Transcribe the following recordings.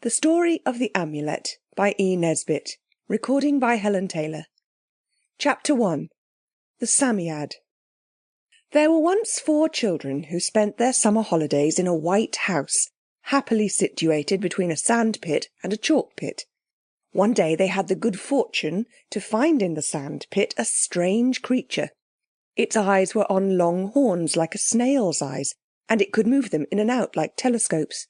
The Story of the Amulet by E. Nesbit. Recording by Helen Taylor. Chapter 1. The Psammead. There were once 4 children who spent their summer holidays in a white house, happily situated between a sand pit and a chalk pit. One day they had the good fortune to find in the sand pit a strange creature. Its eyes were on long horns like a snail's eyes, and it could move them in and out like telescopes.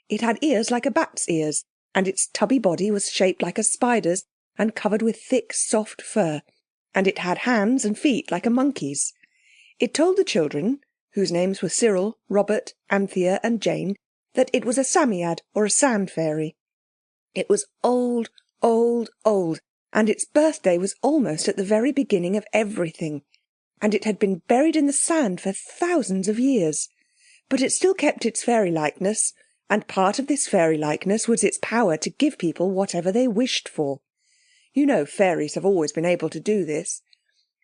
It had ears like a bat's ears, and its tubby body was shaped like a spider's and covered with thick, soft fur, and it had hands and feet like a monkey's. It told the children, whose names were Cyril, Robert, Anthea and Jane, that it was a Psammead or a sand fairy. It was old, old, old, and its birthday was almost at the very beginning of everything, and it had been buried in the sand for thousands of years. But it still kept its fairy-likeness, and part of this fairy-likeness was its power to give people whatever they wished for. You know fairies have always been able to do this.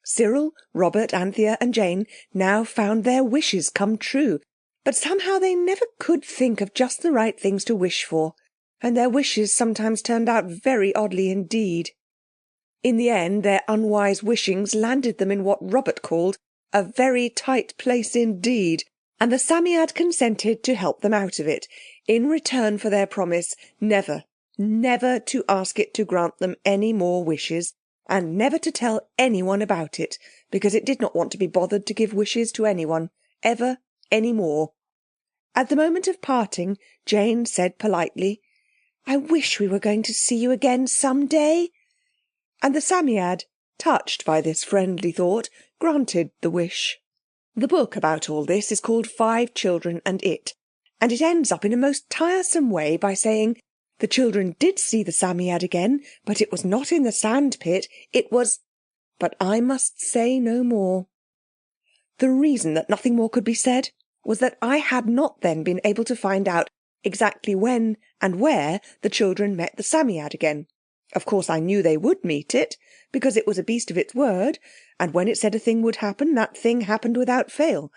Cyril, Robert, Anthea and Jane now found their wishes come true, but somehow they never could think of just the right things to wish for, and their wishes sometimes turned out very oddly indeed. In the end, their unwise wishings landed them in what Robert called a very tight place indeed, and the Psammead consented to help them out of it, in return for their promise never, never to ask it to grant them any more wishes, and never to tell anyone about it, because it did not want to be bothered to give wishes to anyone, ever, any more. At the moment of parting, Jane said politely, "I wish we were going to see you again some day." And the Psammead, touched by this friendly thought, granted the wish. The book about all this is called 5 Children and It, and it ends up in a most tiresome way by saying, the children did see the Psammead again, but it was not in the sand pit, it was... But I must say no more. The reason that nothing more could be said was that I had not then been able to find out exactly when and where the children met the Psammead again. Of course I knew they would meet it, because it was a beast of its word, and when it said a thing would happen, that thing happened without fail.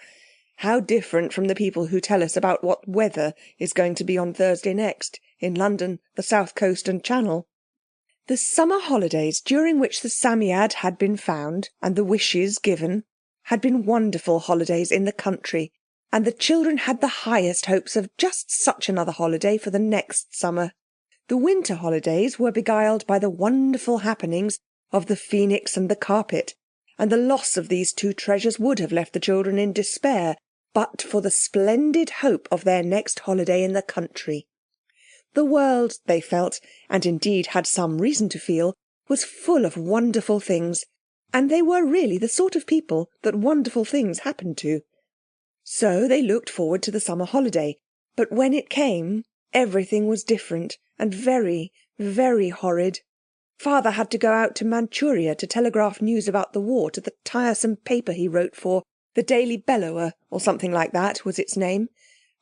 How different from the people who tell us about what weather is going to be on Thursday next, in London, the South Coast and Channel. The summer holidays during which the Psammead had been found and the wishes given had been wonderful holidays in the country, and the children had the highest hopes of just such another holiday for the next summer. The winter holidays were beguiled by the wonderful happenings of the phoenix and the carpet, and the loss of these 2 treasures would have left the children in despair, but for the splendid hope of their next holiday in the country. The world, they felt, and indeed had some reason to feel, was full of wonderful things, and they were really the sort of people that wonderful things happened to. So they looked forward to the summer holiday, but when it came, everything was different and very, very horrid. Father had to go out to Manchuria to telegraph news about the war to the tiresome paper he wrote for, the Daily Bellower, or something like that was its name.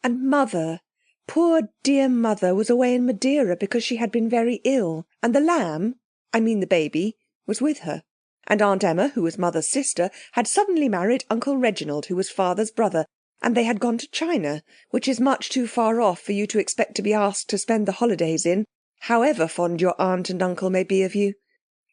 And Mother, poor dear Mother, was away in Madeira because she had been very ill, and the lamb, I mean the baby, was with her. And Aunt Emma, who was Mother's sister, had suddenly married Uncle Reginald, who was Father's brother, and they had gone to China, which is much too far off for you to expect to be asked to spend the holidays in, however fond your aunt and uncle may be of you.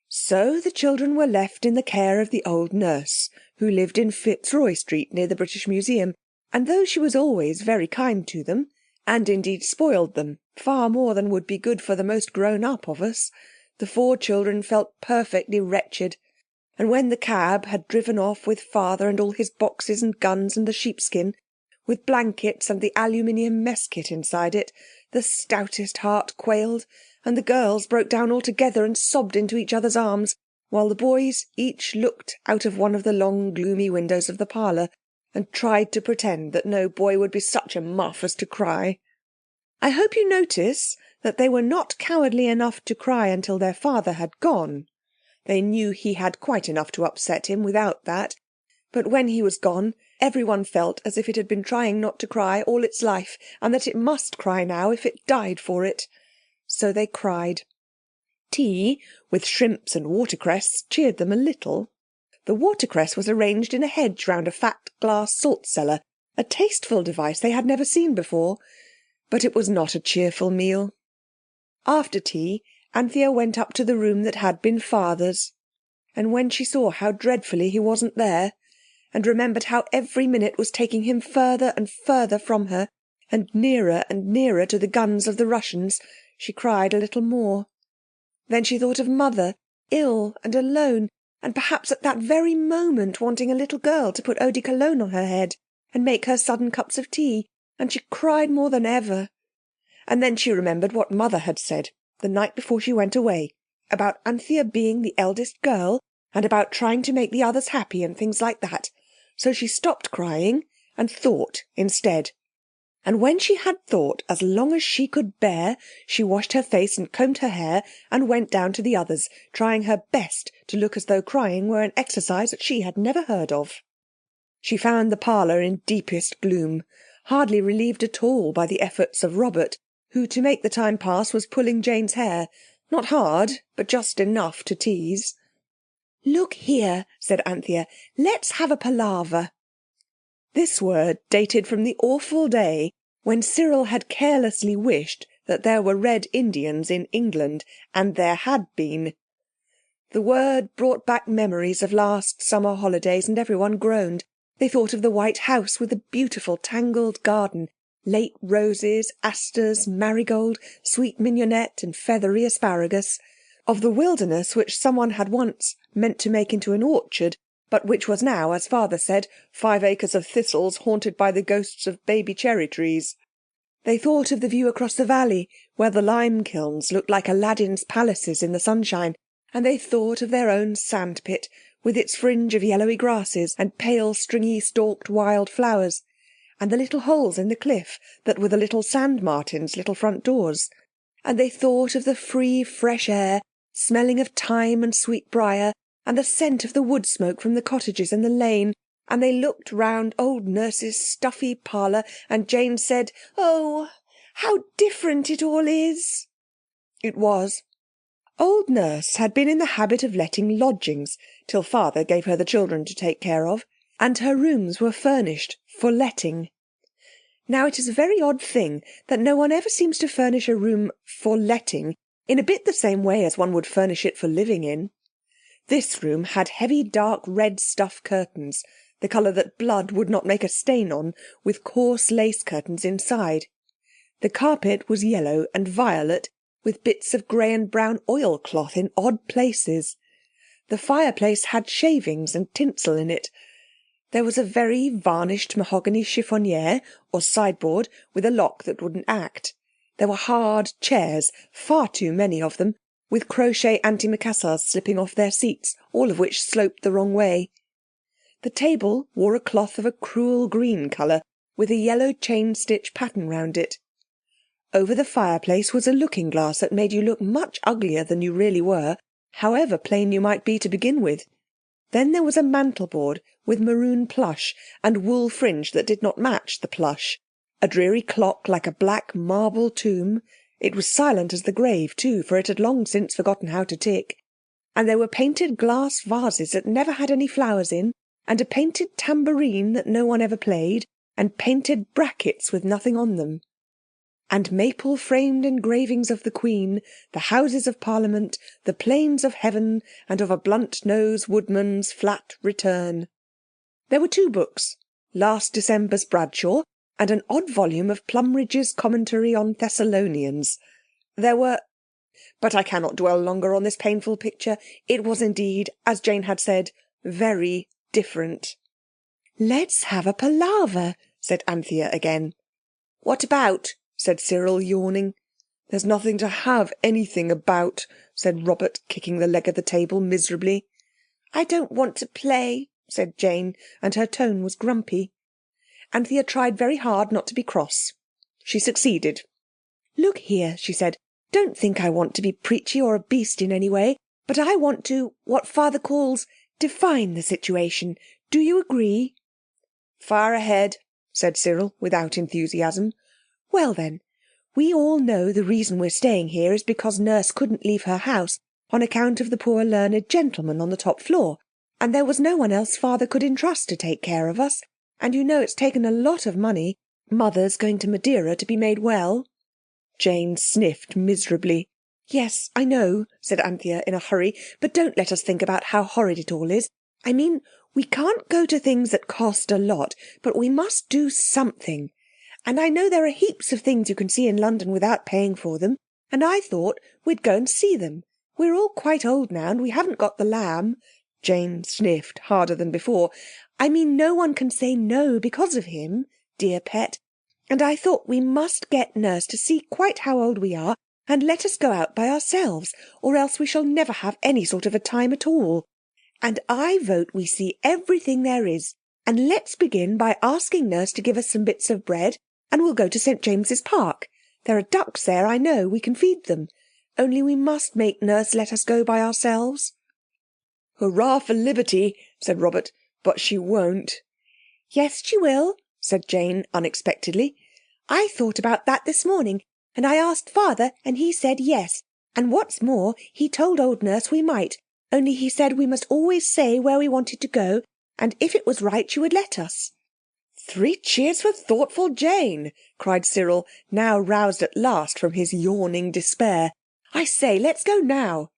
So the children were left in the care of the old nurse, who lived in Fitzroy Street near the British Museum, and though she was always very kind to them, and indeed spoiled them far more than would be good for the most grown-up of us, the 4 children felt perfectly wretched. And when the cab had driven off with Father and all his boxes and guns and the sheepskin, with blankets and the aluminium mess kit inside it, the stoutest heart quailed, and the girls broke down altogether and sobbed into each other's arms, while the boys each looked out of one of the long gloomy windows of the parlour and tried to pretend that no boy would be such a muff as to cry. I hope you notice that they were not cowardly enough to cry until their father had gone. They knew he had quite enough to upset him without that, but when he was gone everyone felt as if it had been trying not to cry all its life, and that it must cry now if it died for it. So they cried. Tea, with shrimps and watercress, cheered them a little. The watercress was arranged in a hedge round a fat glass salt cellar, a tasteful device they had never seen before, but it was not a cheerful meal. After tea, Anthea went up to the room that had been Father's, and when she saw how dreadfully he wasn't there, and remembered how every minute was taking him further and further from her, and nearer to the guns of the Russians, she cried a little more. Then she thought of Mother, ill and alone, and perhaps at that very moment wanting a little girl to put eau de cologne on her head and make her sudden cups of tea, and she cried more than ever. And then she remembered what Mother had said the night before she went away, about Anthea being the eldest girl, and about trying to make the others happy and things like that. So she stopped crying and thought instead. And when she had thought as long as she could bear, she washed her face and combed her hair and went down to the others, trying her best to look as though crying were an exercise that she had never heard of. She found the parlour in deepest gloom, hardly relieved at all by the efforts of Robert, who, to make the time pass, was pulling Jane's hair, not hard, but just enough to tease. "Look here," said Anthea, "let's have a palaver." This word dated from the awful day when Cyril had carelessly wished that there were Red Indians in England, and there had been. The word brought back memories of last summer holidays, and everyone groaned. They thought of the white house with the beautiful tangled garden, late roses, asters, marigold, sweet mignonette and feathery asparagus, of the wilderness which someone had once meant to make into an orchard, but which was now, as Father said, 5 acres of thistles haunted by the ghosts of baby cherry trees. They thought of the view across the valley, where the lime kilns looked like Aladdin's palaces in the sunshine, and they thought of their own sandpit, with its fringe of yellowy grasses and pale stringy stalked wild flowers, and the little holes in the cliff that were the little sand martins' little front doors. And they thought of the free, fresh air, smelling of thyme and sweetbriar, and the scent of the wood smoke from the cottages in the lane, and they looked round old Nurse's stuffy parlour, and Jane said, "Oh, how different it all is!" It was. Old Nurse had been in the habit of letting lodgings, till Father gave her the children to take care of, and her rooms were furnished for letting. Now it is a very odd thing that no one ever seems to furnish a room for letting in a bit the same way as one would furnish it for living in. This room had heavy dark red stuff curtains, the colour that blood would not make a stain on, with coarse lace curtains inside. The carpet was yellow and violet, with bits of grey and brown oilcloth in odd places. The fireplace had shavings and tinsel in it. There was a very varnished mahogany chiffoniere, or sideboard, with a lock that wouldn't act. There were hard chairs, far too many of them, with crochet antimacassars slipping off their seats, all of which sloped the wrong way. The table wore a cloth of a cruel green colour, with a yellow chain-stitch pattern round it. Over the fireplace was a looking-glass that made you look much uglier than you really were, however plain you might be to begin with. Then there was a mantelboard with maroon plush and wool fringe that did not match the plush, a dreary clock like a black marble tomb. It was silent as the grave, too, for it had long since forgotten how to tick. And there were painted glass vases that never had any flowers in, and a painted tambourine that no one ever played, and painted brackets with nothing on them. And maple-framed engravings of the Queen, the Houses of Parliament, the plains of heaven, and of a blunt-nosed woodman's flat return. There were 2 books, last December's Bradshaw, and an odd volume of Plumridge's Commentary on Thessalonians. There were... But I cannot dwell longer on this painful picture. It was indeed, as Jane had said, very different. "Let's have a palaver," said Anthea again. "What about?" said Cyril, yawning. "There's nothing to have anything about," said Robert, kicking the leg of the table miserably. "I don't want to play," said Jane, and her tone was grumpy. Anthea tried very hard not to be cross. She succeeded. "Look here," she said, "don't think I want to be preachy or a beast in any way, but I want to, what Father calls, define the situation. Do you agree?" "Fire ahead," said Cyril, without enthusiasm. "Well then, we all know the reason we're staying here is because Nurse couldn't leave her house on account of the poor learned gentleman on the top floor, and there was no one else Father could entrust to take care of us, and you know it's taken a lot of money. Mother's going to Madeira to be made well." Jane sniffed miserably. Yes, I know, said Anthea in a hurry, but don't let us think about how horrid it all is. I mean, we can't go to things that cost a lot, but we must do something. And I know there are heaps of things you can see in London without paying for them, and I thought we'd go and see them. We're all quite old now, and we haven't got the lamb. Jane sniffed harder than before. I mean, no one can say no because of him, dear pet. And I thought we must get Nurse to see quite how old we are and let us go out by ourselves, or else we shall never have any sort of a time at all. And I vote we see everything there is. And let's begin by asking Nurse to give us some bits of bread, and we'll go to St. James's Park. There are ducks there, I know, we can feed them. Only we must make Nurse let us go by ourselves. Hurrah for liberty, said Robert, but she won't. Yes, she will, said Jane unexpectedly. I thought about that this morning, and I asked Father, and he said yes. And what's more, he told old Nurse we might, only he said we must always say where we wanted to go, and if it was right she would let us. 3 cheers for thoughtful Jane, cried Cyril, now roused at last from his yawning despair. I say, let's go now.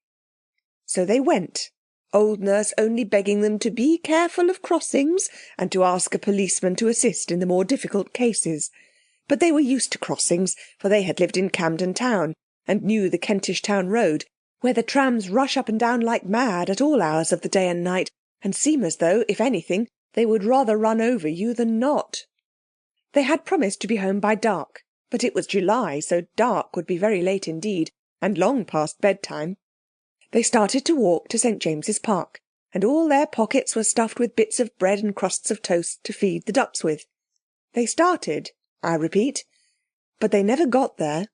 So they went, old Nurse only begging them to be careful of crossings and to ask a policeman to assist in the more difficult cases. But they were used to crossings, for they had lived in Camden Town and knew the Kentish Town Road, where the trams rush up and down like mad at all hours of the day and night, and seem as though, if anything, they would rather run over you than not. They had promised to be home by dark, but it was July, so dark would be very late indeed, and long past bedtime. They started to walk to St. James's Park, and all their pockets were stuffed with bits of bread and crusts of toast to feed the ducks with. They started, I repeat, but they never got there.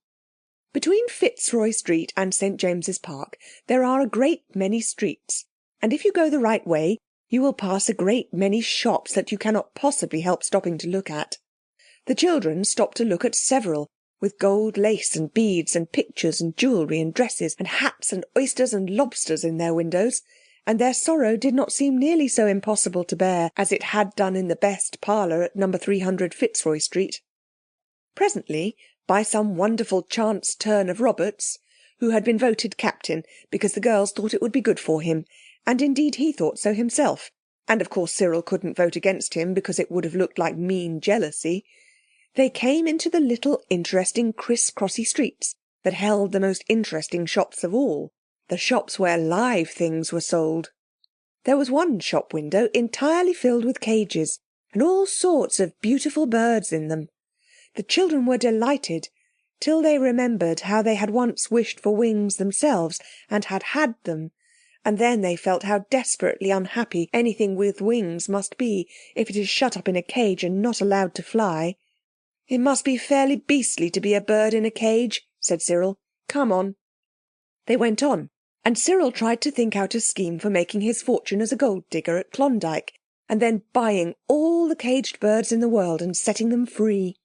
Between Fitzroy Street and St. James's Park there are a great many streets, and if you go the right way you will pass a great many shops that you cannot possibly help stopping to look at. The children stopped to look at several, with gold lace and beads and pictures and jewellery and dresses and hats and oysters and lobsters in their windows, and their sorrow did not seem nearly so impossible to bear as it had done in the best parlour at No. 300 Fitzroy Street. Presently, by some wonderful chance turn of Robert's, who had been voted captain because the girls thought it would be good for him, and indeed he thought so himself, and of course Cyril couldn't vote against him because it would have looked like mean jealousy, they came into the little interesting criss-crossy streets that held the most interesting shops of all, the shops where live things were sold. There was one shop window entirely filled with cages, and all sorts of beautiful birds in them. The children were delighted, till they remembered how they had once wished for wings themselves, and had had them, and then they felt how desperately unhappy anything with wings must be if it is shut up in a cage and not allowed to fly. It must be fairly beastly to be a bird in a cage, said Cyril. Come on. They went on, and Cyril tried to think out a scheme for making his fortune as a gold digger at Klondike, and then buying all the caged birds in the world and setting them free.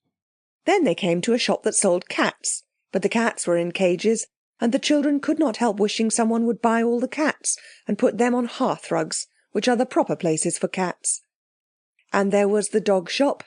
Then they came to a shop that sold cats, but the cats were in cages, and the children could not help wishing someone would buy all the cats and put them on hearthrugs, which are the proper places for cats. And there was the dog shop,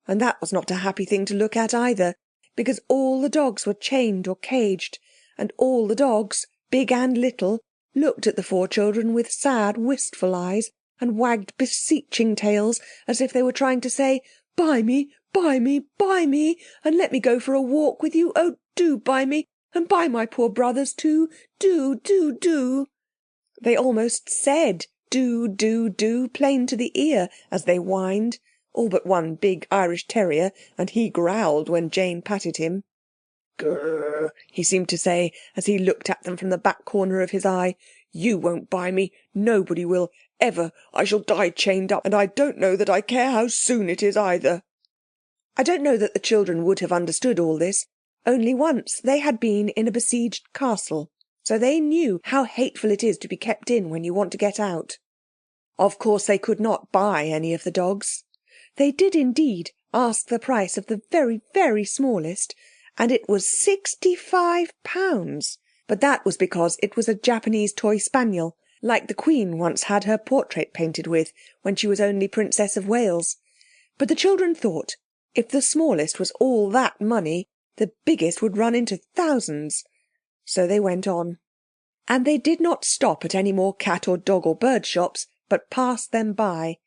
and that was not a happy thing to look at either, because all the dogs were chained or caged, and all the dogs, big and little, looked at the 4 children with sad, wistful eyes, and wagged beseeching tails, as if they were trying to say, "Buy me, buy me, buy me, and let me go for a walk with you. Oh, do buy me, and buy my poor brothers too. Do, do, do." They almost said do, do, do, plain to the ear, as they whined, all but one big Irish terrier, and he growled when Jane patted him. "Grrr," he seemed to say, as he looked at them from the back corner of his eye. "You won't buy me. Nobody will. Ever. I shall die chained up, and I don't know that I care how soon it is either." I don't know that the children would have understood all this. Only once they had been in a besieged castle, so they knew how hateful it is to be kept in when you want to get out. Of course they could not buy any of the dogs. They did indeed ask the price of the very, very smallest, and it was £65. But that was because it was a Japanese toy spaniel, like the Queen once had her portrait painted with when she was only Princess of Wales. But the children thought if the smallest was all that money, the biggest would run into thousands. So they went on. And they did not stop at any more cat or dog or bird shops, but passed them by.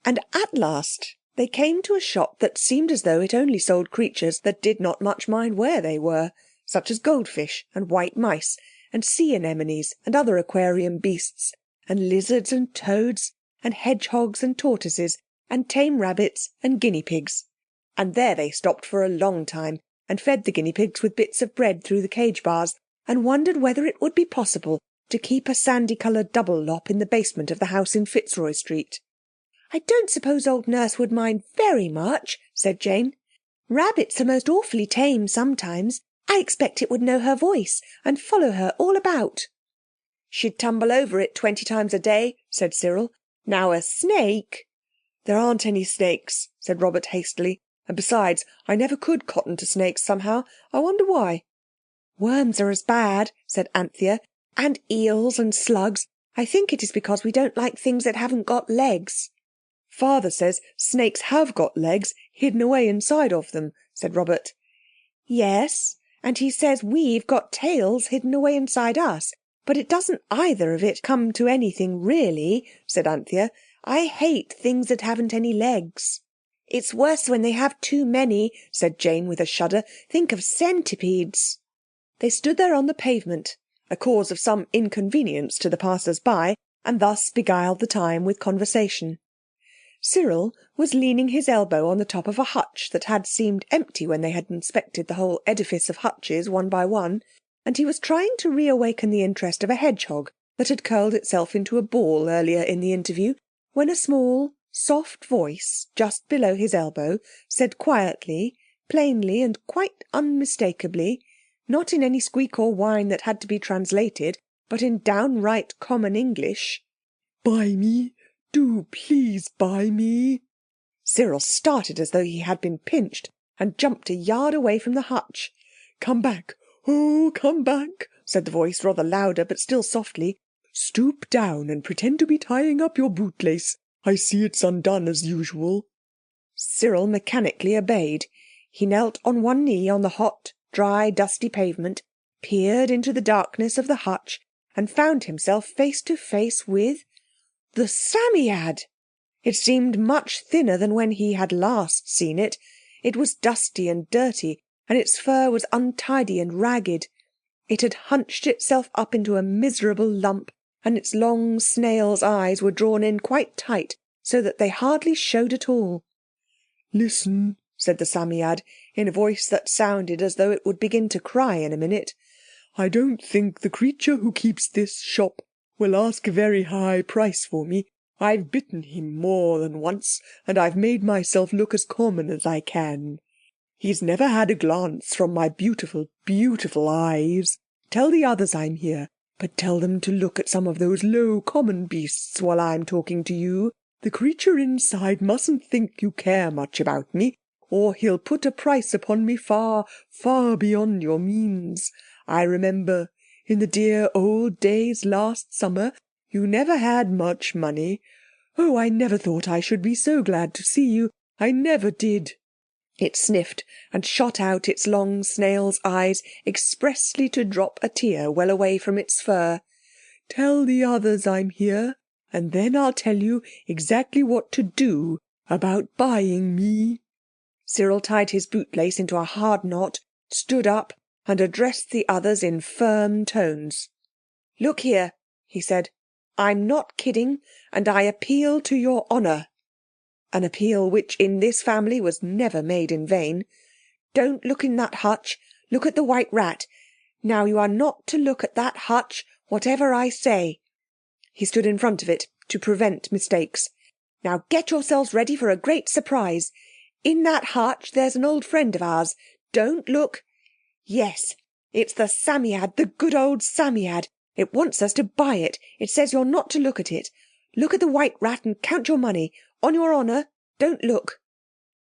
And at last they came to a shop that seemed as though it only sold creatures that did not much mind where they were, such as goldfish and white mice, and sea anemones and other aquarium beasts, and lizards and toads, and hedgehogs and tortoises, and tame rabbits and guinea pigs. And there they stopped for a long time, and fed the guinea pigs with bits of bread through the cage bars, and wondered whether it would be possible to keep a sandy-coloured double lop in the basement of the house in Fitzroy Street. "I don't suppose old Nurse would mind very much," said Jane. "Rabbits are most awfully tame sometimes. I expect it would know her voice and follow her all about." "She'd tumble over it 20 times a day," said Cyril. "Now a snake—" "There aren't any snakes," said Robert hastily. "And besides, I never could cotton to snakes somehow. I wonder why." "Worms are as bad," said Anthea, "and eels and slugs. I think it is because we don't like things that haven't got legs." "Father says snakes have got legs hidden away inside of them," said Robert. "Yes, and he says we've got tails hidden away inside us. But it doesn't either of it come to anything really," said Anthea. "I hate things that haven't any legs." "It's worse when they have too many," said Jane with a shudder. "Think of centipedes." They stood there on the pavement, a cause of some inconvenience to the passers-by, and thus beguiled the time with conversation. Cyril was leaning his elbow on the top of a hutch that had seemed empty when they had inspected the whole edifice of hutches one by one, and he was trying to reawaken the interest of a hedgehog that had curled itself into a ball earlier in the interview, when a small, soft voice just below his elbow said quietly, plainly and quite unmistakably, not in any squeak or whine that had to be translated, but in downright common English, "Buy me, do please buy me." Cyril started as though he had been pinched, and jumped a yard away from the hutch. "Come back, oh, come back," said the voice, rather louder but still softly. "Stoop down and pretend to be tying up your bootlace. I see it's undone as usual." Cyril mechanically obeyed. He knelt on one knee on the hot, dry, dusty pavement, peered into the darkness of the hutch, and found himself face to face with the Psammead. It seemed much thinner than when he had last seen it. It was dusty and dirty, and its fur was untidy and ragged. It had hunched itself up into a miserable lump, and its long snail's eyes were drawn in quite tight, so that they hardly showed at all. "Listen," said the Psammead, in a voice that sounded as though it would begin to cry in a minute. "I don't think the creature who keeps this shop will ask a very high price for me. I've bitten him more than once, and I've made myself look as common as I can. He's never had a glance from my beautiful, beautiful eyes. Tell the others I'm here, but tell them to look at some of those low common beasts while I'm talking to you. The creature inside mustn't think you care much about me, or he'll put a price upon me far, far beyond your means. I remember, in the dear old days last summer, you never had much money. Oh, I never thought I should be so glad to see you. I never did." It sniffed and shot out its long snail's eyes expressly to drop a tear well away from its fur. "Tell the others I'm here, and then I'll tell you exactly what to do about buying me." Cyril tied his bootlace into a hard knot, stood up, and addressed the others in firm tones. "Look here," he said, "I'm not kidding, and I appeal to your honour." An appeal which in this family was never made in vain. "Don't look in that hutch. Look at the white rat. Now you are not to look at that hutch, whatever I say." He stood in front of it to prevent mistakes. "Now get yourselves ready for a great surprise. In that hutch there's an old friend of ours. Don't look. Yes, it's the Psammead, the good old Psammead. It wants us to buy it. It says you're not to look at it. Look at the white rat and count your money. On your honour, don't look."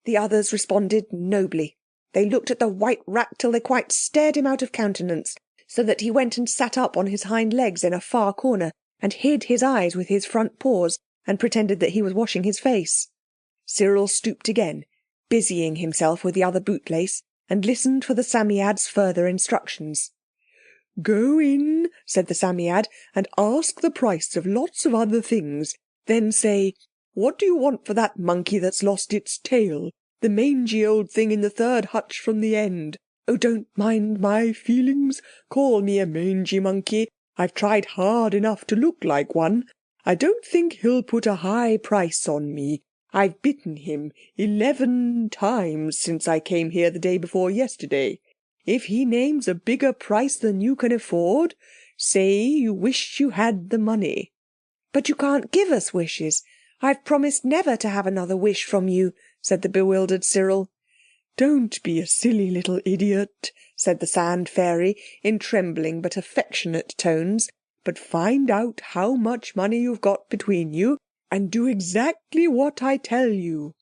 The others responded nobly. They looked at the white rat till they quite stared him out of countenance, so that he went and sat up on his hind legs in a far corner, and hid his eyes with his front paws, and pretended that he was washing his face. Cyril stooped again, busying himself with the other bootlace, and listened for the Psammead's further instructions. "Go in," said the Psammead, "and ask the price of lots of other things. Then say, 'What do you want for that monkey that's lost its tail? The mangy old thing in the third hutch from the end. Oh, don't mind my feelings. Call me a mangy monkey. I've tried hard enough to look like one. I don't think he'll put a high price on me. I've bitten him 11 times since I came here the day before yesterday. If he names a bigger price than you can afford, say you wish you had the money." "But you can't give us wishes. I've promised never to have another wish from you," said the bewildered Cyril. "Don't be a silly little idiot," said the Sand Fairy in trembling but affectionate tones, "but find out how much money you've got between you, and do exactly what I tell you."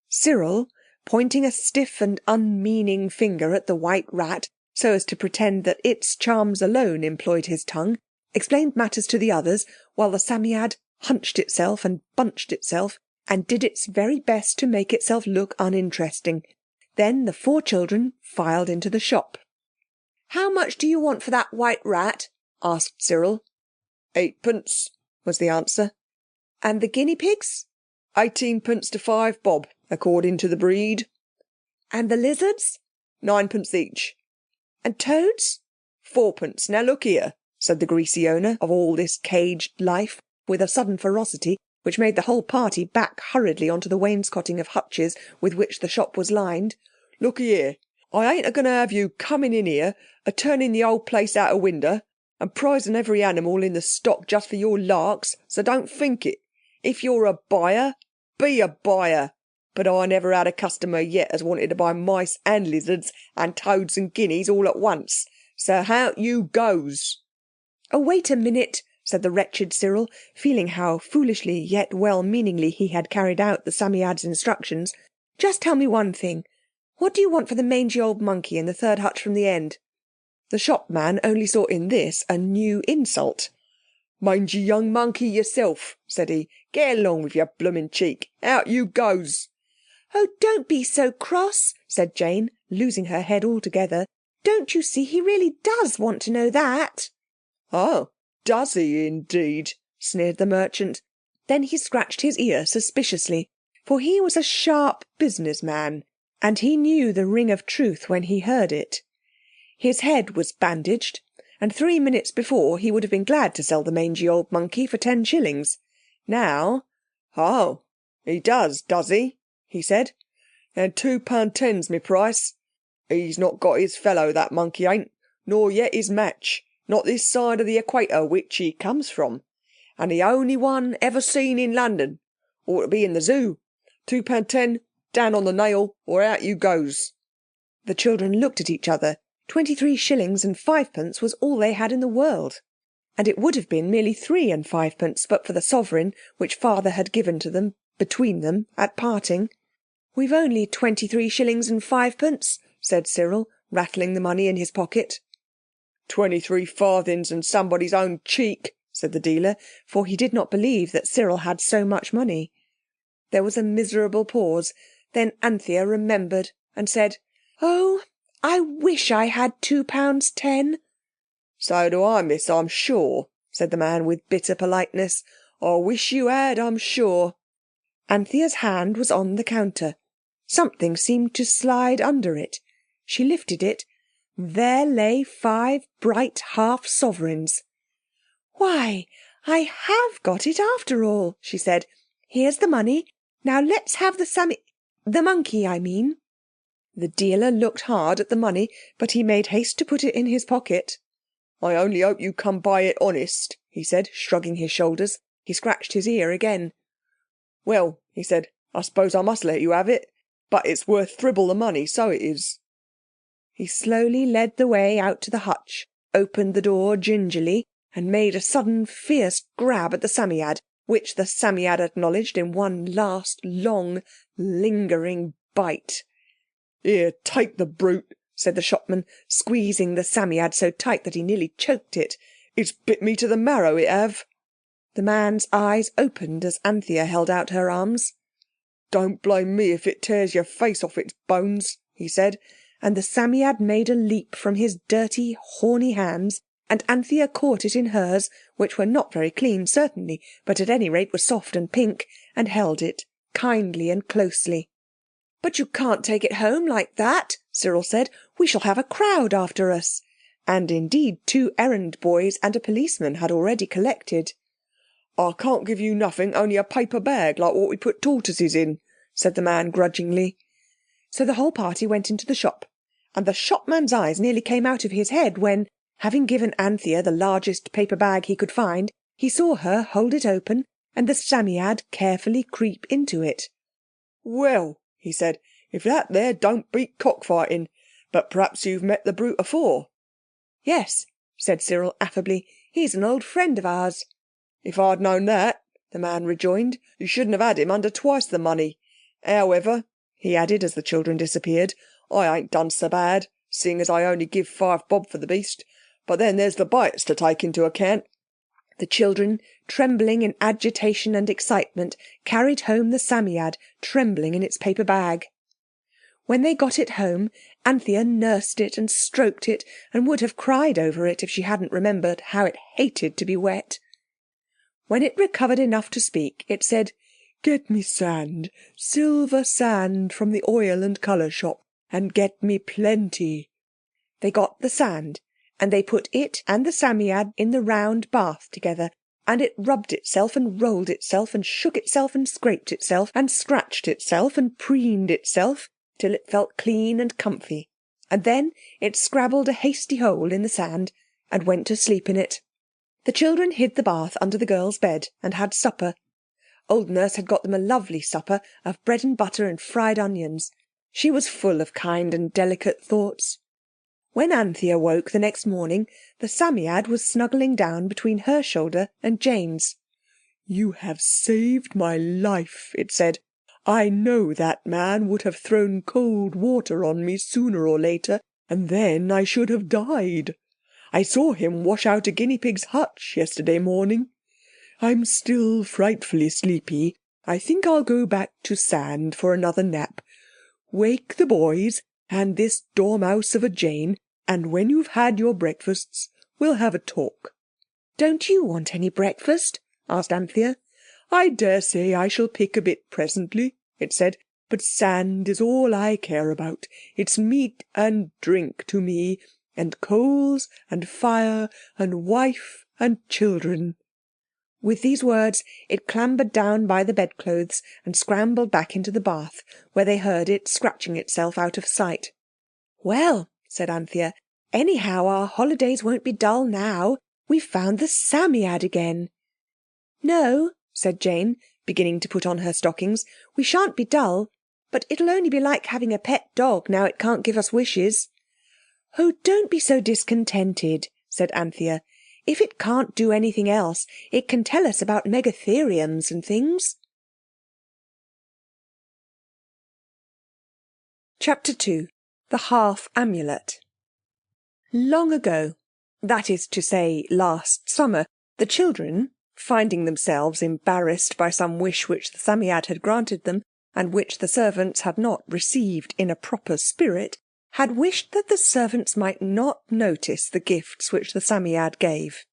Cyril, pointing a stiff and unmeaning finger at the white rat, so as to pretend that its charms alone employed his tongue, explained matters to the others, while the Psammead hunched itself and bunched itself, and did its very best to make itself look uninteresting. Then the 4 children filed into the shop. "How much do you want for that white rat?" asked Cyril. 8p, was the answer. "And the guinea pigs?" 18p to 5 bob, according to the breed. "And the lizards?" 9p each. "And toads?" 4p. "Now look here," said the greasy owner of all this caged life, with a sudden ferocity which made the whole party back hurriedly onto the wainscoting of hutches with which the shop was lined. "Look here, I ain't a-going to have you coming in here, a-turning the whole place out of winder, and prizing every animal in the stock just for your larks, so don't think it. If you're a buyer, be a buyer. But I never had a customer yet as wanted to buy mice and lizards and toads and guineas all at once. So out you goes." "Oh, wait a minute," said the wretched Cyril, feeling how foolishly yet well-meaningly he had carried out the Psammead's instructions. "Just tell me one thing. What do you want for the mangy old monkey in the third hutch from the end?" The shopman only saw in this a new insult. "Mangy young monkey yourself," said he. "Get along with your bloomin' cheek. Out you goes." "Oh, don't be so cross," said Jane, losing her head altogether. "Don't you see he really does want to know that?" "Oh, does he indeed?" sneered the merchant. Then he scratched his ear suspiciously, for he was a sharp business man, and he knew the ring of truth when he heard it. His head was bandaged, and 3 minutes before he would have been glad to sell the mangy old monkey for 10 shillings. Now, "Oh, he does he?" he said. "And £2.10's my price. He's not got his fellow, that monkey ain't, nor yet his match, not this side of the equator which he comes from. And the only one ever seen in London. Ought to be in the zoo. £2.10, down on the nail, or out you goes." The children looked at each other. 23 shillings and 5p was all they had in the world. And it would have been merely 3 and 5p but for the sovereign which Father had given to them, between them, at parting. "We've only 23 shillings and 5p, said Cyril, rattling the money in his pocket. 23 farthings and somebody's own cheek, said the dealer, for he did not believe that Cyril had so much money. There was a miserable pause. Then Anthea remembered and said, "Oh, I wish I had £2.10. "So do I, miss, I'm sure," said the man with bitter politeness. "I wish you had, I'm sure." Anthea's hand was on the counter. Something seemed to slide under it. She lifted it. There lay 5 bright half-sovereigns. "Why, I have got it after all," she said. "Here's the money. Now let's have the monkey, I mean." The dealer looked hard at the money, but he made haste to put it in his pocket. "I only hope you come by it honest," he said, shrugging his shoulders. He scratched his ear again. "Well," he said, "I suppose I must let you have it. But it's worth thribble the money, so it is." He slowly led the way out to the hutch, opened the door gingerly, and made a sudden fierce grab at the Psammead, which the Psammead acknowledged in one last long, lingering bite. "Here, take the brute," said the shopman, squeezing the Psammead so tight that he nearly choked it. "It's bit me to the marrow, it have." The man's eyes opened as Anthea held out her arms. "Don't blame me if it tears your face off its bones," he said, and the Psammead made a leap from his dirty, horny hands and Anthea caught it in hers, which were not very clean, certainly, but at any rate were soft and pink, and held it kindly and closely. "But you can't take it home like that," Cyril said. "We shall have a crowd after us." And indeed 2 errand boys and a policeman had already collected. "I can't give you nothing, only a paper bag like what we put tortoises in," said the man grudgingly. So the whole party went into the shop, and the shopman's eyes nearly came out of his head when, having given Anthea the largest paper bag he could find, he saw her hold it open and the Psammead carefully creep into it. "Well," he said, "if that there don't beat cockfighting. But perhaps you've met the brute afore?" "Yes," said Cyril affably. "He's an old friend of ours." "If I'd known that," the man rejoined, "you shouldn't have had him under twice the money. However," he added as the children disappeared, "I ain't done so bad, seeing as I only give 5 bob for the beast. But then there's the bites to take into account." The children, trembling in agitation and excitement, carried home the Psammead, trembling in its paper bag. When they got it home, Anthea nursed it and stroked it, and would have cried over it if she hadn't remembered how it hated to be wet. When it recovered enough to speak, it said, "Get me sand, silver sand from the oil and colour shop, and get me plenty." They got the sand, and they put it and the Psammead in the round bath together, and it rubbed itself and rolled itself and shook itself and scraped itself and scratched itself and preened itself till it felt clean and comfy, and then it scrabbled a hasty hole in the sand and went to sleep in it. The children hid the bath under the girls' bed and had supper. Old Nurse had got them a lovely supper of bread and butter and fried onions. She was full of kind and delicate thoughts. When Anthea woke the next morning, the Psammead was snuggling down between her shoulder and Jane's. "You have saved my life," it said. "I know that man would have thrown cold water on me sooner or later, and then I should have died. I saw him wash out a guinea pig's hutch yesterday morning. I'm still frightfully sleepy. I think I'll go back to sand for another nap. Wake the boys and this dormouse of a Jane, and when you've had your breakfasts, we'll have a talk." "Don't you want any breakfast?" asked Anthea. "I dare say I shall pick a bit presently," it said, "but sand is all I care about. It's meat and drink to me, and coals and fire and wife and children." With these words it clambered down by the bedclothes and scrambled back into the bath, where they heard it scratching itself out of sight. "Well," said Anthea, "anyhow our holidays won't be dull now. We've found the Psammead again." "No," said Jane, beginning to put on her stockings, "we shan't be dull, but it'll only be like having a pet dog now it can't give us wishes." "Oh, don't be so discontented," said Anthea. "If it can't do anything else, it can tell us about megatheriums and things." Chapter 2. The Half Amulet. Long ago, that is to say last summer, the children, finding themselves embarrassed by some wish which the Psammead had granted them, and which the servants had not received in a proper spirit, had wished that the servants might not notice the gifts which the Psammead gave.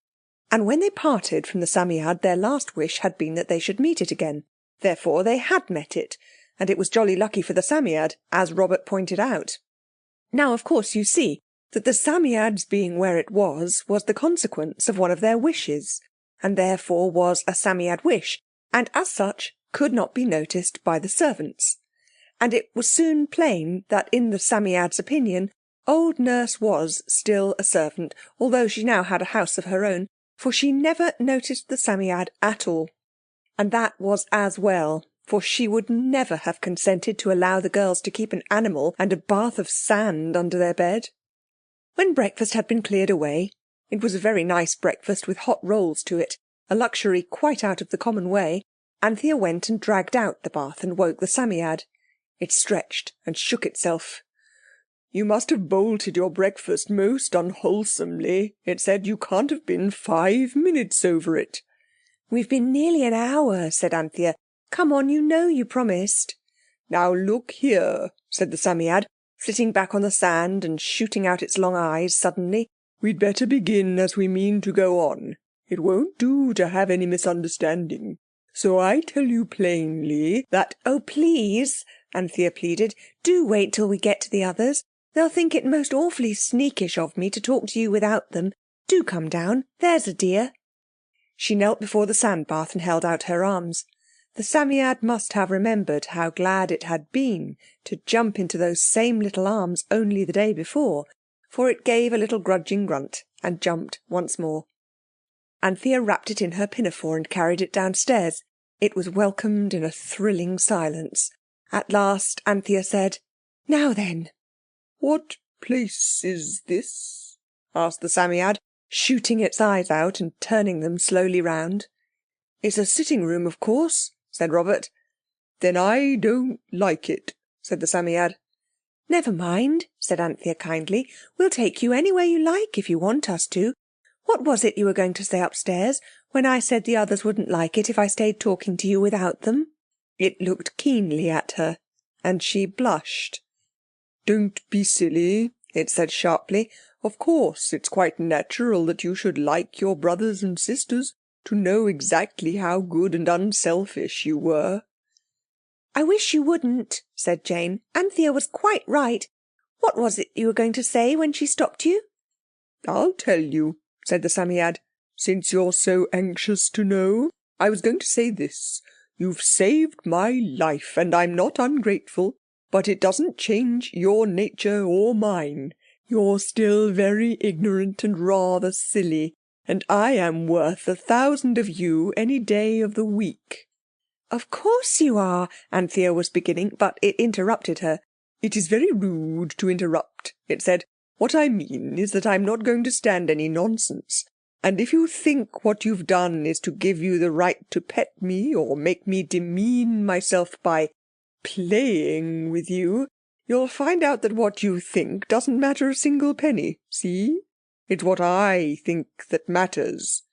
And when they parted from the Psammead, their last wish had been that they should meet it again. Therefore they had met it, and it was jolly lucky for the Psammead, as Robert pointed out. Now, of course, you see that the Psammead's being where it was the consequence of one of their wishes, and therefore was a Psammead wish, and as such could not be noticed by the servants. And it was soon plain that in the Psammead's opinion old Nurse was still a servant, although she now had a house of her own, for she never noticed the Psammead at all. And that was as well, for she would never have consented to allow the girls to keep an animal and a bath of sand under their bed. When breakfast had been cleared away, it was a very nice breakfast with hot rolls to it, a luxury quite out of the common way, Anthea went and dragged out the bath and woke the Psammead. It stretched and shook itself. "You must have bolted your breakfast most unwholesomely," it said. "You can't have been 5 minutes over it." "We've been nearly an hour," said Anthea. "Come on, you know you promised." "Now look here," said the Psammead, flitting back on the sand and shooting out its long eyes suddenly. We'd better begin as we mean to go on. It won't do to have any misunderstanding. So I tell you plainly that—" "Oh, please," Anthea pleaded, "do wait till we get to the others. They'll think it most awfully sneakish of me to talk to you without them. Do come down, there's a dear." She knelt before the sandbath and held out her arms. The Psammead must have remembered how glad it had been to jump into those same little arms only the day before, for it gave a little grudging grunt and jumped once more. Anthea wrapped it in her pinafore and carried it downstairs. It was welcomed in a thrilling silence. At last Anthea said, "Now then." "What place is this?" asked the Psammead, shooting its eyes out and turning them slowly round. "It's a sitting room, of course," said Robert. "Then I don't like it," said the Psammead. "Never mind," said Anthea kindly. "We'll take you anywhere you like if you want us to. What was it you were going to say upstairs when I said the others wouldn't like it if I stayed talking to you without them?" It looked keenly at her, and she blushed. "Don't be silly," it said sharply. "Of course it's quite natural that you should like your brothers and sisters, to know exactly how good and unselfish you were." "I wish you wouldn't," said Jane. "Anthea was quite right. What was it you were going to say when she stopped you?" "I'll tell you," said the Psammead, "since you're so anxious to know. I was going to say this. You've saved my life, and I'm not ungrateful, but it doesn't change your nature or mine. You're still very ignorant and rather silly, and I am worth 1,000 of you any day of the week." "Of course you are," Anthea was beginning, but it interrupted her. "It is very rude to interrupt," it said. "What I mean is that I'm not going to stand any nonsense. And if you think what you've done is to give you the right to pet me or make me demean myself by playing with you, you'll find out that what you think doesn't matter a single penny. See? It's what I think that matters."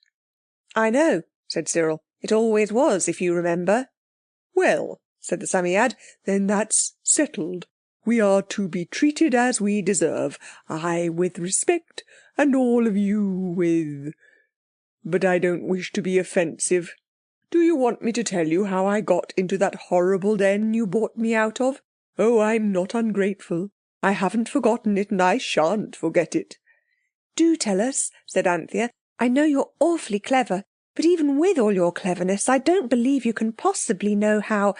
"I know," said Cyril. "It always was, if you remember." "Well," said the Psammead, "then that's settled. We are to be treated as we deserve. I with respect, and all of you with— But I don't wish to be offensive. Do you want me to tell you how I got into that horrible den you bought me out of? Oh, I'm not ungrateful. I haven't forgotten it, and I shan't forget it." "Do tell us," said Anthea. "I know you're awfully clever, but even with all your cleverness I don't believe you can possibly know how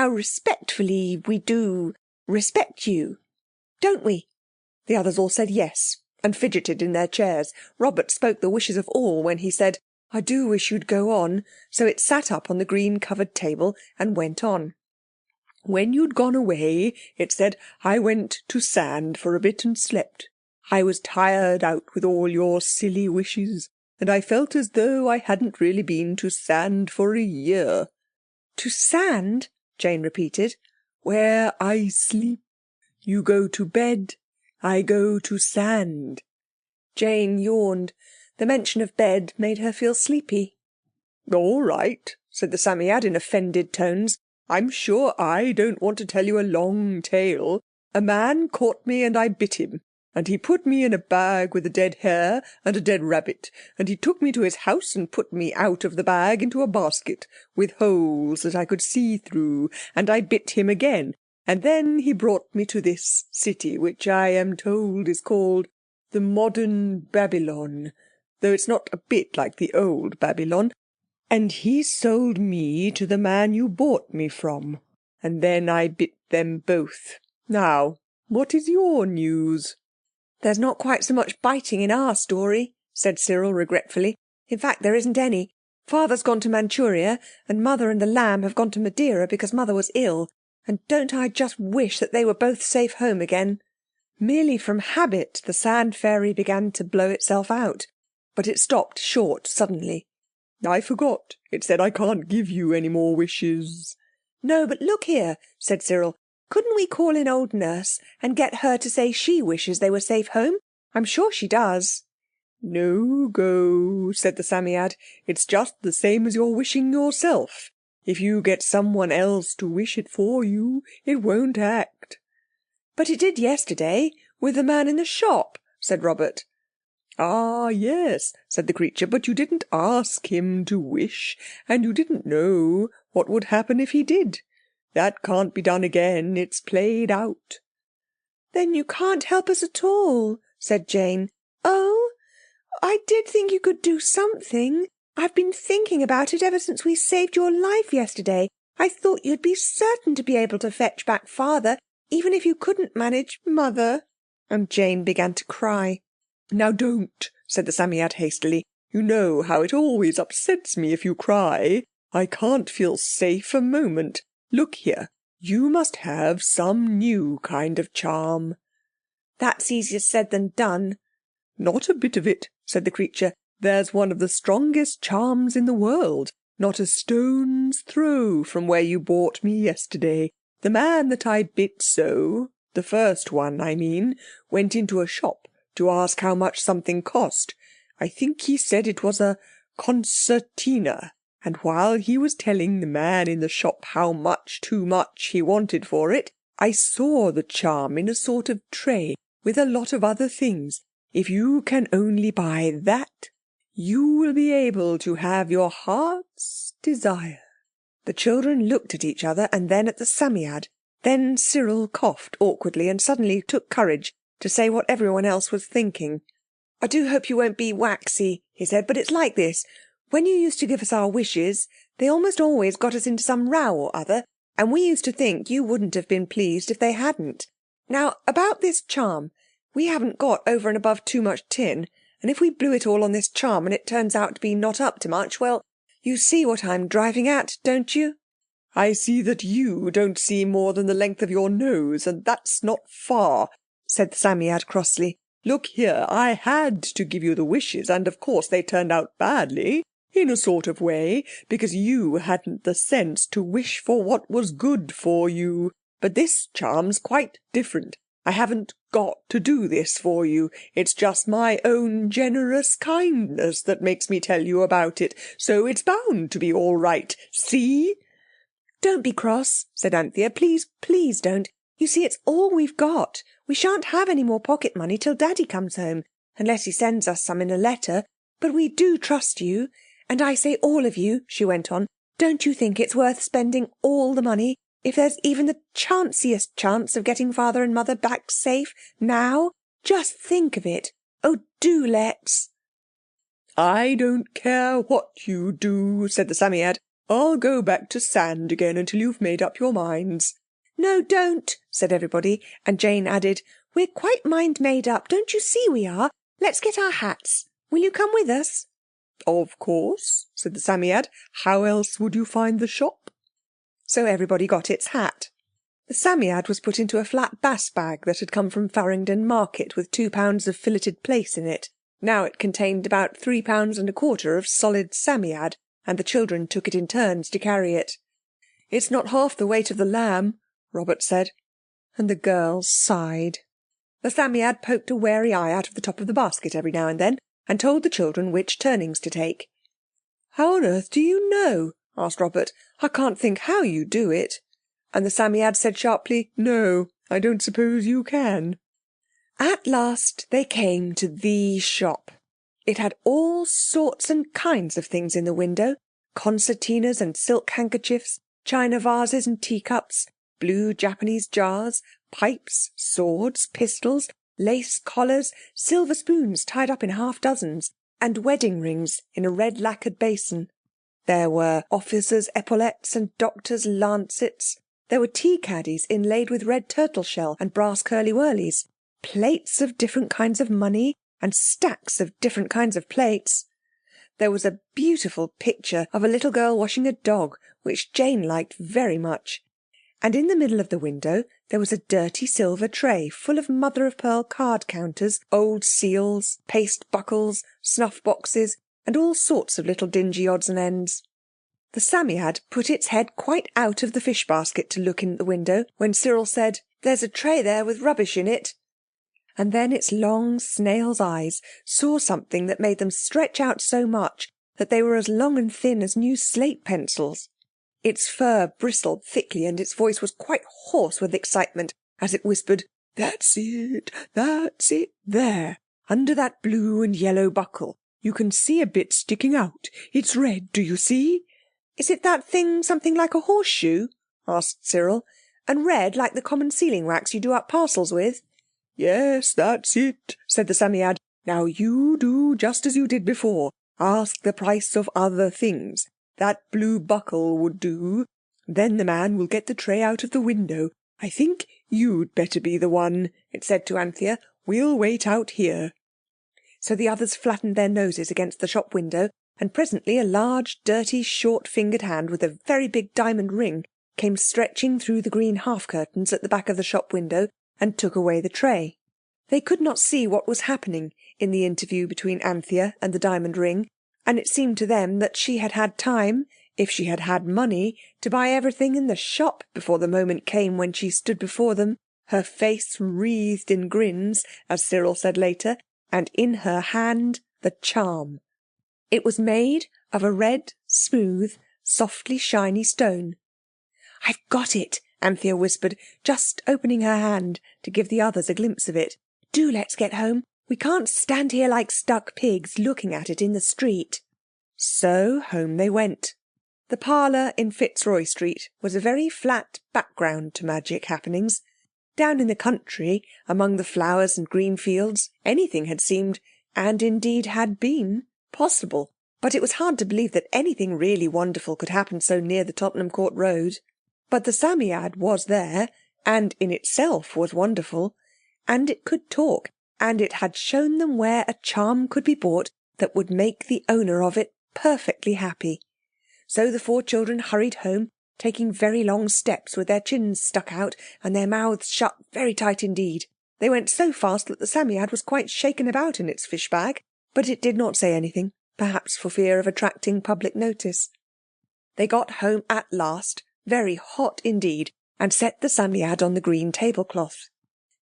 respectfully we do respect you. Don't we?" The others all said yes, and fidgeted in their chairs. Robert spoke the wishes of all when he said, "I do wish you'd go on," so it sat up on the green-covered table and went on. "When you'd gone away," it said, "I went to sand for a bit and slept. I was tired out with all your silly wishes, and I felt as though I hadn't really been to sand for a year." "To sand?" Jane repeated. "Where I sleep. You go to bed, I go to sand." Jane yawned. The mention of bed made her feel sleepy. "All right," said the Psammead in offended tones. "I'm sure I don't want to tell you a long tale. A man caught me and I bit him, and he put me in a bag with a dead hare and a dead rabbit, and he took me to his house and put me out of the bag into a basket with holes that I could see through, and I bit him again, and then he brought me to this city, which I am told is called the modern Babylon, though it's not a bit like the old Babylon. And he sold me to the man you bought me from, and then I bit them both. Now, what is your news?" "There's not quite so much biting in our story," said Cyril regretfully. "In fact, there isn't any. Father's gone to Manchuria, and Mother and the lamb have gone to Madeira because Mother was ill. And don't I just wish that they were both safe home again?" Merely from habit the sand fairy began to blow itself out, but it stopped short suddenly. "I forgot. It said I can't give you any more wishes." "No, but look here," said Cyril. "Couldn't we call in old Nurse and get her to say she wishes they were safe home? I'm sure she does." "No go," said the Psammead. "It's just the same as you're wishing yourself. If you get someone else to wish it for you, it won't act." "But it did yesterday, with the man in the shop," said Robert. "Ah, yes," said the creature, "but you didn't ask him to wish, and you didn't know what would happen if he did. That can't be done again. It's played out." "Then you can't help us at all," said Jane. "Oh, I did think you could do something. I've been thinking about it ever since we saved your life yesterday. I thought you'd be certain to be able to fetch back Father, even if you couldn't manage Mother." And Jane began to cry. "Now don't," said the Psammead hastily. "You know how it always upsets me if you cry. I can't feel safe a moment. Look here, you must have some new kind of charm." "That's easier said than done." "Not a bit of it," said the creature. "There's one of the strongest charms in the world, not a stone's throw from where you bought me yesterday. The man that I bit so, the first one I mean, went into a shop to ask how much something cost. I think he said it was a concertina, and while he was telling the man in the shop how much too much he wanted for it, I saw the charm in a sort of tray with a lot of other things. If you can only buy that, you will be able to have your heart's desire." The children looked at each other and then at the Psammead. Then Cyril coughed awkwardly and suddenly took courage to say what everyone else was thinking. "I do hope you won't be waxy," he said, "but it's like this. When you used to give us our wishes, they almost always got us into some row or other, and we used to think you wouldn't have been pleased if they hadn't. Now, about this charm, we haven't got over and above too much tin, and if we blew it all on this charm and it turns out to be not up to much, well, you see what I'm driving at, don't you?" "I see that you don't see more than the length of your nose, and that's not far," said the Psammead crossly. "Look here, I had to give you the wishes, and of course they turned out badly, in a sort of way, because you hadn't the sense to wish for what was good for you. But this charm's quite different. I haven't got to do this for you. It's just my own generous kindness that makes me tell you about it. So it's bound to be all right. See?" "Don't be cross," said Anthea. "Please, please don't. You see, it's all we've got. We shan't have any more pocket money till Daddy comes home, unless he sends us some in a letter. But we do trust you. And I say all of you," she went on, "don't you think it's worth spending all the money if there's even the chanciest chance of getting Father and Mother back safe now? Just think of it. Oh, do let's." "I don't care what you do," said the Psammead. "I'll go back to sand again until you've made up your minds." "No, don't," said everybody, and Jane added, "We're quite mind made up. Don't you see we are? Let's get our hats. Will you come with us?" "Of course," said the Psammead. "How else would you find the shop?" So everybody got its hat. The Psammead was put into a flat bass bag that had come from Farringdon Market with £2 of filleted plaice in it. Now it contained about £3.25 of solid Psammead, and the children took it in turns to carry it. "It's not half the weight of the lamb," Robert said, and the girls sighed. The Psammead poked a wary eye out of the top of the basket every now and then, and told the children which turnings to take. "How on earth do you know?" asked Robert. "I can't think how you do it." And the Psammead said sharply, "No, I don't suppose you can." At last they came to the shop. It had all sorts and kinds of things in the window. Concertinas and silk handkerchiefs, china vases and teacups, blue Japanese jars, pipes, swords, pistols, lace collars, silver spoons tied up in half-dozens, and wedding rings in a red lacquered basin. There were officers' epaulettes and doctors' lancets. There were tea caddies inlaid with red turtle shell and brass curly-whirlies, plates of different kinds of money, and stacks of different kinds of plates. There was a beautiful picture of a little girl washing a dog, which Jane liked very much. And in the middle of the window there was a dirty silver tray full of mother-of-pearl card counters, old seals, paste buckles, snuff boxes, and all sorts of little dingy odds and ends. The Psammead put its head quite out of the fish basket to look in at the window when Cyril said, "There's a tray there with rubbish in it." And then its long snail's eyes saw something that made them stretch out so much that they were as long and thin as new slate pencils. Its fur bristled thickly and its voice was quite hoarse with excitement as it whispered, "That's it, there. Under that blue and yellow buckle you can see a bit sticking out. It's red, do you see?" "Is it that thing something like a horseshoe?" asked Cyril. "And red like the common sealing wax you do up parcels with?" "Yes, that's it," said the Psammead. "Now you do just as you did before. Ask the price of other things. That blue buckle would do. Then the man will get the tray out of the window. I think you'd better be the one," it said to Anthea. "We'll wait out here." So the others flattened their noses against the shop window, and presently a large, dirty, short-fingered hand with a very big diamond ring came stretching through the green half-curtains at the back of the shop window and took away the tray. They could not see what was happening in the interview between Anthea and the diamond ring, and it seemed to them that she had had time, if she had had money, to buy everything in the shop before the moment came when she stood before them, her face wreathed in grins, as Cyril said later, and in her hand the charm. It was made of a red, smooth, softly shiny stone. "I've got it," Anthea whispered, just opening her hand to give the others a glimpse of it. "Do let's get home. We can't stand here like stuck pigs looking at it in the street." So home they went. The parlour in Fitzroy Street was a very flat background to magic happenings. Down in the country, among the flowers and green fields, anything had seemed, and indeed had been, possible. But it was hard to believe that anything really wonderful could happen so near the Tottenham Court Road. But the Psammead was there, and in itself was wonderful. And it could talk, and it had shown them where a charm could be bought that would make the owner of it perfectly happy. So the 4 children hurried home, taking very long steps with their chins stuck out and their mouths shut very tight indeed. They went so fast that the Psammead was quite shaken about in its fish bag, but it did not say anything, perhaps for fear of attracting public notice. They got home at last, very hot indeed, and set the Psammead on the green tablecloth.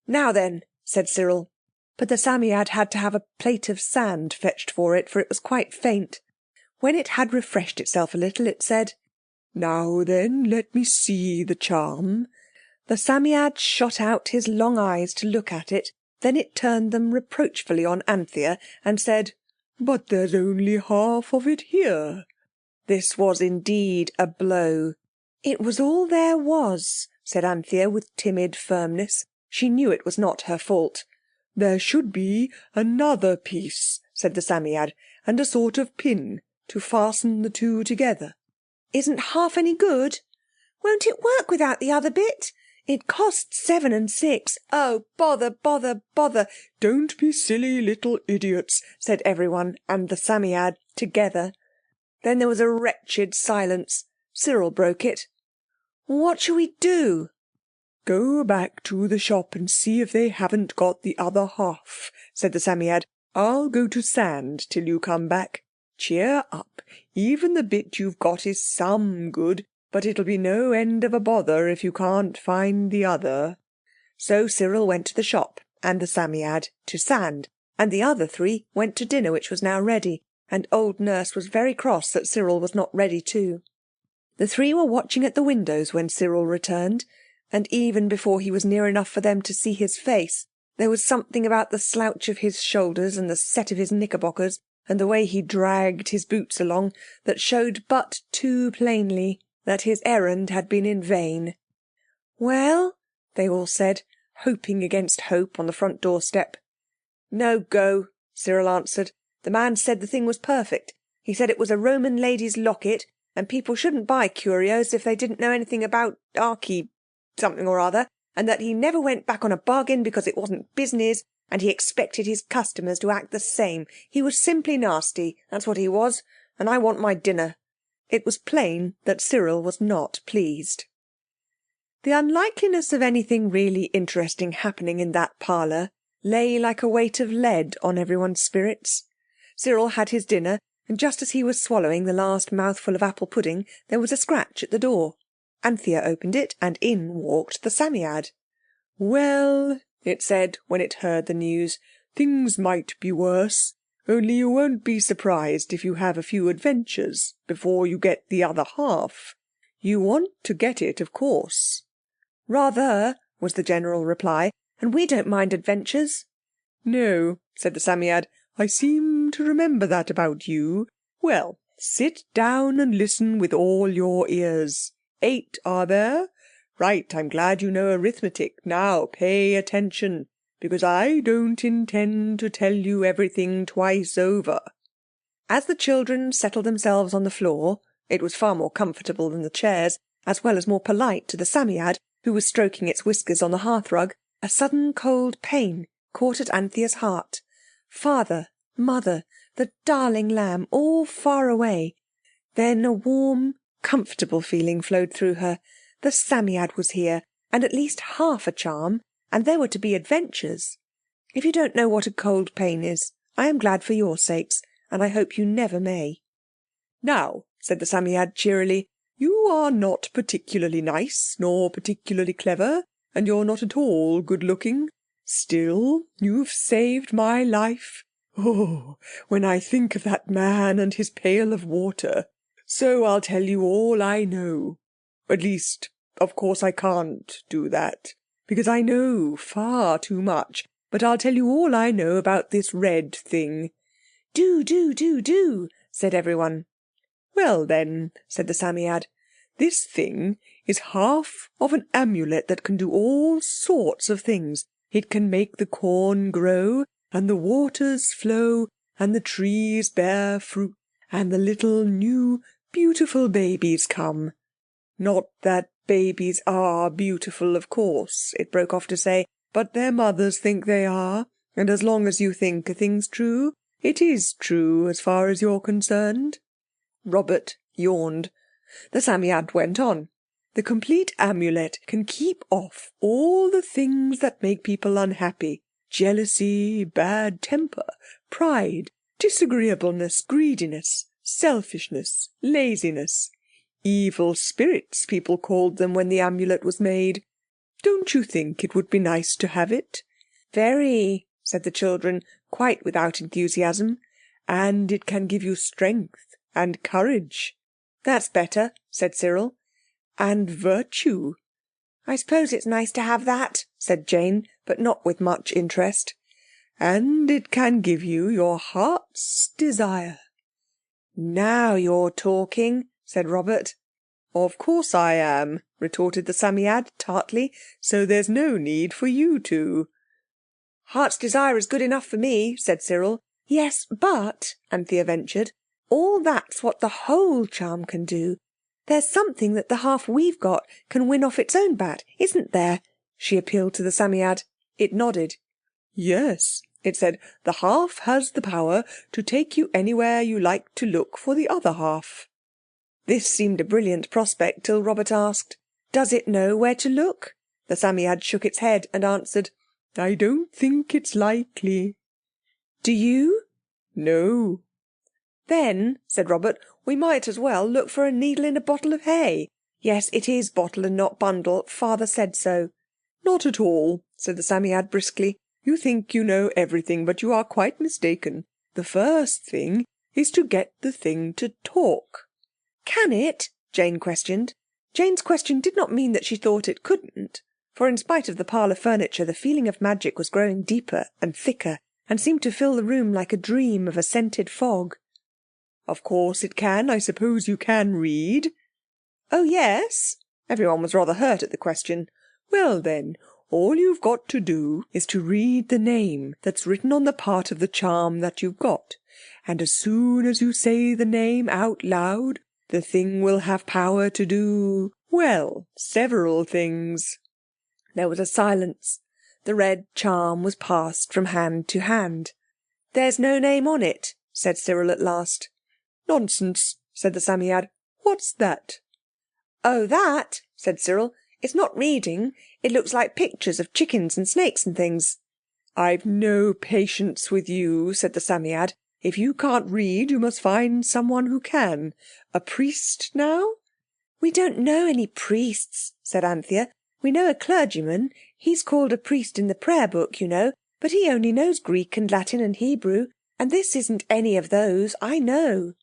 "Now then," said Cyril. But the Psammead had to have a plate of sand fetched for it was quite faint. When it had refreshed itself a little, it said, "Now then, let me see the charm." The Psammead shot out his long eyes to look at it, then it turned them reproachfully on Anthea and said, "But there's only half of it here." This was indeed a blow. "It was all there was," said Anthea with timid firmness. She knew it was not her fault. "There should be another piece," said the Psammead, "and a sort of pin to fasten the two together." "Isn't half any good?" "Won't it work without the other bit? It costs 7 and 6. Oh, bother, bother, bother." "Don't be silly little idiots," said everyone and the Psammead together. Then there was a wretched silence. Cyril broke it. "What shall we do?" "Go back to the shop and see if they haven't got the other half," said the Psammead. "I'll go to sand till you come back. Cheer up. Even the bit you've got is some good, but it'll be no end of a bother if you can't find the other." So Cyril went to the shop, and the Psammead to sand, and the other 3 went to dinner, which was now ready, and old Nurse was very cross that Cyril was not ready too. The 3 were watching at the windows when Cyril returned, and even before he was near enough for them to see his face, there was something about the slouch of his shoulders and the set of his knickerbockers and the way he dragged his boots along that showed but too plainly that his errand had been in vain. "Well?" they all said, hoping against hope on the front doorstep. "No go," Cyril answered. "The man said the thing was perfect. He said it was a Roman lady's locket, and people shouldn't buy curios if they didn't know anything about archy something or other, and that he never went back on a bargain because it wasn't business, and he expected his customers to act the same. He was simply nasty, that's what he was, and I want my dinner." It was plain that Cyril was not pleased. The unlikeliness of anything really interesting happening in that parlour lay like a weight of lead on everyone's spirits. Cyril had his dinner, and just as he was swallowing the last mouthful of apple pudding, there was a scratch at the door. Anthea opened it, and in walked the Psammead. "Well," it said when it heard the news, "things might be worse. Only you won't be surprised if you have a few adventures before you get the other half. You want to get it, of course." "Rather," was the general reply, "and we don't mind adventures." "No," said the Psammead. "I seem to remember that about you. Well, sit down and listen with all your ears. 8 are there? Right, I'm glad you know arithmetic. Now pay attention, because I don't intend to tell you everything twice over." As the children settled themselves on the floor, it was far more comfortable than the chairs, as well as more polite to the Psammead, who was stroking its whiskers on the hearthrug, a sudden cold pain caught at Anthea's heart. Father, mother, the darling lamb, all far away. Then a warm, comfortable feeling flowed through her. The Psammead was here, and at least half a charm, and there were to be adventures. If you don't know what a cold pain is, I am glad for your sakes, and I hope you never may. "Now," said the Psammead cheerily, "you are not particularly nice, nor particularly clever, and you're not at all good-looking. Still, you've saved my life. Oh, when I think of that man and his pail of water. So I'll tell you all I know. At least, of course I can't do that, because I know far too much. But I'll tell you all I know about this red thing." Do, said everyone. "Well then," said the Psammead, "this thing is half of an amulet that can do all sorts of things. It can make the corn grow, and the waters flow, and the trees bear fruit, and the little new beautiful babies come. Not that babies are beautiful, of course," it broke off to say, "but their mothers think they are, and as long as you think a thing's true, it is true as far as you're concerned." Robert yawned. The Psammead went on. "The complete amulet can keep off all the things that make people unhappy. Jealousy, bad temper, pride, disagreeableness, greediness, selfishness, laziness. Evil spirits, people called them when the amulet was made. Don't you think it would be nice to have it?" "Very," said the children, quite without enthusiasm. "And it can give you strength and courage." "That's better," said Cyril. "And virtue." "I suppose it's nice to have that," said Jane, but not with much interest. "And it can give you your heart's desire." "Now you're talking," said Robert. "Of course I am," retorted the Psammead tartly, "so there's no need for you to." "Heart's desire is good enough for me," said Cyril. "Yes, but," Anthea ventured, "all that's what the whole charm can do. There's something that the half we've got can win off its own bat, isn't there?" She appealed to the Psammead. It nodded. "Yes," it said, "the half has the power to take you anywhere you like to look for the other half." This seemed a brilliant prospect till Robert asked, "Does it know where to look?" The Psammead shook its head and answered, "I don't think it's likely." "Do you?" "No." "Then," said Robert, "we might as well look for a needle in a bottle of hay. Yes, it is bottle and not bundle. Father said so." "Not at all," said the Psammead briskly. "You think you know everything, but you are quite mistaken. The first thing is to get the thing to talk." "Can it?" Jane questioned. Jane's question did not mean that she thought it couldn't, for in spite of the parlour furniture the feeling of magic was growing deeper and thicker, and seemed to fill the room like a dream of a scented fog. "Of course it can. I suppose you can read?" "Oh, yes." Everyone was rather hurt at the question. "Well then, all you've got to do is to read the name that's written on the part of the charm that you've got. And as soon as you say the name out loud, the thing will have power to do, well, several things." There was a silence. The red charm was passed from hand to hand. "There's no name on it," said Cyril at last. "Nonsense," said the Psammead. "What's that?" "Oh, that," said Cyril. "It's not reading. It looks like pictures of chickens and snakes and things." "I've no patience with you," said the Psammead. "If you can't read, you must find someone who can. A priest, now?" "We don't know any priests," said Anthea. "We know a clergyman. He's called a priest in the prayer book, you know, but he only knows Greek and Latin and Hebrew, and this isn't any of those, I know."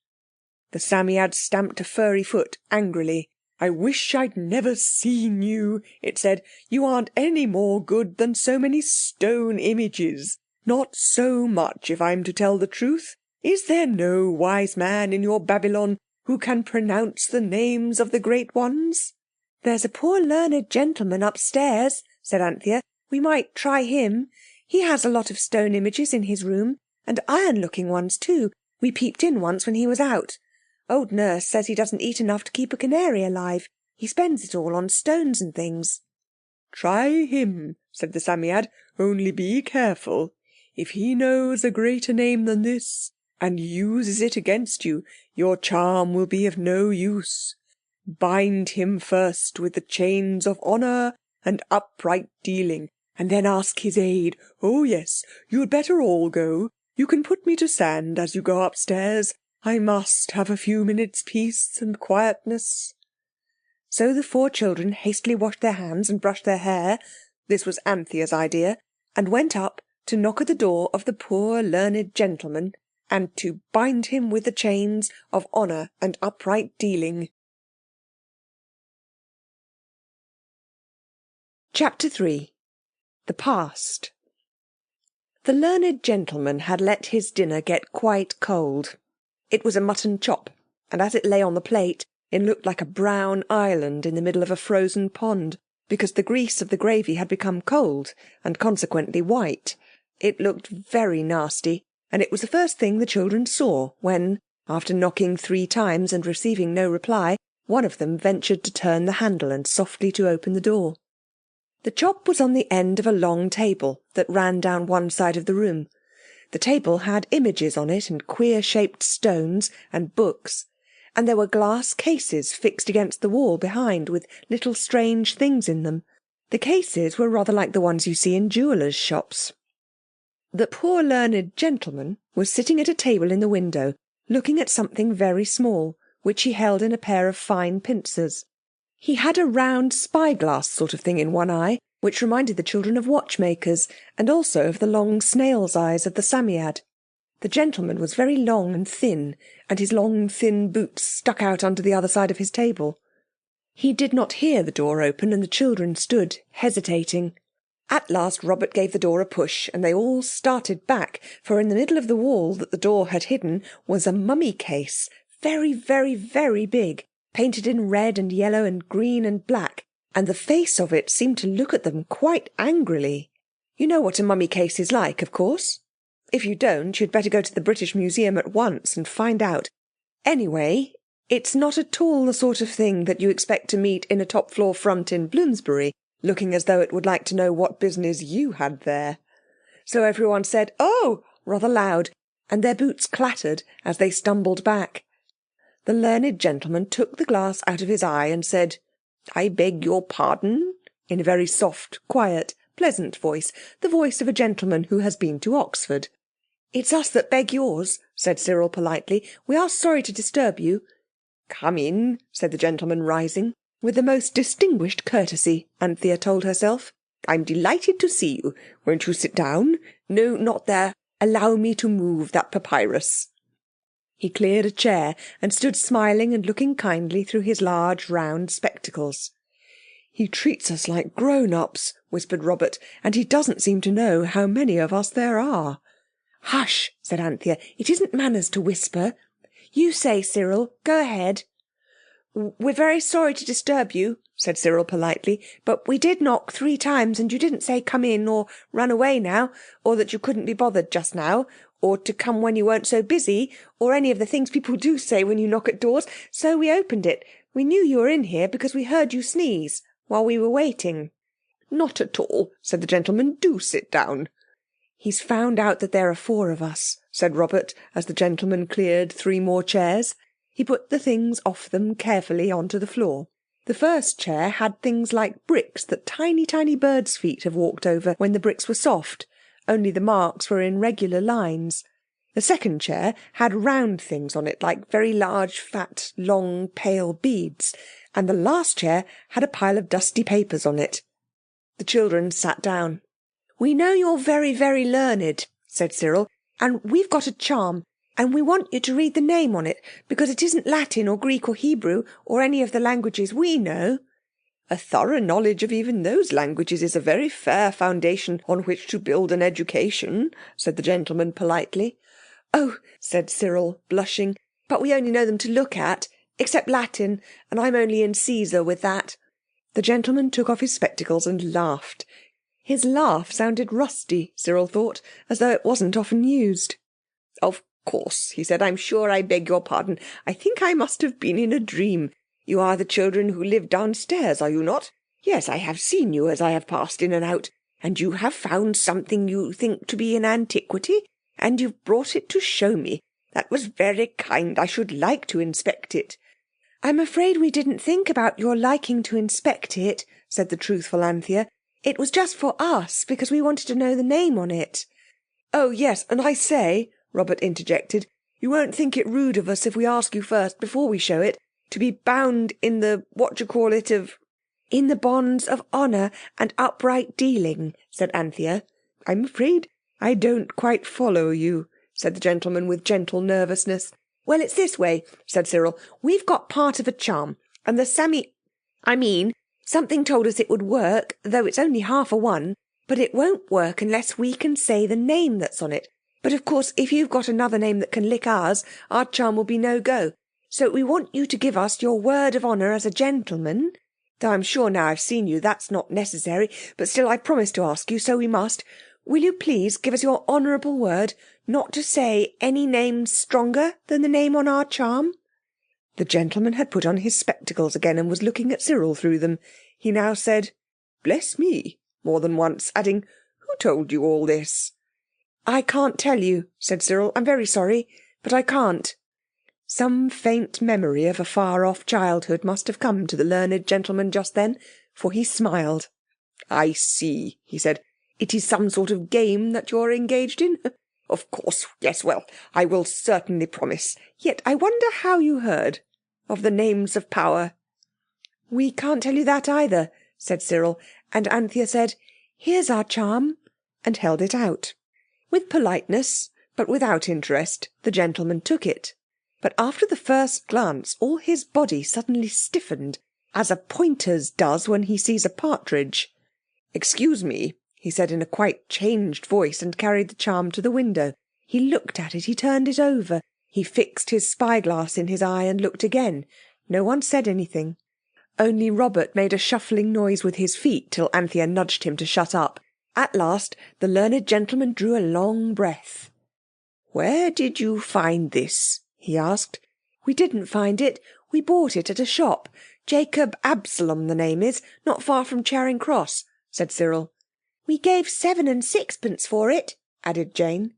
The Psammead stamped a furry foot angrily. "I wish I'd never seen you," it said. "You aren't any more good than so many stone images. Not so much, if I'm to tell the truth. Is there no wise man in your Babylon who can pronounce the names of the great ones?" "There's a poor learned gentleman upstairs," said Anthea. "We might try him. He has a lot of stone images in his room, and iron-looking ones too. We peeped in once when he was out. Old Nurse says he doesn't eat enough to keep a canary alive. He spends it all on stones and things." "Try him," said the Psammead, "only be careful. If he knows a greater name than this, and uses it against you, your charm will be of no use. Bind him first with the chains of honour and upright dealing, and then ask his aid. Oh yes, you'd better all go. You can put me to sand as you go upstairs. I must have a few minutes' peace and quietness." So the 4 children hastily washed their hands and brushed their hair—this was Anthea's idea—and went up to knock at the door of the poor learned gentleman and to bind him with the chains of honour and upright dealing. Chapter 3. The Past. The learned gentleman had let his dinner get quite cold. It was a mutton chop, and as it lay on the plate it looked like a brown island in the middle of a frozen pond, because the grease of the gravy had become cold and consequently white. It looked very nasty, and it was the first thing the children saw when, after knocking 3 times and receiving no reply, one of them ventured to turn the handle and softly to open the door. The chop was on the end of a long table that ran down one side of the room. The table had images on it and queer-shaped stones and books, and there were glass cases fixed against the wall behind with little strange things in them. The cases were rather like the ones you see in jewellers' shops. The poor learned gentleman was sitting at a table in the window, looking at something very small, which he held in a pair of fine pincers. He had a round spyglass sort of thing in one eye, which reminded the children of watchmakers, and also of the long snail's eyes of the Psammead. The gentleman was very long and thin, and his long thin boots stuck out under the other side of his table. He did not hear the door open, and the children stood hesitating. At last Robert gave the door a push, and they all started back, for in the middle of the wall that the door had hidden was a mummy case, very, very, very big, painted in red and yellow and green and black, and the face of it seemed to look at them quite angrily. You know what a mummy case is like, of course? If you don't, you'd better go to the British Museum at once and find out. Anyway, it's not at all the sort of thing that you expect to meet in a top-floor front in Bloomsbury, looking as though it would like to know what business you had there. So everyone said, "Oh!" rather loud, and their boots clattered as they stumbled back. The learned gentleman took the glass out of his eye and said, "I beg your pardon," in a very soft, quiet, pleasant voice, the voice of a gentleman who has been to Oxford. "It's us that beg yours," said Cyril politely. "We are sorry to disturb you." "Come in," said the gentleman, rising. With the most distinguished courtesy, Anthea told herself. "I'm delighted to see you. Won't you sit down? No, not there. Allow me to move that papyrus." He cleared a chair and stood smiling and looking kindly through his large round spectacles. "He treats us like grown-ups," whispered Robert, "and he doesn't seem to know how many of us there are." "Hush," said Anthea. "It isn't manners to whisper. You say, Cyril. Go ahead." "We're very sorry to disturb you," said Cyril politely, "but we did knock 3 times and you didn't say come in or run away now, or that you couldn't be bothered just now, or to come when you weren't so busy, or any of the things people do say when you knock at doors, so we opened it. We knew you were in here because we heard you sneeze while we were waiting." "Not at all," said the gentleman. "Do sit down." "He's found out that there are 4 of us," said Robert, as the gentleman cleared 3 more chairs. He put the things off them carefully onto the floor. The first chair had things like bricks that tiny, tiny birds' feet have walked over when the bricks were soft, only the marks were in regular lines. The second chair had round things on it like very large, fat, long, pale beads, and the last chair had a pile of dusty papers on it. The children sat down. "We know you're very, very learned," said Cyril, "and we've got a charm, and we want you to read the name on it, because it isn't Latin or Greek or Hebrew or any of the languages we know." A thorough knowledge of even those languages is a very fair foundation on which to build an education, said the gentleman politely. Oh, said Cyril, blushing, but we only know them to look at, except Latin, and I'm only in Caesar with that. The gentleman took off his spectacles and laughed. His laugh sounded rusty, Cyril thought, as though it wasn't often used. Of course, he said, I'm sure I beg your pardon. I think I must have been in a dream. You are the children who live downstairs, are you not? Yes, I have seen you as I have passed in and out. And you have found something you think to be an antiquity, and you've brought it to show me. That was very kind. I should like to inspect it. I'm afraid we didn't think about your liking to inspect it, said the truthful Anthea. It was just for us, because we wanted to know the name on it. Oh, yes, and I say, Robert interjected, you won't think it rude of us if we ask you first, before we show it, to be bound in the, of... In the bonds of honour and upright dealing, said Anthea. I'm afraid I don't quite follow you, said the gentleman with gentle nervousness. Well, it's this way, said Cyril. We've got part of a charm, and the something told us it would work, though it's only half a one, but it won't work unless we can say the name that's on it. But of course, if you've got another name that can lick ours, our charm will be no go. So we want you to give us your word of honour as a gentleman, though I'm sure now I've seen you that's not necessary, but still I promised to ask you, so we must. Will you please give us your honourable word not to say any name stronger than the name on our charm? The gentleman had put on his spectacles again and was looking at Cyril through them. He now said, "Bless me," more than once, adding, "Who told you all this?" "I can't tell you," said Cyril. "I'm very sorry, but I can't." Some faint memory of a far-off childhood must have come to the learned gentleman just then, for he smiled. "I see," he said. "It is some sort of game that you're engaged in? Of course, yes, well, I will certainly promise. Yet I wonder how you heard of the names of power." "We can't tell you that either," said Cyril, and Anthea said, "Here's our charm," and held it out. With politeness, but without interest, the gentleman took it. But after the first glance, all his body suddenly stiffened, as a pointer's does when he sees a partridge. "Excuse me," he said in a quite changed voice, and carried the charm to the window. He looked at it, he turned it over. He fixed his spyglass in his eye and looked again. No one said anything. Only Robert made a shuffling noise with his feet till Anthea nudged him to shut up. At last the learned gentleman drew a long breath. "Where did you find this?" he asked. "We didn't find it. We bought it at a shop. Jacob Absalom the name is, not far from Charing Cross," said Cyril. "We gave 7 and 6pence for it," added Jane.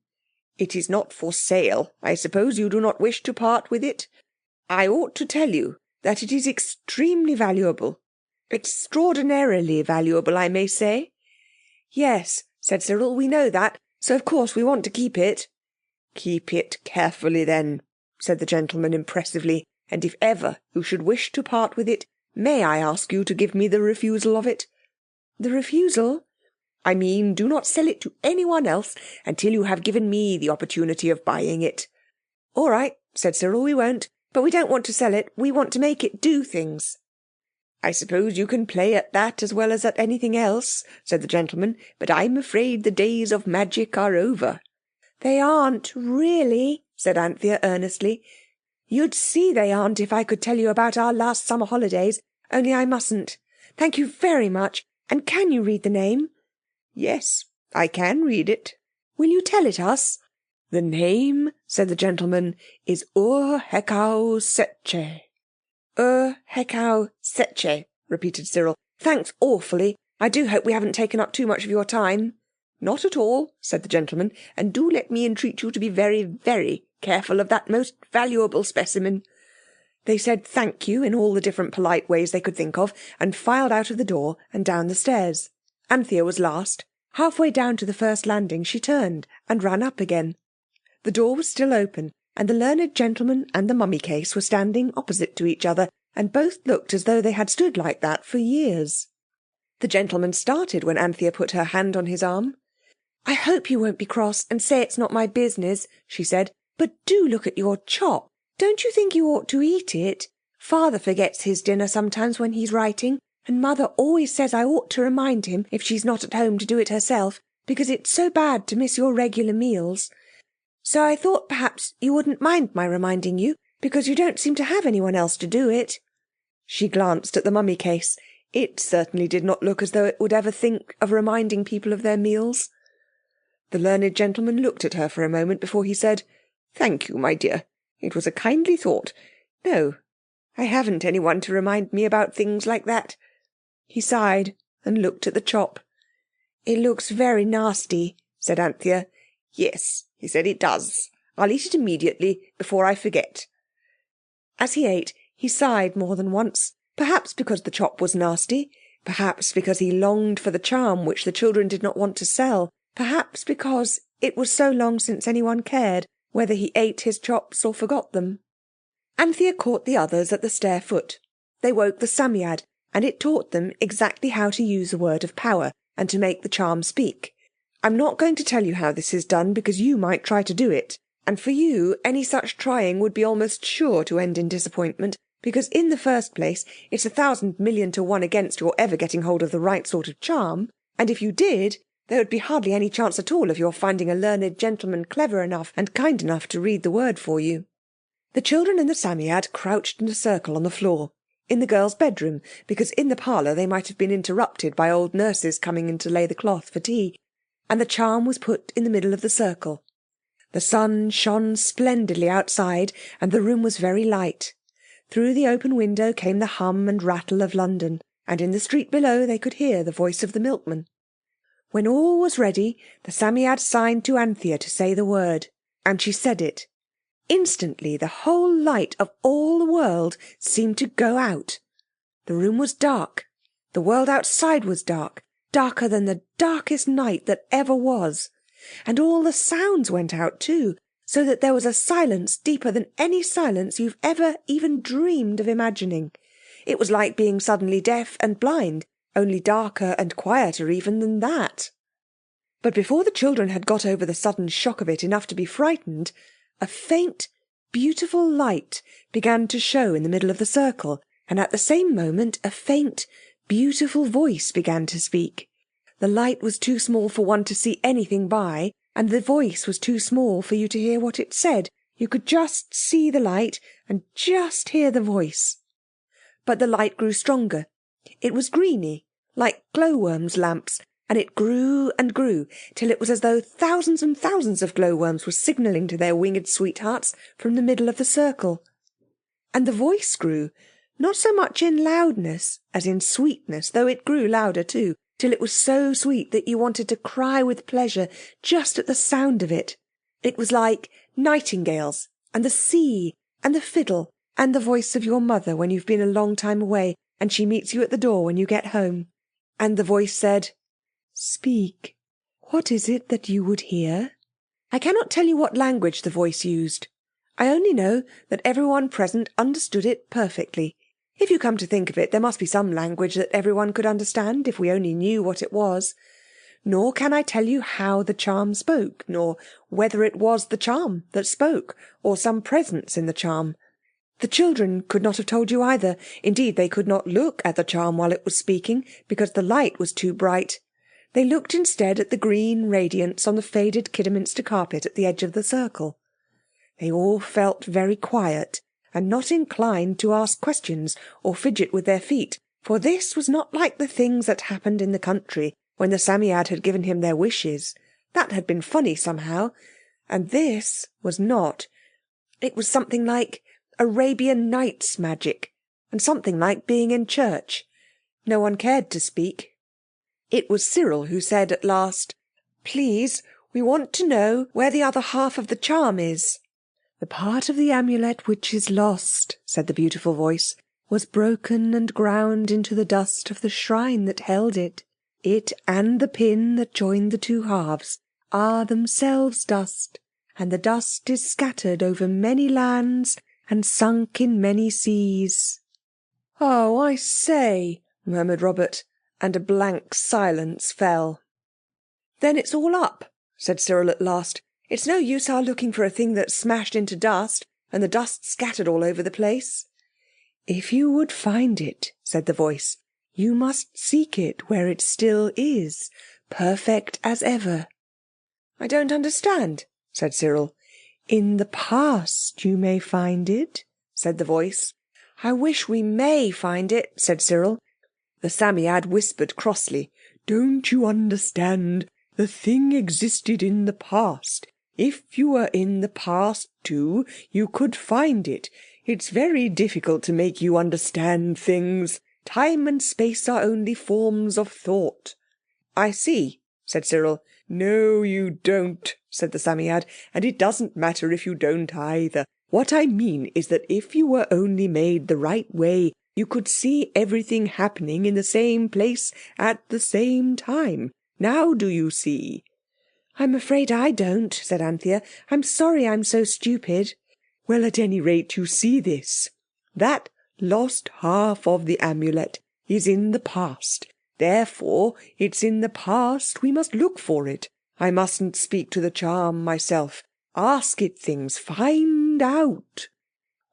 "It is not for sale. I suppose you do not wish to part with it? I ought to tell you that it is extremely valuable. Extraordinarily valuable, I may say." "Yes," said Cyril, "we know that, so of course we want to keep it." "Keep it carefully then," said the gentleman impressively, "and if ever you should wish to part with it, may I ask you to give me the refusal of it?" "The refusal?" "I mean, do not sell it to anyone else until you have given me the opportunity of buying it." "All right," said Cyril, "we won't. But we don't want to sell it. We want to make it do things." "I suppose you can play at that as well as at anything else," said the gentleman, "but I'm afraid the days of magic are over." "They aren't, really," said Anthea earnestly. "You'd see they aren't if I could tell you about our last summer holidays, only I mustn't. Thank you very much. And can you read the name?" "Yes, I can read it." "Will you tell it us?" "The name," said the gentleman, "is Ur-Hekau Setche." "Ur-Hekau Setche," repeated Cyril. "Thanks awfully. I do hope we haven't taken up too much of your time." "Not at all," said the gentleman, "and do let me entreat you to be very, very careful of that most valuable specimen." They said thank you in all the different polite ways they could think of, and filed out of the door and down the stairs. Anthea was last. Halfway down to the first landing she turned and ran up again. The door was still open, and the learned gentleman and the mummy case were standing opposite to each other, and both looked as though they had stood like that for years. The gentleman started when Anthea put her hand on his arm. "I hope you won't be cross and say it's not my business," she said, "but do look at your chop. Don't you think you ought to eat it? Father forgets his dinner sometimes when he's writing, And Mother always says I ought to remind him if she's not at home to do it herself, because it's so bad to miss your regular meals. So I thought perhaps you wouldn't mind my reminding you, because you don't seem to have anyone else to do it." She glanced at the mummy case. It certainly did not look as though it would ever think of reminding people of their meals. The learned gentleman looked at her for a moment before he said, "Thank you, my dear. It was a kindly thought. No, I haven't anyone to remind me about things like that." He sighed and looked at the chop. "It looks very nasty," said Anthea. "Yes," he said, "it does. I'll eat it immediately, before I forget." As he ate, he sighed more than once, perhaps because the chop was nasty, perhaps because he longed for the charm which the children did not want to sell, perhaps because it was so long since anyone cared whether he ate his chops or forgot them. Anthea caught the others at the stair foot. They woke the Psammead, and it taught them exactly how to use a word of power and to make the charm speak. I'm not going to tell you how this is done, because you might try to do it, and for you any such trying would be almost sure to end in disappointment, because in the first place it's 1,000 million to 1 against your ever getting hold of the right sort of charm, and if you did, there would be hardly any chance at all of your finding a learned gentleman clever enough and kind enough to read the word for you. The children and the Psammead crouched in a circle on the floor, in the girls' bedroom, because in the parlour they might have been interrupted by old nurses coming in to lay the cloth for tea, and the charm was put in the middle of the circle. The sun shone splendidly outside, and the room was very light. Through the open window came the hum and rattle of London, and in the street below they could hear the voice of the milkman. When all was ready, the Psammead signed to Anthea to say the word, and she said it. Instantly the whole light of all the world seemed to go out. The room was dark. The world outside was dark, darker than the darkest night that ever was. And all the sounds went out too, so that there was a silence deeper than any silence you've ever even dreamed of imagining. It was like being suddenly deaf and blind, only darker and quieter even than that. But before the children had got over the sudden shock of it enough to be frightened, a faint, beautiful light began to show in the middle of the circle, and at the same moment a faint, beautiful voice began to speak. The light was too small for one to see anything by, and the voice was too small for you to hear what it said. You could just see the light and just hear the voice. But the light grew stronger. It was greeny, like glowworms' lamps, and it grew and grew till it was as though thousands and thousands of glowworms were signalling to their winged sweethearts from the middle of the circle. And the voice grew, not so much in loudness as in sweetness, though it grew louder too, till it was so sweet that you wanted to cry with pleasure just at the sound of it. It was like nightingales, and the sea, and the fiddle, and the voice of your mother when you've been a long time away, and she meets you at the door when you get home. And the voice said, "Speak. What is it that you would hear?" I cannot tell you what language the voice used. I only know that everyone present understood it perfectly. If you come to think of it, there must be some language that everyone could understand if we only knew what it was. Nor can I tell you how the charm spoke, nor whether it was the charm that spoke, or some presence in the charm. The children could not have told you either. Indeed, they could not look at the charm while it was speaking, because the light was too bright. They looked instead at the green radiance on the faded Kidderminster carpet at the edge of the circle. They all felt very quiet, and not inclined to ask questions or fidget with their feet, for this was not like the things that happened in the country when the Psammead had given him their wishes. That had been funny somehow, and this was not. It was something like Arabian Nights magic, and something like being in church. No one cared to speak. It was Cyril who said at last, "Please, we want to know where the other half of the charm is." "The part of the amulet which is lost," said the beautiful voice, "was broken and ground into the dust of the shrine that held it. It and the pin that joined the two halves are themselves dust, and the dust is scattered over many lands and sunk in many seas." "Oh, I say," murmured Robert, and a blank silence fell. "Then it's all up," said Cyril at last. "It's no use our looking for a thing that's smashed into dust, and the dust scattered all over the place." "If you would find it," said the voice, You must seek it where it still is, perfect as ever." "I don't understand," said Cyril. "In the past you may find it," said the voice. "I wish we may find it," said Cyril. The Psammead whispered crossly, "Don't you understand? The thing existed in the past. If you were in the past too, you could find it. It's very difficult to make you understand things. Time and space are only forms of thought." "I see," said Cyril. "No, you don't," said the Psammead, "and it doesn't matter if you don't either. What I mean is that if you were only made the right way, you could see everything happening in the same place at the same time. Now do you see?" "I'm afraid I don't," said Anthea. "I'm sorry I'm so stupid." "Well, at any rate, you see this. That lost half of the amulet is in the past. Therefore, it's in the past we must look for it. I mustn't speak to the charm myself. Ask it things. Find out."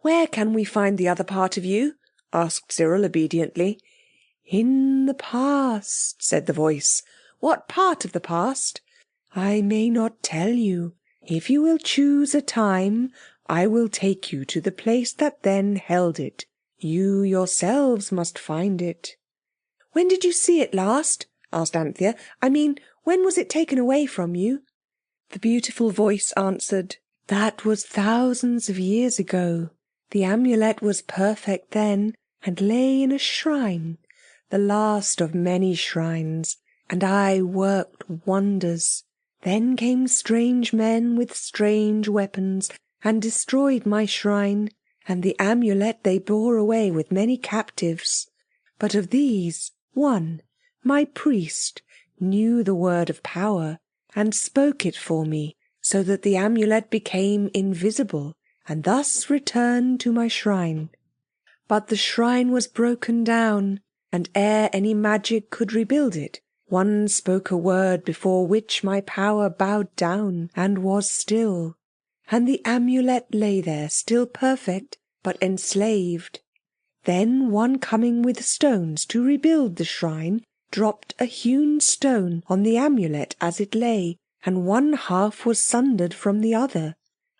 "Where can we find the other part of you?" asked Cyril obediently. "In the past," said the voice. "What part of the past?" "I may not tell you. If you will choose a time, I will take you to the place that then held it. You yourselves must find it." "When did you see it last?" asked Anthea. "I mean, when was it taken away from you?" The beautiful voice answered, "That was thousands of years ago. The amulet was perfect then, and lay in a shrine, the last of many shrines, and I worked wonders. Then came strange men with strange weapons and destroyed my shrine, and the amulet they bore away with many captives. But of these, one, my priest, knew the word of power and spoke it for me, so that the amulet became invisible and thus returned to my shrine. But the shrine was broken down, and ere any magic could rebuild it, one spoke a word before which my power bowed down and was still. And the amulet lay there, still perfect, but enslaved. Then one coming with stones to rebuild the shrine dropped a hewn stone on the amulet as it lay, and one half was sundered from the other.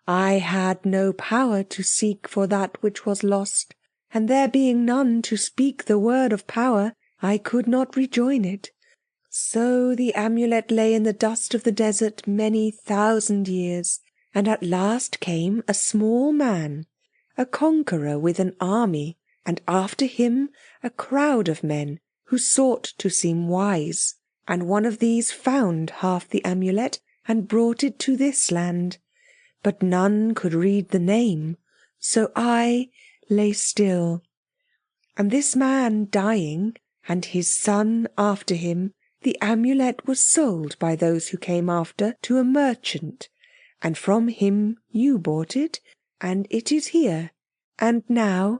I had no power to seek for that which was lost, and there being none to speak the word of power, I could not rejoin it. So the amulet lay in the dust of the desert many thousand years, and at last came a small man, a conqueror with an army, and after him a crowd of men who sought to seem wise, and one of these found half the amulet and brought it to this land. But none could read the name, so I lay still. And this man dying, and his son after him, the amulet was sold by those who came after to a merchant, and from him you bought it, and it is here. And now,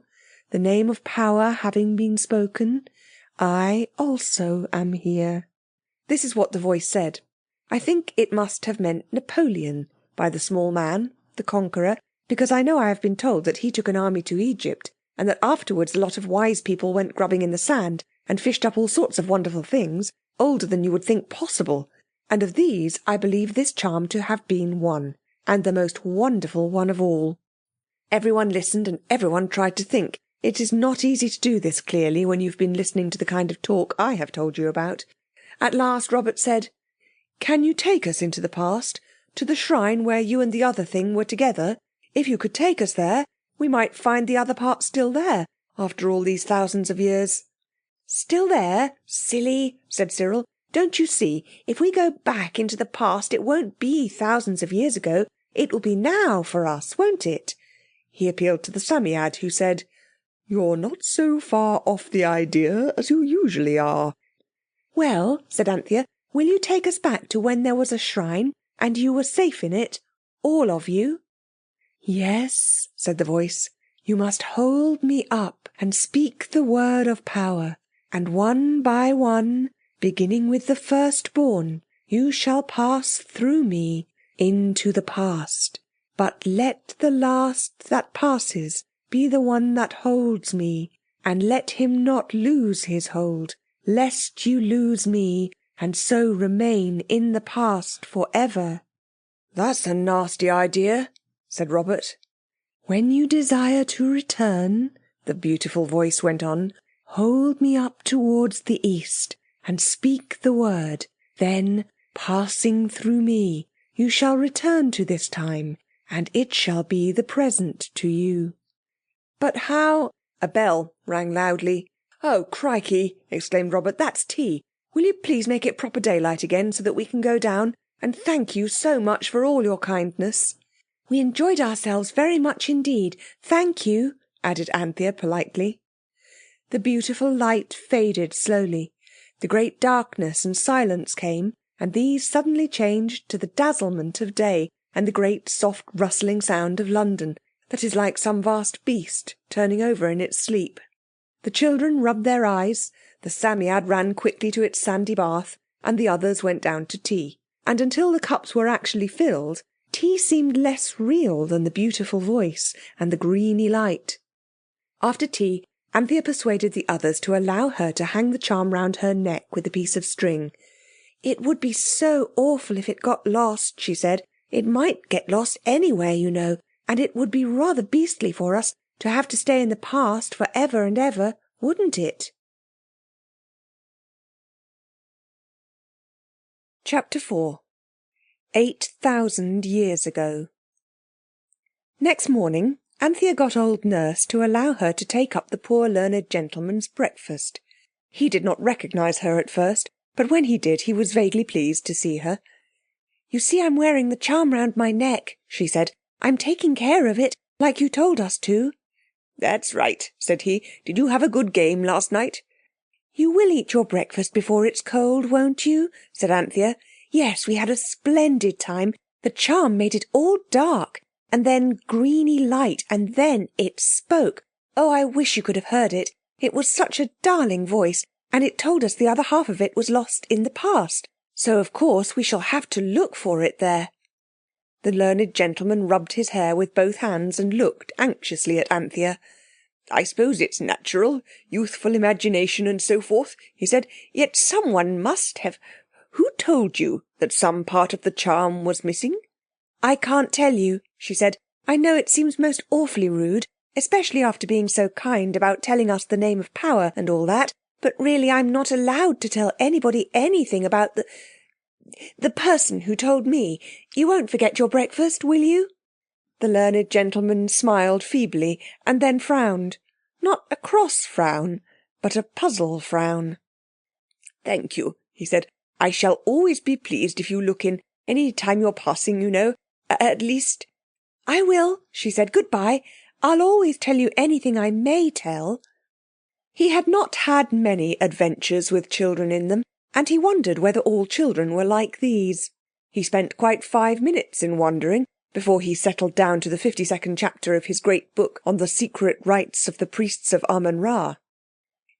the name of power having been spoken, I also am here." This is what the voice said. I think it must have meant Napoleon by the small man, the conqueror, because I know I have been told that he took an army to Egypt, and that afterwards a lot of wise people went grubbing in the sand and fished up all sorts of wonderful things, older than you would think possible. And of these I believe this charm to have been one, and the most wonderful one of all. Everyone listened and everyone tried to think. It is not easy to do this clearly when you've been listening to the kind of talk I have told you about. At last Robert said, "Can you take us into the past, to the shrine where you and the other thing were together? If you could take us there, we might find the other part still there, after all these thousands of years." "Still there? Silly," said Cyril. "Don't you see, if we go back into the past it won't be thousands of years ago, it will be now for us, won't it?" He appealed to the Psammead, who said, "You're not so far off the idea as you usually are." "Well," said Anthea, "will you take us back to when there was a shrine, and you were safe in it, all of you?" "Yes," said the voice. "You must hold me up and speak the word of power, and one by one, beginning with the firstborn, you shall pass through me into the past. But let the last that passes be the one that holds me, and let him not lose his hold, lest you lose me, and so remain in the past for ever." "That's a nasty idea," said Robert. "When you desire to return," the beautiful voice went on, "hold me up towards the east, and speak the word. Then, passing through me, you shall return to this time, and it shall be the present to you." "But how—" A bell rang loudly. "Oh, crikey!" exclaimed Robert. "That's tea. Will you please make it proper daylight again so that we can go down? And thank you so much for all your kindness." "We enjoyed ourselves very much indeed. Thank you," added Anthea politely. The beautiful light faded slowly. The great darkness and silence came, and these suddenly changed to the dazzlement of day and the great soft rustling sound of London, that is like some vast beast turning over in its sleep. The children rubbed their eyes, the Psammead ran quickly to its sandy bath, and the others went down to tea. And until the cups were actually filled, tea seemed less real than the beautiful voice and the greeny light. After tea, Anthea persuaded the others to allow her to hang the charm round her neck with a piece of string. "It would be so awful if it got lost," she said. "It might get lost anywhere, you know, and it would be rather beastly for us to have to stay in the past for ever and ever, wouldn't it?" Chapter 4. 8,000 years ago. Next morning, Anthea got old Nurse to allow her to take up the poor learned gentleman's breakfast. He did not recognise her at first, but when he did he was vaguely pleased to see her. "You see I'm wearing the charm round my neck," she said. "I'm taking care of it, like you told us to." "That's right," said he. "Did you have a good game last night?" "You will eat your breakfast before it's cold, won't you?" said Anthea. "Yes, we had a splendid time. The charm made it all dark, and then greeny light, and then it spoke. Oh, I wish you could have heard it. It was such a darling voice, and it told us the other half of it was lost in the past. So, of course, we shall have to look for it there." The learned gentleman rubbed his hair with both hands and looked anxiously at Anthea. "I suppose it's natural, youthful imagination and so forth," he said. "Yet someone must have... Who told you that some part of the charm was missing?" "I can't tell you," she said. "I know it seems most awfully rude, especially after being so kind about telling us the name of power and all that, but really I'm not allowed to tell anybody anything about the person who told me. You won't forget your breakfast, will you?" The learned gentleman smiled feebly and then frowned. Not a cross frown, but a puzzle frown. "Thank you," he said. "I shall always be pleased if you look in any time you're passing, you know. At least—" "I will," she said. "Goodbye. I'll always tell you anything I may tell." He had not had many adventures with children in them, and he wondered whether all children were like these. He spent quite 5 minutes in wondering before he settled down to the 52nd chapter of his great book on the secret rites of the priests of Amun-Ra.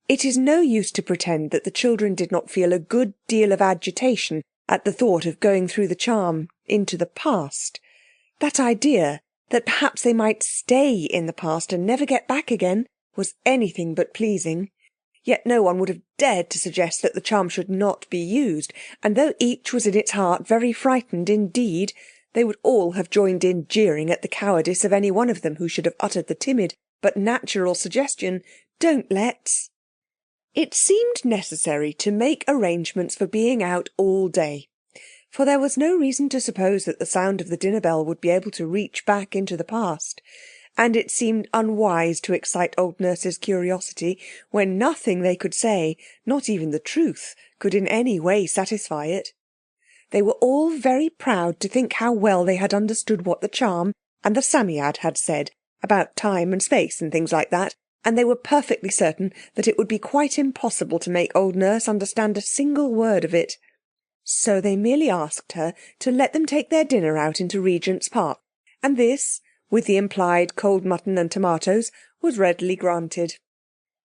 It is no use to pretend that the children did not feel a good deal of agitation at the thought of going through the charm into the past. That idea that perhaps they might stay in the past and never get back again was anything but pleasing. Yet no one would have dared to suggest that the charm should not be used, and though each was in its heart very frightened indeed, they would all have joined in jeering at the cowardice of any one of them who should have uttered the timid but natural suggestion, "Don't let's." It seemed necessary to make arrangements for being out all day, for there was no reason to suppose that the sound of the dinner bell would be able to reach back into the past, and it seemed unwise to excite old Nurse's curiosity when nothing they could say, not even the truth, could in any way satisfy it. They were all very proud to think how well they had understood what the charm and the Psammead had said about time and space and things like that, and they were perfectly certain that it would be quite impossible to make old Nurse understand a single word of it. So they merely asked her to let them take their dinner out into Regent's Park, and this, with the implied cold mutton and tomatoes, was readily granted.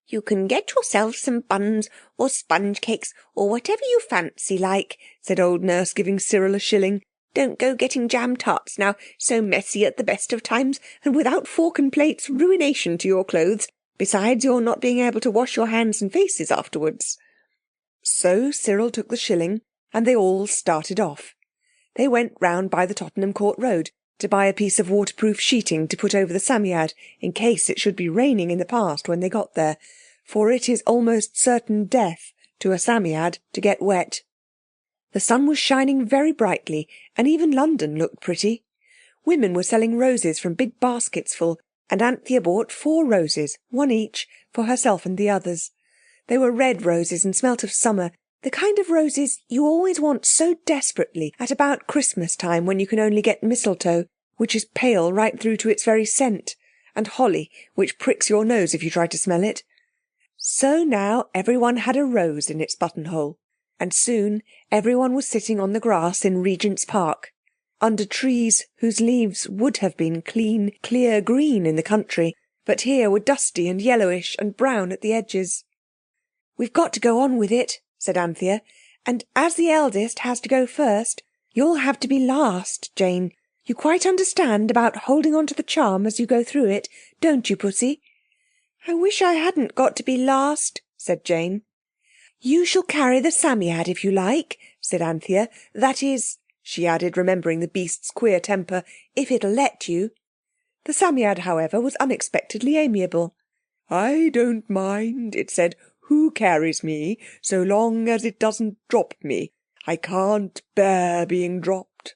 "You can get yourself some buns or sponge cakes or whatever you fancy like," said old Nurse, giving Cyril a shilling. "Don't go getting jam tarts now, so messy at the best of times, and without fork and plates, ruination to your clothes. besides your not being able to wash your hands and faces afterwards." So Cyril took the shilling, and they all started off. They went round by the Tottenham Court Road to buy a piece of waterproof sheeting to put over the Psammead in case it should be raining in the past when they got there, for it is almost certain death to a Psammead to get wet. The sun was shining very brightly, and even London looked pretty. Women were selling roses from big baskets full, and Anthea bought 4 roses, 1 each, for herself and the others. They were red roses and smelt of summer, the kind of roses you always want so desperately at about Christmas time when you can only get mistletoe, which is pale right through to its very scent, and holly, which pricks your nose if you try to smell it. So now everyone had a rose in its buttonhole, and soon everyone was sitting on the grass in Regent's Park, under trees whose leaves would have been clean, clear green in the country, but here were dusty and yellowish and brown at the edges. "We've got to go on with it," said Anthea, "and as the eldest has to go first, you'll have to be last, Jane. You quite understand about holding on to the charm as you go through it, don't you, Pussy?" "I wish I hadn't got to be last," said Jane. "You shall carry the Psammead if you like," said Anthea. "That is," she added, remembering the beast's queer temper, "if it'll let you." The Psammead, however, was unexpectedly amiable. "I don't mind," it said, "who carries me, so long as it doesn't drop me. I can't bear being dropped."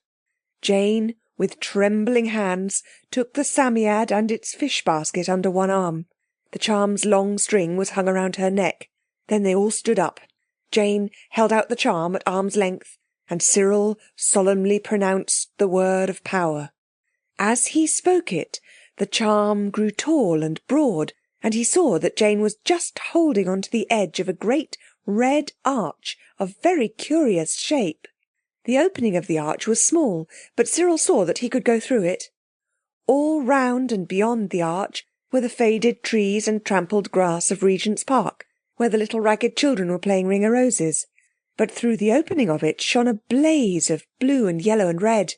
Jane, with trembling hands, took the Psammead and its fish basket under one arm. The charm's long string was hung around her neck. Then they all stood up. Jane held out the charm at arm's length, and Cyril solemnly pronounced the word of power. As he spoke it, the charm grew tall and broad, and he saw that Jane was just holding on to the edge of a great red arch of very curious shape. The opening of the arch was small, but Cyril saw that he could go through it. All round and beyond the arch were the faded trees and trampled grass of Regent's Park, where the little ragged children were playing ring-a-roses. But through the opening of it shone a blaze of blue and yellow and red.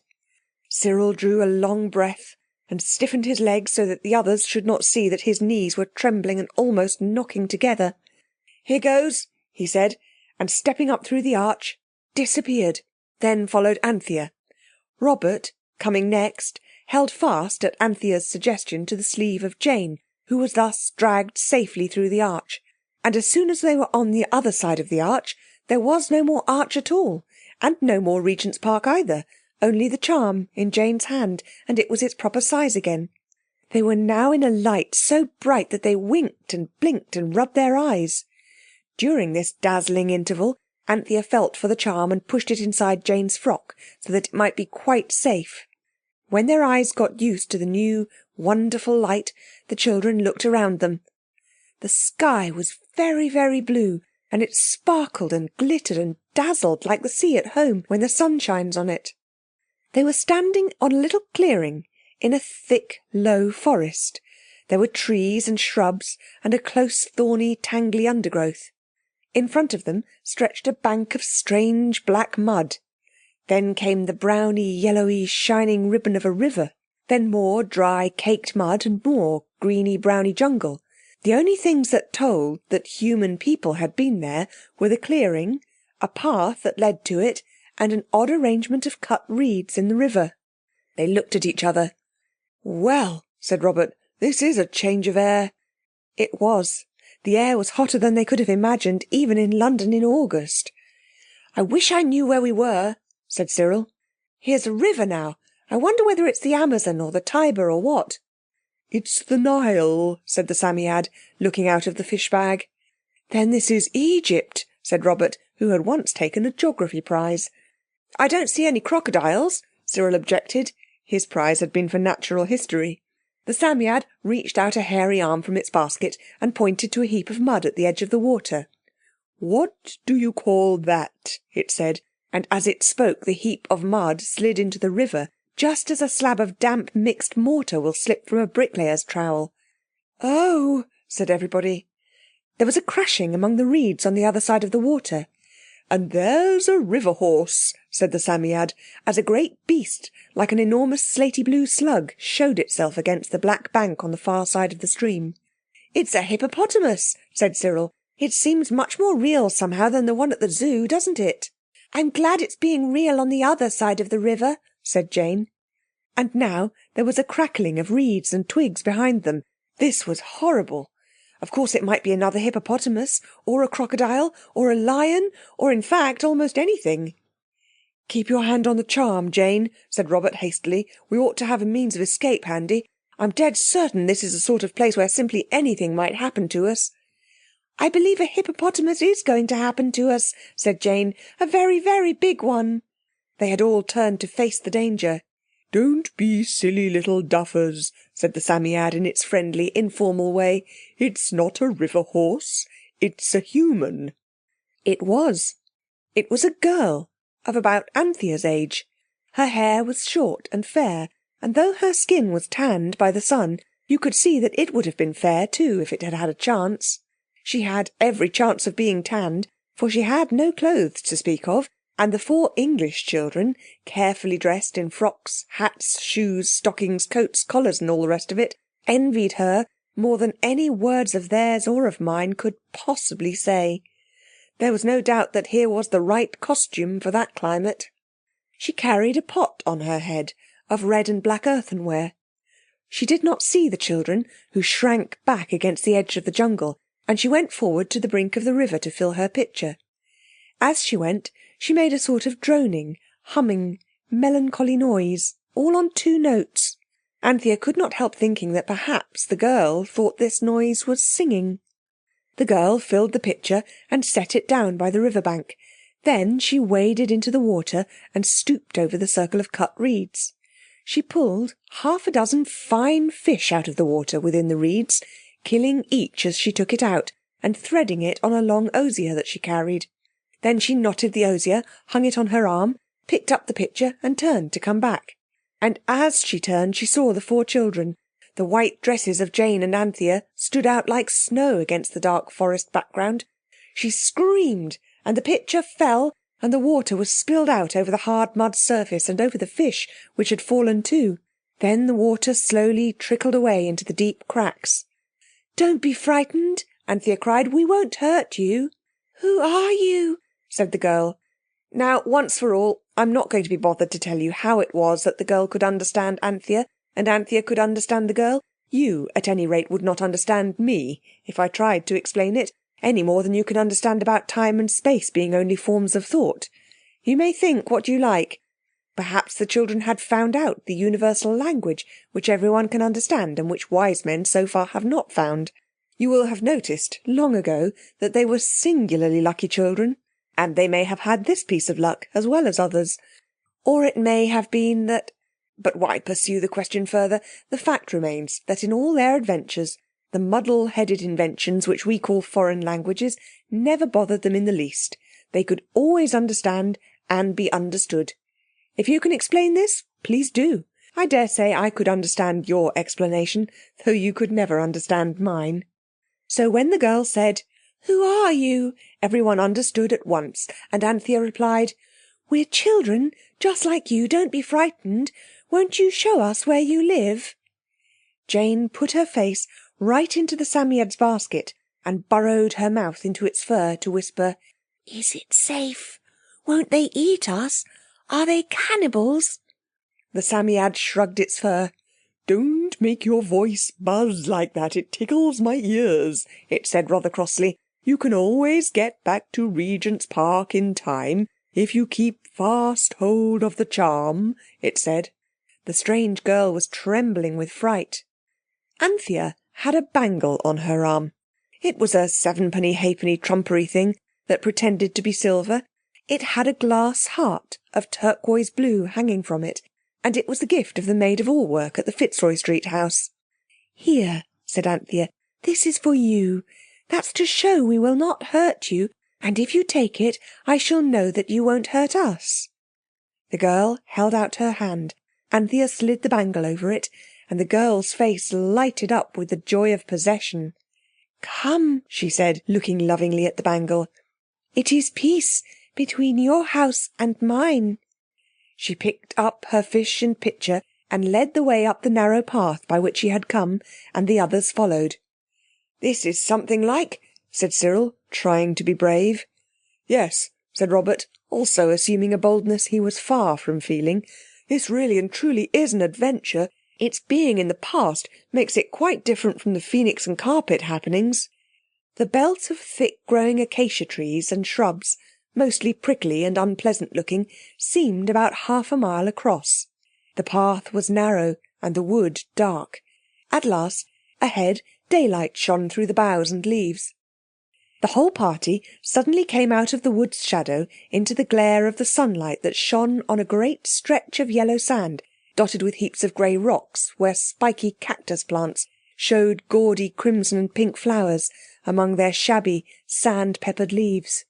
Cyril drew a long breath and stiffened his legs so that the others should not see that his knees were trembling and almost knocking together. "Here goes," he said, and stepping up through the arch, disappeared. Then followed Anthea. Robert, coming next, held fast at Anthea's suggestion to the sleeve of Jane, who was thus dragged safely through the arch. And as soon as they were on the other side of the arch, there was no more arch at all, and no more Regent's Park either, only the charm in Jane's hand, and it was its proper size again. They were now in a light so bright that they winked and blinked and rubbed their eyes. During this dazzling interval, Anthea felt for the charm and pushed it inside Jane's frock so that it might be quite safe. When their eyes got used to the new, wonderful light, the children looked around them. The sky was very, very blue, and it sparkled and glittered and dazzled like the sea at home when the sun shines on it. They were standing on a little clearing in a thick, low forest. There were trees and shrubs and a close, thorny, tangly undergrowth. In front of them stretched a bank of strange black mud. Then came the browny, yellowy, shining ribbon of a river. Then more dry, caked mud and more greeny, browny jungle. The only things that told that human people had been there were the clearing, a path that led to it, and an odd arrangement of cut reeds in the river. They looked at each other. "Well," said Robert, "this is a change of air." It was. The air was hotter than they could have imagined, even in London in August. "I wish I knew where we were," said Cyril. "Here's a river now. I wonder whether it's the Amazon or the Tiber or what." "It's the Nile," said the Psammead, looking out of the fish bag. "Then this is Egypt," said Robert, who had once taken a geography prize. "I don't see any crocodiles," Cyril objected. His prize had been for natural history. The Psammead reached out a hairy arm from its basket and pointed to a heap of mud at the edge of the water. "What do you call that?" it said, and as it spoke the heap of mud slid into the river, just as a slab of damp mixed mortar will slip from a bricklayer's trowel. "Oh," said everybody. There was a crashing among the reeds on the other side of the water. "And there's a river horse," said the Psammead, as a great beast, like an enormous slaty blue slug, showed itself against the black bank on the far side of the stream. "It's a hippopotamus," said Cyril. "It seems much more real somehow than the one at the zoo, doesn't it?" "I'm glad it's being real on the other side of the river," said Jane. And now there was a crackling of reeds and twigs behind them. This was horrible. Of course it might be another hippopotamus, or a crocodile, or a lion, or in fact almost anything. "Keep your hand on the charm, Jane," said Robert hastily. "We ought to have a means of escape handy. I'm dead certain this is a sort of place where simply anything might happen to us." "I believe a hippopotamus is going to happen to us," said Jane. "A very, very big one." They had all turned to face the danger. "Don't be silly little duffers," said the Psammead in its friendly, informal way. "It's not a river horse. It's a human." It was. It was a girl of about Anthea's age. Her hair was short and fair, and though her skin was tanned by the sun, you could see that it would have been fair too if it had had a chance. She had every chance of being tanned, for she had no clothes to speak of, and the 4 English children, carefully dressed in frocks, hats, shoes, stockings, coats, collars and all the rest of it, envied her more than any words of theirs or of mine could possibly say. There was no doubt that here was the right costume for that climate. She carried a pot on her head, of red and black earthenware. She did not see the children, who shrank back against the edge of the jungle, and she went forward to the brink of the river to fill her pitcher. As she went, she made a sort of droning, humming, melancholy noise, all on 2 notes. Anthea could not help thinking that perhaps the girl thought this noise was singing. The girl filled the pitcher and set it down by the river bank. Then she waded into the water and stooped over the circle of cut reeds. She pulled 6 fine fish out of the water within the reeds, killing each as she took it out, and threading it on a long osier that she carried. Then she knotted the osier, hung it on her arm, picked up the pitcher and turned to come back. And as she turned she saw the 4 children. The white dresses of Jane and Anthea stood out like snow against the dark forest background. She screamed, and the pitcher fell, and the water was spilled out over the hard mud surface and over the fish, which had fallen too. Then the water slowly trickled away into the deep cracks. "Don't be frightened," Anthea cried. "We won't hurt you." "Who are you?" said the girl. Now, once for all, I'm not going to be bothered to tell you how it was that the girl could understand Anthea, and Anthea could understand the girl. You, at any rate, would not understand me if I tried to explain it, any more than you can understand about time and space being only forms of thought. You may think what you like. Perhaps the children had found out the universal language which everyone can understand and which wise men so far have not found. You will have noticed long ago that they were singularly lucky children, and they may have had this piece of luck as well as others. Or it may have been that... But why pursue the question further? The fact remains that in all their adventures, the muddle-headed inventions which we call foreign languages never bothered them in the least. They could always understand and be understood. If you can explain this, please do. I dare say I could understand your explanation, though you could never understand mine. So when the girl said, "Who are you?" everyone understood at once, and Anthea replied, "We're children, just like you. Don't be frightened. Won't you show us where you live?" Jane put her face right into the Psammead's basket and burrowed her mouth into its fur to whisper, "Is it safe? Won't they eat us? Are they cannibals?" The Psammead shrugged its fur. "Don't make your voice buzz like that. It tickles my ears," it said rather crossly. "You can always get back to Regent's Park in time if you keep fast hold of the charm," it said. The strange girl was trembling with fright. Anthea had a bangle on her arm. It was a 7-penny halfpenny trumpery thing that pretended to be silver. It had a glass heart of turquoise blue hanging from it, and it was the gift of the maid-of-all-work at the Fitzroy Street house. "Here," said Anthea, "this is for you. That's to show we will not hurt you, and if you take it, I shall know that you won't hurt us." The girl held out her hand. Anthea slid the bangle over it, and the girl's face lighted up with the joy of possession. "Come," she said, looking lovingly at the bangle. "It is peace between your house and mine." She picked up her fish and pitcher and led the way up the narrow path by which she had come, and the others followed. "This is something like," said Cyril, trying to be brave. "Yes," said Robert, also assuming a boldness he was far from feeling. "This really and truly is an adventure. Its being in the past makes it quite different from the Phoenix and Carpet happenings." The belt of thick-growing acacia trees and shrubs, mostly prickly and unpleasant looking, seemed about half a mile across. The path was narrow and the wood dark. At last, ahead, daylight shone through the boughs and leaves. The whole party suddenly came out of the wood's shadow into the glare of the sunlight that shone on a great stretch of yellow sand, dotted with heaps of grey rocks, where spiky cactus plants showed gaudy crimson and pink flowers among their shabby, sand-peppered leaves.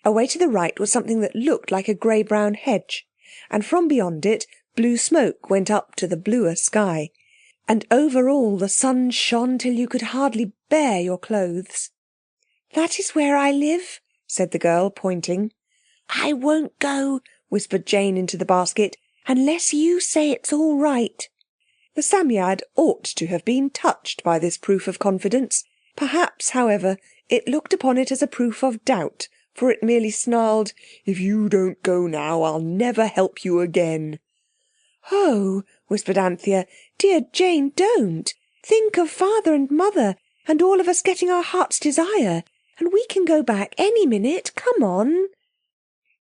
Away to the right was something that looked like a grey-brown hedge, and from beyond it blue smoke went up to the bluer sky, and over all the sun shone till you could hardly bear your clothes. "That is where I live," said the girl, pointing. "I won't go," whispered Jane into the basket, "unless you say it's all right." The Psammead ought to have been touched by this proof of confidence. Perhaps, however, it looked upon it as a proof of doubt, for it merely snarled, "If you don't go now, I'll never help you again." "Oh," whispered Anthea, "dear Jane, don't. Think of Father and Mother, and all of us getting our heart's desire. And we can go back any minute. Come on."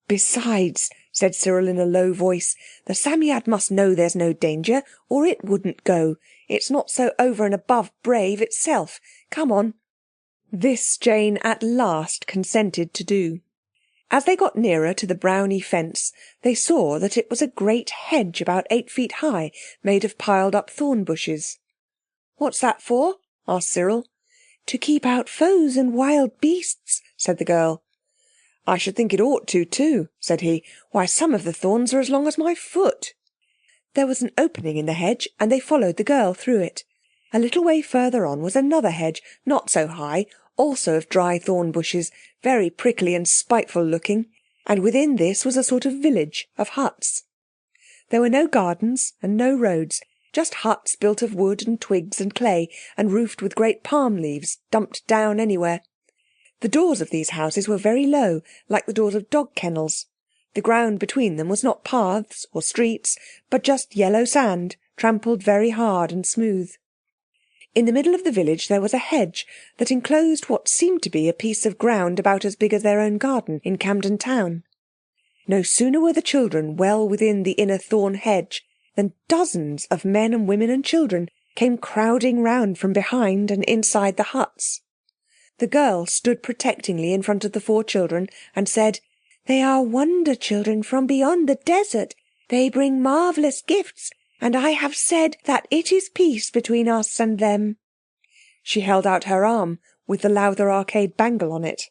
"Besides," said Cyril in a low voice, "the Psammead must know there's no danger, or it wouldn't go. It's not so over and above brave itself. Come on." This Jane at last consented to do. As they got nearer to the browny fence, they saw that it was a great hedge about 8 feet high, made of piled-up thorn bushes. "What's that for?" asked Cyril. "To keep out foes and wild beasts," said the girl. "I should think it ought to, too," said he. "Why, some of the thorns are as long as my foot." There was an opening in the hedge, and they followed the girl through it. A little way further on was another hedge, not so high, also of dry thorn bushes, very prickly and spiteful looking, and within this was a sort of village of huts. There were no gardens and no roads, just huts built of wood and twigs and clay, and roofed with great palm leaves dumped down anywhere. The doors of these houses were very low, like the doors of dog kennels. The ground between them was not paths or streets, but just yellow sand, trampled very hard and smooth. In the middle of the village there was a hedge that enclosed what seemed to be a piece of ground about as big as their own garden in Camden Town. No sooner were the children well within the inner thorn hedge than dozens of men and women and children came crowding round from behind and inside the huts. The girl stood protectingly in front of the 4 children and said, "They are wonder children from beyond the desert. They bring marvellous gifts, and I have said that it is peace between us and them." She held out her arm with the Lowther Arcade bangle on it.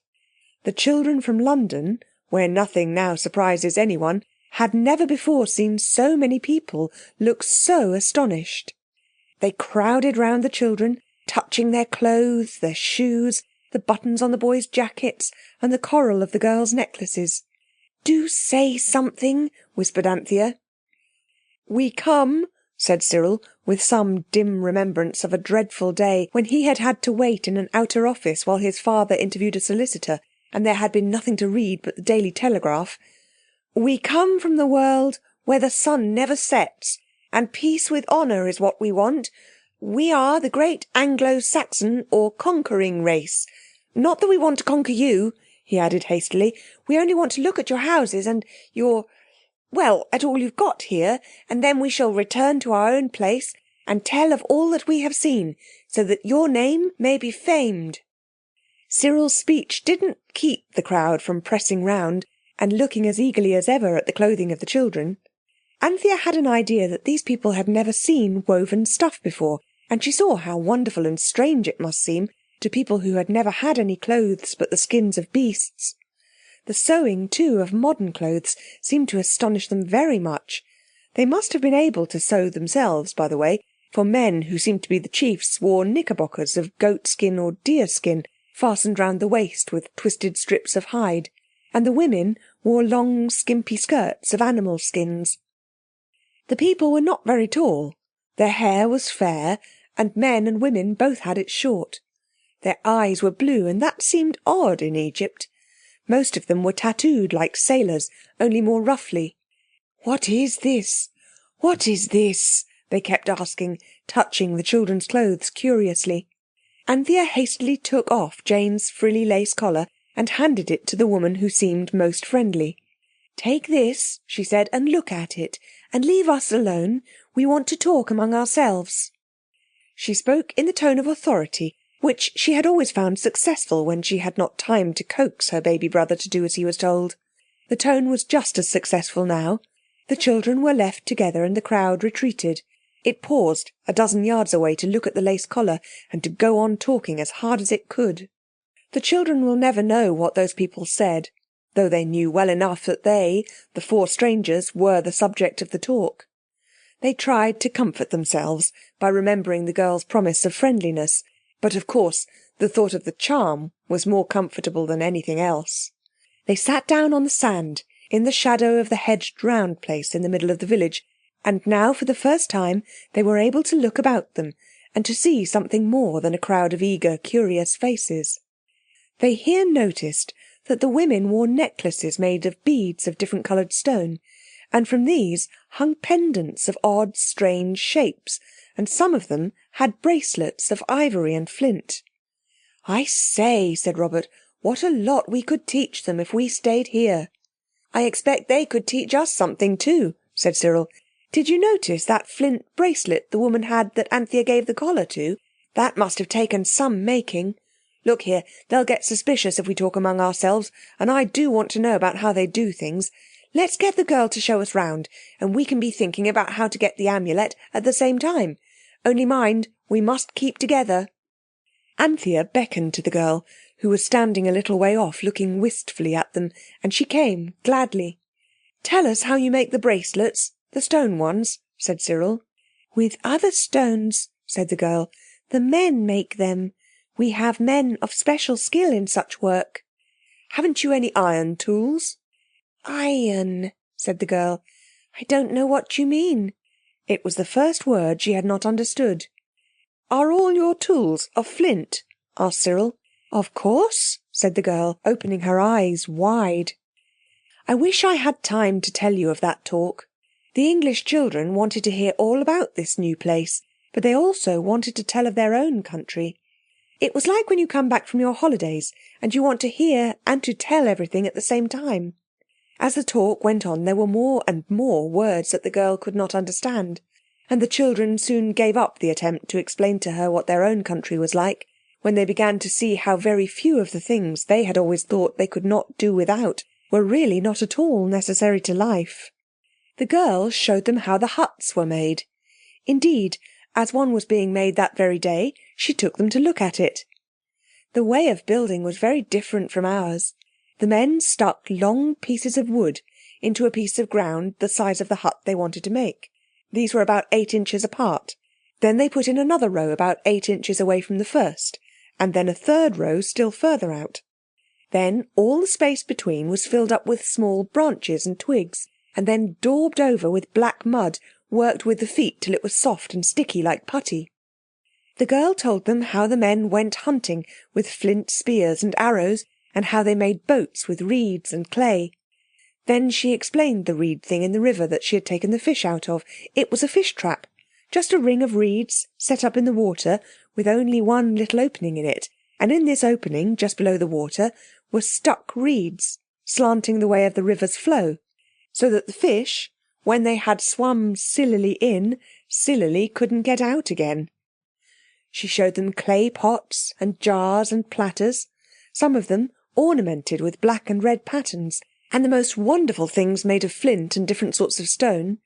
The children from London, where nothing now surprises anyone, had never before seen so many people look so astonished. They crowded round the children, touching their clothes, their shoes, the buttons on the boys' jackets, and the coral of the girls' necklaces. "Do say something," whispered Anthea. "We come," said Cyril, with some dim remembrance of a dreadful day when he had had to wait in an outer office while his father interviewed a solicitor, and there had been nothing to read but the Daily Telegraph. "We come from the world where the sun never sets, and peace with honour is what we want. We are the great Anglo-Saxon or conquering race. Not that we want to conquer you," he added hastily. "We only want to look at your houses and well, at all you've got here, and then we shall return to our own place and tell of all that we have seen, so that your name may be famed." Cyril's speech didn't keep the crowd from pressing round and looking as eagerly as ever at the clothing of the children. Anthea had an idea that these people had never seen woven stuff before, and she saw how wonderful and strange it must seem to people who had never had any clothes but the skins of beasts. The sewing, too, of modern clothes seemed to astonish them very much. They must have been able to sew themselves, by the way, for men who seemed to be the chiefs wore knickerbockers of goat-skin or deer-skin, fastened round the waist with twisted strips of hide, and the women wore long, skimpy skirts of animal skins. The people were not very tall. Their hair was fair, and men and women both had it short. Their eyes were blue, and that seemed odd in Egypt. Most of them were tattooed like sailors, only more roughly. "What is this? What is this?" they kept asking, touching the children's clothes curiously. Anthea hastily took off Jane's frilly lace collar and handed it to the woman who seemed most friendly. "Take this," she said, "and look at it, and leave us alone. We want to talk among ourselves." She spoke in the tone of authority, which she had always found successful when she had not time to coax her baby brother to do as he was told. The tone was just as successful now. The children were left together and the crowd retreated. It paused a dozen yards away to look at the lace collar and to go on talking as hard as it could. The children will never know what those people said, though they knew well enough that they, the four strangers, were the subject of the talk. They tried to comfort themselves by remembering the girl's promise of friendliness, but of course the thought of the charm was more comfortable than anything else. They sat down on the sand, in the shadow of the hedged round place in the middle of the village, and now for the first time they were able to look about them and to see something more than a crowd of eager, curious faces. They here noticed that the women wore necklaces made of beads of different coloured stone, and from these hung pendants of odd, strange shapes, and some of them had bracelets of ivory and flint. "I say," said Robert, "what a lot we could teach them if we stayed here." "I expect they could teach us something too," said Cyril. "Did you notice that flint bracelet the woman had that Anthea gave the collar to? That must have taken some making. Look here, they'll get suspicious if we talk among ourselves, and I do want to know about how they do things. Let's get the girl to show us round, and we can be thinking about how to get the amulet at the same time. Only mind, we must keep together." Anthea beckoned to the girl, who was standing a little way off looking wistfully at them, and she came gladly. "Tell us how you make the bracelets, the stone ones," said Cyril. "With other stones," said the girl. "The men make them. We have men of special skill in such work." "Haven't you any iron tools?" "Iron," said the girl. "I don't know what you mean." It was the first word she had not understood. "Are all your tools of flint?" asked Cyril. "Of course," said the girl, opening her eyes wide. I wish I had time to tell you of that talk. The English children wanted to hear all about this new place, but they also wanted to tell of their own country. It was like when you come back from your holidays and you want to hear and to tell everything at the same time. As the talk went on there were more and more words that the girl could not understand, and the children soon gave up the attempt to explain to her what their own country was like, when they began to see how very few of the things they had always thought they could not do without were really not at all necessary to life. The girl showed them how the huts were made. Indeed, as one was being made that very day, she took them to look at it. The way of building was very different from ours. The men stuck long pieces of wood into a piece of ground the size of the hut they wanted to make. These were about 8 inches apart. Then they put in another row about 8 inches away from the first, and then a third row still further out. Then all the space between was filled up with small branches and twigs, and then daubed over with black mud, worked with the feet till it was soft and sticky like putty. The girl told them how the men went hunting with flint spears and arrows, and how they made boats with reeds and clay. Then she explained the reed thing in the river that she had taken the fish out of. It was a fish trap, just a ring of reeds set up in the water with only one little opening in it, and in this opening, just below the water, were stuck reeds, slanting the way of the river's flow, so that the fish, when they had swum sillily in, sillily couldn't get out again. She showed them clay pots and jars and platters, some of them ornamented with black and red patterns, and the most wonderful things made of flint and different sorts of stone,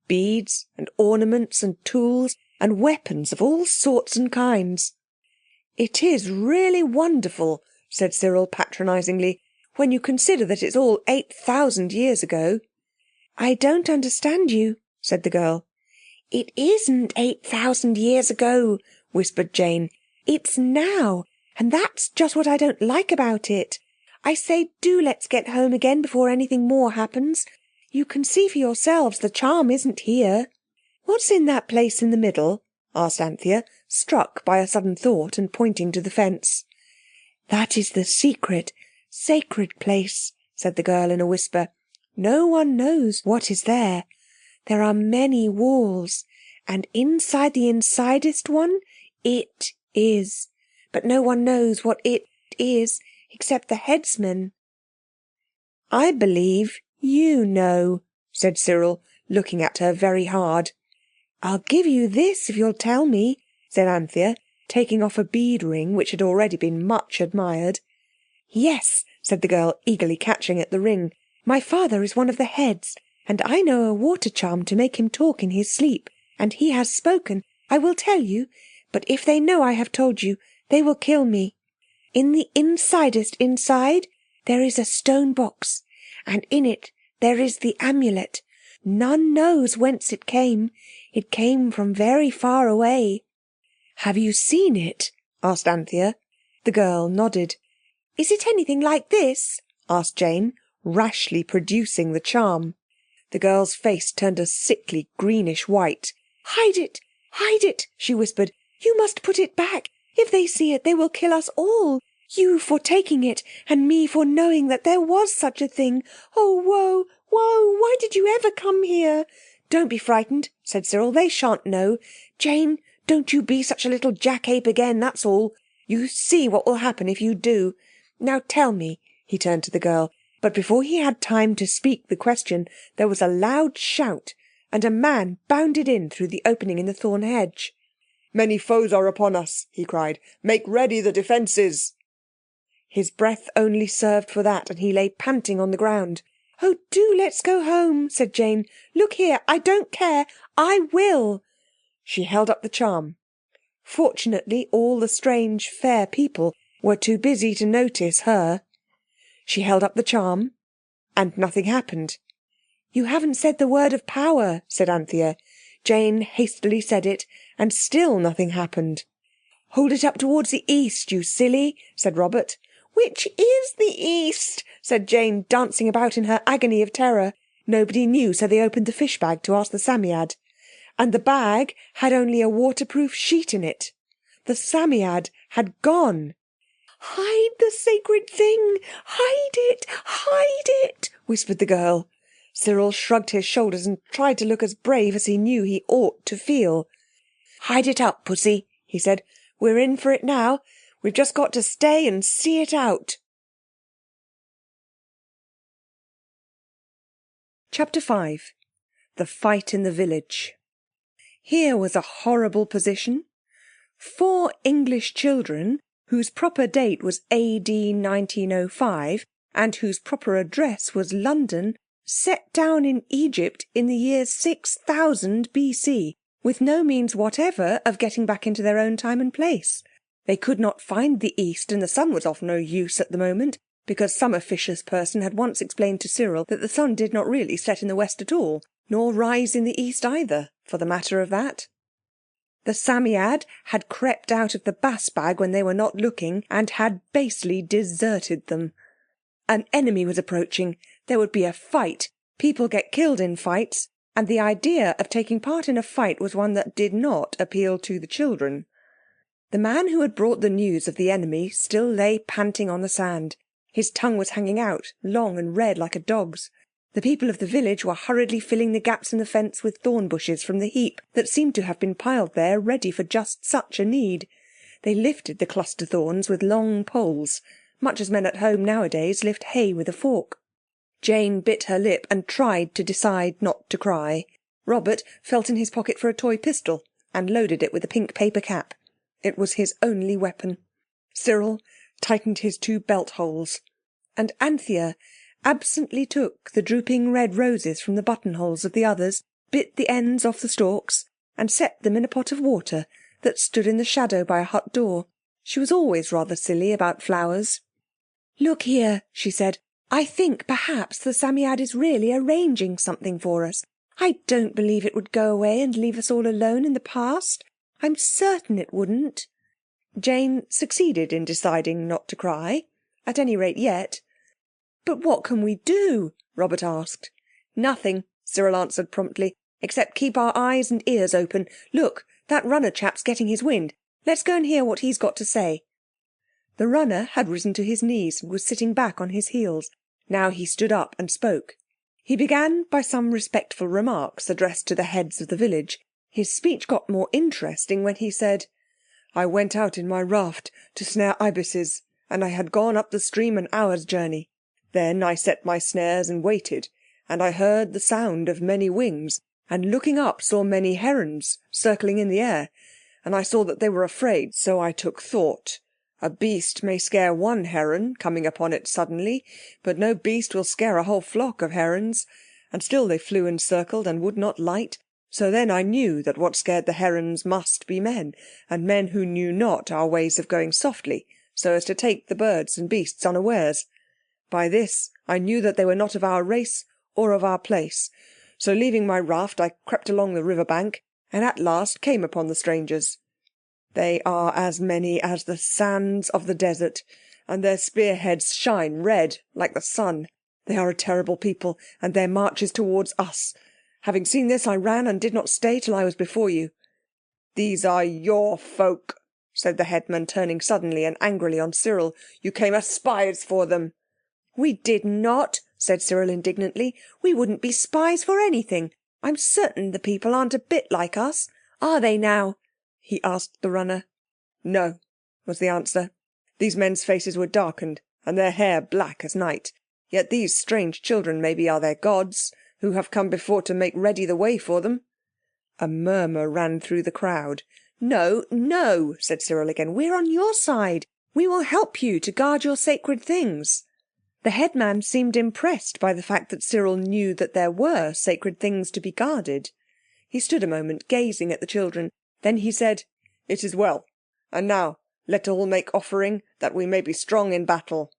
beads and ornaments and tools and weapons of all sorts and kinds. "It is really wonderful," said Cyril patronisingly, "when you consider that it's all 8,000 years ago." "I don't understand you," said the girl. "It isn't 8,000 years ago," whispered Jane. "It's now, and that's just what I don't like about it. I say, do let's get home again before anything more happens. You can see for yourselves the charm isn't here." "What's in that place in the middle?" asked Anthea, struck by a sudden thought and pointing to the fence. "That is the secret, sacred place," said the girl in a whisper. "No one knows what is there. There are many walls, and inside the insidest one, it is. But no one knows what it is except the headsman." "I believe you know," said Cyril, looking at her very hard. "I'll give you this if you'll tell me," said Anthea, taking off a bead ring which had already been much admired. "Yes," said the girl, eagerly catching at the ring. "My father is one of the heads, and I know a water charm to make him talk in his sleep, and he has spoken. I will tell you, but if they know I have told you, they will kill me. In the insidest inside there is a stone box, and in it there is the amulet. None knows whence it came. It came from very far away." "Have you seen it?" asked Anthea. The girl nodded. "Is it anything like this?" asked Jane, rashly producing the charm. The girl's face turned a sickly greenish white. "Hide it," she whispered. "You must put it back. If they see it, they will kill us all. You for taking it, and me for knowing that there was such a thing. Oh, woe, woe, why did you ever come here?" "Don't be frightened," said Cyril. "They shan't know. Jane, don't you be such a little jackape again, that's all. You see what will happen if you do. Now tell me," he turned to the girl. But before he had time to speak the question, there was a loud shout, and a man bounded in through the opening in the thorn hedge. "Many foes are upon us," he cried. "Make ready the defences." His breath only served for that, and he lay panting on the ground. "Oh, do let's go home," said Jane. "Look here, I don't care. I will." She held up the charm. Fortunately, all the strange, fair people were too busy to notice her. She held up the charm, and nothing happened. "You haven't said the word of power," said Anthea. Jane hastily said it, and still nothing happened. "Hold it up towards the east, you silly," said Robert. "Which is the east?" said Jane, dancing about in her agony of terror. Nobody knew, so they opened the fish bag to ask the Psammead. And the bag had only a waterproof sheet in it. The Psammead had gone. "Hide the sacred thing! Hide it! Hide it!" whispered the girl. Cyril shrugged his shoulders and tried to look as brave as he knew he ought to feel. "Hide it up, pussy," he said. "We're in for it now. We've just got to stay and see it out." Chapter 5. The Fight in the Village. Here was a horrible position. 4 English children, whose proper date was AD 1905, and whose proper address was London, set down in Egypt in the year 6000 BC, with no means whatever of getting back into their own time and place. They could not find the East, and the sun was of no use at the moment, because some officious person had once explained to Cyril that the sun did not really set in the west at all, nor rise in the east either, for the matter of that. The Psammead had crept out of the bass bag when they were not looking, and had basely deserted them. An enemy was approaching. There would be a fight. People get killed in fights, and the idea of taking part in a fight was one that did not appeal to the children. The man who had brought the news of the enemy still lay panting on the sand. His tongue was hanging out, long and red like a dog's. The people of the village were hurriedly filling the gaps in the fence with thorn bushes from the heap that seemed to have been piled there ready for just such a need. They lifted the cluster thorns with long poles, much as men at home nowadays lift hay with a fork. Jane bit her lip and tried to decide not to cry. Robert felt in his pocket for a toy pistol and loaded it with a pink paper cap. It was his only weapon. Cyril tightened his 2 belt holes, and Anthea absently took the drooping red roses from the buttonholes of the others, bit the ends off the stalks, and set them in a pot of water that stood in the shadow by a hut door. She was always rather silly about flowers. "Look here," she said. "I think perhaps the Psammead is really arranging something for us. I don't believe it would go away and leave us all alone in the past. I'm certain it wouldn't." Jane succeeded in deciding not to cry, at any rate yet. "But what can we do?" Robert asked. "Nothing," Cyril answered promptly, "except keep our eyes and ears open. Look, That runner chap's getting his wind. Let's go and hear what he's got to say." The runner had risen to his knees and was sitting back on his heels. Now he stood up and spoke. He began by some respectful remarks addressed to the heads of the village. His speech got more interesting when he said, "I went out in my raft to snare ibises, and I had gone up the stream an hour's journey. Then I set my snares and waited, and I heard the sound of many wings, and looking up saw many herons circling in the air, and I saw that they were afraid, so I took thought. A beast may scare one heron, coming upon it suddenly, but no beast will scare a whole flock of herons. And still they flew and circled, and would not light. So then I knew that what scared the herons must be men, and men who knew not our ways of going softly, so as to take the birds and beasts unawares. By this I knew that they were not of our race or of our place. So leaving my raft I crept along the river bank, and at last came upon the strangers. They are as many as the sands of the desert, and their spearheads shine red like the sun. They are a terrible people, and their march is towards us. Having seen this, I ran and did not stay till I was before you." "These are your folk," said the headman, turning suddenly and angrily on Cyril. "You came as spies for them." "We did not," said Cyril indignantly. "We wouldn't be spies for anything. I'm certain the people aren't a bit like us. Are they now?" he asked the runner. "No," was the answer. These men's faces were darkened, and their hair black as night. Yet these strange children maybe are their gods, who have come before to make ready the way for them. A murmur ran through the crowd. "No, no," said Cyril again. "We're on your side. We will help you to guard your sacred things." The headman seemed impressed by the fact that Cyril knew that there were sacred things to be guarded. He stood a moment gazing at the children. Then he said, "It is well. And now let all make offering, that we may be strong in battle."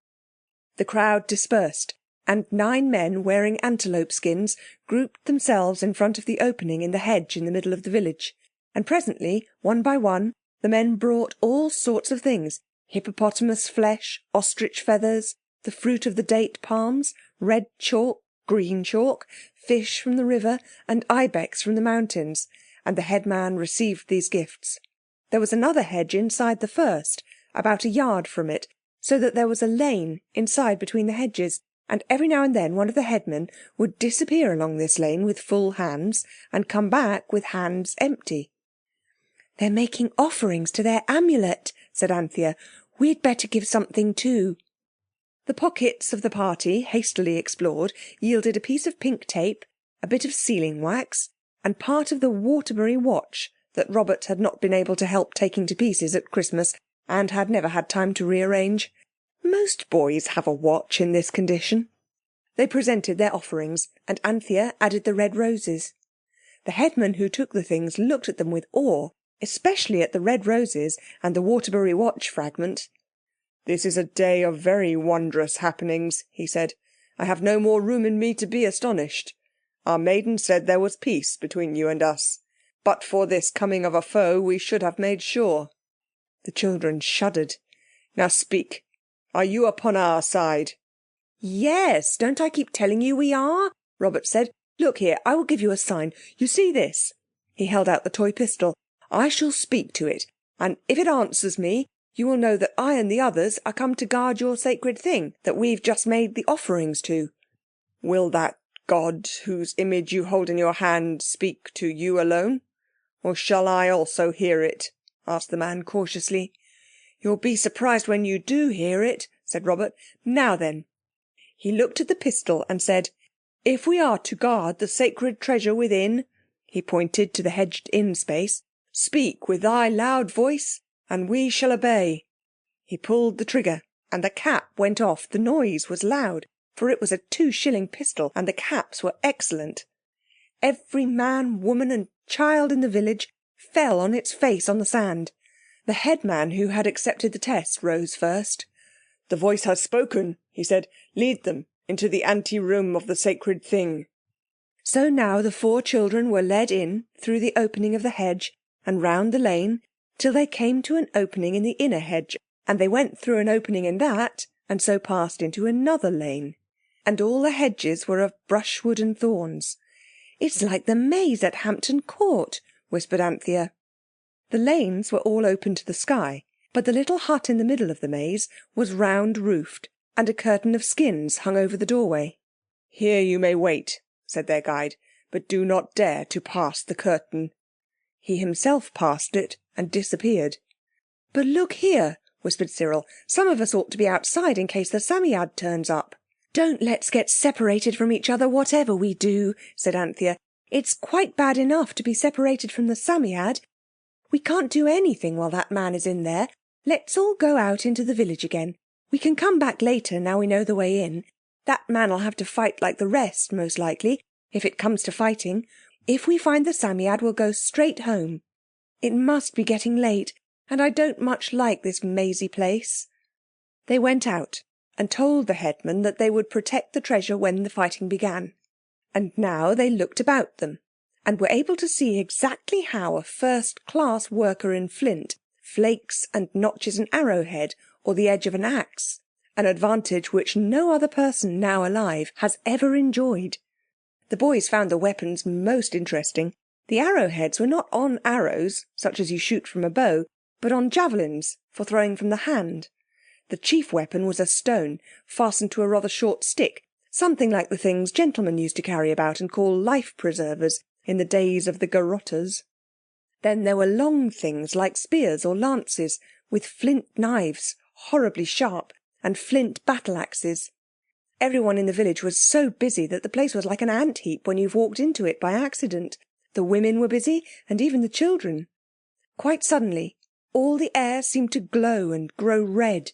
The crowd dispersed, and 9 men wearing antelope skins grouped themselves in front of the opening in the hedge in the middle of the village. And presently, one by one, the men brought all sorts of things: hippopotamus flesh, ostrich feathers, the fruit of the date palms, red chalk, green chalk, fish from the river, and ibex from the mountains. And the headman received these gifts. There was another hedge inside the first, about a yard from it, so that there was a lane inside between the hedges, and every now and then one of the headmen would disappear along this lane with full hands, and come back with hands empty. "They're making offerings to their Amulet," said Anthea. "We'd better give something too." The pockets of the party, hastily explored, yielded a piece of pink tape, a bit of sealing wax, and part of the Waterbury watch that Robert had not been able to help taking to pieces at Christmas, and had never had time to rearrange. Most boys have a watch in this condition. They presented their offerings, and Anthea added the red roses. The headman who took the things looked at them with awe, especially at the red roses and the Waterbury watch fragment. "This is a day of very wondrous happenings," he said. "I have no more room in me to be astonished. Our maiden said there was peace between you and us. But for this coming of a foe we should have made sure." The children shuddered. "Now speak. Are you upon our side?" "Yes, don't I keep telling you we are?" Robert said. "Look here, I will give you a sign. You see this?" He held out the toy pistol. "I shall speak to it, and if it answers me, you will know that I and the others are come to guard your sacred thing that we've just made the offerings to." "Will that God, whose image you hold in your hand, speak to you alone? Or shall I also hear it?" asked the man cautiously. "You'll be surprised when you do hear it," said Robert. "Now then." He looked at the pistol and said, "If we are to guard the sacred treasure within," he pointed to the hedged-in space, "speak with thy loud voice, and we shall obey." He pulled the trigger, and the cap went off. The noise was loud, for it was a 2-shilling pistol, and the caps were excellent. Every man, woman and child in the village fell on its face on the sand. The headman, who had accepted the test, rose first. "The voice has spoken," he said. "Lead them into the ante-room of the sacred thing." So now the 4 children were led in through the opening of the hedge and round the lane till they came to an opening in the inner hedge, and they went through an opening in that, and so passed into another lane. And all the hedges were of brushwood and thorns. "It's like the maze at Hampton Court," whispered Anthea. The lanes were all open to the sky, but the little hut in the middle of the maze was round-roofed, and a curtain of skins hung over the doorway. "Here you may wait," said their guide, "but do not dare to pass the curtain." He himself passed it and disappeared. "But look here," whispered Cyril. "Some of us ought to be outside in case the Psammead turns up." "Don't let's get separated from each other whatever we do," said Anthea. "It's quite bad enough to be separated from the Psammead. We can't do anything while that man is in there. Let's all go out into the village again. We can come back later now we know the way in. That man'll have to fight like the rest, most likely, if it comes to fighting. If we find the Psammead, we'll go straight home. It must be getting late, and I don't much like this mazy place." They went out and told the headman that they would protect the treasure when the fighting began. And now they looked about them, and were able to see exactly how a first-class worker in flint flakes and notches an arrowhead or the edge of an axe, an advantage which no other person now alive has ever enjoyed. The boys found the weapons most interesting. The arrowheads were not on arrows, such as you shoot from a bow, but on javelins for throwing from the hand. The chief weapon was a stone, fastened to a rather short stick, something like the things gentlemen used to carry about and call life-preservers in the days of the garrotters. Then there were long things like spears or lances, with flint knives, horribly sharp, and flint battle-axes. Everyone in the village was so busy that the place was like an ant-heap when you've walked into it by accident. The women were busy, and even the children. Quite suddenly, all the air seemed to glow and grow red.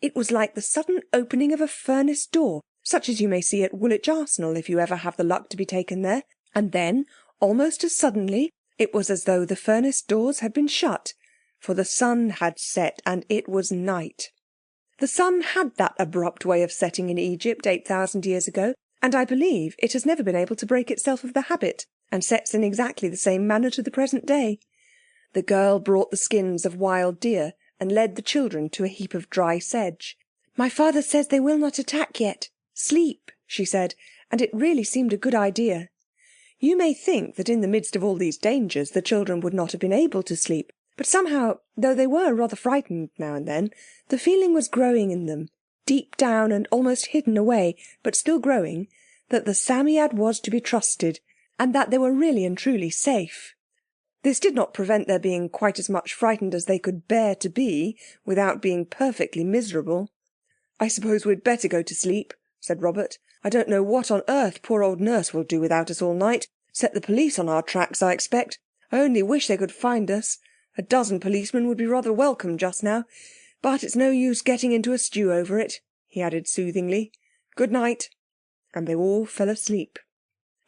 It was like the sudden opening of a furnace door, such as you may see at Woolwich Arsenal if you ever have the luck to be taken there. And then, almost as suddenly, it was as though the furnace doors had been shut, for the sun had set and it was night. The sun had that abrupt way of setting in Egypt 8,000 years ago, and I believe it has never been able to break itself of the habit, and sets in exactly the same manner to the present day. The girl brought the skins of wild deer and led the children to a heap of dry sedge. "My father says they will not attack yet. Sleep," she said, and it really seemed a good idea. You may think that in the midst of all these dangers the children would not have been able to sleep, but somehow, though they were rather frightened now and then, the feeling was growing in them, deep down and almost hidden away, but still growing, that the Psammead was to be trusted, and that they were really and truly safe. This did not prevent their being quite as much frightened as they could bear to be, without being perfectly miserable. "I suppose we'd better go to sleep," said Robert. "I don't know what on earth poor old Nurse will do without us all night. Set the police on our tracks, I expect. I only wish they could find us. A dozen policemen would be rather welcome just now. But it's no use getting into a stew over it," he added soothingly. "Good night." And they all fell asleep.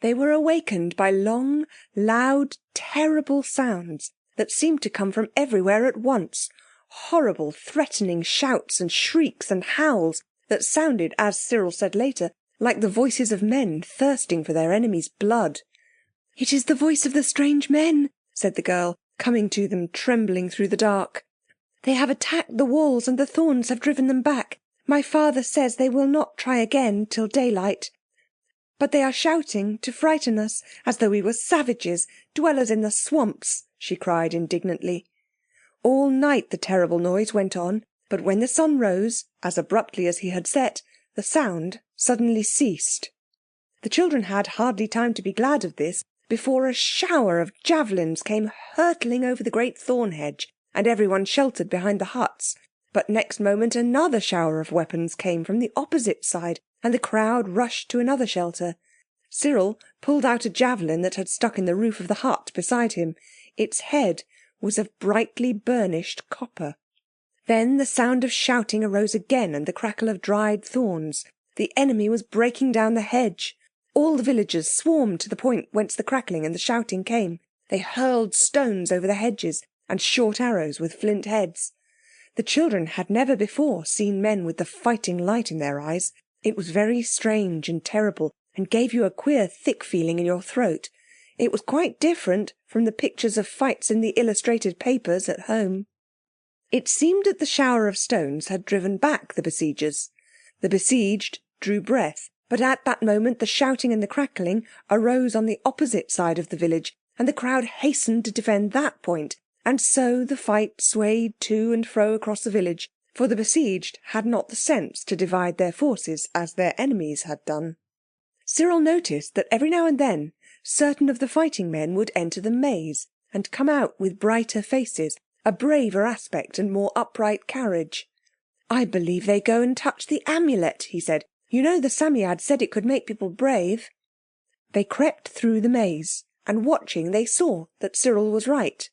They were awakened by long, loud, terrible sounds that seemed to come from everywhere at once. Horrible, threatening shouts and shrieks and howls that sounded, as Cyril said later, like the voices of men thirsting for their enemies' blood. "It is the voice of the strange men," said the girl, coming to them trembling through the dark. "They have attacked the walls and the thorns have driven them back. My father says they will not try again till daylight. But they are shouting to frighten us, as though we were savages, dwellers in the swamps," she cried indignantly. All night the terrible noise went on, but when the sun rose, as abruptly as he had set, the sound suddenly ceased. The children had hardly time to be glad of this before a shower of javelins came hurtling over the great thorn hedge, and everyone sheltered behind the huts. But next moment another shower of weapons came from the opposite side, and the crowd rushed to another shelter. Cyril pulled out a javelin that had stuck in the roof of the hut beside him. Its head was of brightly burnished copper. Then the sound of shouting arose again, and the crackle of dried thorns. The enemy was breaking down the hedge. All the villagers swarmed to the point whence the crackling and the shouting came. They hurled stones over the hedges and short arrows with flint heads. The children had never before seen men with the fighting light in their eyes. It was very strange and terrible, and gave you a queer thick feeling in your throat. It was quite different from the pictures of fights in the illustrated papers at home. It seemed that the shower of stones had driven back the besiegers. The besieged drew breath, but at that moment the shouting and the crackling arose on the opposite side of the village, and the crowd hastened to defend that point, And so the fight swayed to and fro across the village, for the besieged had not the sense to divide their forces as their enemies had done. Cyril noticed that every now and then certain of the fighting men would enter the maze and come out with brighter faces, a braver aspect and more upright carriage. "I believe they go and touch the amulet," he said. "You know the Psammead said it could make people brave." They crept through the maze, and watching they saw that Cyril was right.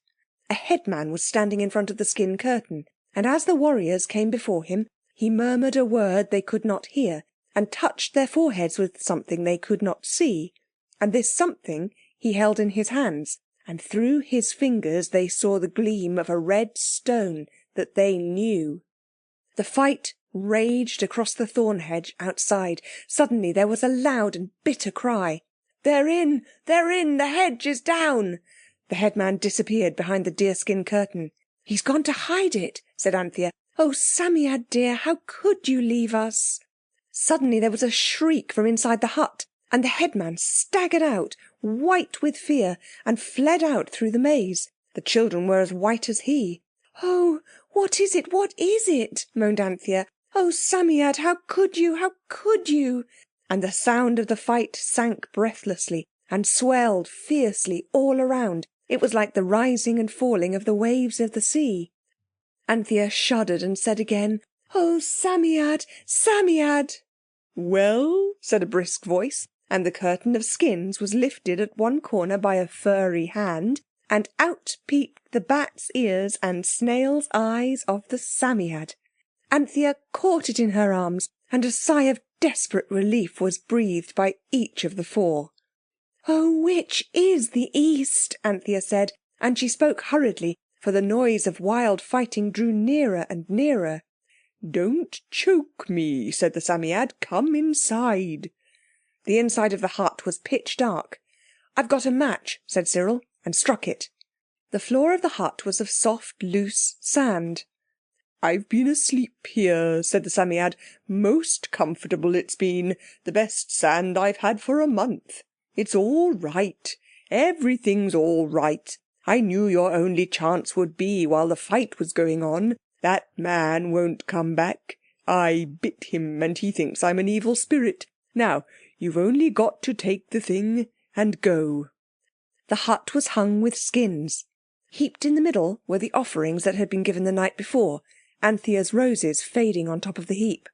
A headman was standing in front of the skin curtain, and as the warriors came before him, he murmured a word they could not hear, and touched their foreheads with something they could not see. And this something he held in his hands, and through his fingers they saw the gleam of a red stone that they knew. The fight raged across the thorn hedge outside. Suddenly there was a loud and bitter cry. "They're in! They're in! The hedge is down!" The headman disappeared behind the deerskin curtain. "He's gone to hide it," said Anthea. "Oh, Psammead dear, how could you leave us?" Suddenly there was a shriek from inside the hut, and the headman staggered out, white with fear, and fled out through the maze. The children were as white as he. "Oh, what is it? What is it?" moaned Anthea. "Oh, Psammead, how could you? How could you?" And the sound of the fight sank breathlessly and swelled fiercely all around. It was like the rising and falling of the waves of the sea. Anthea shuddered and said again, "Oh, Psammead, Psammead!" "Well?" said a brisk voice, and the curtain of skins was lifted at one corner by a furry hand, and out peeped the bat's ears and snail's eyes of the Psammead. Anthea caught it in her arms, and a sigh of desperate relief was breathed by each of the four. "Oh, which is the East?" Anthea said, and she spoke hurriedly, for the noise of wild fighting drew nearer and nearer. "Don't choke me," said the Psammead. "Come inside." The inside of the hut was pitch dark. "I've got a match," said Cyril, and struck it. The floor of the hut was of soft, loose sand. "I've been asleep here," said the Psammead. "Most comfortable it's been. The best sand I've had for a month. It's all right. Everything's all right. I knew your only chance would be while the fight was going on. That man won't come back. I bit him, and he thinks I'm an evil spirit. Now, you've only got to take the thing and go." The hut was hung with skins. Heaped in the middle were the offerings that had been given the night before, Anthea's roses fading on top of the heap.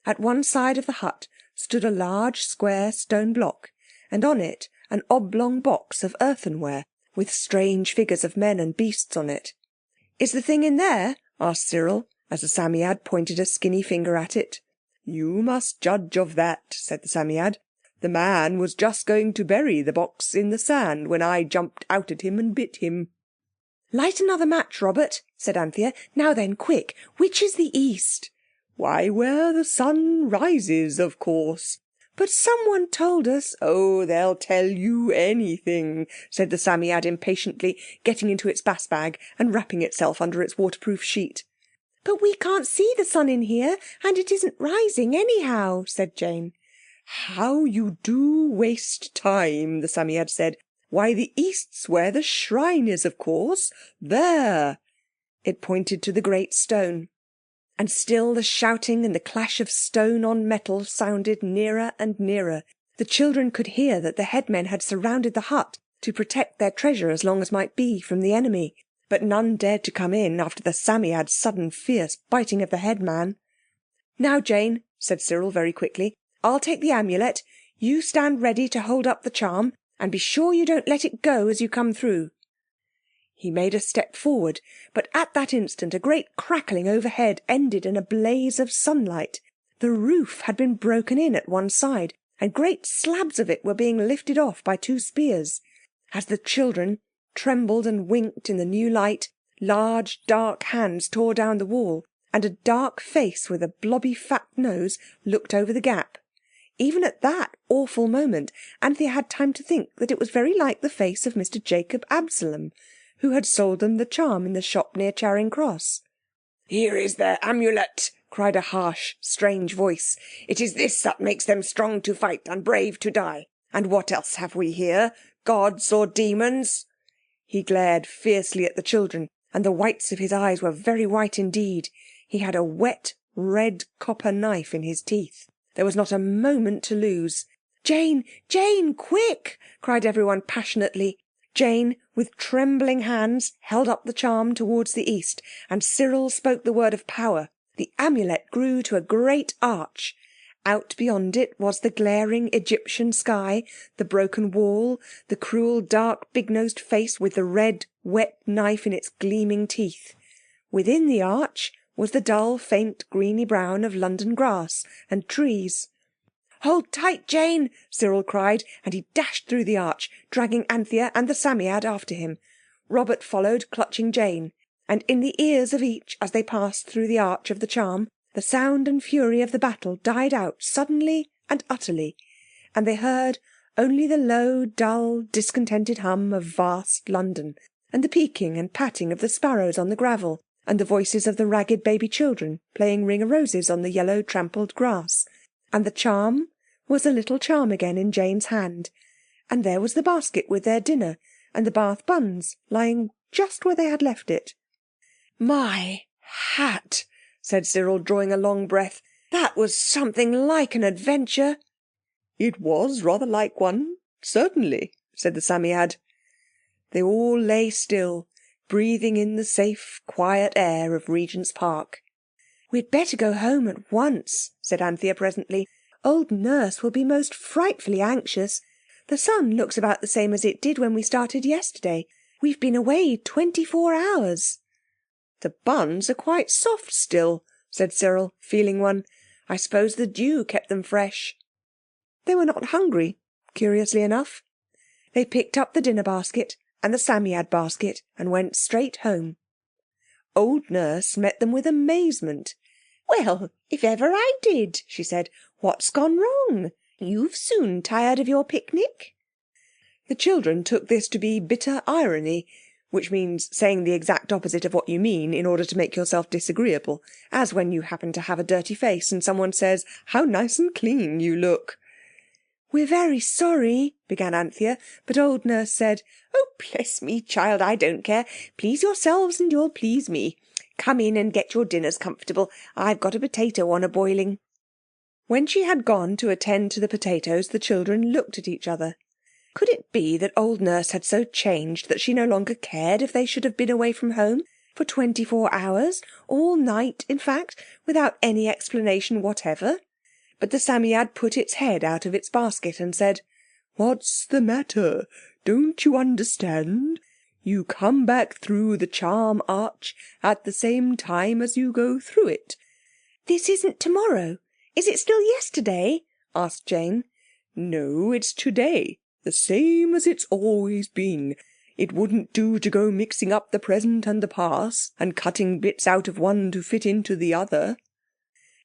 At one side of the hut stood a large square stone block, and on it an oblong box of earthenware, with strange figures of men and beasts on it. "Is the thing in there?" asked Cyril, as the Psammead pointed a skinny finger at it. "You must judge of that," said the Psammead. "The man was just going to bury the box in the sand when I jumped out at him and bit him." "Light another match, Robert," said Anthea. "Now then, quick, which is the East?" "Why, where the sun rises, of course." "But someone told us—" "Oh, they'll tell you anything," said the Psammead impatiently, getting into its bass bag and wrapping itself under its waterproof sheet. "But we can't see the sun in here, and it isn't rising anyhow," said Jane. "How you do waste time," the Psammead said. "Why, the East's where the shrine is, of course. There!" It pointed to the great stone. And still the shouting and the clash of stone on metal sounded nearer and nearer. The children could hear that the headmen had surrounded the hut to protect their treasure as long as might be from the enemy. But none dared to come in after the Psammead's sudden fierce biting of the headman. "Now, Jane," said Cyril very quickly, "I'll take the amulet. You stand ready to hold up the charm, and be sure you don't let it go as you come through." He made a step forward, but at that instant a great crackling overhead ended in a blaze of sunlight. The roof had been broken in at one side, and great slabs of it were being lifted off by two spears. As the children trembled and winked in the new light, large dark hands tore down the wall, and a dark face with a blobby fat nose looked over the gap. Even at that awful moment, Anthea had time to think that it was very like the face of Mr. Jacob Absalom, who had sold them the charm in the shop near Charing Cross. "Here is their amulet," cried a harsh, strange voice. "It is this that makes them strong to fight and brave to die. And what else have we here? Gods or demons?" He glared fiercely at the children, and the whites of his eyes were very white indeed. He had a wet, red copper knife in his teeth. There was not a moment to lose. "Jane! Jane! Quick!" cried everyone passionately. Jane, with trembling hands, held up the charm towards the east, and Cyril spoke the word of power. The amulet grew to a great arch. Out beyond it was the glaring Egyptian sky, the broken wall, the cruel, dark, big-nosed face with the red, wet knife in its gleaming teeth. Within the arch was the dull, faint, greeny brown of London grass and trees. "Hold tight, Jane!" Cyril cried, and he dashed through the arch, dragging Anthea and the Psammead after him. Robert followed, clutching Jane, and in the ears of each, as they passed through the arch of the charm, the sound and fury of the battle died out suddenly and utterly, and they heard only the low, dull, discontented hum of vast London, and the peeking and patting of the sparrows on the gravel, and the voices of the ragged baby children playing ring-a-roses on the yellow trampled grass. And the charm was a little charm again in Jane's hand, and there was the basket with their dinner, and the Bath buns lying just where they had left it. "My hat!" said Cyril, drawing a long breath. "That was something like an adventure." "It was rather like one, certainly," said the Psammead. They all lay still, breathing in the safe, quiet air of Regent's Park. "We'd better go home at once," said Anthea presently. "Old Nurse will be most frightfully anxious. The sun looks about the same as it did when we started yesterday. We've been away 24 hours. "The buns are quite soft still," said Cyril, feeling one. "I suppose the dew kept them fresh." They were not hungry, curiously enough. They picked up the dinner basket and the Psammead basket and went straight home. Old Nurse met them with amazement. "Well, if ever I did," she said. "What's gone wrong? You've soon tired of your picnic?" The children took this to be bitter irony, which means saying the exact opposite of what you mean in order to make yourself disagreeable, as when you happen to have a dirty face and someone says, "How nice and clean you look." "We're very sorry," began Anthea, but old Nurse said, "Oh, bless me, child, I don't care. Please yourselves and you'll please me. Come in and get your dinners comfortable. I've got a potato on a boiling." When she had gone to attend to the potatoes, the children looked at each other. Could it be that old Nurse had so changed that she no longer cared if they should have been away from home for 24 hours, all night, in fact, without any explanation whatever? But the Psammead put its head out of its basket and said, "What's the matter? Don't you understand? You come back through the charm arch at the same time as you go through it." "This isn't tomorrow. Is it still yesterday?" asked Jane. "No, it's today, the same as it's always been. It wouldn't do to go mixing up the present and the past and cutting bits out of one to fit into the other."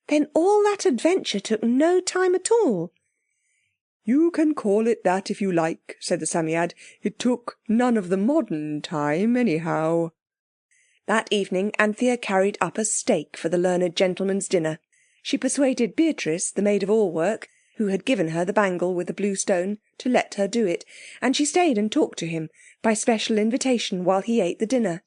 "Then all that adventure took no time at all?" "You can call it that if you like," said the Psammead. "It took none of the modern time, anyhow." That evening Anthea carried up a steak for the learned gentleman's dinner. She persuaded Beatrice, the maid-of-all-work, who had given her the bangle with the blue stone, to let her do it, and she stayed and talked to him, by special invitation, while he ate the dinner.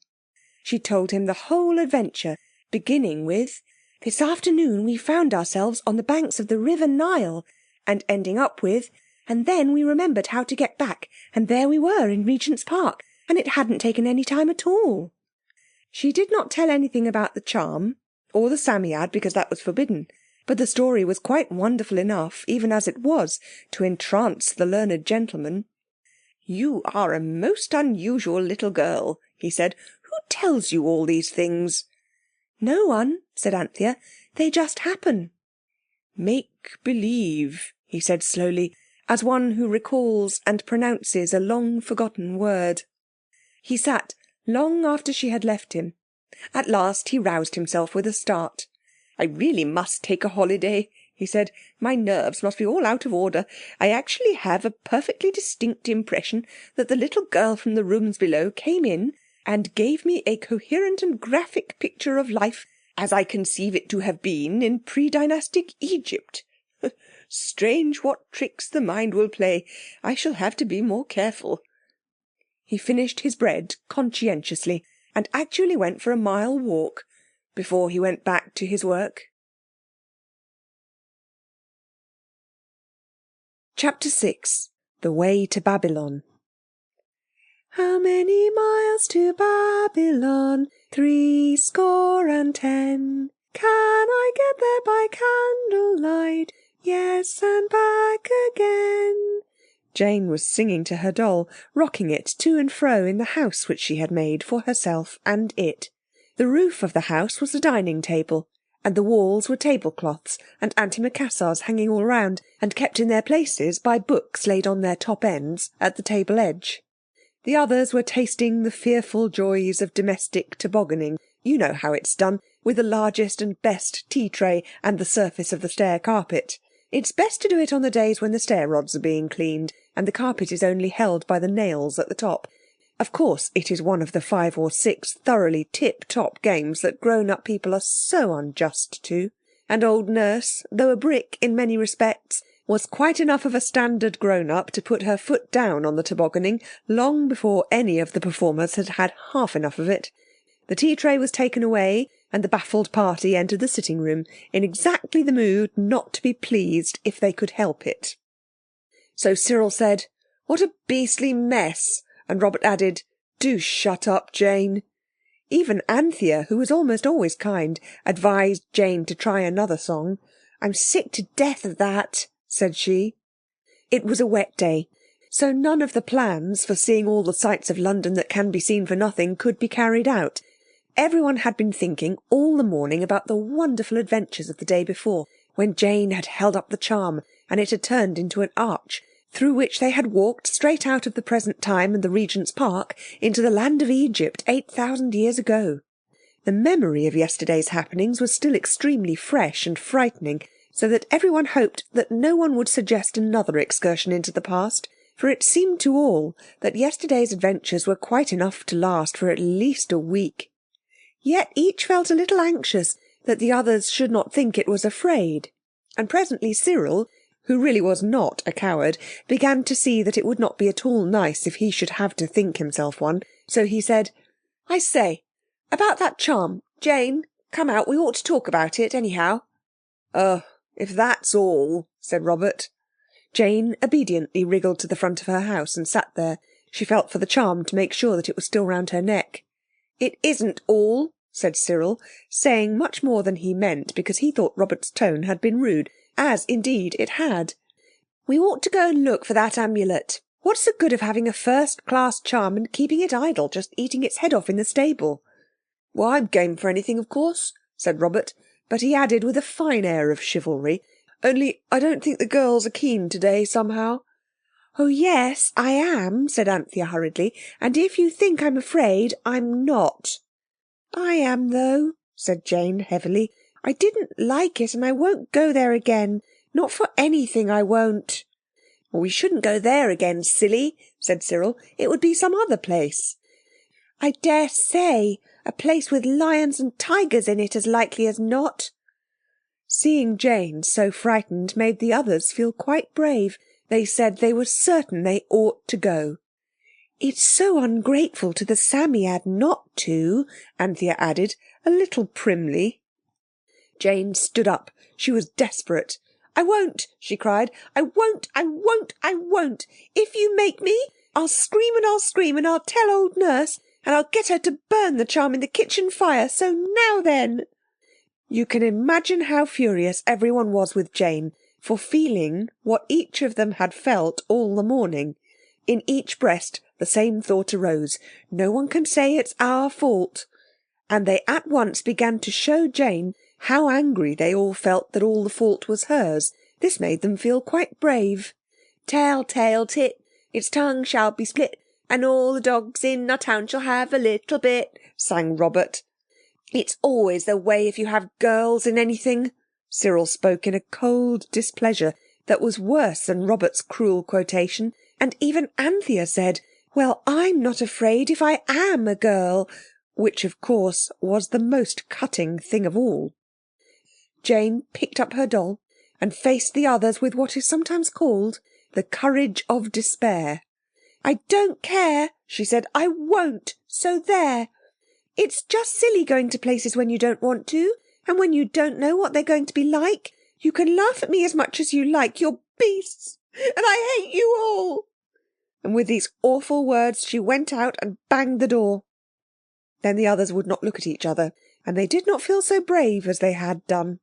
She told him the whole adventure, beginning with, "This afternoon we found ourselves on the banks of the River Nile," and ending up with, "And then we remembered how to get back, and there we were in Regent's Park, and it hadn't taken any time at all." She did not tell anything about the charm, or the Psammead, because that was forbidden, but the story was quite wonderful enough, even as it was, to entrance the learned gentleman. "You are a most unusual little girl," he said. "Who tells you all these things?" "No one," said Anthea. "They just happen." "Make-believe," he said slowly, as one who recalls and pronounces a long-forgotten word. He sat long after she had left him. At last he roused himself with a start. "I really must take a holiday," he said. "My nerves must be all out of order. I actually have a perfectly distinct impression that the little girl from the rooms below came in and gave me a coherent and graphic picture of life as I conceive it to have been in pre-dynastic Egypt. Strange what tricks the mind will play. I shall have to be more careful." He finished his bread conscientiously and actually went for a mile walk before he went back to his work. Chapter 6. The Way to Babylon. How many miles to Babylon? 70. Can I get there by candlelight? Yes, and back again. Jane was singing to her doll, rocking it to and fro in the house which she had made for herself and it. The roof of the house was a dining table, and the walls were tablecloths and antimacassars hanging all round, and kept in their places by books laid on their top ends at the table edge. The others were tasting the fearful joys of domestic tobogganing. You know how it's done, with the largest and best tea-tray and the surface of the stair carpet. It's best to do it on the days when the stair rods are being cleaned, and the carpet is only held by the nails at the top. Of course, it is one of the 5 or 6 thoroughly tip-top games that grown-up people are so unjust to, and old Nurse, though a brick in many respects, was quite enough of a standard grown-up to put her foot down on the tobogganing long before any of the performers had had half enough of it. The tea-tray was taken away, and the baffled party entered the sitting-room in exactly the mood not to be pleased if they could help it. So Cyril said, "What a beastly mess," and Robert added, "Do shut up, Jane." Even Anthea, who was almost always kind, advised Jane to try another song. "I'm sick to death of that," said she. It was a wet day, so none of the plans for seeing all the sights of London that can be seen for nothing could be carried out. Everyone had been thinking all the morning about the wonderful adventures of the day before, when Jane had held up the charm, and it had turned into an arch, through which they had walked straight out of the present time and the Regent's Park into the land of Egypt 8,000 years ago. The memory of yesterday's happenings was still extremely fresh and frightening, so that everyone hoped that no one would suggest another excursion into the past, for it seemed to all that yesterday's adventures were quite enough to last for at least a week. Yet each felt a little anxious that the others should not think it was afraid, and presently Cyril, who really was not a coward, began to see that it would not be at all nice if he should have to think himself one, so he said, "I say, about that charm, Jane, come out, we ought to talk about it, anyhow." If that's all," said Robert. Jane obediently wriggled to the front of her house and sat there. She felt for the charm to make sure that it was still round her neck. "It isn't all," said Cyril, saying much more than he meant because he thought Robert's tone had been rude, as indeed it had. "We ought to go and look for that amulet. What's the good of having a first-class charm and keeping it idle, just eating its head off in the stable?" "Well, I'm game for anything, of course," said Robert, but he added with a fine air of chivalry, "only I don't think the girls are keen today, somehow." "Oh yes, I am," said Anthea hurriedly, "and if you think I'm afraid, I'm not." "I am, though," said Jane heavily. "I didn't like it, and I won't go there again. Not for anything I won't." "Well, we shouldn't go there again, silly," said Cyril. "It would be some other place." "I dare say. A place with lions and tigers in it, as likely as not." Seeing Jane so frightened made the others feel quite brave. They said they were certain they ought to go. "It's so ungrateful to the Psammead not to," Anthea added, a little primly. Jane stood up. She was desperate. "I won't," she cried. "I won't, I won't, I won't. If you make me, I'll scream and I'll scream and I'll tell old Nurse, and I'll get her to burn the charm in the kitchen fire. So now then." You can imagine how furious everyone was with Jane for feeling what each of them had felt all the morning. In each breast the same thought arose: no one can say it's our fault. And they at once began to show Jane how angry they all felt that all the fault was hers. This made them feel quite brave. "Tell tale tit, its tongue shall be split, and all the dogs in our town shall have a little bit," sang Robert. "It's always the way if you have girls in anything." Cyril spoke in a cold displeasure that was worse than Robert's cruel quotation, and even Anthea said, "Well, I'm not afraid if I am a girl," which, of course, was the most cutting thing of all. Jane picked up her doll and faced the others with what is sometimes called the courage of despair. "I don't care," she said. "I won't. So there." It's just silly going to places when you don't want to, and when you don't know what they're going to be like. You can laugh at me as much as you like, you're beasts, and I hate you all." And with these awful words she went out and banged the door. Then the others would not look at each other, and they did not feel so brave as they had done.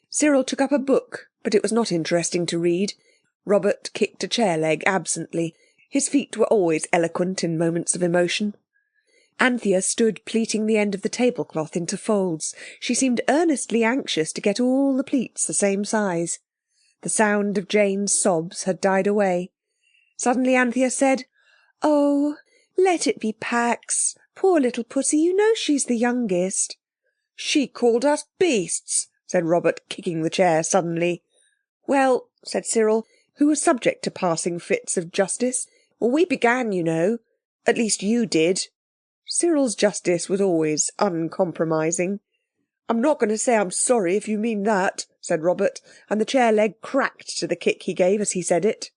Cyril took up a book, but it was not interesting to read. Robert kicked a chair leg absently. His feet were always eloquent in moments of emotion. Anthea stood pleating the end of the tablecloth into folds. She seemed earnestly anxious to get all the pleats the same size. The sound of Jane's sobs had died away. Suddenly Anthea said, "Oh, let it be Pax. Poor little pussy, you know she's the youngest." "She called us beasts," said Robert, kicking the chair suddenly. "Well," said Cyril, who was subject to passing fits of justice, "well, we began, you know. At least you did." Cyril's justice was always uncompromising. "I'm not going to say I'm sorry if you mean that," said Robert, and the chair leg cracked to the kick he gave as he said it.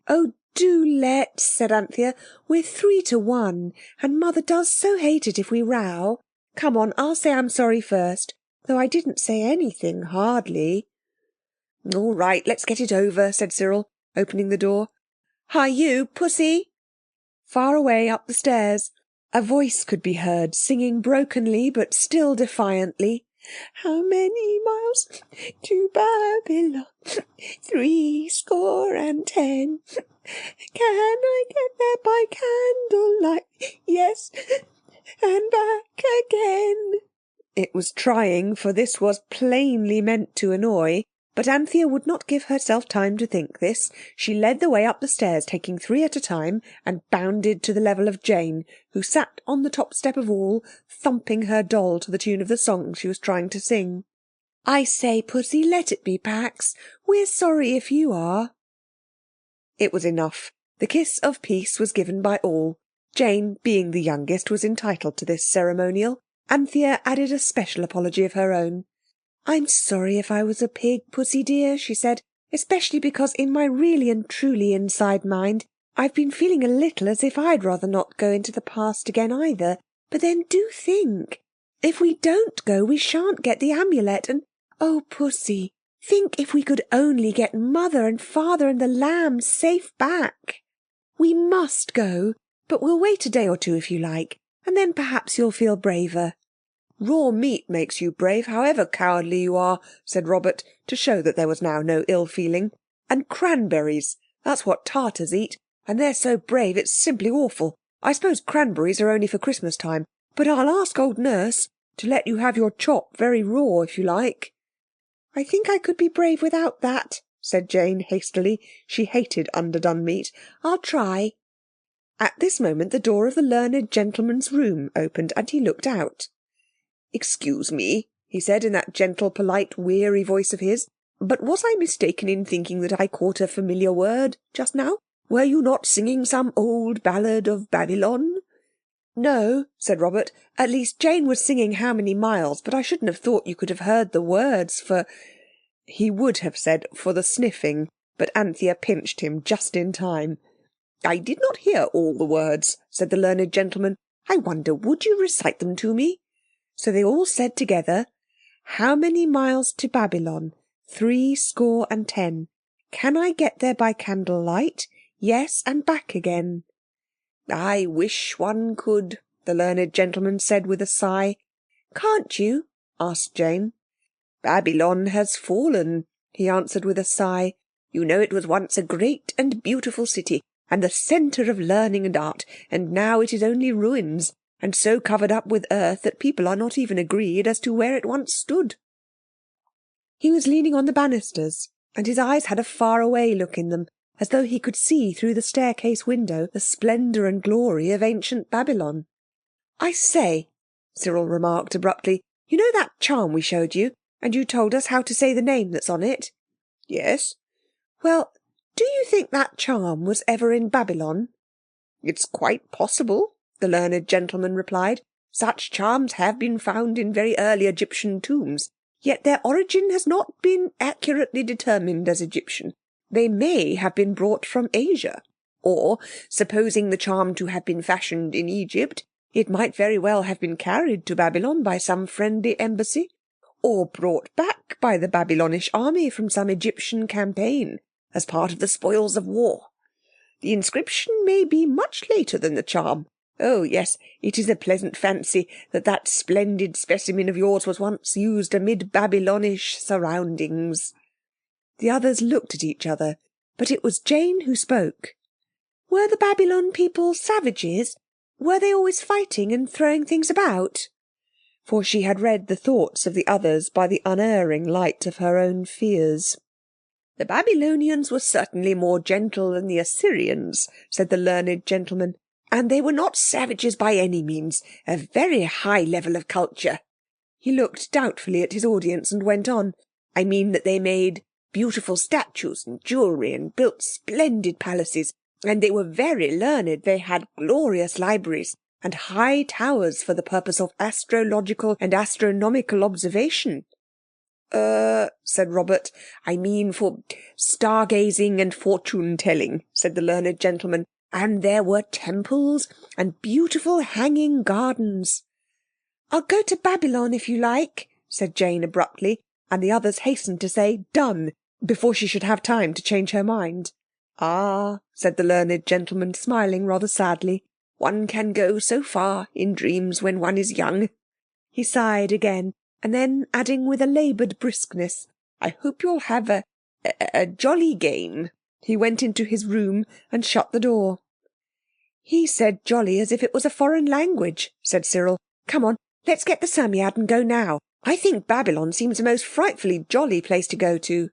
"Oh, do let's," said Anthea. "We're 3-1, and Mother does so hate it if we row. Come on, I'll say I'm sorry first, though I didn't say anything, hardly." "All right, let's get it over," said Cyril, opening the door. "Hi, you, pussy!" Far away up the stairs a voice could be heard singing brokenly but still defiantly. "How many miles to Babylon? 70 Can I get there by candlelight? Yes, and back again." It was trying, for this was plainly meant to annoy. But Anthea would not give herself time to think this. She led the way up the stairs, taking 3 at a time, and bounded to the level of Jane, who sat on the top step of all, thumping her doll to the tune of the song she was trying to sing. "I say, pussy, let it be Pax. We're sorry if you are." It was enough. The kiss of peace was given by all. Jane, being the youngest, was entitled to this ceremonial. Anthea added a special apology of her own. "I'm sorry if I was a pig, pussy dear," she said, "especially because in my really and truly inside mind I've been feeling a little as if I'd rather not go into the past again either. But then do think, if we don't go we shan't get the amulet, and oh, pussy, think if we could only get Mother and Father and the lambs safe back. We must go, but we'll wait a day or two if you like, and then perhaps you'll feel braver." "Raw meat makes you brave, however cowardly you are," said Robert, to show that there was now no ill feeling. "And cranberries. That's what Tartars eat, and they're so brave it's simply awful. I suppose cranberries are only for Christmas time, but I'll ask old Nurse to let you have your chop very raw if you like." "I think I could be brave without that," said Jane hastily. She hated underdone meat. "I'll try." At this moment the door of the learned gentleman's room opened, and he looked out. "Excuse me," he said in that gentle, polite, weary voice of his, "but was I mistaken in thinking that I caught a familiar word just now? Were you not singing some old ballad of Babylon?" "No," said Robert. "At least Jane was singing How Many Miles, but I shouldn't have thought you could have heard the words for—" He would have said for the sniffing, but Anthea pinched him just in time. "I did not hear all the words," said the learned gentleman. "I wonder, would you recite them to me?" So they all said together, "How many miles to Babylon? 70. Can I get there by candlelight? Yes, and back again." "I wish one could," the learned gentleman said with a sigh. "Can't you?" asked Jane. "Babylon has fallen," he answered with a sigh. "You know it was once a great and beautiful city, and the centre of learning and art, and now it is only ruins, and so covered up with earth that people are not even agreed as to where it once stood." He was leaning on the banisters, and his eyes had a far-away look in them, as though he could see through the staircase window the splendour and glory of ancient Babylon. "I say," Cyril remarked abruptly, "you know that charm we showed you, and you told us how to say the name that's on it?" "Yes." "Well, do you think that charm was ever in Babylon?" "It's quite possible," the learned gentleman replied. "Such charms have been found in very early Egyptian tombs, yet their origin has not been accurately determined as Egyptian. They may have been brought from Asia. Or, supposing the charm to have been fashioned in Egypt, It might very well have been carried to Babylon by some friendly embassy, or brought back by the Babylonish army from some Egyptian campaign as part of the spoils of war. The inscription may be much later than the charm. Oh, yes, it is a pleasant fancy that that splendid specimen of yours was once used amid Babylonish surroundings." The others looked at each other, but it was Jane who spoke. "Were the Babylon people savages? Were they always fighting and throwing things about?" For she had read the thoughts of the others by the unerring light of her own fears. "The Babylonians were certainly more gentle than the Assyrians," said the learned gentleman, "and they were not savages by any means. A very high level of culture." He looked doubtfully at his audience and went on. "I mean that they made beautiful statues and jewellery and built splendid palaces, and they were very learned. They had glorious libraries and high towers for the purpose of astrological and astronomical observation." Said Robert. "I mean for stargazing and fortune-telling," said the learned gentleman. "And there were temples and beautiful hanging gardens." "I'll go to Babylon if you like," said Jane abruptly, and the others hastened to say "done" before she should have time to change her mind. "Ah," said the learned gentleman, smiling rather sadly, "one can go so far in dreams when one is young." He sighed again, and then adding with a laboured briskness, "I hope you'll have a jolly game," he went into his room and shut the door. "He said jolly as if it was a foreign language," said Cyril. "Come on, let's get the Psammead and go now. I think Babylon seems a most frightfully jolly place to go to."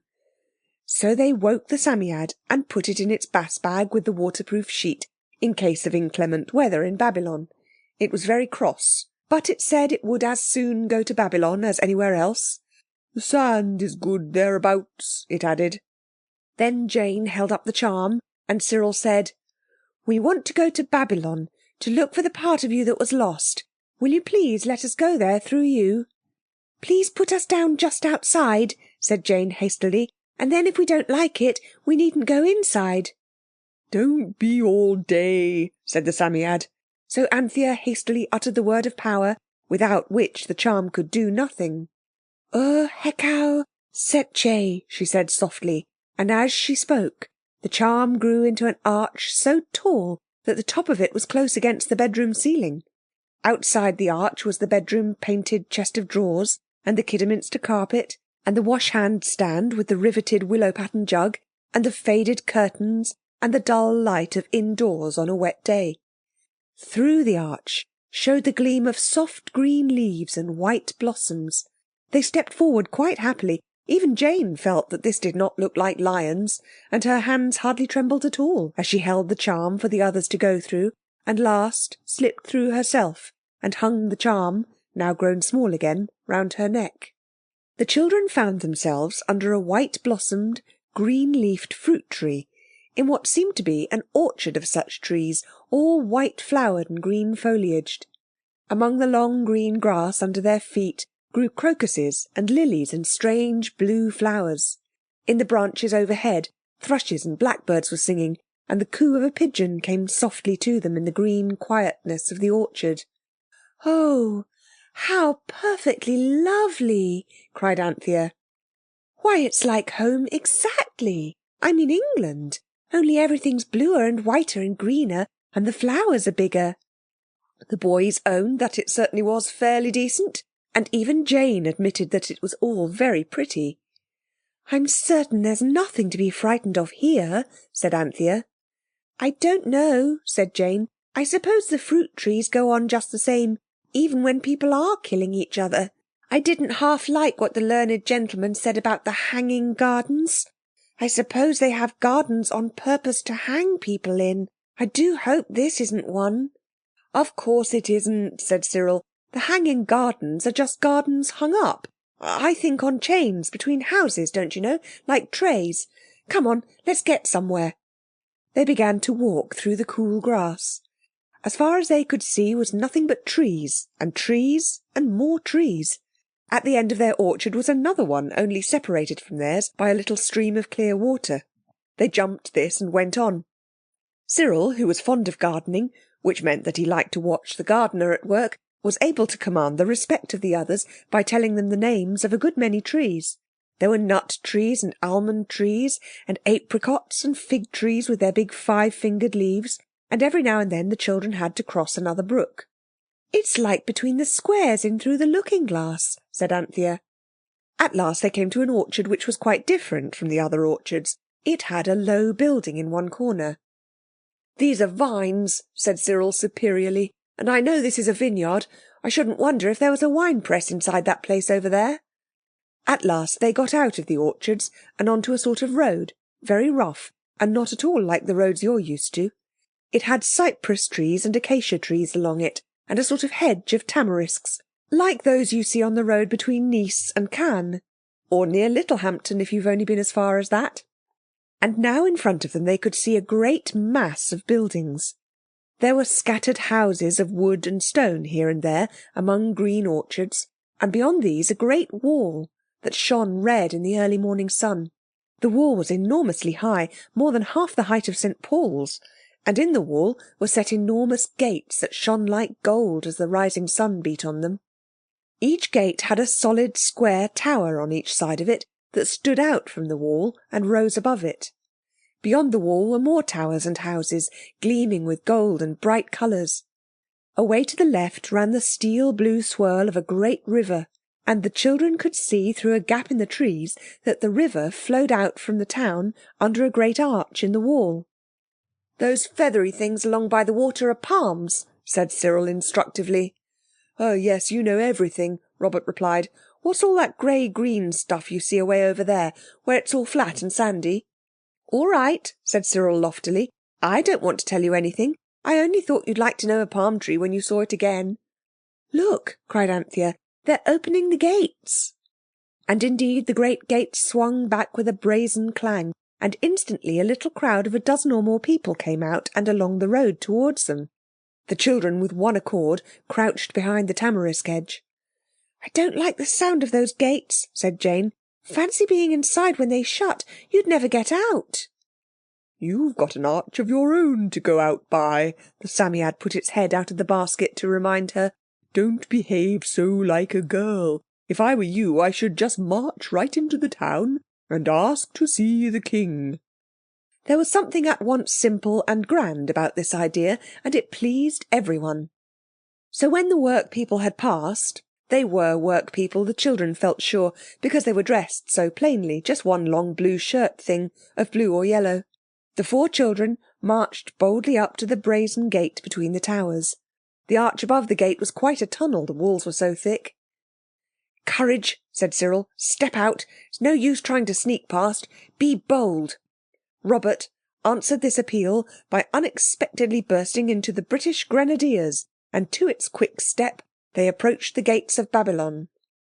So they woke the Psammead and put it in its bass bag with the waterproof sheet, in case of inclement weather in Babylon. It was very cross, but it said it would as soon go to Babylon as anywhere else. "The sand is good thereabouts," it added. Then Jane held up the charm, and Cyril said, "We want to go to Babylon, to look for the part of you that was lost. Will you please let us go there through you?" "Please put us down just outside," said Jane hastily, "and then if we don't like it, we needn't go inside." "Don't be all day," said the Psammead. So Anthea hastily uttered the word of power, without which the charm could do nothing. "Hekau Setche," she said softly, and as she spoke, the charm grew into an arch so tall that the top of it was close against the bedroom ceiling. Outside the arch was the bedroom painted chest of drawers, and the Kidderminster carpet, and the wash-hand stand with the riveted willow-pattern jug, and the faded curtains, and the dull light of indoors on a wet day. Through the arch showed the gleam of soft green leaves and white blossoms. They stepped forward quite happily. Even Jane felt that this did not look like lions, and her hands hardly trembled at all as she held the charm for the others to go through, and last slipped through herself and hung the charm, now grown small again, round her neck. The children found themselves under a white-blossomed, green-leafed fruit tree, in what seemed to be an orchard of such trees, all white-flowered and green-foliaged. Among the long green grass under their feet grew crocuses and lilies and strange blue flowers. In the branches overhead, thrushes and blackbirds were singing, and the coo of a pigeon came softly to them in the green quietness of the orchard. "Oh, how perfectly lovely!" cried Anthea. "Why, it's like home exactly. I'm in England, only everything's bluer and whiter and greener, and the flowers are bigger." The boys owned that it certainly was fairly decent, and even Jane admitted that it was all very pretty. "I'm certain there's nothing to be frightened of here," said Anthea. "I don't know," said Jane. "I suppose the fruit trees go on just the same, even when people are killing each other. I didn't half like what the learned gentleman said about the hanging gardens. I suppose they have gardens on purpose to hang people in. I do hope this isn't one." "Of course it isn't," said Cyril. "The hanging gardens are just gardens hung up, I think on chains between houses, don't you know, like trays. Come on, let's get somewhere." They began to walk through the cool grass. As far as they could see was nothing but trees and more trees. At the end of their orchard was another one, only separated from theirs by a little stream of clear water. They jumped this and went on. Cyril, who was fond of gardening, which meant that he liked to watch the gardener at work, was able to command the respect of the others by telling them the names of a good many trees. There were nut trees and almond trees, and apricots and fig trees with their big 5-fingered leaves, and every now and then the children had to cross another brook. "It's like between the squares in Through the Looking-Glass," said Anthea. At last they came to an orchard which was quite different from the other orchards. It had a low building in one corner. "These are vines," said Cyril superiorly, "and I know this is a vineyard. I shouldn't wonder if there was a wine press inside that place over there." At last they got out of the orchards and onto a sort of road, very rough, and not at all like the roads you're used to. It had cypress trees and acacia trees along it, and a sort of hedge of tamarisks, like those you see on the road between Nice and Cannes, or near Littlehampton if you've only been as far as that. And now in front of them they could see a great mass of buildings. There were scattered houses of wood and stone here and there among green orchards, and beyond these a great wall that shone red in the early morning sun. The wall was enormously high, more than half the height of St. Paul's, and in the wall were set enormous gates that shone like gold as the rising sun beat on them. Each gate had a solid square tower on each side of it that stood out from the wall and rose above it. Beyond the wall were more towers and houses, gleaming with gold and bright colours. Away to the left ran the steel blue swirl of a great river, and the children could see through a gap in the trees that the river flowed out from the town under a great arch in the wall. "Those feathery things along by the water are palms," said Cyril instructively. "Oh yes, you know everything," Robert replied. "What's all that grey-green stuff you see away over there, where it's all flat and sandy?" "All right," said Cyril loftily. "I don't want to tell you anything. I only thought you'd like to know a palm tree when you saw it again." "Look," cried Anthea, "they're opening the gates." And indeed the great gates swung back with a brazen clang, and instantly a little crowd of a dozen or more people came out and along the road towards them. The children, with one accord, crouched behind the tamarisk hedge. "I don't like the sound of those gates," said Jane. "Fancy being inside when they shut. You'd never get out." "You've got an arch of your own to go out by," the Psammead put its head out of the basket to remind her. "Don't behave so like a girl. If I were you, I should just march right into the town and ask to see the king." There was something at once simple and grand about this idea, and it pleased everyone. So when the work people had passed, they were work people, the children felt sure, because they were dressed so plainly, just one long blue shirt thing of blue or yellow. The 4 children marched boldly up to the brazen gate between the towers. The arch above the gate was quite a tunnel, the walls were so thick. "Courage," said Cyril. "Step out. It's no use trying to sneak past. Be bold." Robert answered this appeal by unexpectedly bursting into the British Grenadiers, and to its quick step they approached the gates of Babylon.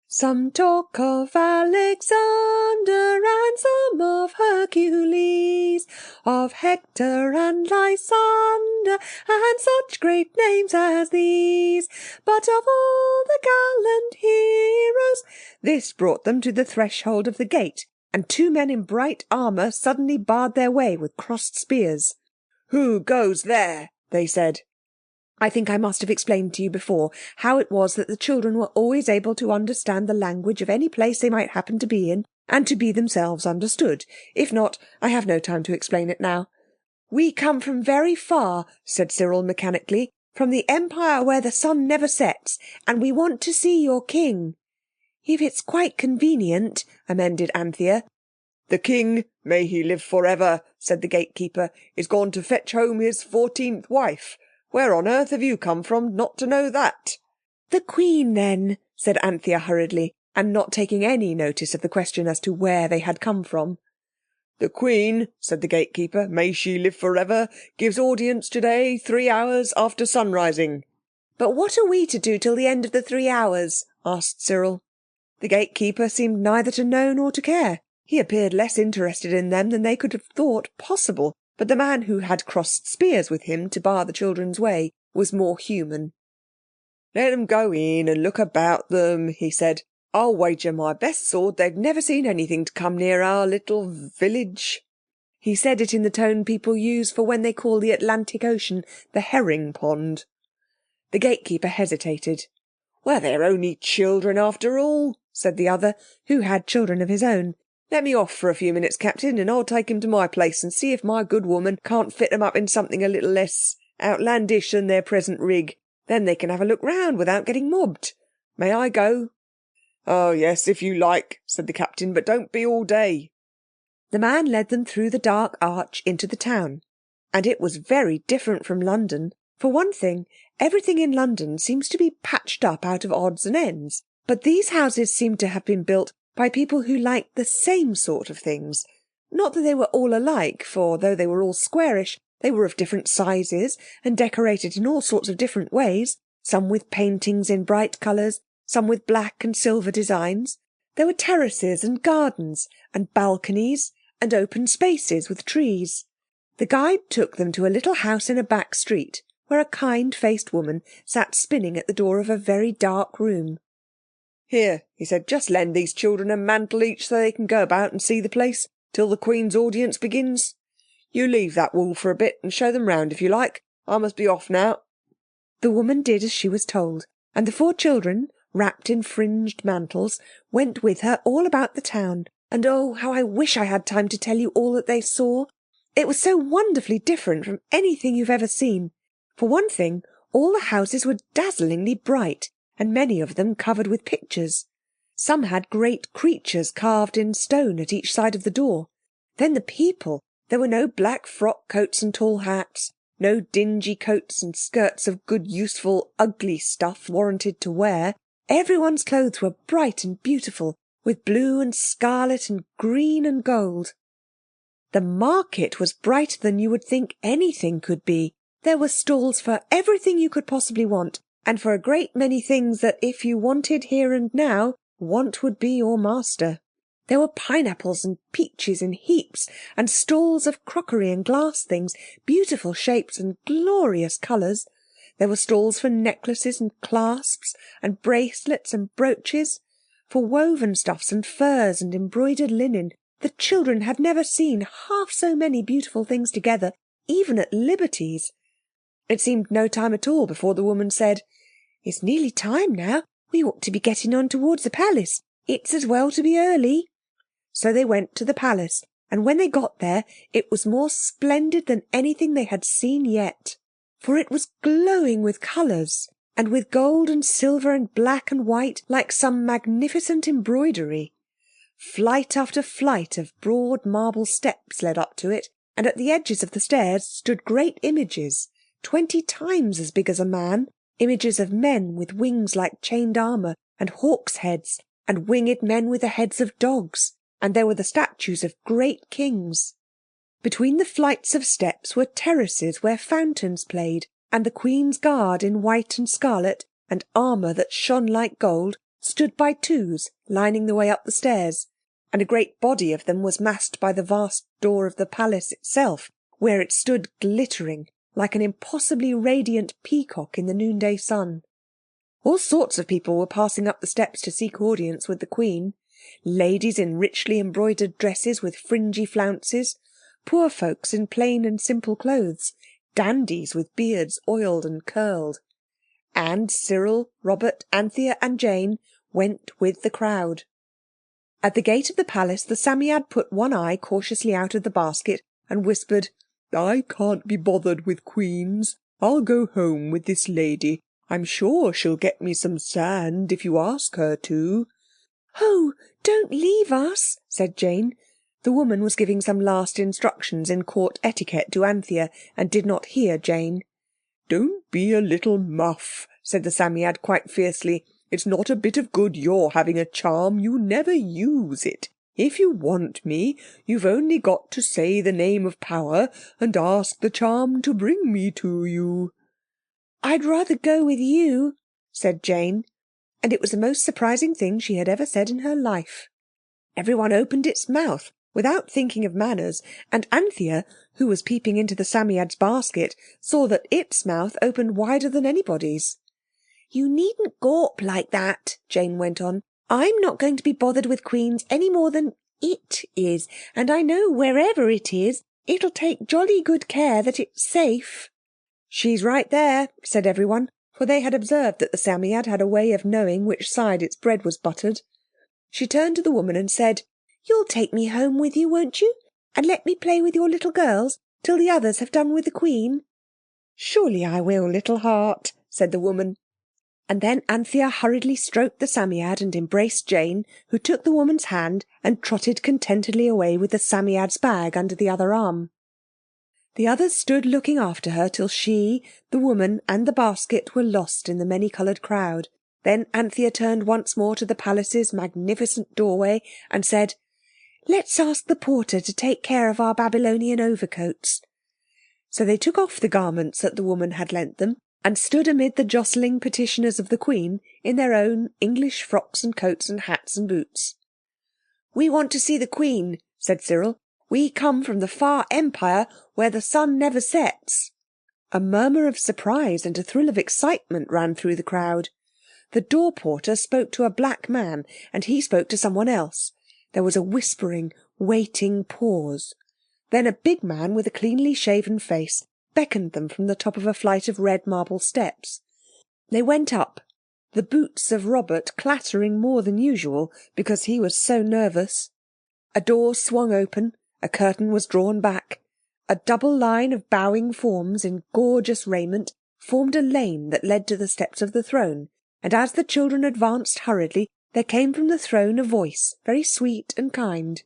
"Some talk of Alexander and some of Hercules, of Hector and Lysander, and such great names as these. But of all the gallant heroes—" This brought them to the threshold of the gate, and 2 men in bright armour suddenly barred their way with crossed spears. "Who goes there?" they said. I think I must have explained to you before how it was that the children were always able to understand the language of any place they might happen to be in, and to be themselves understood. If not, I have no time to explain it now. "We come from very far," said Cyril mechanically, "from the empire where the sun never sets, and we want to see your king." "If it's quite convenient," amended Anthea. "The king, may he live forever," said the gatekeeper, "is gone to fetch home his 14th wife. Where on earth have you come from not to know that?" "The Queen, then," said Anthea hurriedly, and not taking any notice of the question as to where they had come from. "The Queen," said the gatekeeper, "may she live forever, gives audience today 3 hours after sunrising." "But what are we to do till the end of the 3 hours?" asked Cyril. The gatekeeper seemed neither to know nor to care. He appeared less interested in them than they could have thought possible, but the man who had crossed spears with him to bar the children's way was more human. "Let them go in and look about them," he said. "I'll wager my best sword they've never seen anything to come near our little village." He said it in the tone people use for when they call the Atlantic Ocean the herring pond. The gatekeeper hesitated. "Well, they're only children after all," said the other, who had children of his own. "Let me off for a few minutes, Captain, and I'll take him to my place and see if my good woman can't fit them up in something a little less outlandish than their present rig. Then they can have a look round without getting mobbed. May I go?" "Oh, yes, if you like," said the Captain, "but don't be all day." The man led them through the dark arch into the town. And it was very different from London. For one thing, everything in London seems to be patched up out of odds and ends. But these houses seemed to have been built by people who liked the same sort of things. Not that they were all alike, for though they were all squarish, they were of different sizes and decorated in all sorts of different ways, some with paintings in bright colours, some with black and silver designs. There were terraces and gardens and balconies and open spaces with trees. The guide took them to a little house in a back street, where a kind-faced woman sat spinning at the door of a very dark room. "Here," he said, "just lend these children a mantle each so they can go about and see the place till the Queen's audience begins. You leave that wall for a bit and show them round if you like. I must be off now." The woman did as she was told, and the 4 children, wrapped in fringed mantles, went with her all about the town. And oh, how I wish I had time to tell you all that they saw. It was so wonderfully different from anything you've ever seen. For one thing, all the houses were dazzlingly bright, and many of them covered with pictures. Some had great creatures carved in stone at each side of the door. Then the people. There were no black frock coats and tall hats, no dingy coats and skirts of good, useful, ugly stuff warranted to wear. Everyone's clothes were bright and beautiful, with blue and scarlet and green and gold. The market was brighter than you would think anything could be. There were stalls for everything you could possibly want, and for a great many things that if you wanted here and now, want would be your master. There were pineapples and peaches in heaps, and stalls of crockery and glass things, beautiful shapes and glorious colours. There were stalls for necklaces and clasps, and bracelets and brooches, for woven stuffs and furs and embroidered linen. The children had never seen half so many beautiful things together, even at Liberty's. It seemed no time at all before the woman said, "It's nearly time now. We ought to be getting on towards the palace. It's as well to be early." So they went to the palace, and when they got there it was more splendid than anything they had seen yet. For it was glowing with colours, and with gold and silver and black and white, like some magnificent embroidery. Flight after flight of broad marble steps led up to it, and at the edges of the stairs stood great images, 20 times as big as a man, images of men with wings like chained armour, and hawks' heads, and winged men with the heads of dogs, and there were the statues of great kings. Between the flights of steps were terraces where fountains played, and the Queen's Guard in white and scarlet, and armour that shone like gold, stood by twos, lining the way up the stairs, and a great body of them was massed by the vast door of the palace itself, where it stood glittering like an impossibly radiant peacock in the noonday sun. All sorts of people were passing up the steps to seek audience with the Queen. Ladies in richly embroidered dresses with fringy flounces, poor folks in plain and simple clothes, dandies with beards oiled and curled. And Cyril, Robert, Anthea and Jane went with the crowd. At the gate of the palace the Psammead put one eye cautiously out of the basket and whispered, "I can't be bothered with queens. I'll go home with this lady. I'm sure she'll get me some sand if you ask her to." "Oh, don't leave us," said Jane. The woman was giving some last instructions in court etiquette to Anthea, and did not hear Jane. "Don't be a little muff," said the Psammead quite fiercely. "It's not a bit of good your having a charm. You never use it. If you want me, you've only got to say the name of power and ask the charm to bring me to you." "I'd rather go with you," said Jane, and it was the most surprising thing she had ever said in her life. Everyone opened its mouth without thinking of manners, and Anthea, who was peeping into the Psammead's basket, saw that its mouth opened wider than anybody's. "You needn't gawp like that," Jane went on. "I'm not going to be bothered with queens any more than it is, and I know wherever it is, It'll take jolly good care that it's safe." "She's right there," said everyone, for they had observed that the Psammead had a way of knowing which side its bread was buttered. She turned to the woman and said, "You'll take me home with you, won't you? And let me play with your little girls till the others have done with the Queen?" "Surely I will, little heart," said the woman. And then Anthea hurriedly stroked the Psammead and embraced Jane, who took the woman's hand and trotted contentedly away with the Psammead's bag under the other arm. The others stood looking after her till she, the woman and the basket were lost in the many-coloured crowd. Then Anthea turned once more to the palace's magnificent doorway and said, "Let's ask the porter to take care of our Babylonian overcoats." So they took off the garments that the woman had lent them, and stood amid the jostling petitioners of the Queen in their own English frocks and coats and hats and boots. "We want to see the Queen," said Cyril. "We come from the far Empire where the sun never sets." A murmur of surprise and a thrill of excitement ran through the crowd. The door porter spoke to a black man, and he spoke to someone else. There was a whispering, waiting pause. Then a big man with a cleanly shaven face beckoned them from the top of a flight of red marble steps. They went up, the boots of Robert clattering more than usual because he was so nervous. A door swung open, a curtain was drawn back. A double line of bowing forms in gorgeous raiment formed a lane that led to the steps of the throne, and as the children advanced hurriedly, there came from the throne a voice, very sweet and kind.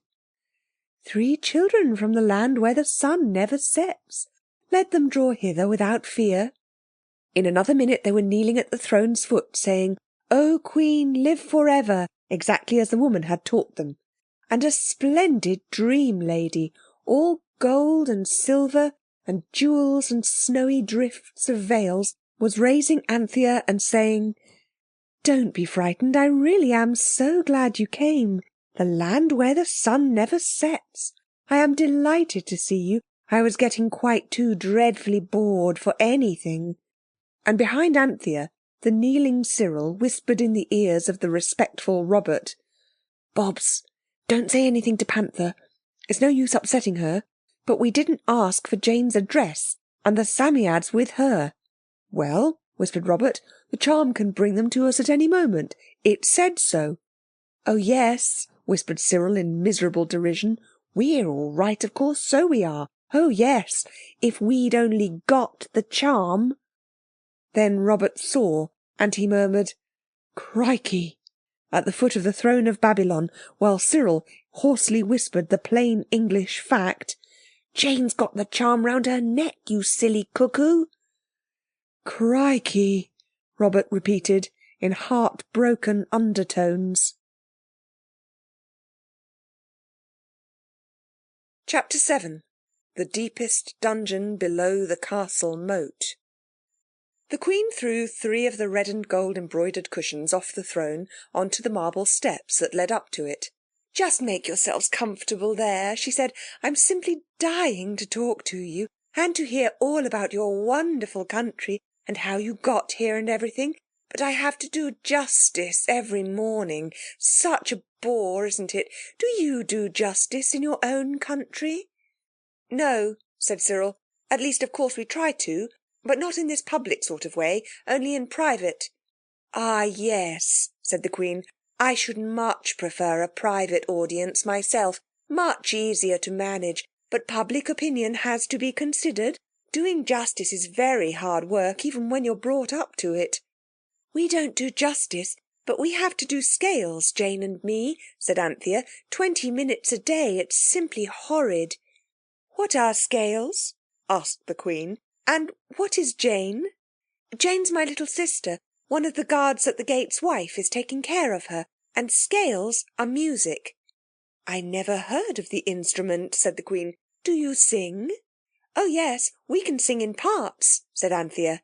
"3 children from the land where the sun never sets. Let them draw hither without fear." In another minute they were kneeling at the throne's foot, saying, "O Queen, live forever," exactly as the woman had taught them. And a splendid dream lady, all gold and silver and jewels and snowy drifts of veils, was raising Anthea and saying, "Don't be frightened, I really am so glad you came. The land where the sun never sets. I am delighted to see you. I was getting quite too dreadfully bored for anything." And behind Anthea, the kneeling Cyril whispered in the ears of the respectful Robert, "Bobs, don't say anything to Panther. It's no use upsetting her. But we didn't ask for Jane's address, and the Psammead's with her." "Well," whispered Robert, "the charm can bring them to us at any moment. It said so." "Oh yes," whispered Cyril in miserable derision. "We're all right, of course, so we are. Oh yes, if we'd only got the charm." Then Robert saw, and he murmured, "Crikey," at the foot of the throne of Babylon, while Cyril hoarsely whispered the plain English fact, "Jane's got the charm round her neck, you silly cuckoo." "Crikey," Robert repeated in heart-broken undertones. Chapter 7. The deepest dungeon below the castle moat. The Queen threw 3 of the red and gold embroidered cushions off the throne onto the marble steps that led up to it. "Just make yourselves comfortable there," she said. "I'm simply dying to talk to you, and to hear all about your wonderful country and how you got here and everything. But I have to do justice every morning. Such a bore, isn't it? Do you do justice in your own country?" "No," said Cyril. "At least, of course, we try to. But not in this public sort of way, only in private." "Ah, yes," said the Queen. "I should much prefer a private audience myself. Much easier to manage. But public opinion has to be considered. Doing justice is very hard work, even when you're brought up to it." "We don't do justice, but we have to do scales, Jane and me," said Anthea. 20 minutes a day. It's simply horrid." "What are scales?" asked the Queen. "And what is Jane?" "Jane's my little sister. One of the guards at the gate's wife is taking care of her. And scales are music." "I never heard of the instrument," said the Queen. "Do you sing?" "Oh yes, we can sing in parts," said Anthea.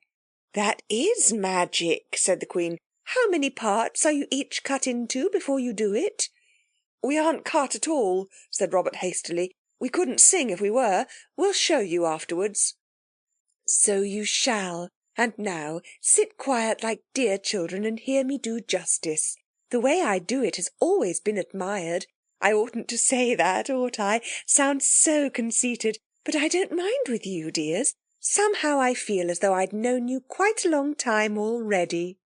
"That is magic," said the Queen. "How many parts are you each cut into before you do it?" "We aren't cut at all," said Robert hastily. "We couldn't sing if we were. We'll show you afterwards." "So you shall. And now sit quiet like dear children and hear me do justice. The way I do it has always been admired. I oughtn't to say that, ought I? Sounds so conceited. But I don't mind with you, dears. Somehow I feel as though I'd known you quite a long time already."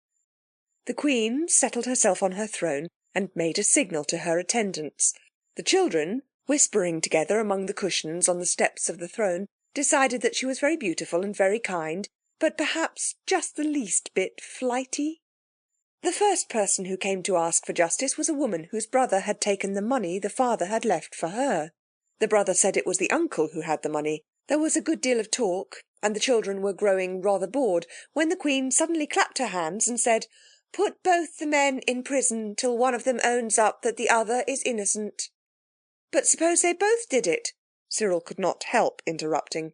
The Queen settled herself on her throne and made a signal to her attendants. The children, whispering together among the cushions on the steps of the throne, decided that she was very beautiful and very kind, but perhaps just the least bit flighty. The first person who came to ask for justice was a woman whose brother had taken the money the father had left for her. The brother said it was the uncle who had the money. There was a good deal of talk, and the children were growing rather bored, when the Queen suddenly clapped her hands and said, "Put both the men in prison till one of them owns up that the other is innocent." "But suppose they both did it?" Cyril could not help interrupting.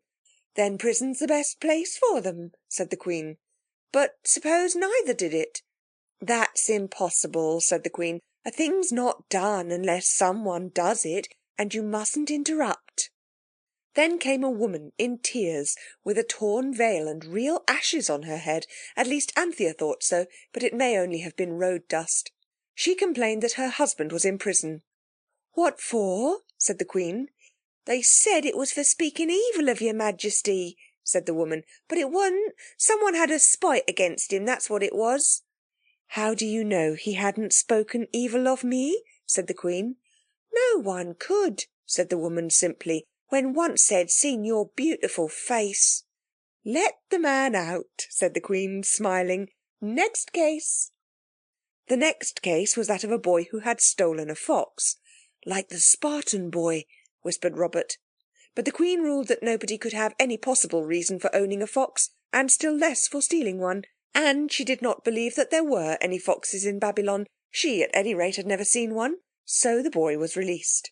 "Then prison's the best place for them," said the Queen. "But suppose neither did it?" "That's impossible," said the Queen. "A thing's not done unless someone does it, and you mustn't interrupt." Then came a woman in tears, with a torn veil and real ashes on her head. At least Anthea thought so, but it may only have been road dust. She complained that her husband was in prison. "What for?" said the Queen. "They said it was for speaking evil of your Majesty," said the woman. "But it wasn't. Someone had a spite against him, that's what it was." "How do you know he hadn't spoken evil of me?" said the Queen. "No one could," said the woman simply, "when once they'd seen your beautiful face." "Let the man out," said the Queen, smiling. "Next case." The next case was that of a boy who had stolen a fox. "Like the Spartan boy," whispered Robert. But the Queen ruled that nobody could have any possible reason for owning a fox, and still less for stealing one. And she did not believe that there were any foxes in Babylon. She, at any rate, had never seen one. So the boy was released.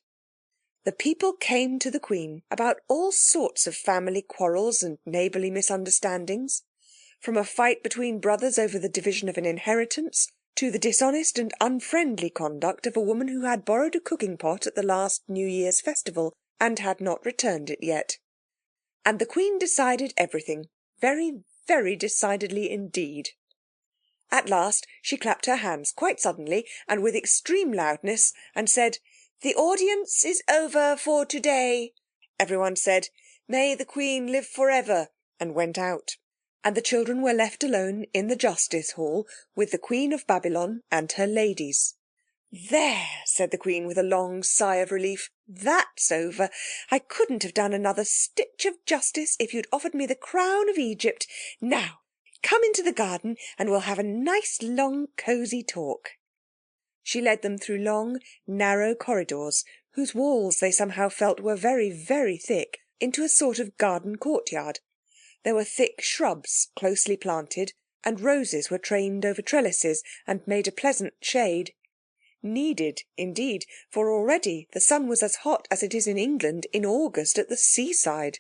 The people came to the Queen about all sorts of family quarrels and neighbourly misunderstandings. From a fight between brothers over the division of an inheritance, to the dishonest and unfriendly conduct of a woman who had borrowed a cooking pot at the last New Year's festival and had not returned it yet. And the Queen decided everything, very, very decidedly indeed. At last she clapped her hands quite suddenly and with extreme loudness and said, "The audience is over for today." Everyone said, "May the Queen live forever," and went out. And the children were left alone in the Justice Hall with the Queen of Babylon and her ladies. "There," said the Queen with a long sigh of relief, "that's over. I couldn't have done another stitch of justice if you'd offered me the crown of Egypt. Now, come into the garden and we'll have a nice long cosy talk." She led them through long, narrow corridors, whose walls they somehow felt were very, very thick, into a sort of garden courtyard. There were thick shrubs closely planted, and roses were trained over trellises and made a pleasant shade. Needed, indeed, for already the sun was as hot as it is in England in August at the seaside.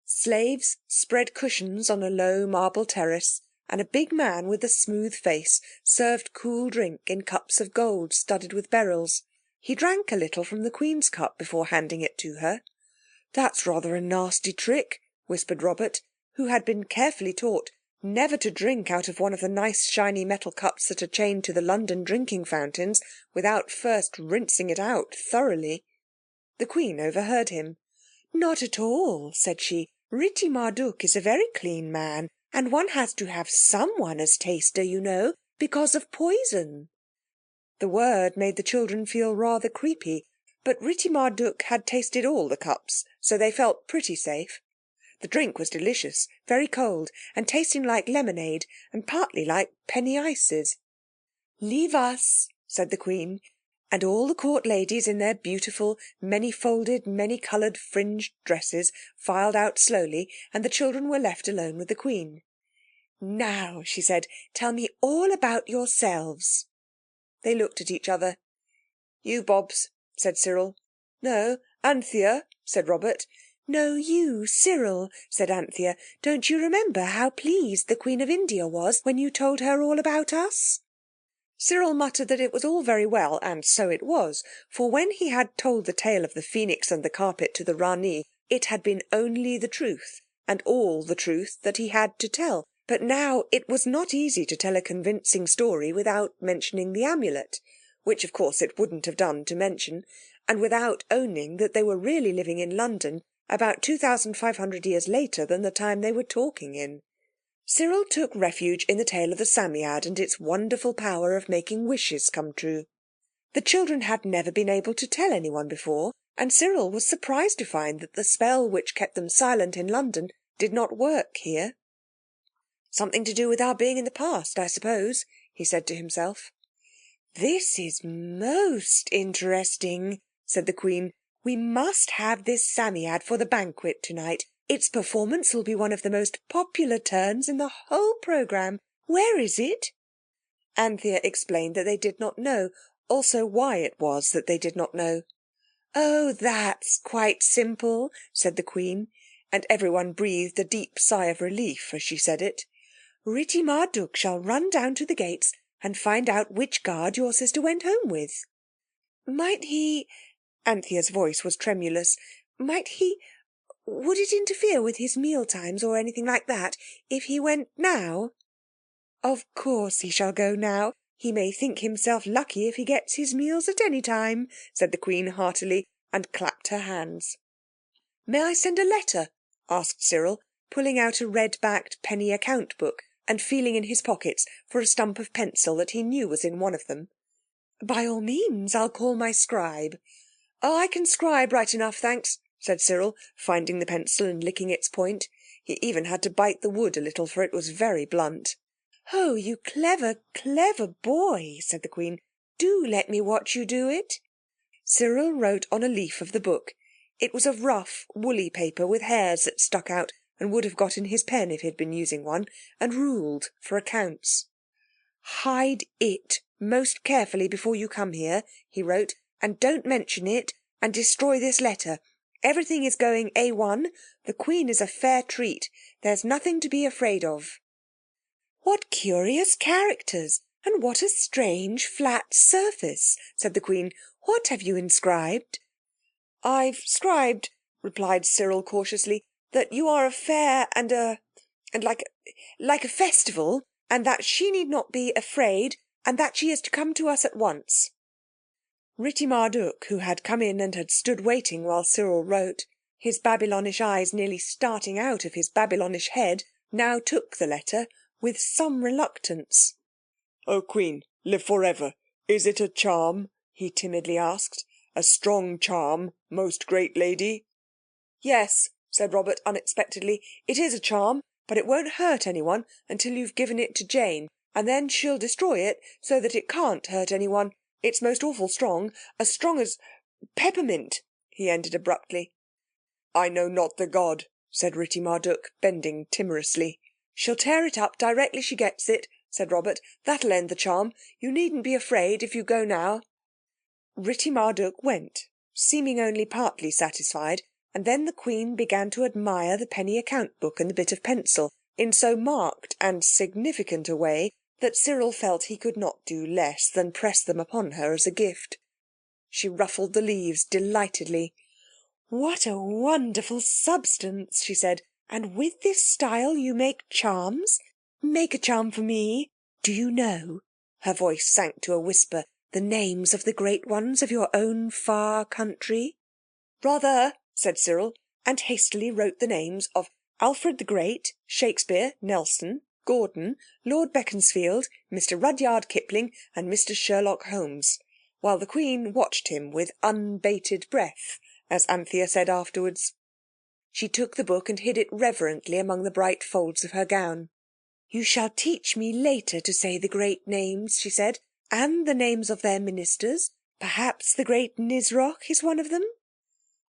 Slaves spread cushions on a low marble terrace, and a big man with a smooth face served cool drink in cups of gold studded with beryls. He drank a little from the Queen's cup before handing it to her. "That's rather a nasty trick," whispered Robert, who had been carefully taught never to drink out of one of the nice shiny metal cups that are chained to the London drinking fountains without first rinsing it out thoroughly. The Queen overheard him. "Not at all," said she. "Ritti Marduk is a very clean man, and one has to have someone as taster, you know, because of poison." The word made the children feel rather creepy, but Ritti Marduk had tasted all the cups, so they felt pretty safe. The drink was delicious, very cold, and tasting like lemonade, and partly like penny ices. "Leave us," said the Queen, and all the court ladies in their beautiful, many-folded, many-coloured fringed dresses filed out slowly, and the children were left alone with the Queen. "Now," she said, "tell me all about yourselves." They looked at each other. "You, Bobs," said Cyril. "No, Anthea," said Robert. "No, you, Cyril," said Anthea. "Don't you remember how pleased the Queen of India was when you told her all about us?" Cyril muttered that it was all very well, and so it was, for when he had told the tale of the phoenix and the carpet to the Rani, it had been only the truth, and all the truth that he had to tell. But now it was not easy to tell a convincing story without mentioning the Amulet, which of course it wouldn't have done to mention, and without owning that they were really living in London about 2,500 years later than the time they were talking in. Cyril took refuge in the tale of the Psammead and its wonderful power of making wishes come true. The children had never been able to tell anyone before, and Cyril was surprised to find that the spell which kept them silent in London did not work here. "Something to do with our being in the past, I suppose," he said to himself. "This is most interesting," said the Queen. "We must have this Psammead for the banquet tonight. Its performance will be one of the most popular turns in the whole programme. Where is it?" Anthea explained that they did not know, also why it was that they did not know. "Oh, that's quite simple," said the Queen, and everyone breathed a deep sigh of relief as she said it. "Ritti Marduk shall run down to the gates and find out which guard your sister went home with." "Might he—" Anthea's voice was tremulous. "Might he—would it interfere with his meal times or anything like that if he went now?" "Of course he shall go now. He may think himself lucky if he gets his meals at any time," said the Queen heartily, and clapped her hands. "May I send a letter?" asked Cyril, pulling out a red-backed penny account book and feeling in his pockets for a stump of pencil that he knew was in one of them. "By all means, I'll call my scribe." "Oh, I can scribe right enough, thanks," said Cyril, finding the pencil and licking its point. He even had to bite the wood a little, for it was very blunt. "Oh, you clever, clever boy," said the Queen. "Do let me watch you do it." Cyril wrote on a leaf of the book. It was of rough, woolly paper with hairs that stuck out and would have got in his pen if he had been using one, and ruled for accounts. "Hide it most carefully before you come here," he wrote, "and don't mention it, and destroy this letter. Everything is going A1. The Queen is a fair treat. There's nothing to be afraid of." "What curious characters, and what a strange flat surface," said the Queen. "What have you inscribed?" "I've scribed," replied Cyril cautiously, "that you are a fair and like a festival, and that she need not be afraid, and that she is to come to us at once." Ritti Marduk, who had come in and had stood waiting while Cyril wrote, his Babylonish eyes nearly starting out of his Babylonish head, now took the letter with some reluctance. "Oh, Queen, live for ever. Is it a charm?" he timidly asked. "A strong charm, most great lady?" "Yes," said Robert unexpectedly, "it is a charm, but it won't hurt anyone until you've given it to Jane, and then she'll destroy it so that it can't hurt anyone. It's most awful strong, as strong as peppermint," he ended abruptly. "I know not the god," said Ritti Marduk, bending timorously. "She'll tear it up directly she gets it," said Robert. "That'll end the charm. You needn't be afraid if you go now." Ritti Marduk went, seeming only partly satisfied, and then the Queen began to admire the penny account book and the bit of pencil in so marked and significant a way that Cyril felt he could not do less than press them upon her as a gift. She ruffled the leaves delightedly. "What a wonderful substance," she said. "And with this style you make charms? Make a charm for me. Do you know," her voice sank to a whisper, "the names of the great ones of your own far country?" "Rather," said Cyril, and hastily wrote the names of Alfred the Great, Shakespeare, Nelson, Gordon, Lord Beaconsfield, Mr. Rudyard Kipling, and Mr. Sherlock Holmes, while the Queen watched him with unbated breath, as Anthea said afterwards. She took the book and hid it reverently among the bright folds of her gown. "You shall teach me later to say the great names," she said, "and the names of their ministers. Perhaps the great Nisroch is one of them?"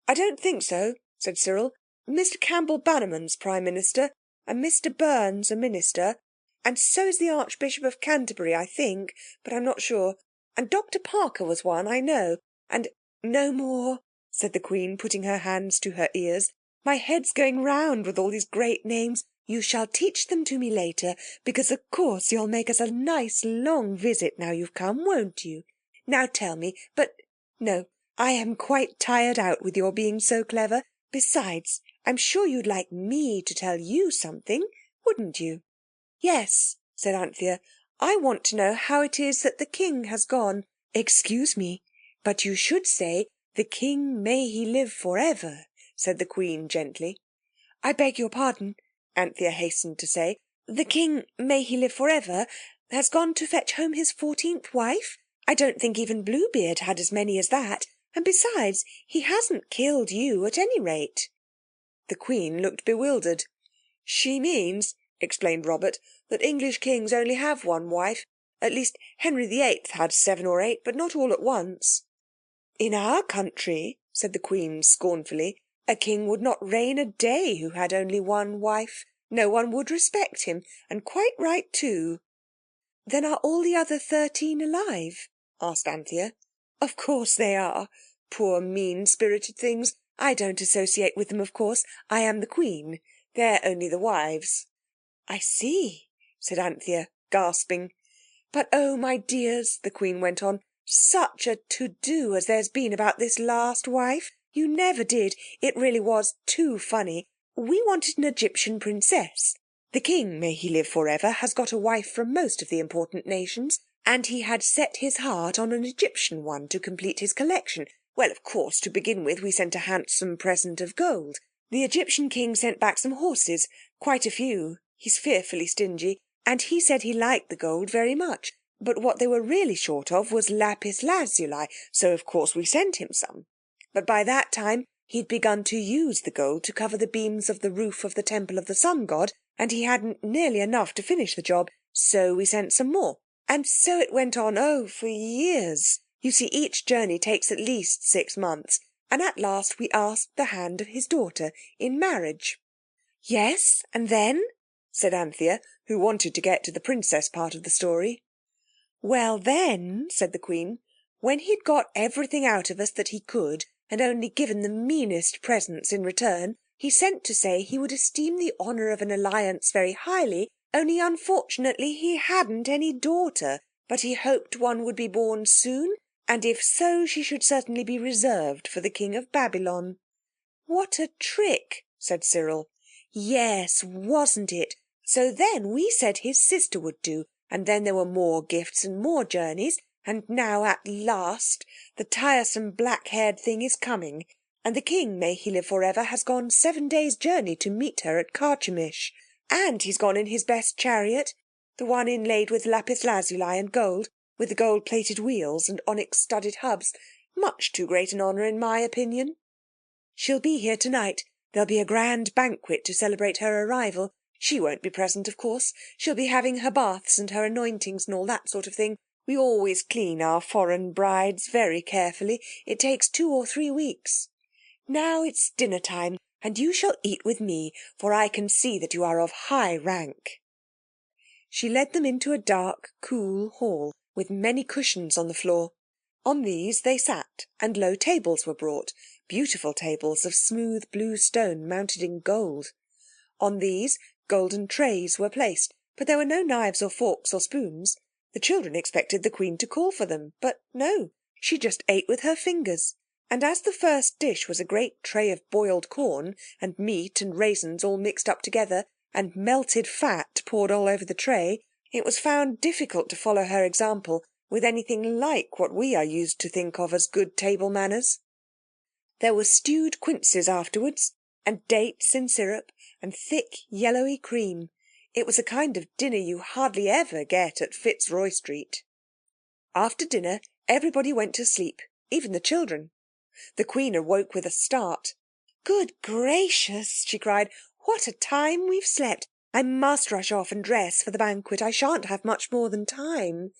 "I don't think so," said Cyril. "Mr. Campbell Bannerman's Prime Minister, and Mr. Burns a Minister, and so is the Archbishop of Canterbury, I think, but I'm not sure. And Dr. Parker was one, I know, and—" "No more," said the Queen, putting her hands to her ears. "My head's going round with all these great names. You shall teach them to me later, because of course you'll make us a nice long visit now you've come, won't you? Now tell me, but no, I am quite tired out with your being so clever. Besides, I'm sure you'd like me to tell you something, wouldn't you?" "Yes," said Anthea. "I want to know how it is that the King has gone. Excuse me, but you should say, 'The King, may he live for ever,' said the Queen gently. "I beg your pardon," Anthea hastened to say. "The King, may he live for ever, has gone to fetch home his 14th wife. I don't think even Bluebeard had as many as that. And besides, he hasn't killed you, at any rate." The Queen looked bewildered. "She means," explained Robert, "that English kings only have one wife. At least, Henry VIII had 7 or 8, but not all at once." "In our country," said the Queen scornfully, "a king would not reign a day who had only one wife. No one would respect him, and quite right too." "Then are all the other 13 alive?" asked Anthea. "Of course they are. Poor mean-spirited things. I don't associate with them, of course. I am the Queen. They're only the wives." "I see," said Anthea, gasping. "But oh, my dears," the Queen went on, "such a to-do as there's been about this last wife. You never did. It really was too funny. We wanted an Egyptian princess. The King, may he live forever, has got a wife from most of the important nations, and he had set his heart on an Egyptian one to complete his collection. Well, of course, to begin with, we sent a handsome present of gold. The Egyptian King sent back some horses, quite a few. He's fearfully stingy, and he said he liked the gold very much. But what they were really short of was lapis lazuli, so of course we sent him some. But by that time he'd begun to use the gold to cover the beams of the roof of the Temple of the Sun God, and he hadn't nearly enough to finish the job, so we sent some more. And so it went on, oh, for years. You see, each journey takes at least 6 months, and at last we asked the hand of his daughter in marriage." "Yes, and then?" said Anthea, who wanted to get to the princess part of the story. "Well, then," said the Queen, "when he'd got everything out of us that he could, and only given the meanest presents in return, he sent to say he would esteem the honour of an alliance very highly, only unfortunately he hadn't any daughter, but he hoped one would be born soon, and if so she should certainly be reserved for the King of Babylon." "What a trick!" said Cyril. "Yes, wasn't it? So then we said his sister would do, and then there were more gifts and more journeys, and now at last the tiresome black-haired thing is coming, and the King, may he live forever, has gone 7 days' journey to meet her at Carchemish, and he's gone in his best chariot, the one inlaid with lapis lazuli and gold, with the gold-plated wheels and onyx-studded hubs. Much too great an honour, in my opinion. She'll be here tonight. There'll be a grand banquet to celebrate her arrival. She won't be present, of course. She'll be having her baths and her anointings and all that sort of thing. We always clean our foreign brides very carefully. It takes 2 or 3 weeks. Now it's dinner time, and you shall eat with me, for I can see that you are of high rank." She led them into a dark, cool hall, with many cushions on the floor. On these they sat, and low tables were brought, beautiful tables of smooth blue stone mounted in gold. On these golden trays were placed, but there were no knives or forks or spoons. The children expected the Queen to call for them, but no, she just ate with her fingers. And as the first dish was a great tray of boiled corn, and meat and raisins all mixed up together, and melted fat poured all over the tray, it was found difficult to follow her example with anything like what we are used to think of as good table manners. There were stewed quinces afterwards, and dates in syrup, and thick yellowy cream. It was a kind of dinner you hardly ever get at Fitzroy Street. After dinner everybody went to sleep, even the children. The Queen awoke with a start. "Good gracious!" she cried. "What a time we've slept! I must rush off and dress for the banquet. I shan't have much more than time."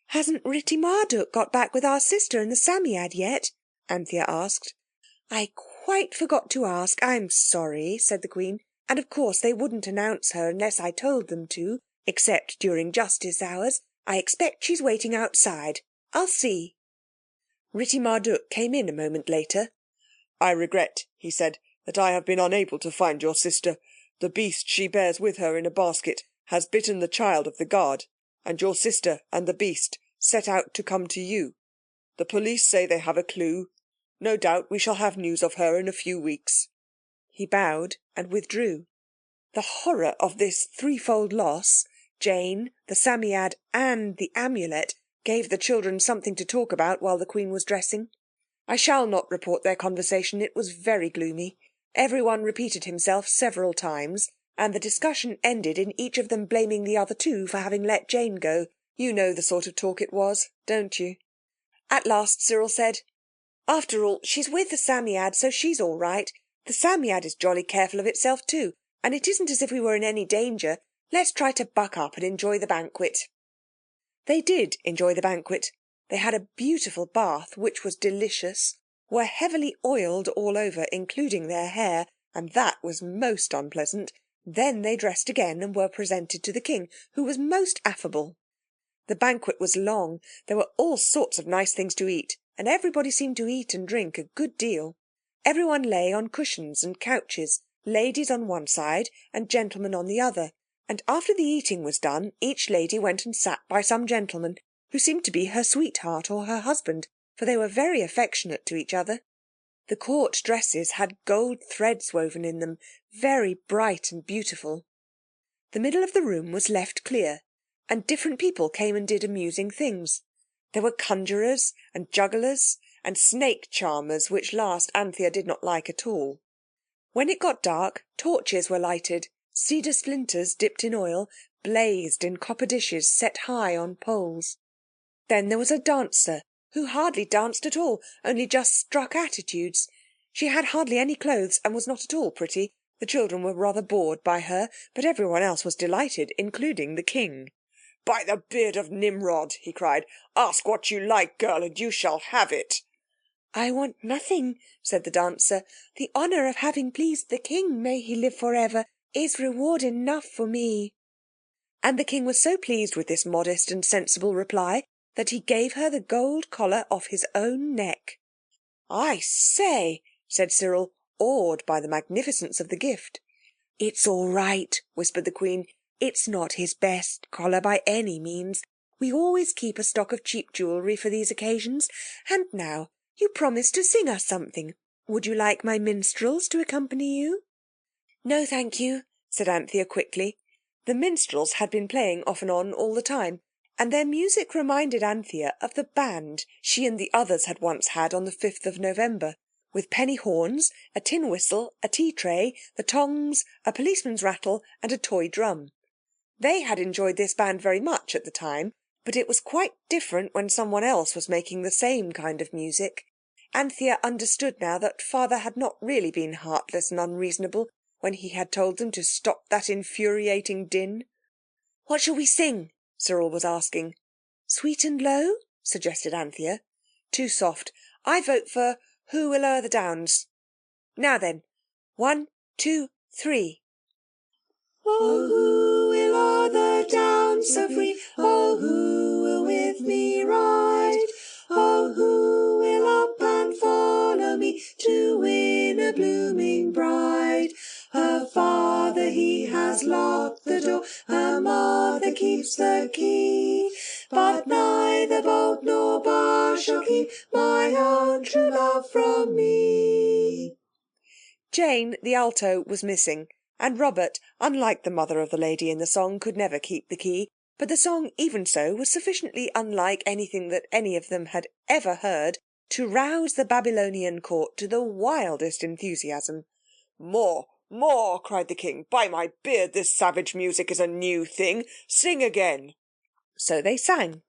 "Hasn't Ritti Marduk got back with our sister and the Psammead yet?" Anthea asked. "I quite forgot to ask. I'm sorry," said the Queen. "And of course they wouldn't announce her unless I told them to, except during justice hours. I expect she's waiting outside. I'll see." Ritti Marduk came in a moment later. "I regret," he said, "that I have been unable to find your sister. The beast she bears with her in a basket has bitten the child of the guard, and your sister and the beast set out to come to you. The police say they have a clue. No doubt we shall have news of her in a few weeks." He bowed and withdrew. The horror of this threefold loss, Jane, the Psammead and the Amulet, gave the children something to talk about while the Queen was dressing. I shall not report their conversation. It was very gloomy. Everyone repeated himself several times, and the discussion ended in each of them blaming the other two for having let Jane go. You know the sort of talk it was, don't you? At last Cyril said, "After all, she's with the Psammead, so she's all right. The Psammead is jolly careful of itself too, and it isn't as if we were in any danger. Let's try to buck up and enjoy the banquet." They did enjoy the banquet. They had a beautiful bath, which was delicious, were heavily oiled all over, including their hair, and that was most unpleasant. Then they dressed again and were presented to the king, who was most affable. The banquet was long. There were all sorts of nice things to eat, and everybody seemed to eat and drink a good deal. Everyone lay on cushions and couches, ladies on one side and gentlemen on the other, and after the eating was done each lady went and sat by some gentleman, who seemed to be her sweetheart or her husband, for they were very affectionate to each other. The court dresses had gold threads woven in them, very bright and beautiful. The middle of the room was left clear, and different people came and did amusing things. There were conjurers and jugglers and snake charmers, which last Anthea did not like at all. When it got dark, torches were lighted, cedar splinters dipped in oil blazed in copper dishes set high on poles. Then there was a dancer, who hardly danced at all, only just struck attitudes. She had hardly any clothes and was not at all pretty. The children were rather bored by her, but everyone else was delighted, including the king. "By the beard of Nimrod," he cried, "ask what you like, girl, and you shall have it." "I want nothing," said the dancer. "The honour of having pleased the king, may he live for ever, is reward enough for me." And the king was so pleased with this modest and sensible reply that he gave her the gold collar off his own neck. "I say," said Cyril, awed by the magnificence of the gift. "It's all right," whispered the Queen. "It's not his best collar by any means. We always keep a stock of cheap jewellery for these occasions. And now, you promised to sing us something. Would you like my minstrels to accompany you?" "No, thank you," said Anthea quickly. The minstrels had been playing off and on all the time, and their music reminded Anthea of the band she and the others had once had on the 5th of November, with penny horns, a tin whistle, a tea tray, the tongs, a policeman's rattle, and a toy drum. They had enjoyed this band very much at the time, but it was quite different when someone else was making the same kind of music. Anthea understood now that Father had not really been heartless and unreasonable when he had told them to stop that infuriating din. "What shall we sing?" Cyril was asking. "Sweet and Low," suggested Anthea. "Too soft. I vote for Who Will O'er the Downs. Now then, 1, 2, 3. Oh, who will o'er the downs so free? Oh, who will with me ride? Oh, who will up and follow me to win a blooming bride? Her father, he has locked the door, her mother keeps the key, but neither bolt nor bar shall keep my own true love from me." Jane, the alto, was missing, and Robert, unlike the mother of the lady in the song, could never keep the key, but the song, even so, was sufficiently unlike anything that any of them had ever heard to rouse the Babylonian court to the wildest enthusiasm. "More, more," cried the king. "By my beard, this savage music is a new thing. Sing again." So they sang.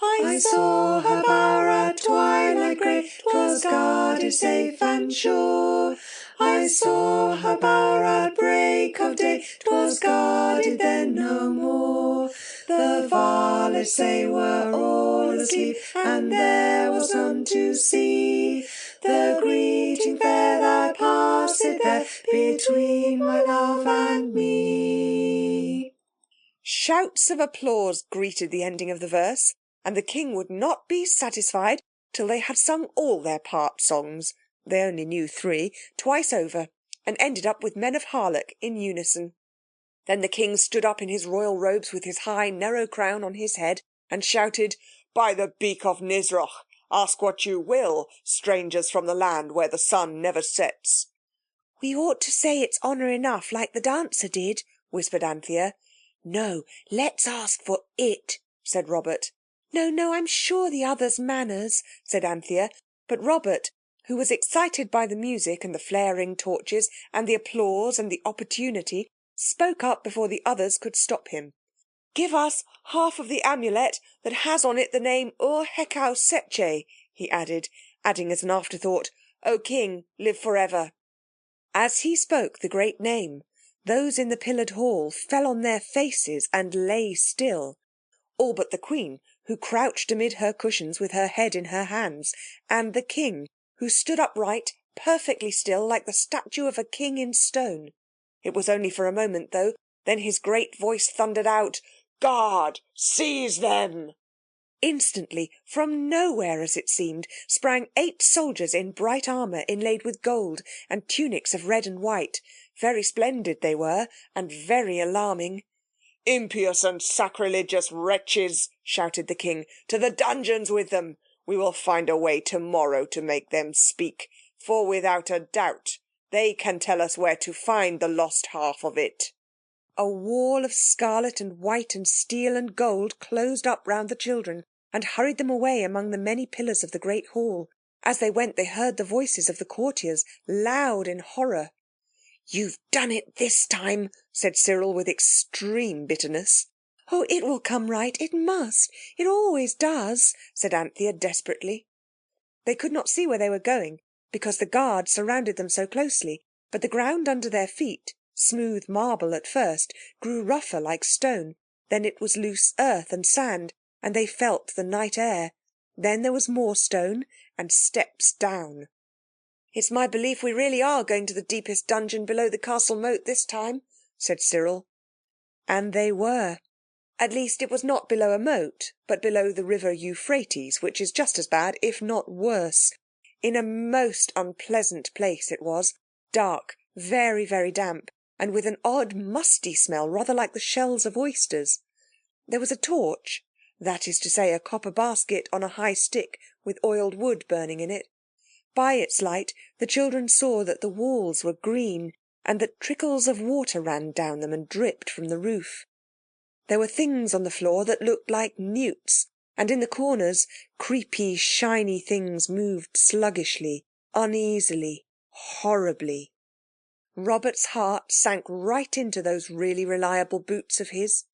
I saw her bower at twilight grey, 'twas guarded safe and sure. I saw her bower at break of day, 'twas guarded then no more. The varlets they were all asleep, and there was none to see the greeting fair that passed there between my love and me. Shouts of applause greeted the ending of the verse, and the king would not be satisfied till they had sung all their part songs, they only knew 3, twice over, and ended up with Men of Harlech in unison. Then the king stood up in his royal robes with his high narrow crown on his head and shouted, "By the beak of Nisroch, ask what you will, strangers from the land where the sun never sets." "We ought to say it's honour enough, like the dancer did," whispered Anthea. "No, let's ask for it," said Robert. "No, I'm sure the others' manners," said Anthea. But Robert, who was excited by the music and the flaring torches and the applause and the opportunity, spoke up before the others could stop him. "Give us half of the amulet that has on it the name Ur-Hekau Setche," he added, adding as an afterthought, "O King, live forever." As he spoke the great name, those in the pillared hall fell on their faces and lay still, all but the Queen, who crouched amid her cushions with her head in her hands, and the King, who stood upright, perfectly still, like the statue of a king in stone. It was only for a moment, though. Then his great voice thundered out, "Guard, seize them!" Instantly, from nowhere as it seemed, sprang 8 soldiers in bright armour inlaid with gold, and tunics of red and white. Very splendid they were, and very alarming. "Impious and sacrilegious wretches," shouted the King, "to the dungeons with them! We will find a way tomorrow to make them speak, for without a doubt they can tell us where to find the lost half of it." A wall of scarlet and white and steel and gold closed up round the children and hurried them away among the many pillars of the great hall. As they went they heard the voices of the courtiers, loud in horror. "You've done it this time," said Cyril with extreme bitterness. "Oh, it will come right, it must. It always does," said Anthea desperately. They could not see where they were going, because the guard surrounded them so closely, but the ground under their feet, smooth marble at first, grew rougher like stone. Then it was loose earth and sand, and they felt the night air. Then there was more stone, and steps down. "It's my belief we really are going to the deepest dungeon below the castle moat this time," said Cyril. And they were. At least it was not below a moat, but below the river Euphrates, which is just as bad, if not worse. In a most unpleasant place it was, dark, very, very damp, and with an odd musty smell, rather like the shells of oysters. There was a torch, that is to say a copper basket on a high stick with oiled wood burning in it. By its light the children saw that the walls were green, and that trickles of water ran down them and dripped from the roof. There were things on the floor that looked like newts, and in the corners creepy, shiny things moved sluggishly, uneasily, horribly. Robert's heart sank right into those really reliable boots of his.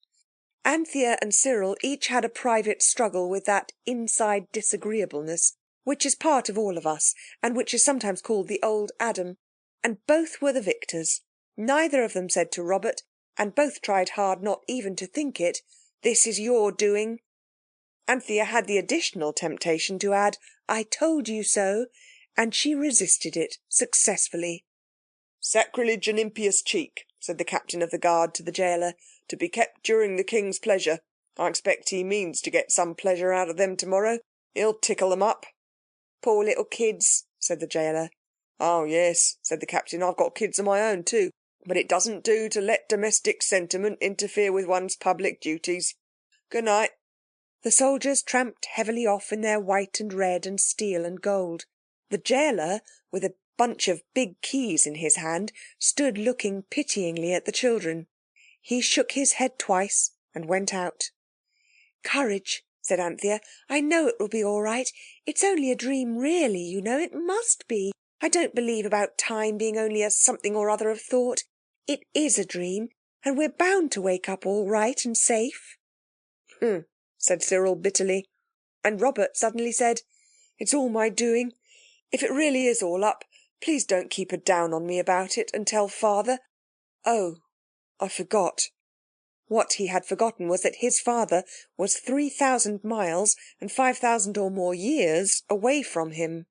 Anthea and Cyril each had a private struggle with that inside disagreeableness, which is part of all of us, and which is sometimes called the old Adam, and both were the victors. Neither of them said to Robert, and both tried hard not even to think it, "This is your doing." Anthea had the additional temptation to add, "I told you so," and she resisted it successfully. "Sacrilege and impious cheek," said the captain of the guard to the gaoler, "to be kept during the king's pleasure. I expect he means to get some pleasure out of them tomorrow. He'll tickle them up." "Poor little kids," said the gaoler. "Oh, yes," said the captain, "I've got kids of my own too. But it doesn't do to let domestic sentiment interfere with one's public duties. Good night." The soldiers tramped heavily off in their white and red and steel and gold. The gaoler, with a bunch of big keys in his hand, stood looking pityingly at the children. He shook his head twice and went out. "Courage," said Anthea. "I know it will be all right. It's only a dream, really, you know. It must be. I don't believe about time being only a something or other of thought. It is a dream, and we're bound to wake up all right and safe." Said Cyril bitterly. And Robert suddenly said, "It's all my doing. If it really is all up, please don't keep her down on me about it and tell father. Oh, I forgot." What he had forgotten was that his father was 3,000 miles and 5,000 or more years away from him.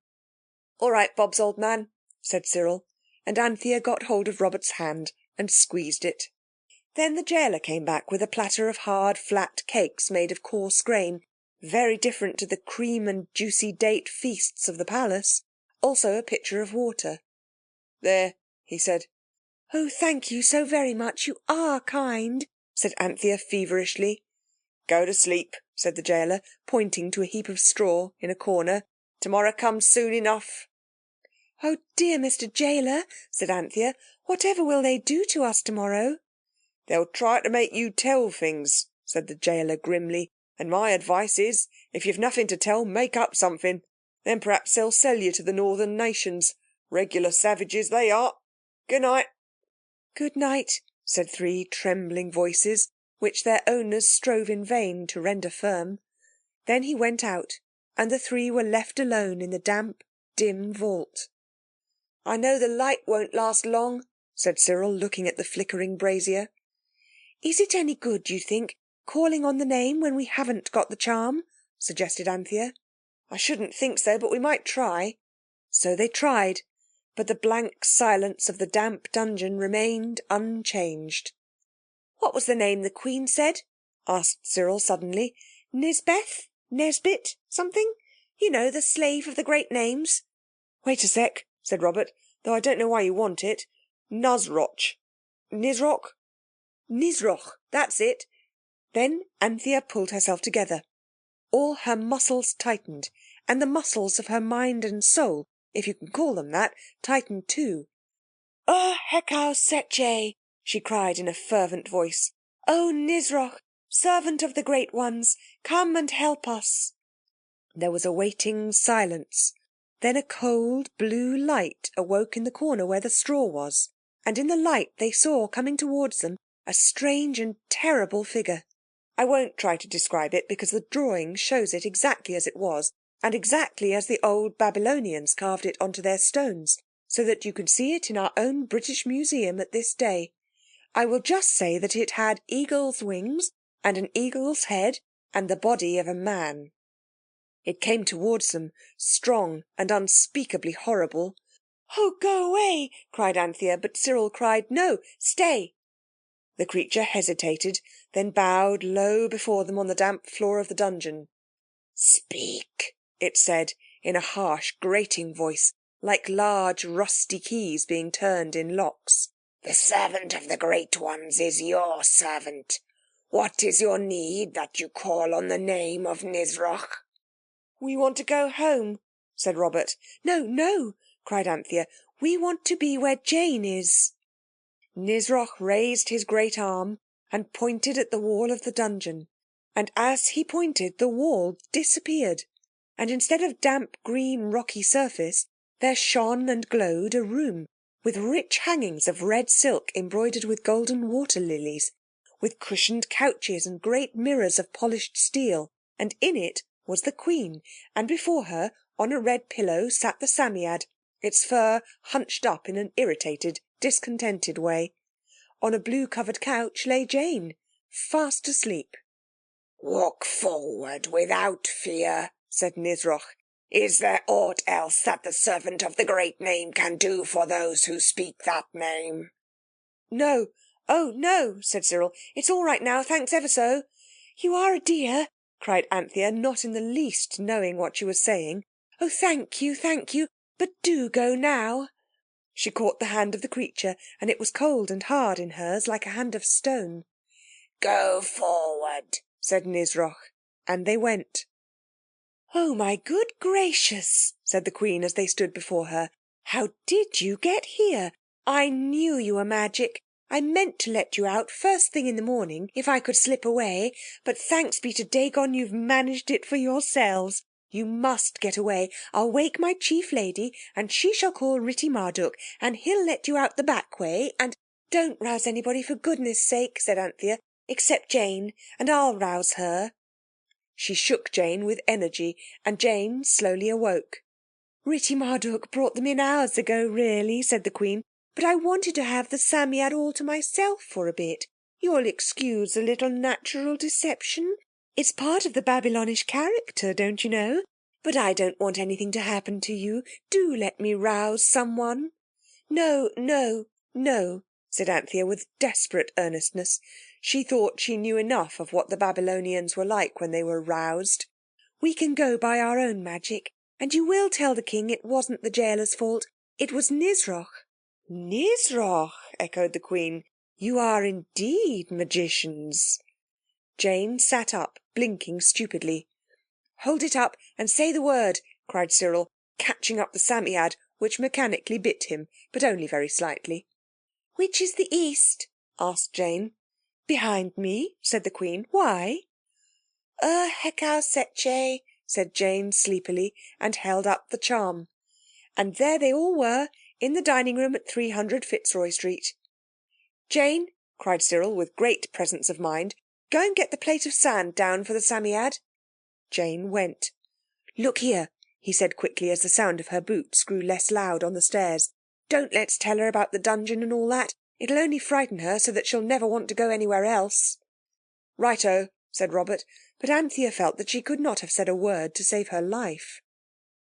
"All right, Bob's old man," said Cyril, and Anthea got hold of Robert's hand and squeezed it. Then the gaoler came back with a platter of hard, flat cakes made of coarse grain, very different to the cream and juicy date feasts of the palace, also a pitcher of water. "There," he said. "Oh, thank you so very much. You are kind," said Anthea feverishly. "Go to sleep," said the gaoler, pointing to a heap of straw in a corner. "Tomorrow comes soon enough." "Oh, dear Mr. Gaoler," said Anthea, "whatever will they do to us tomorrow?" "They'll try to make you tell things," said the gaoler grimly. "And my advice is, if you've nothing to tell, make up something. Then perhaps they'll sell you to the northern nations. Regular savages they are. Good night." "Good night," said three trembling voices, which their owners strove in vain to render firm. Then he went out, and the three were left alone in the damp, dim vault. "I know the light won't last long," said Cyril, looking at the flickering brazier. "Is it any good, do you think, calling on the name when we haven't got the charm?" suggested Anthea. "I shouldn't think so, but we might try." So they tried, but the blank silence of the damp dungeon remained unchanged. "What was the name the Queen said?" asked Cyril suddenly. "Nisbeth? Nesbit? Something? You know, the slave of the great names." "Wait a sec," said Robert, "though I don't know why you want it. Nuzroch. Nisroch? Nisroch, that's it." Then Anthea pulled herself together. All her muscles tightened, and the muscles of her mind and soul, if you can call them that, tightened too. Hekau Setche, she cried in a fervent voice. "O Nisroch, servant of the great ones, come and help us." There was a waiting silence. Then a cold blue light awoke in the corner where the straw was, and in the light they saw coming towards them a strange and terrible figure. I won't try to describe it, because the drawing shows it exactly as it was, and exactly as the old Babylonians carved it onto their stones, so that you can see it in our own British Museum at this day. I will just say that it had eagle's wings and an eagle's head and the body of a man. It came towards them, strong and unspeakably horrible. "Oh, go away!" cried Anthea, but Cyril cried, "No, stay!" The creature hesitated, then bowed low before them on the damp floor of the dungeon. "Speak," it said, in a harsh, grating voice, like large rusty keys being turned in locks. "The servant of the great ones is your servant. What is your need that you call on the name of Nisroch?" "We want to go home," said Robert. "No, no," cried Anthea. "We want to be where Jane is." Nisroch raised his great arm and pointed at the wall of the dungeon. And as he pointed, the wall disappeared, and instead of damp green rocky surface, there shone and glowed a room with rich hangings of red silk embroidered with golden water lilies, with cushioned couches and great mirrors of polished steel, and in it was the Queen, and before her, on a red pillow, sat the Psammead, its fur hunched up in an irritated, discontented way. On a blue-covered couch lay Jane, fast asleep. "Walk forward without fear," said Nisroch. "Is there aught else that the servant of the great name can do for those who speak that name?" "No, oh no," said Cyril. "It's all right now, thanks ever so." "You are a dear," cried Anthea, not in the least knowing what she was saying. "Oh, thank you, but do go now." She caught the hand of the creature, and it was cold and hard in hers, like a hand of stone. "Go forward," said Nisroch, and they went. "Oh, my good gracious," said the Queen as they stood before her. "How did you get here? I knew you were magic. I meant to let you out first thing in the morning, if I could slip away, but thanks be to Dagon you've managed it for yourselves. You must get away. I'll wake my chief lady, and she shall call Ritti Marduk, and he'll let you out the back way, and—" "Don't rouse anybody, for goodness sake," said Anthea, "except Jane, and I'll rouse her." She shook Jane with energy, and Jane slowly awoke. "Ritti Marduk brought them in hours ago, really," said the Queen, "but I wanted to have the Psammead all to myself for a bit. You'll excuse a little natural deception. It's part of the Babylonish character, don't you know? But I don't want anything to happen to you. Do let me rouse someone." "No, no, no," said Anthea with desperate earnestness. She thought she knew enough of what the Babylonians were like when they were roused. "We can go by our own magic. And you will tell the king it wasn't the gaoler's fault. It was Nisroch." "Nisroch," echoed the Queen. "You are indeed magicians." Jane sat up, blinking stupidly. "Hold it up and say the word," cried Cyril, catching up the Psammead, which mechanically bit him, but only very slightly. "Which is the east?" asked Jane. "Behind me," said the Queen. "Why?" Hekau Setche, said Jane sleepily, and held up the charm. And there they all were, in the dining room at 300 Fitzroy Street. "Jane," cried Cyril with great presence of mind, "go and get the plate of sand down for the Psammead." Jane went. "Look here," he said quickly, as the sound of her boots grew less loud on the stairs. "Don't let's tell her about the dungeon and all that. It'll only frighten her so that she'll never want to go anywhere else." "Righto," said Robert, but Anthea felt that she could not have said a word to save her life.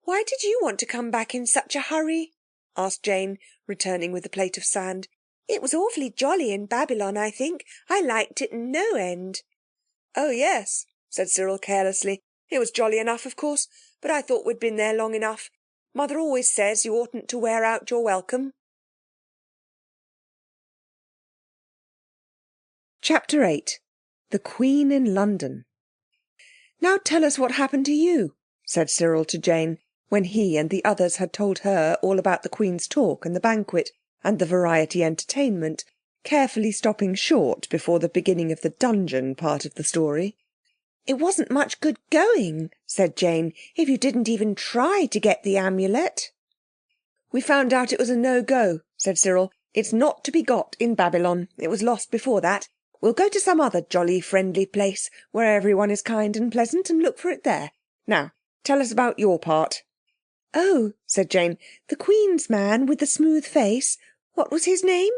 "Why did you want to come back in such a hurry?" asked Jane, returning with the plate of sand. "It was awfully jolly in Babylon, I think. I liked it no end." "Oh, yes," said Cyril carelessly. "It was jolly enough, of course, but I thought we'd been there long enough. Mother always says you oughtn't to wear out your welcome." Chapter 8. The Queen in London. "Now tell us what happened to you," said Cyril to Jane, when he and the others had told her all about the Queen's talk and the banquet and the variety entertainment, carefully stopping short before the beginning of the dungeon part of the story. "It wasn't much good going," said Jane, "if you didn't even try to get the amulet." "We found out it was a no-go," said Cyril. "It's not to be got in Babylon. It was lost before that. We'll go to some other jolly friendly place where everyone is kind and pleasant and look for it there. Now, tell us about your part." "Oh," said Jane, "the Queen's man with the smooth face. What was his name?"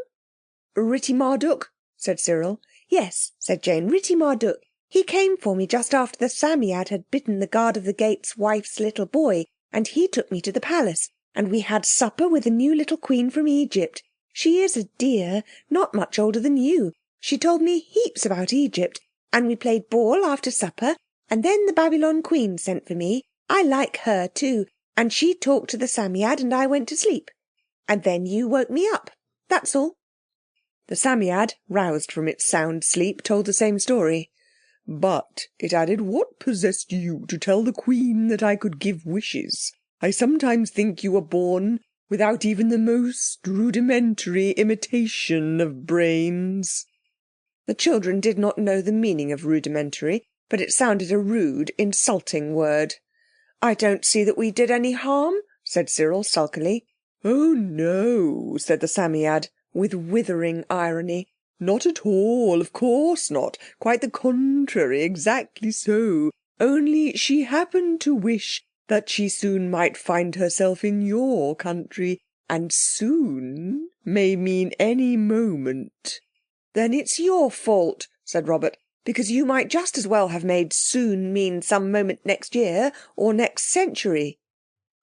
"Ritti Marduk," said Cyril. "Yes," said Jane, "Ritti Marduk. He came for me just after the Psammead had bitten the guard of the gate's wife's little boy, and he took me to the palace, and we had supper with the new little Queen from Egypt. She is a dear, not much older than you. She told me heaps about Egypt, and we played ball after supper, and then the Babylon Queen sent for me. I like her too, and she talked to the Psammead and I went to sleep. And then you woke me up. That's all." The Psammead, roused from its sound sleep, told the same story. "But," it added, "what possessed you to tell the Queen that I could give wishes? I sometimes think you were born without even the most rudimentary imitation of brains." The children did not know the meaning of rudimentary, but it sounded a rude, insulting word. "I don't see that we did any harm," said Cyril sulkily. "Oh no," said the Psammead, with withering irony. "Not at all, of course not. Quite the contrary, exactly so. Only she happened to wish that she soon might find herself in your country, and soon may mean any moment." "Then it's your fault," said Robert, "because you might just as well have made soon mean some moment next year or next century."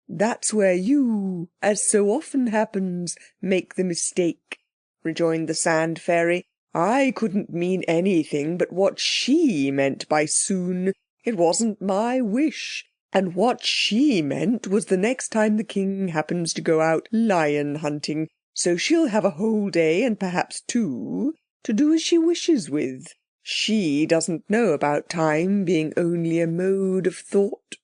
"That's where you, as so often happens, make the mistake," rejoined the Sand Fairy. "I couldn't mean anything but what she meant by soon. It wasn't my wish. And what she meant was the next time the King happens to go out lion hunting. So she'll have a whole day, and perhaps two, to do as she wishes with. She doesn't know about time being only a mode of thought."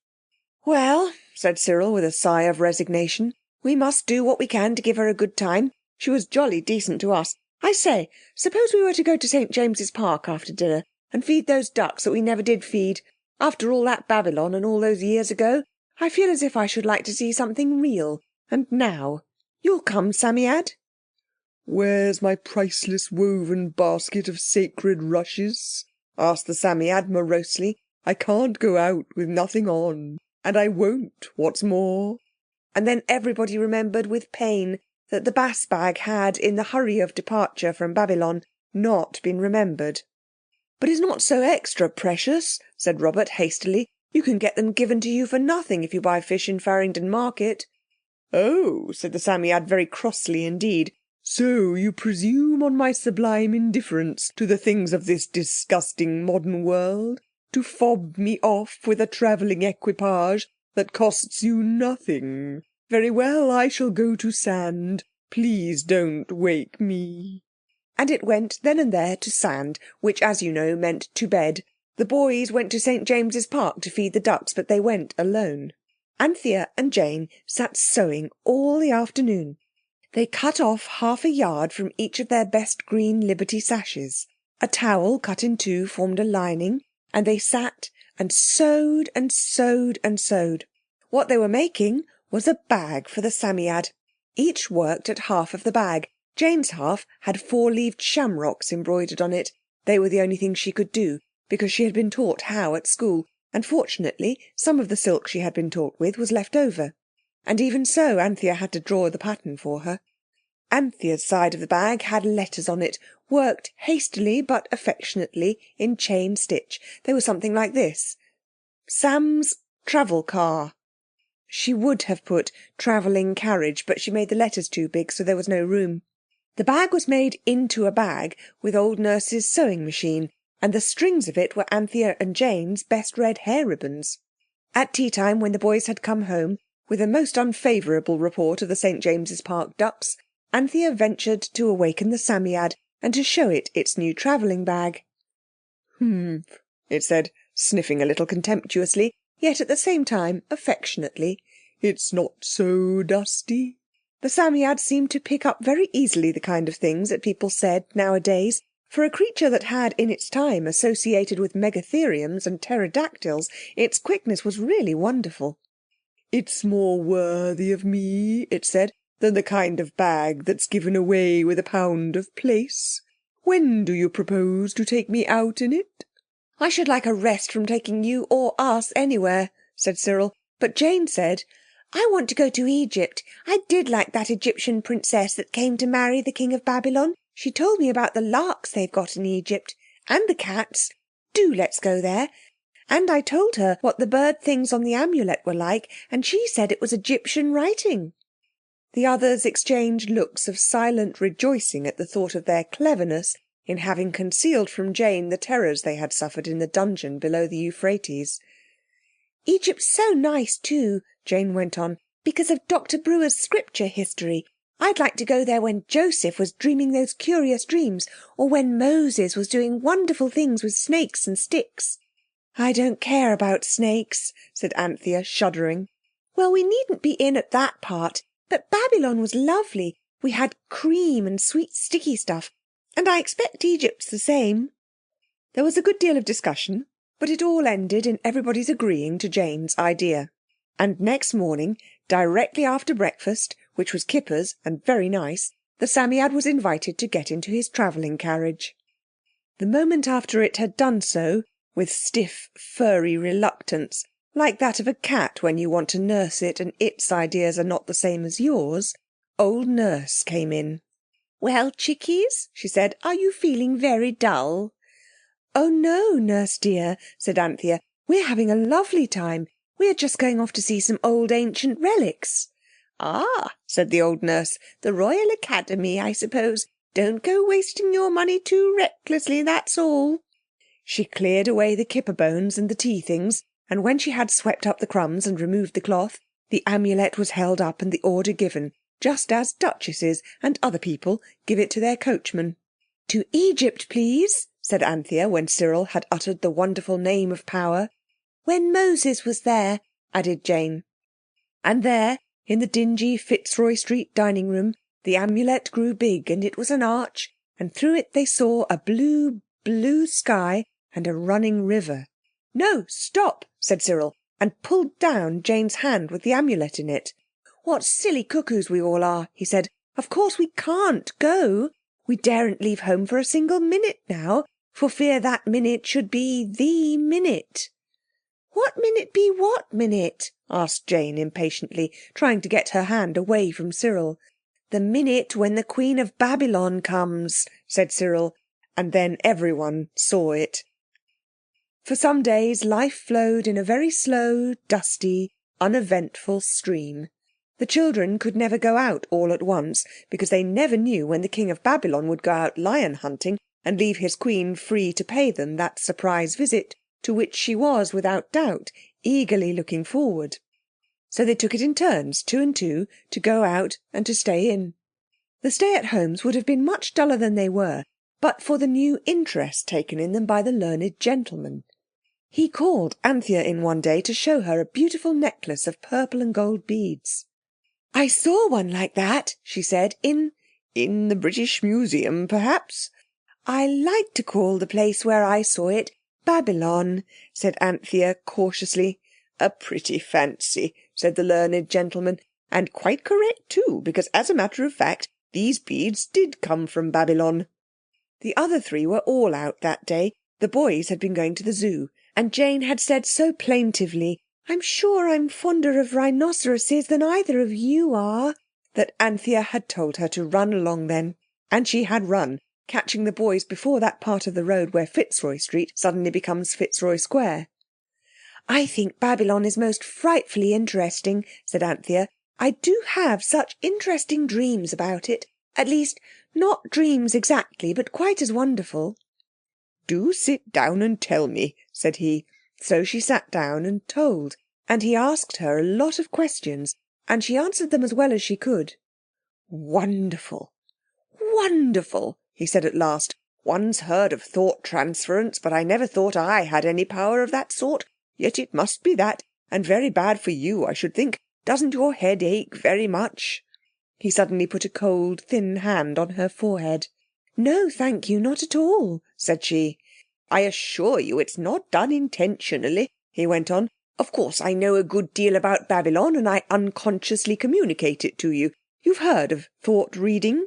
"Well," said Cyril with a sigh of resignation, "we must do what we can to give her a good time. She was jolly decent to us. I say, suppose we were to go to St. James's Park after dinner and feed those ducks that we never did feed. After all that Babylon and all those years ago, I feel as if I should like to see something real. And now. You'll come, Psammead?" "Where's my priceless woven basket of sacred rushes?" asked the Psammead morosely. "I can't go out with nothing on. And I won't, what's more." And then everybody remembered with pain that the bass bag had, in the hurry of departure from Babylon, not been remembered. "But it's not so extra precious," said Robert hastily. "You can get them given to you for nothing if you buy fish in Farringdon Market." "Oh," said the Psammead very crossly indeed. "So you presume on my sublime indifference to the things of this disgusting modern world, to fob me off with a travelling equipage that costs you nothing. Very well, I shall go to sand. Please don't wake me." And it went then and there to sand, which, as you know, meant to bed. The boys went to St. James's Park to feed the ducks, but they went alone. Anthea and Jane sat sewing all the afternoon. They cut off half a yard from each of their best green Liberty sashes. A towel cut in two formed a lining, and they sat and sewed and sewed and sewed. What they were making was a bag for the Psammead. Each worked at half of the bag. Jane's half had 4-leaved shamrocks embroidered on it. They were the only things she could do, because she had been taught how at school, and fortunately some of the silk she had been taught with was left over. And even so Anthea had to draw the pattern for her. Anthea's side of the bag had letters on it, worked hastily but affectionately in chain stitch. They were something like this: Sam's travel car. She would have put travelling carriage, but she made the letters too big, so there was no room. The bag was made into a bag with old Nurse's sewing machine, and the strings of it were Anthea and Jane's best red hair ribbons. At tea time, when the boys had come home with a most unfavourable report of the St. James's Park ducks, Anthea ventured to awaken the Psammead and to show it its new travelling bag. "Humph," it said, sniffing a little contemptuously, yet at the same time affectionately. "It's not so dusty." The Psammead seemed to pick up very easily the kind of things that people said nowadays. For a creature that had in its time associated with megatheriums and pterodactyls, its quickness was really wonderful. "It's more worthy of me," it said, "than the kind of bag that's given away with a pound of plaice. When do you propose to take me out in it?" "I should like a rest from taking you or us anywhere," said Cyril. But Jane said, "I want to go to Egypt. I did like that Egyptian princess that came to marry the King of Babylon. She told me about the larks they've got in Egypt. And the cats. Do let's go there. And I told her what the bird things on the amulet were like, and she said it was Egyptian writing." The others exchanged looks of silent rejoicing at the thought of their cleverness in having concealed from Jane the terrors they had suffered in the dungeon below the Euphrates. "Egypt's so nice too," Jane went on, "because of Dr. Brewer's scripture history. I'd like to go there when Joseph was dreaming those curious dreams, or when Moses was doing wonderful things with snakes and sticks." "I don't care about snakes," said Anthea, shuddering. "Well, we needn't be in at that part. But Babylon was lovely. We had cream and sweet sticky stuff. And I expect Egypt's the same." There was a good deal of discussion, but it all ended in everybody's agreeing to Jane's idea. And next morning, directly after breakfast, which was Kipper's and very nice, the Psammead was invited to get into his travelling carriage. The moment after it had done so, with stiff, furry reluctance, like that of a cat when you want to nurse it and its ideas are not the same as yours, old Nurse came in. "Well, chickies," she said, "are you feeling very dull?" "Oh no, Nurse dear," said Anthea. "We're having a lovely time. We're just going off to see some old ancient relics." "Ah," said the old Nurse, "the Royal Academy, I suppose. Don't go wasting your money too recklessly, that's all." She cleared away the kipper bones and the tea things, and when she had swept up the crumbs and removed the cloth, the amulet was held up and the order given, just as duchesses and other people give it to their coachmen. "To Egypt, please," said Anthea when Cyril had uttered the wonderful name of power. "When Moses was there," added Jane. And there, in the dingy Fitzroy Street dining room, the amulet grew big, and it was an arch, and through it they saw a blue, blue sky and a running river. "No, stop," said Cyril, and pulled down Jane's hand with the amulet in it. "What silly cuckoos we all are," he said. "Of course we can't go. We daren't leave home for a single minute now, for fear that minute should be the minute." "What minute be what minute?" asked Jane impatiently, trying to get her hand away from Cyril. "The minute when the Queen of Babylon comes," said Cyril, and then everyone saw it. For some days life flowed in a very slow, dusty, uneventful stream. The children could never go out all at once, because they never knew when the King of Babylon would go out lion hunting and leave his queen free to pay them that surprise visit to which she was, without doubt, eagerly looking forward. So they took it in turns, 2 and 2, to go out and to stay in. The stay-at-homes would have been much duller than they were, but for the new interest taken in them by the learned gentleman. He called Anthea in one day to show her a beautiful necklace of purple and gold beads. "I saw one like that," she said, in the British Museum, perhaps?" I like to call the place where I saw it Babylon," said Anthea cautiously. "A pretty fancy," said the learned gentleman, "and quite correct too, because as a matter of fact these beads did come from Babylon." The other three were all out that day. The boys had been going to the zoo, and Jane had said so plaintively, "I'm sure I'm fonder of rhinoceroses than either of you are," that Anthea had told her to run along then. And she had run, catching the boys before that part of the road where Fitzroy Street suddenly becomes Fitzroy Square. "I think Babylon is most frightfully interesting," said Anthea. "I do have such interesting dreams about it. At least, not dreams exactly, but quite as wonderful." "Do sit down and tell me," said he. So she sat down and told, and he asked her a lot of questions, and she answered them as well as she could. "Wonderful, wonderful," he said at last. "One's heard of thought transference, but I never thought I had any power of that sort. Yet it must be that, and very bad for you, I should think. Doesn't your head ache very much?" He suddenly put a cold, thin hand on her forehead. "No, thank you, not at all," said she. "I assure you it's not done intentionally," he went on. "Of course I know a good deal about Babylon, and I unconsciously communicate it to you. You've heard of thought reading?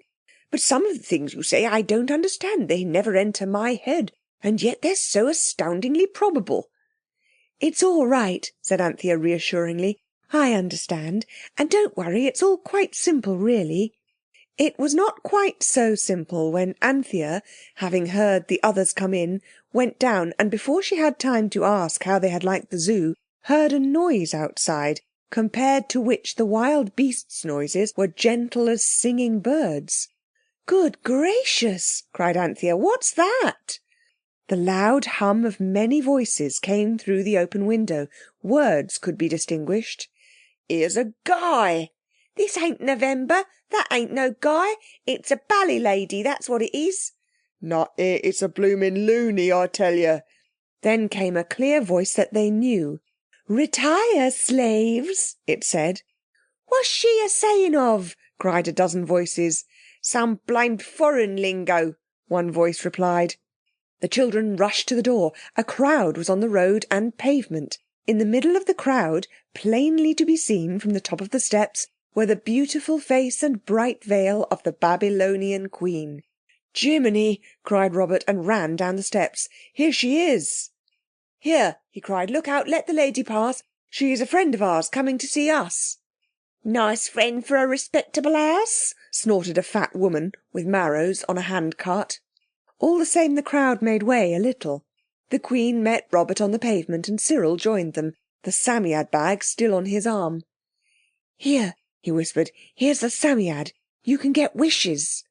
But some of the things you say I don't understand. They never enter my head, and yet they're so astoundingly probable." "It's all right," said Anthea reassuringly. "I understand. And don't worry, it's all quite simple, really." It was not quite so simple when Anthea, having heard the others come in, went down, and before she had time to ask how they had liked the zoo, heard a noise outside, compared to which the wild beasts' noises were gentle as singing birds. "Good gracious!" cried Anthea. "What's that?" The loud hum of many voices came through the open window. Words could be distinguished. "Here's a guy!" "This ain't November. That ain't no guy. It's a bally lady, that's what it is." "Not it, it's a bloomin' loony, I tell you." Then came a clear voice that they knew. "Retire, slaves," it said. "What's she a-saying of?" cried a dozen voices. "Some blamed foreign lingo," one voice replied. The children rushed to the door. A crowd was on the road and pavement. In the middle of the crowd, plainly to be seen from the top of the steps, were the beautiful face and bright veil of the Babylonian Queen. "Jiminy!" cried Robert, and ran down the steps. "Here she is!" "Here," he cried, "look out, let the lady pass. She is a friend of ours, coming to see us." "Nice friend for a respectable house," snorted a fat woman with marrows on a hand-cart. All the same the crowd made way a little. The Queen met Robert on the pavement and Cyril joined them, the Psammead bag still on his arm. "Here," he whispered, "here's the Psammead. You can get wishes."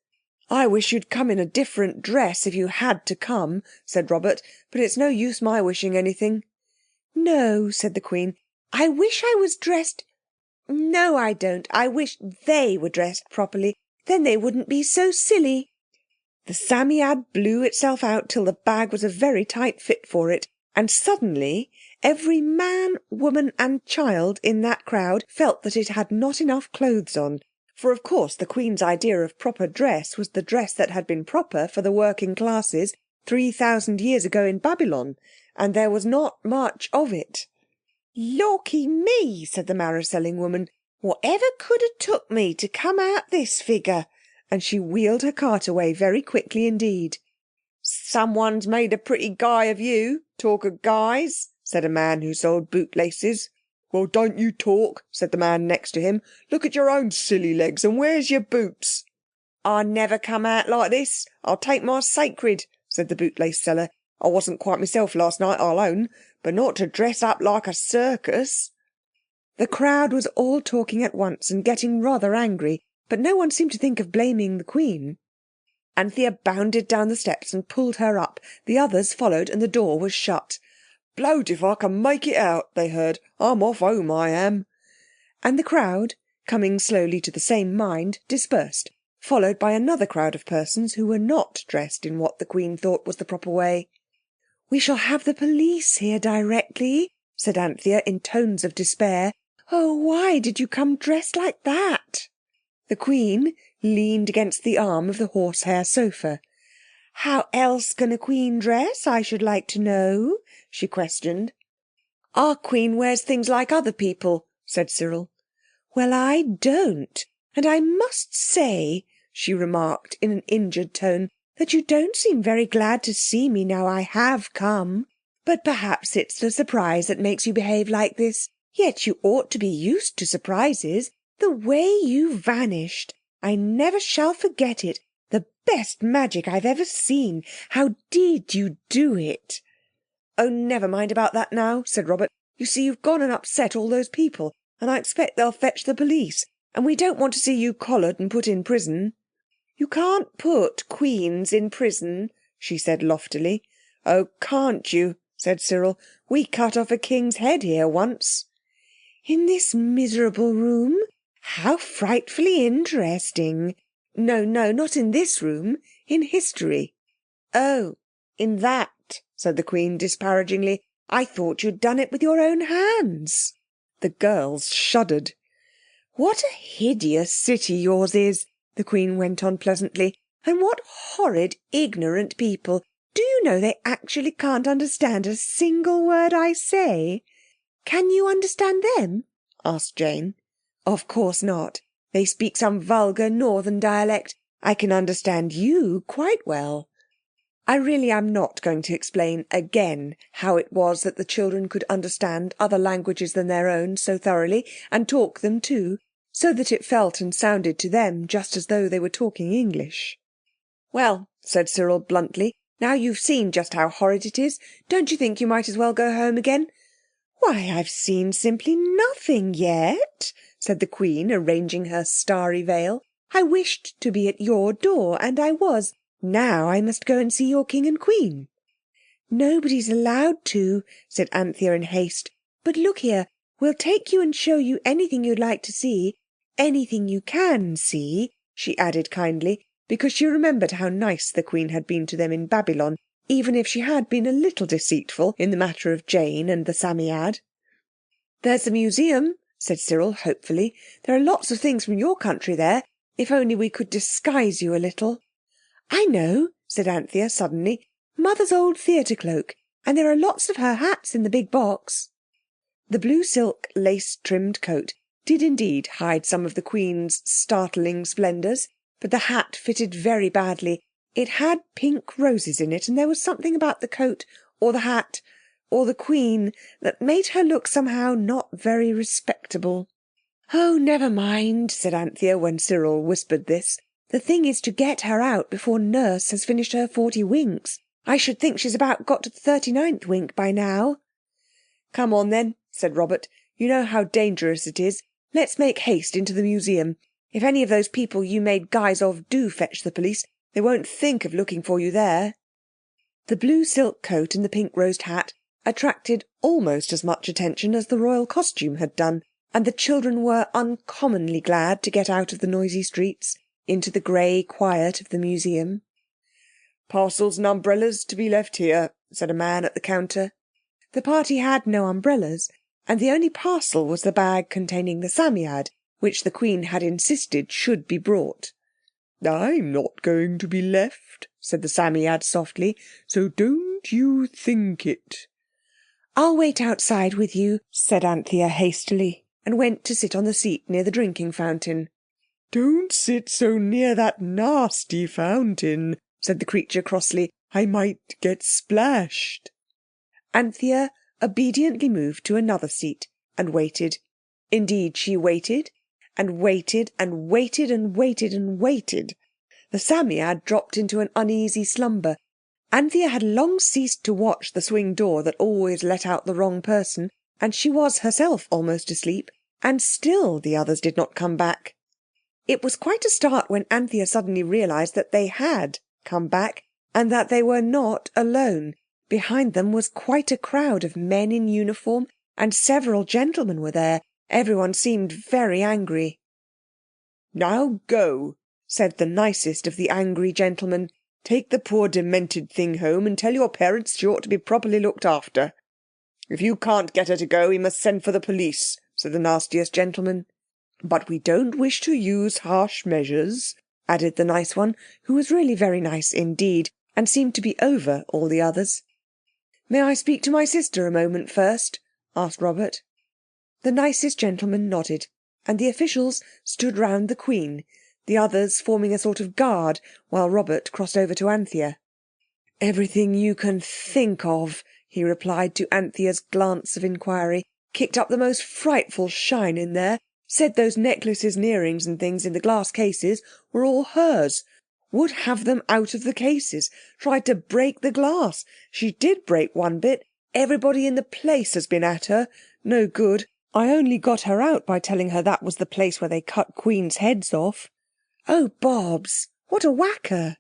"I wish you'd come in a different dress if you had to come," said Robert, "but it's no use my wishing anything." "No," said the Queen, "I wish I was dressed... No, I don't. I wish they were dressed properly. Then they wouldn't be so silly." The Psammead blew itself out till the bag was a very tight fit for it, and suddenly every man, woman and child in that crowd felt that it had not enough clothes on. For of course the Queen's idea of proper dress was the dress that had been proper for the working classes 3,000 years ago in Babylon, and there was not much of it. "Lawky me," said the marrow-selling woman. "Whatever could have took me to come out this figure?" And she wheeled her cart away very quickly indeed. "Someone's made a pretty guy of you, talk of guys," said a man who sold bootlaces. "Well, don't you talk," said the man next to him. "Look at your own silly legs, and where's your boots?" "I never come out like this. I'll take my sacred," said the bootlace seller. "I wasn't quite myself last night, I'll own, but not to dress up like a circus." The crowd was all talking at once and getting rather angry, but no one seemed to think of blaming the Queen. Anthea bounded down the steps and pulled her up. The others followed and the door was shut. "Blowed if I can make it out," they heard. "I'm off home, I am." And the crowd, coming slowly to the same mind, dispersed, followed by another crowd of persons who were not dressed in what the Queen thought was the proper way. "We shall have the police here directly," said Anthea in tones of despair. "Oh, why did you come dressed like that?" The Queen leaned against the arm of the horsehair sofa. How else can a queen dress, I should like to know? She questioned. Our queen wears things like other people, said Cyril. Well, I don't. And I must say, she remarked in an injured tone, that you don't seem very glad to see me now I have come. But perhaps it's the surprise that makes you behave like this. Yet you ought to be used to surprises. The way you vanished. I never shall forget it. The best magic I've ever seen. How did you do it? Oh, never mind about that now, said Robert. You see, you've gone and upset all those people, and I expect they'll fetch the police, and we don't want to see you collared and put in prison. You can't put queens in prison, she said loftily. Oh, can't you, said Cyril. We cut off a king's head here once. In this miserable room? How frightfully interesting. No, not in this room. In history. Oh, in that, said the Queen disparagingly. I thought you'd done it with your own hands. The girls shuddered. What a hideous city yours is, the Queen went on pleasantly. And what horrid, ignorant people. Do you know they actually can't understand a single word I say? Can you understand them? Asked Jane. Of course not. They speak some vulgar northern dialect. I can understand you quite well. I really am not going to explain again how it was that the children could understand other languages than their own so thoroughly, and talk them too, so that it felt and sounded to them just as though they were talking English. Well, said Cyril bluntly, now you've seen just how horrid it is, don't you think you might as well go home again? Why, I've seen simply nothing yet, said the Queen, arranging her starry veil. I wished to be at your door, and I was. Now I must go and see your King and Queen. Nobody's allowed to, said Anthea in haste. But look here, we'll take you and show you anything you'd like to see. Anything you can see, she added kindly, because she remembered how nice the Queen had been to them in Babylon, even if she had been a little deceitful in the matter of Jane and the Psammead. There's the museum, said Cyril hopefully. There are lots of things from your country there, if only we could disguise you a little. I know, said Anthea suddenly. Mother's old theatre cloak, and there are lots of her hats in the big box. The blue silk lace-trimmed coat did indeed hide some of the Queen's startling splendours, but the hat fitted very badly. It had pink roses in it, and there was something about the coat, or the hat, or the Queen, that made her look somehow not very respectable. Oh, never mind, said Anthea when Cyril whispered this. The thing is to get her out before Nurse has finished her 40 winks. I should think she's about got to the 39th wink by now. Come on then, said Robert. You know how dangerous it is. Let's make haste into the museum. If any of those people you made guys of do fetch the police, they won't think of looking for you there. The blue silk coat and the pink rosed hat attracted almost as much attention as the royal costume had done, and the children were uncommonly glad to get out of the noisy streets into the grey quiet of the museum. Parcels and umbrellas to be left here, said a man at the counter. The party had no umbrellas, and the only parcel was the bag containing the Psammead, which the Queen had insisted should be brought. I'm not going to be left, said the Psammead softly, so don't you think it. I'll wait outside with you, said Anthea hastily, and went to sit on the seat near the drinking fountain. Don't sit so near that nasty fountain, said the creature crossly. I might get splashed. Anthea obediently moved to another seat and waited. Indeed, she waited, and waited, and waited, and waited, and waited. The Psammead dropped into an uneasy slumber. Anthea had long ceased to watch the swing door that always let out the wrong person, and she was herself almost asleep, and still the others did not come back. It was quite a start when Anthea suddenly realised that they had come back, and that they were not alone. Behind them was quite a crowd of men in uniform, and several gentlemen were there. Everyone seemed very angry. Now go, said the nicest of the angry gentlemen. Take the poor demented thing home and tell your parents she ought to be properly looked after. If you can't get her to go, we must send for the police, said the nastiest gentleman. But we don't wish to use harsh measures, added the nice one, who was really very nice indeed, and seemed to be over all the others. "May I speak to my sister a moment first?" asked Robert. The nicest gentleman nodded, and the officials stood round the Queen, the others forming a sort of guard, while Robert crossed over to Anthea. "Everything you can think of," he replied to Anthea's glance of inquiry. "Kicked up the most frightful shine in there. Said those necklaces and earrings and things in the glass cases were all hers. Would have them out of the cases. Tried to break the glass. She did break one bit. Everybody in the place has been at her. No good. I only got her out by telling her that was the place where they cut queens' heads off." "Oh, Bobs, what a whacker!"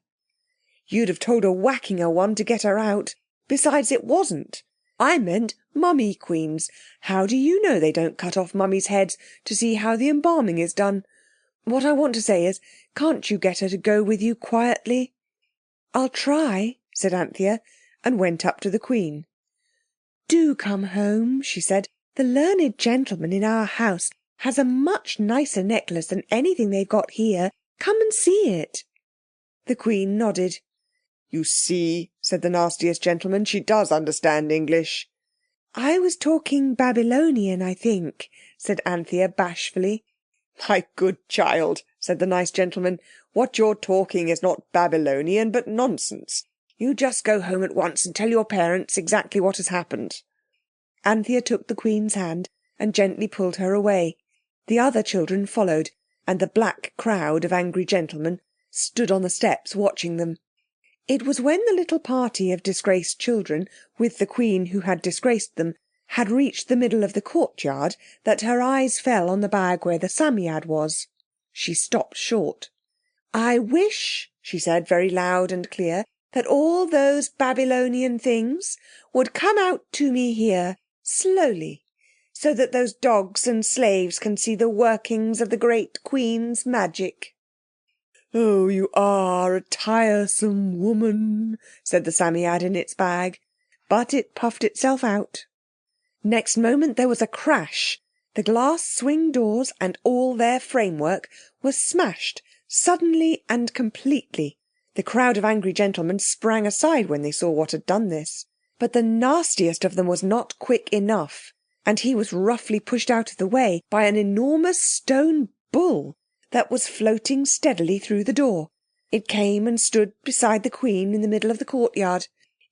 "You'd have told a whackinger one to get her out. Besides, it wasn't. I meant mummy queens. How do you know they don't cut off mummies' heads to see how the embalming is done? What I want to say is, can't you get her to go with you quietly?" "I'll try," said Anthea, and went up to the Queen. "Do come home," she said. "The learned gentleman in our house has a much nicer necklace than anything they've got here. Come and see it." The Queen nodded. "You see," said the nastiest gentleman, "she does understand English." "I was talking Babylonian, I think," said Anthea bashfully. "My good child," said the nice gentleman, "what you're talking is not Babylonian, but nonsense. You just go home at once and tell your parents exactly what has happened." Anthea took the Queen's hand and gently pulled her away. The other children followed, and the black crowd of angry gentlemen stood on the steps watching them. It was when the little party of disgraced children, with the Queen who had disgraced them, had reached the middle of the courtyard that her eyes fell on the bag where the Psammead was. She stopped short. "I wish," she said very loud and clear, "that all those Babylonian things would come out to me here, slowly, so that those dogs and slaves can see the workings of the great Queen's magic." "Oh, you are a tiresome woman," said the Psammead in its bag. But it puffed itself out. Next moment there was a crash. The glass swing doors and all their framework were smashed, suddenly and completely. The crowd of angry gentlemen sprang aside when they saw what had done this. But the nastiest of them was not quick enough, and he was roughly pushed out of the way by an enormous stone bull that was floating steadily through the door. It came and stood beside the Queen in the middle of the courtyard.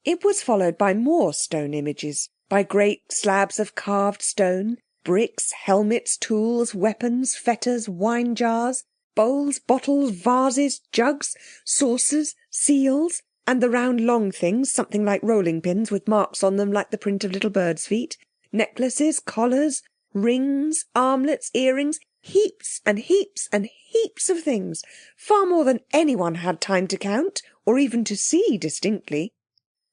It was followed by more stone images, by great slabs of carved stone, bricks, helmets, tools, weapons, fetters, wine jars, bowls, bottles, vases, jugs, saucers, seals, and the round long things, something like rolling pins with marks on them like the print of little birds' feet, necklaces, collars, rings, armlets, earrings, heaps and heaps and heaps of things, far more than anyone had time to count or even to see distinctly.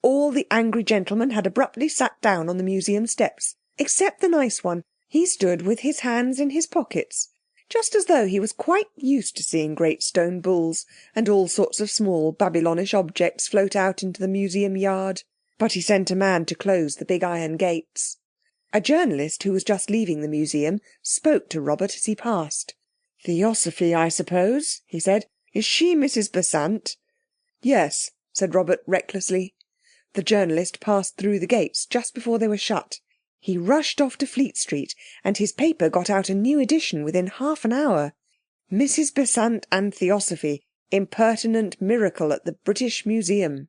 All the angry gentlemen had abruptly sat down on the museum steps, except the nice one. He stood with his hands in his pockets, just as though he was quite used to seeing great stone bulls and all sorts of small Babylonish objects float out into the museum yard. But he sent a man to close the big iron gates. A journalist who was just leaving the museum spoke to Robert as he passed. "Theosophy, I suppose," he said. "Is she Mrs. Besant?" "Yes," said Robert recklessly. The journalist passed through the gates just before they were shut. He rushed off to Fleet Street, and his paper got out a new edition within half an hour. Mrs. Besant and Theosophy, impertinent miracle at the British Museum.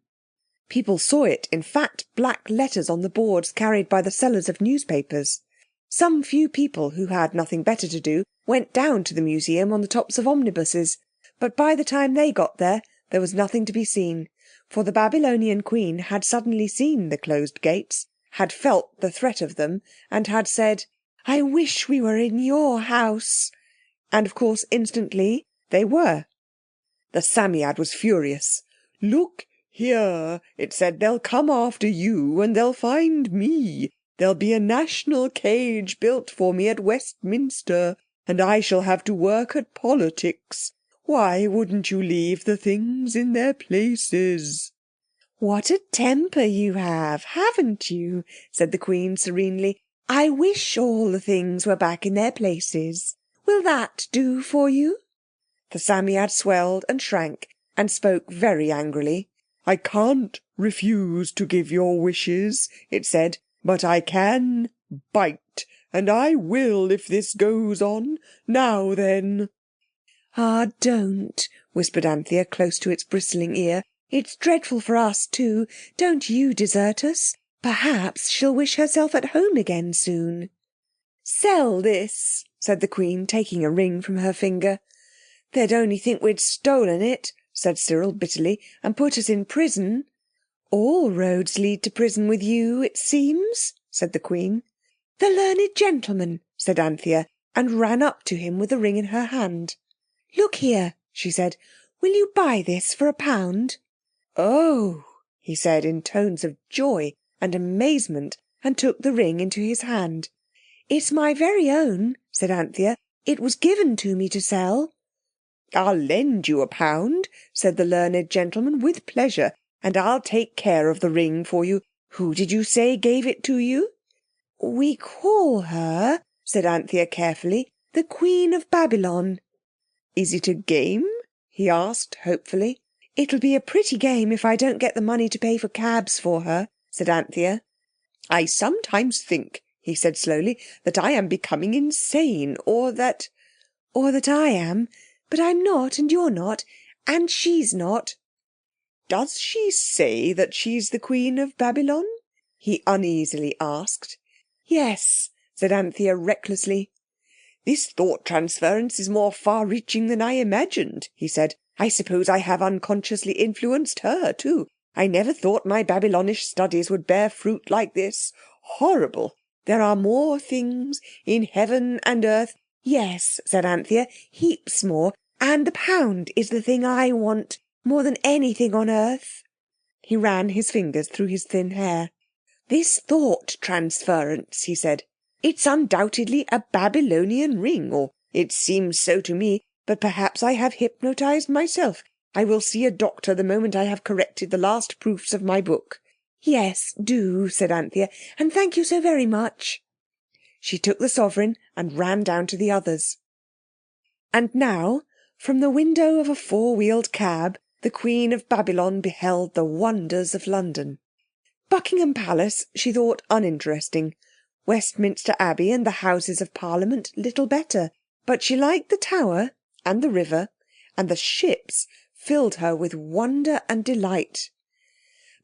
People saw it in fat black letters on the boards carried by the sellers of newspapers. Some few people who had nothing better to do went down to the museum on the tops of omnibuses, but by the time they got there was nothing to be seen, for the Babylonian Queen had suddenly seen the closed gates, had felt the threat of them, and had said, "I wish we were in your house." And of course instantly they were. The Psammead was furious. "Look here," it said, "they'll come after you and they'll find me. There'll be a national cage built for me at Westminster, and I shall have to work at politics. Why wouldn't you leave the things in their places?" "What a temper you have, haven't you?" said the Queen serenely. "I wish all the things were back in their places. Will that do for you?" The Psammead swelled and shrank and spoke very angrily. I can't refuse to give your wishes, it said, but I can bite, and I will if this goes on. Now then. "Ah, don't," whispered Anthea close to its bristling ear. "It's dreadful for us too. Don't you desert us. Perhaps she'll wish herself at home again soon." "Sell this," said the Queen, taking a ring from her finger. "They'd only think we'd stolen it," said Cyril bitterly, "and put us in prison." "All roads lead to prison with you, it seems," said the Queen. "The learned gentleman," said Anthea, and ran up to him with the ring in her hand. "Look here," she said, "will you buy this for £1?" "Oh," he said in tones of joy and amazement, and took the ring into his hand. "It's my very own," said Anthea. "It was given to me to sell." "I'll lend you £1," said the learned gentleman, with pleasure, and I'll take care of the ring for you. Who did you say gave it to you?" "We call her," said Anthea carefully, "the Queen of Babylon." "Is it a game?" he asked hopefully. "It'll be a pretty game if I don't get the money to pay for cabs for her," said Anthea. "I sometimes think," he said slowly, "that I am becoming insane, or that—" "Or that I am. But I'm not, and you're not, and she's not." "Does she say that she's the Queen of Babylon?" he uneasily asked. "Yes," said Anthea recklessly. "This thought transference is more far-reaching than I imagined," he said. "I suppose I have unconsciously influenced her too. I never thought my Babylonish studies would bear fruit like this. Horrible! There are more things in heaven and earth—" "Yes," said Anthea, "heaps more. And the £1 is the thing I want more than anything on earth." He ran his fingers through his thin hair. "This thought transference," he said. "It's undoubtedly a Babylonian ring, or it seems so to me, but perhaps I have hypnotised myself. I will see a doctor the moment I have corrected the last proofs of my book." "Yes, do," said Anthea, "and thank you so very much." She took the sovereign and ran down to the others. And now, from the window of a four-wheeled cab, the Queen of Babylon beheld the wonders of London. Buckingham Palace she thought uninteresting, Westminster Abbey and the Houses of Parliament little better, but she liked the Tower and the river, and the ships filled her with wonder and delight.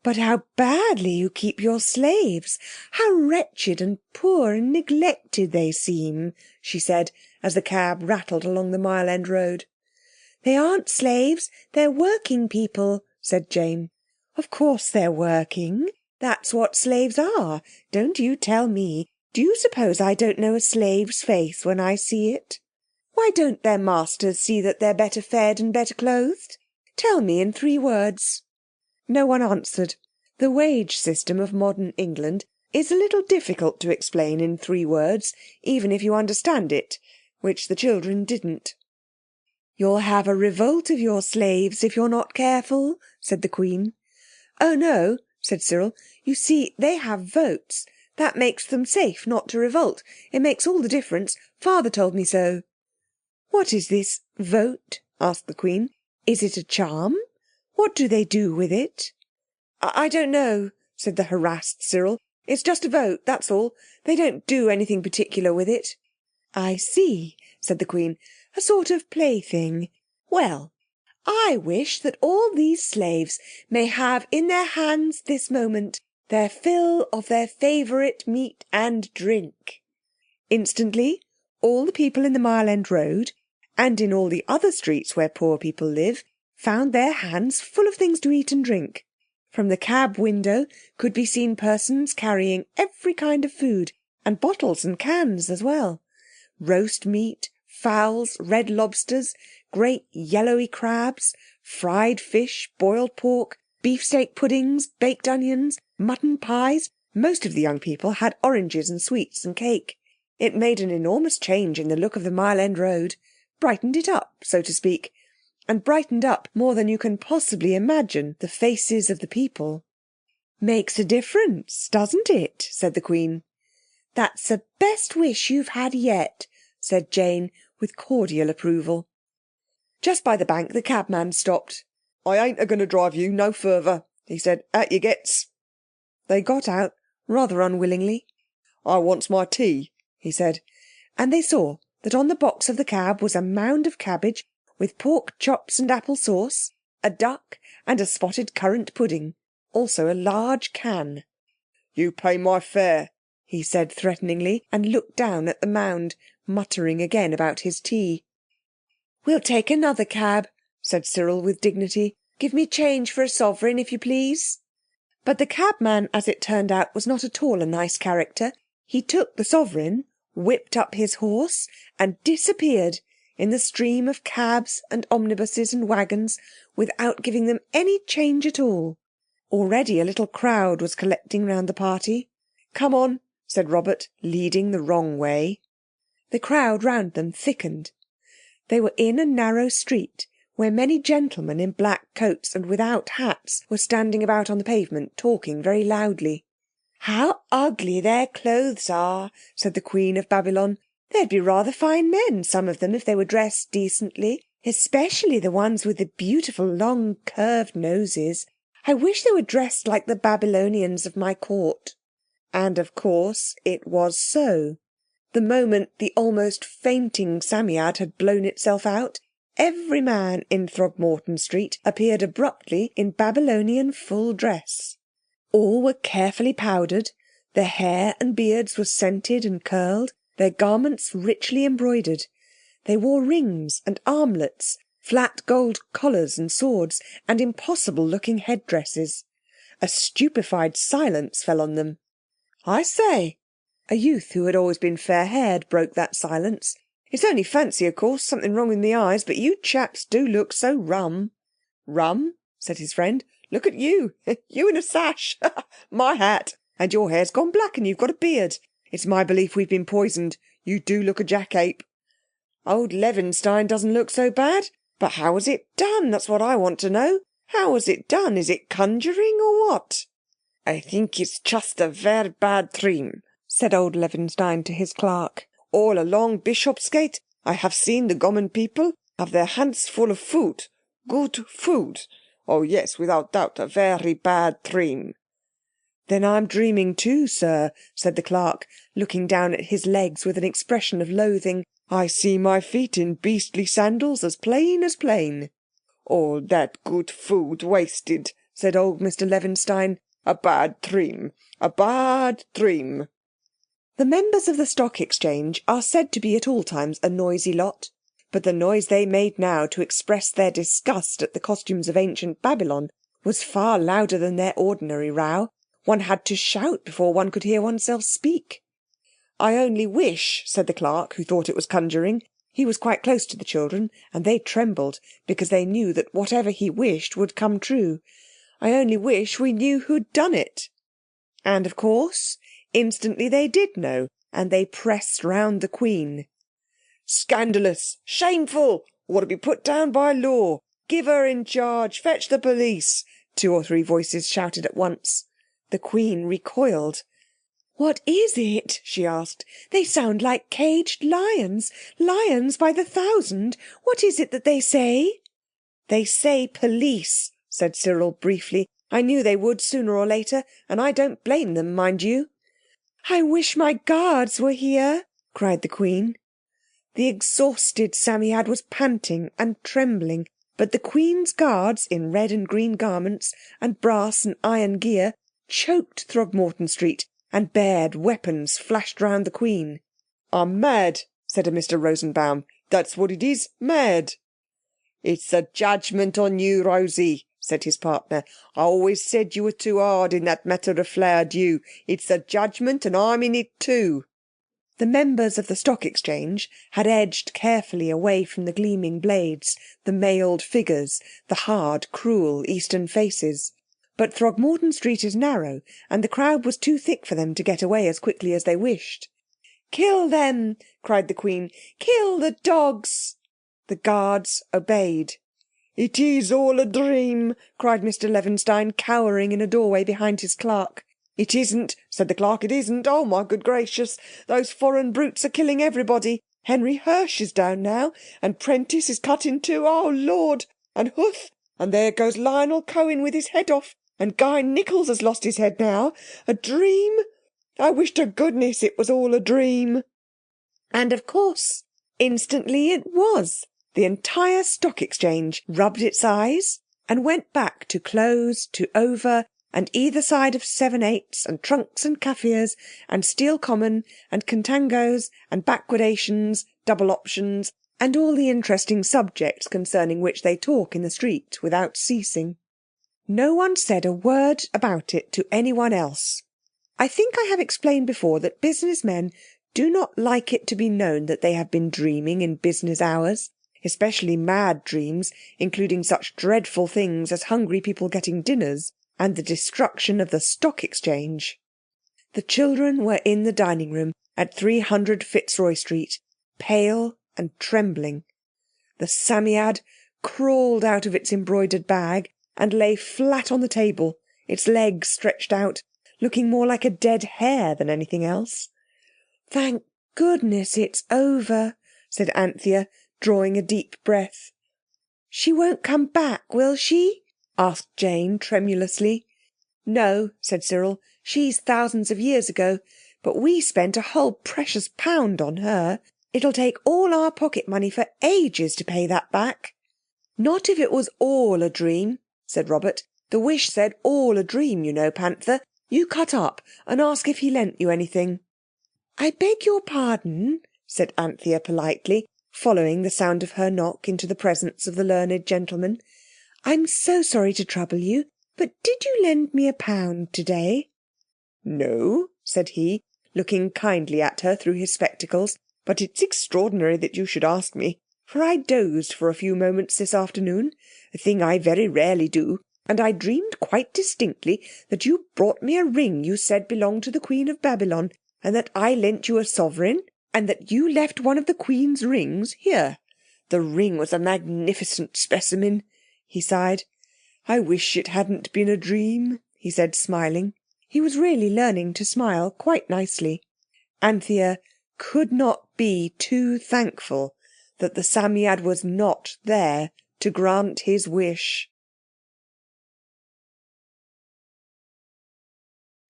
"But how badly you keep your slaves! How wretched and poor and neglected they seem," she said, as the cab rattled along the Mile End Road. "They aren't slaves, they're working people," said Jane. "Of course they're working. That's what slaves are. Don't you tell me. Do you suppose I don't know a slave's face when I see it? Why don't their masters see that they're better fed and better clothed? Tell me in 3 words." No one answered. The wage system of modern England is a little difficult to explain in 3 words, even if you understand it, which the children didn't. "You'll have a revolt of your slaves if you're not careful," said the Queen. "Oh no," said Cyril. "You see, they have votes. That makes them safe not to revolt. It makes all the difference. Father told me so." "What is this vote?" asked the Queen. "Is it a charm? What do they do with it?" I don't know," said the harassed Cyril. "It's just a vote, that's all. They don't do anything particular with it." "I see," said the Queen. "A sort of plaything. Well, I wish that all these slaves may have in their hands this moment their fill of their favourite meat and drink." Instantly, all the people in the Mile End Road, and in all the other streets where poor people live, found their hands full of things to eat and drink. From the cab window could be seen persons carrying every kind of food, and bottles and cans as well. Roast meat, fowls, red lobsters, great yellowy crabs, fried fish, boiled pork, beefsteak puddings, baked onions, mutton pies. Most of the young people had oranges and sweets and cake. It made an enormous change in the look of the Mile End Road. Brightened it up, so to speak. And brightened up more than you can possibly imagine the faces of the people. "Makes a difference, doesn't it?" said the Queen. "That's the best wish you've had yet," said Jane, with cordial approval. Just by the bank the cabman stopped. "I ain't a going to drive you no further," he said. Out you gets. They got out, rather unwillingly. I wants my tea, he said, and they saw that on the box of the cab was a mound of cabbage with pork chops and apple sauce, a duck and a spotted currant pudding, also a large can. You pay my fare, he said threateningly, and looked down at the mound, muttering again about his tea. We'll take another cab, said Cyril with dignity. Give me change for a sovereign, if you please. But the cabman, as it turned out, was not at all a nice character. He took the sovereign, whipped up his horse, and disappeared in the stream of cabs and omnibuses and wagons without giving them any change at all. Already a little crowd was collecting round the party. Come on, said Robert, leading the wrong way. The crowd round them thickened. They were in a narrow street, where many gentlemen in black coats and without hats were standing about on the pavement, talking very loudly. How ugly their clothes are, said the Queen of Babylon. They'd be rather fine men, some of them, if they were dressed decently, especially the ones with the beautiful long curved noses. I wish they were dressed like the Babylonians of my court. And of course it was so. The moment the almost fainting Psammead had blown itself out, every man in Throgmorton Street appeared abruptly in Babylonian full dress. All were carefully powdered, their hair and beards were scented and curled, their garments richly embroidered. They wore rings and armlets, flat gold collars and swords, and impossible-looking headdresses. A stupefied silence fell on them. I say, a youth who had always been fair-haired broke that silence. It's only fancy, of course, something wrong in the eyes, but you chaps do look so rum. Rum? Said his friend. Look at you. You in a sash. My hat. And your hair's gone black and you've got a beard. It's my belief we've been poisoned. You do look a jackape. Old Levinstein doesn't look so bad. But how was it done? That's what I want to know. How was it done? Is it conjuring or what? I think it's just a very bad dream, said old Levinstein to his clerk. All along Bishopsgate I have seen the Goman people have their hands full of food. Good food. Oh yes, without doubt, a very bad dream. Then I'm dreaming too, sir, said the clerk, looking down at his legs with an expression of loathing. I see my feet in beastly sandals as plain as plain. All that good food wasted, said old Mr. Levinstein. A bad dream. A bad dream. The members of the Stock Exchange are said to be at all times a noisy lot, but the noise they made now to express their disgust at the costumes of ancient Babylon was far louder than their ordinary row. One had to shout before one could hear oneself speak. I only wish, said the clerk, who thought it was conjuring. He was quite close to the children, and they trembled, because they knew that whatever he wished would come true. I only wish we knew who'd done it. And, of course, instantly they did know, and they pressed round the Queen. Scandalous! Shameful! Ought to be put down by law! Give her in charge! Fetch the police! 2 or 3 voices shouted at once. The Queen recoiled. What is it? She asked. They sound like caged lions. Lions by the thousand. What is it that they say? They say police, said Cyril briefly. I knew they would sooner or later, and I don't blame them, mind you. I wish my guards were here, cried the Queen. The exhausted Psammead was panting and trembling, but the Queen's guards, in red and green garments, and brass and iron gear, choked Throgmorton Street, and bared weapons flashed round the Queen. I'm mad, said a Mr. Rosenbaum. That's what it is, mad. It's a judgment on you, Rosie, said his partner. I always said you were too hard in that matter of Flowerdew. It's a judgment, and I'm in it too. The members of the Stock Exchange had edged carefully away from the gleaming blades, the mailed figures, the hard, cruel Eastern faces. But Throgmorton Street is narrow, and the crowd was too thick for them to get away as quickly as they wished. "Kill them!" cried the Queen. "Kill the dogs!" The guards obeyed. "It is all a dream!" cried Mr. Levinstein, cowering in a doorway behind his clerk. "It isn't," said the clerk, "it isn't. Oh, my good gracious! Those foreign brutes are killing everybody. Henry Hirsch is down now, and Prentice is cut in two. Oh, Lord! And Huth! And there goes Lionel Cohen with his head off. And Guy Nickalls has lost his head now. A dream? I wish to goodness it was all a dream." And of course, instantly it was. The entire stock exchange rubbed its eyes and went back to close, to over, and either side of 7/8 and trunks and Kaffirs and steel common and contangos and backwardations, double options, and all the interesting subjects concerning which they talk in the street without ceasing. No one said a word about it to anyone else. I think I have explained before that business men do not like it to be known that they have been dreaming in business hours, especially mad dreams, including such dreadful things as hungry people getting dinners and the destruction of the stock exchange. The children were in the dining room at 300 Fitzroy Street, pale and trembling. The Psammead crawled out of its embroidered bag and lay flat on the table, its legs stretched out, looking more like a dead hare than anything else. "Thank goodness it's over," said Anthea, drawing a deep breath. "She won't come back, will she?" asked Jane tremulously. "No," said Cyril, "she's thousands of years ago, but we spent a whole precious £1 on her. It'll take all our pocket money for ages to pay that back." "Not if it was all a dream," said Robert. "The wish said all a dream, you know, Panther. You cut up and ask if he lent you anything." "I beg your pardon," said Anthea politely, following the sound of her knock into the presence of the learned gentleman. "I'm so sorry to trouble you, but did you lend me £1 today?" "No," said he, looking kindly at her through his spectacles, "but it's extraordinary that you should ask me, for I dozed for a few moments this afternoon, a thing I very rarely do, and I dreamed quite distinctly that you brought me a ring you said belonged to the Queen of Babylon, and that I lent you a sovereign, and that you left one of the Queen's rings here. The ring was a magnificent specimen," he sighed. "I wish it hadn't been a dream," he said, smiling. He was really learning to smile quite nicely. Anthea could not be too thankful that the Psammead was not there to grant his wish.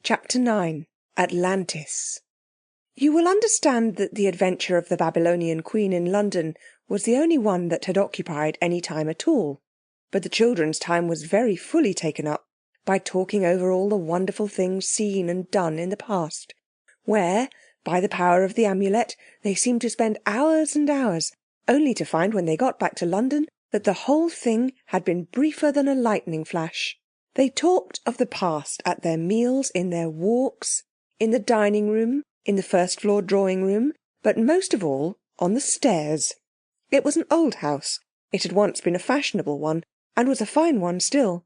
Chapter 9. Atlantis. You will understand that the adventure of the Babylonian Queen in London was the only one that had occupied any time at all. But the children's time was very fully taken up by talking over all the wonderful things seen and done in the past, where, by the power of the Amulet, they seemed to spend hours and hours, only to find when they got back to London that the whole thing had been briefer than a lightning flash. They talked of the past at their meals, in their walks, in the dining room, in the first-floor drawing-room, but most of all on the stairs. It was an old house. It had once been a fashionable one, and was a fine one still.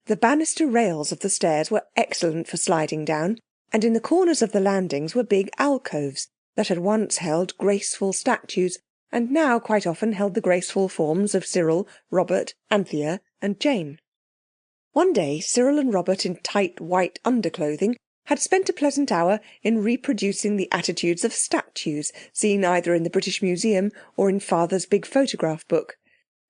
The banister rails of the stairs were excellent for sliding down, and in the corners of the landings were big alcoves that had once held graceful statues, and now quite often held the graceful forms of Cyril, Robert, Anthea, and Jane. One day Cyril and Robert, in tight white underclothing, had spent a pleasant hour in reproducing the attitudes of statues seen either in the British Museum or in Father's big photograph book.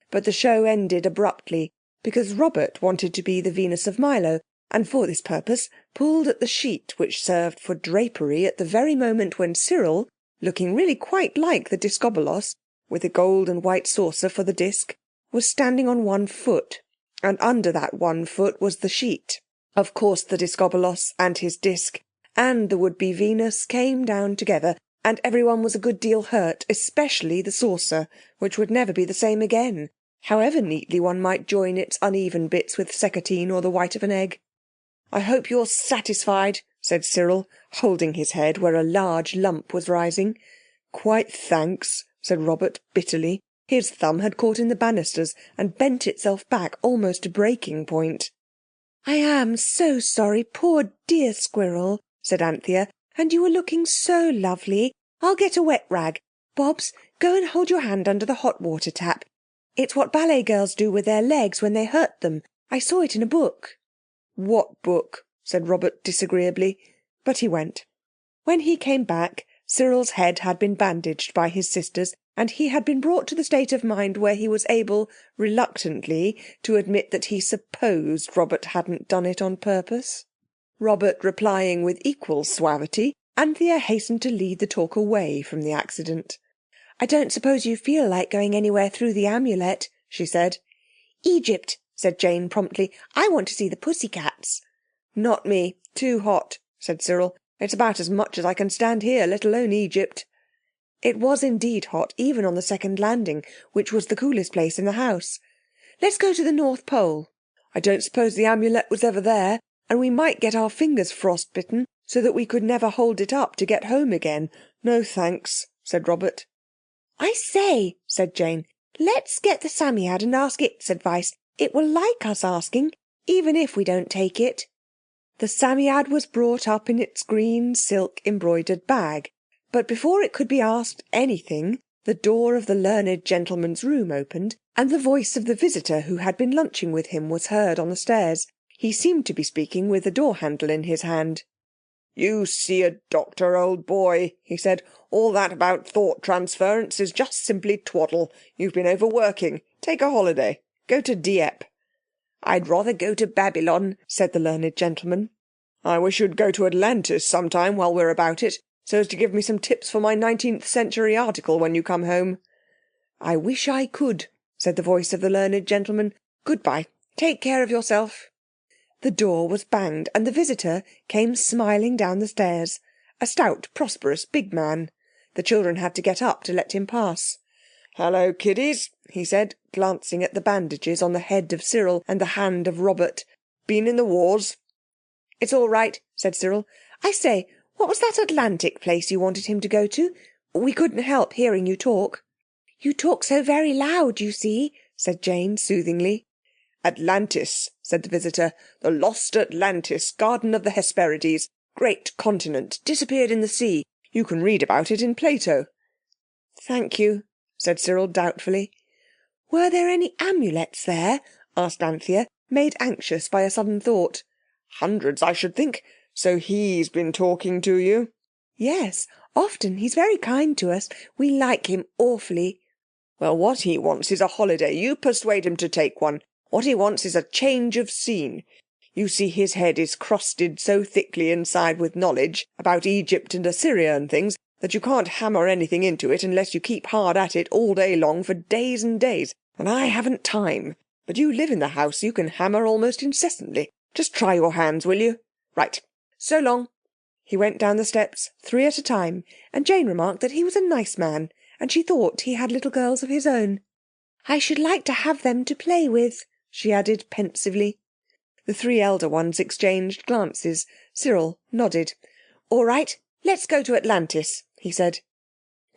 But the show ended abruptly, because Robert wanted to be the Venus of Milo, and for this purpose pulled at the sheet which served for drapery at the very moment when Cyril, looking really quite like the Discobolos, with a gold and white saucer for the disc, was standing on one foot, and under that one foot was the sheet. Of course the Discobolos and his disc and the would-be Venus came down together, and everyone was a good deal hurt, especially the saucer, which would never be the same again, however neatly one might join its uneven bits with seccotine or the white of an egg. "I hope you're satisfied," said Cyril, holding his head where a large lump was rising. "Quite, thanks," said Robert bitterly. His thumb had caught in the banisters and bent itself back almost to breaking point. "I am so sorry, poor dear squirrel," said Anthea, "and you were looking so lovely. I'll get a wet rag. Bobs, go and hold your hand under the hot water tap. It's what ballet girls do with their legs when they hurt them. I saw it in a book." "What book?" said Robert disagreeably. But he went. When he came back, Cyril's head had been bandaged by his sisters, and he had been brought to the state of mind where he was able, reluctantly, to admit that he supposed Robert hadn't done it on purpose. Robert replying with equal suavity, Anthea hastened to lead the talk away from the accident. "I don't suppose you feel like going anywhere through the Amulet," she said. "Egypt," said Jane promptly. "I want to see the pussycats." "Not me. Too hot," said Cyril. "It's about as much as I can stand here, let alone Egypt." It was indeed hot, even on the second landing, which was the coolest place in the house. "Let's go to the North Pole." "I don't suppose the Amulet was ever there, and we might get our fingers frostbitten so that we could never hold it up to get home again. No thanks," said Robert. "I say," said Jane, "let's get the Psammead and ask its advice. It will like us asking, even if we don't take it." The Psammead was brought up in its green silk embroidered bag, but before it could be asked anything, the door of the learned gentleman's room opened, and the voice of the visitor who had been lunching with him was heard on the stairs. He seemed to be speaking with the door handle in his hand. "You see a doctor, old boy," he said. "All that about thought transference is just simply twaddle. You've been overworking. Take a holiday. Go to Dieppe." "I'd rather go to Babylon," said the learned gentleman. "I wish you'd go to Atlantis sometime while we're about it, so as to give me some tips for my 19th century article when you come home." "I wish I could," said the voice of the learned gentleman. "Goodbye. Take care of yourself." The door was banged, and the visitor came smiling down the stairs, a stout, prosperous, big man. The children had to get up to let him pass. "Hello, kiddies," he said, glancing at the bandages on the head of Cyril and the hand of Robert. "Been in the wars?" "It's all right," said Cyril. "I say, what was that Atlantic place you wanted him to go to? We couldn't help hearing you talk." "You talk so very loud, you see," said Jane soothingly. "Atlantis," said the visitor. "The lost Atlantis, Garden of the Hesperides. Great continent, disappeared in the sea. You can read about it in Plato." "Thank you," said Cyril doubtfully. "Were there any amulets there?" asked Anthea, made anxious by a sudden thought. "Hundreds, I should think. So he's been talking to you?" "Yes, often. He's very kind to us. We like him awfully." "Well, what he wants is a holiday. You persuade him to take one. What he wants is a change of scene. You see, his head is crusted so thickly inside with knowledge about Egypt and Assyria and things that you can't hammer anything into it unless you keep hard at it all day long for days and days. And I haven't time. But you live in the house, you can hammer almost incessantly. Just try your hands, will you? Right. So long." He went down the steps, 3 at a time, and Jane remarked that he was a nice man, and she thought he had little girls of his own. "I should like to have them to play with," she added pensively. The 3 elder ones exchanged glances. Cyril nodded. "All right, let's go to Atlantis," he said.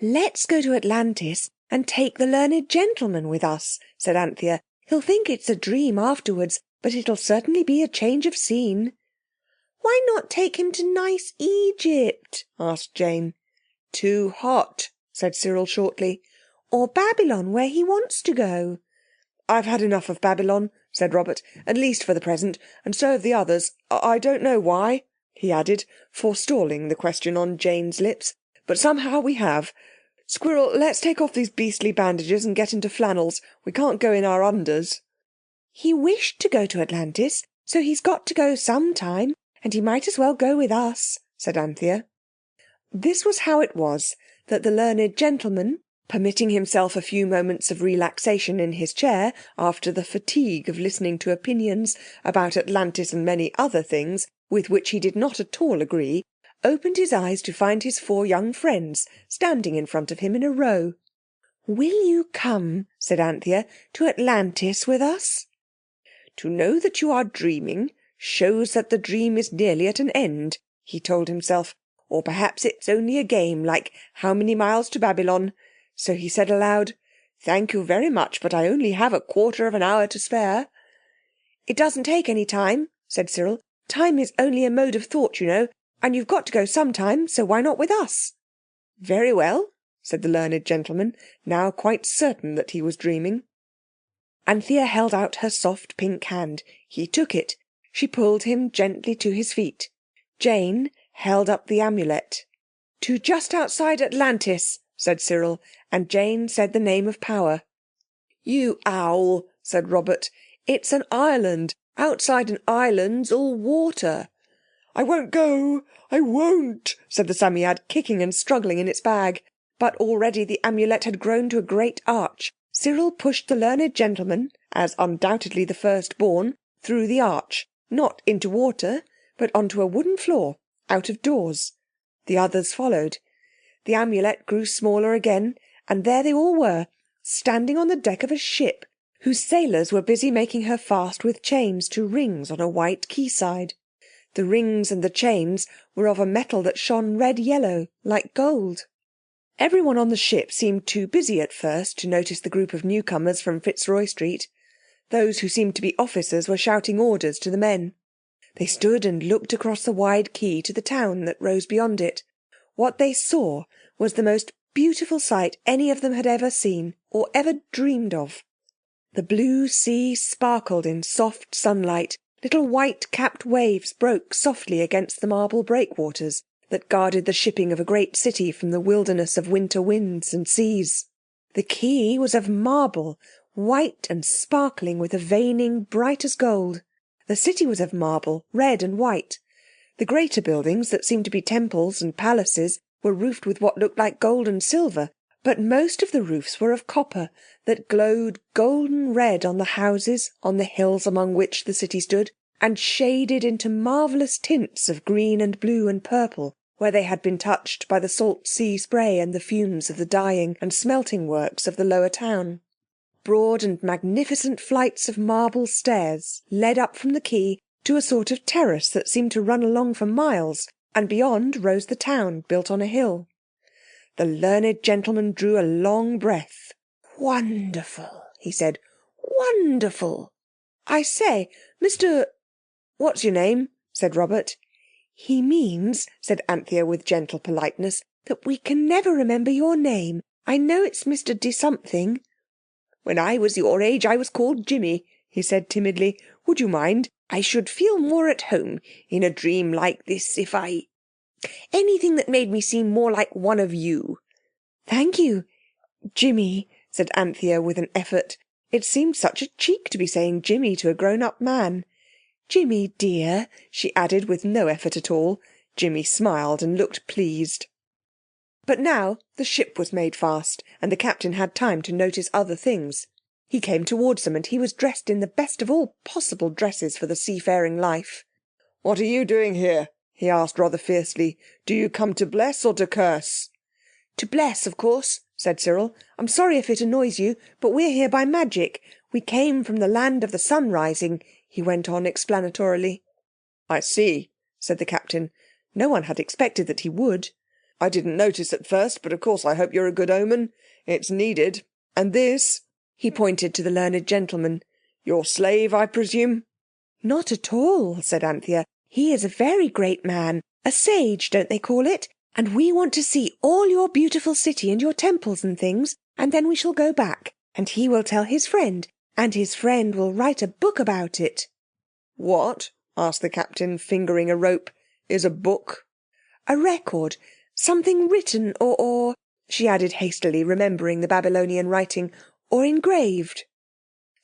"Let's go to Atlantis and take the learned gentleman with us," said Anthea. "He'll think it's a dream afterwards, but it'll certainly be a change of scene." "Why not take him to nice Egypt?" asked Jane. "Too hot," said Cyril shortly. "Or Babylon, where he wants to go." "I've had enough of Babylon," said Robert, "at least for the present, and so have the others. I don't know why," he added, forestalling the question on Jane's lips, "but somehow we have. Squirrel, let's take off these beastly bandages and get into flannels. We can't go in our unders." "He wished to go to Atlantis, so he's got to go some time, and he might as well go with us," said Anthea. This was how it was that the learned gentleman, permitting himself a few moments of relaxation in his chair after the fatigue of listening to opinions about Atlantis and many other things with which he did not at all agree, opened his eyes to find his 4 young friends standing in front of him in a row. "Will you come," said Anthea, "to Atlantis with us?" "To know that you are dreaming shows that the dream is nearly at an end," he told himself. "Or perhaps it's only a game, like how many miles to Babylon." So he said aloud, "Thank you very much, but I only have a quarter of an hour to spare." "It doesn't take any time," said Cyril. "Time is only a mode of thought, you know, and you've got to go sometime, so why not with us?" "Very well," said the learned gentleman, now quite certain that he was dreaming. Anthea held out her soft pink hand. He took it. She pulled him gently to his feet. Jane held up the amulet. "To just outside Atlantis," said Cyril, and Jane said the name of power. "You owl," said Robert. "It's an island. Outside an island's all water." "I won't go, I won't," said the Psammead, kicking and struggling in its bag. But already the amulet had grown to a great arch. Cyril pushed the learned gentleman, as undoubtedly the firstborn, through the arch, not into water, but onto a wooden floor, out of doors. The others followed. The amulet grew smaller again, and there they all were, standing on the deck of a ship, whose sailors were busy making her fast with chains to rings on a white quayside. The rings and the chains were of a metal that shone red-yellow, like gold. Everyone on the ship seemed too busy at first to notice the group of newcomers from Fitzroy Street. Those who seemed to be officers were shouting orders to the men. They stood and looked across the wide quay to the town that rose beyond it. What they saw was the most beautiful sight any of them had ever seen or ever dreamed of. The blue sea sparkled in soft sunlight. Little white-capped waves broke softly against the marble breakwaters that guarded the shipping of a great city from the wilderness of winter winds and seas. The quay was of marble, white and sparkling with a veining bright as gold. The city was of marble, red and white. The greater buildings, that seemed to be temples and palaces, were roofed with what looked like gold and silver, but most of the roofs were of copper, that glowed golden red on the houses, on the hills among which the city stood, and shaded into marvellous tints of green and blue and purple, where they had been touched by the salt sea spray and the fumes of the dyeing and smelting works of the lower town. Broad and magnificent flights of marble stairs led up from the quay to a sort of terrace that seemed to run along for miles, and beyond rose the town, built on a hill. The learned gentleman drew a long breath. "Wonderful," he said. "Wonderful." "I say, Mr.—" "What's your name?" said Robert. "He means," said Anthea with gentle politeness, "that we can never remember your name. I know it's Mr. De-something." "When I was your age I was called Jimmy," he said timidly. "Would you mind? I should feel more at home in a dream like this if I... anything that made me seem more like one of you." "Thank you, Jimmy," said Anthea with an effort. It seemed such a cheek to be saying Jimmy to a grown-up man. "Jimmy, dear," she added with no effort at all. Jimmy smiled and looked pleased. But now the ship was made fast, and the captain had time to notice other things. He came towards them, and he was dressed in the best of all possible dresses for the seafaring life. "What are you doing here?" he asked rather fiercely. "Do you come to bless or to curse?" "To bless, of course," said Cyril. "I'm sorry if it annoys you, but we're here by magic. We came from the land of the sun rising," he went on explanatorily. "I see," said the captain. No one had expected that he would. "I didn't notice at first, but of course I hope you're a good omen. It's needed. And this," he pointed to the learned gentleman, "your slave, I presume?" "Not at all," said Anthea. "He is a very great man. A sage, don't they call it? And we want to see all your beautiful city and your temples and things, and then we shall go back, and he will tell his friend, and his friend will write a book about it." "What?" asked the captain, fingering a rope. "Is a book?" "A record. Something written or," she added hastily, remembering the Babylonian writing, "or engraved."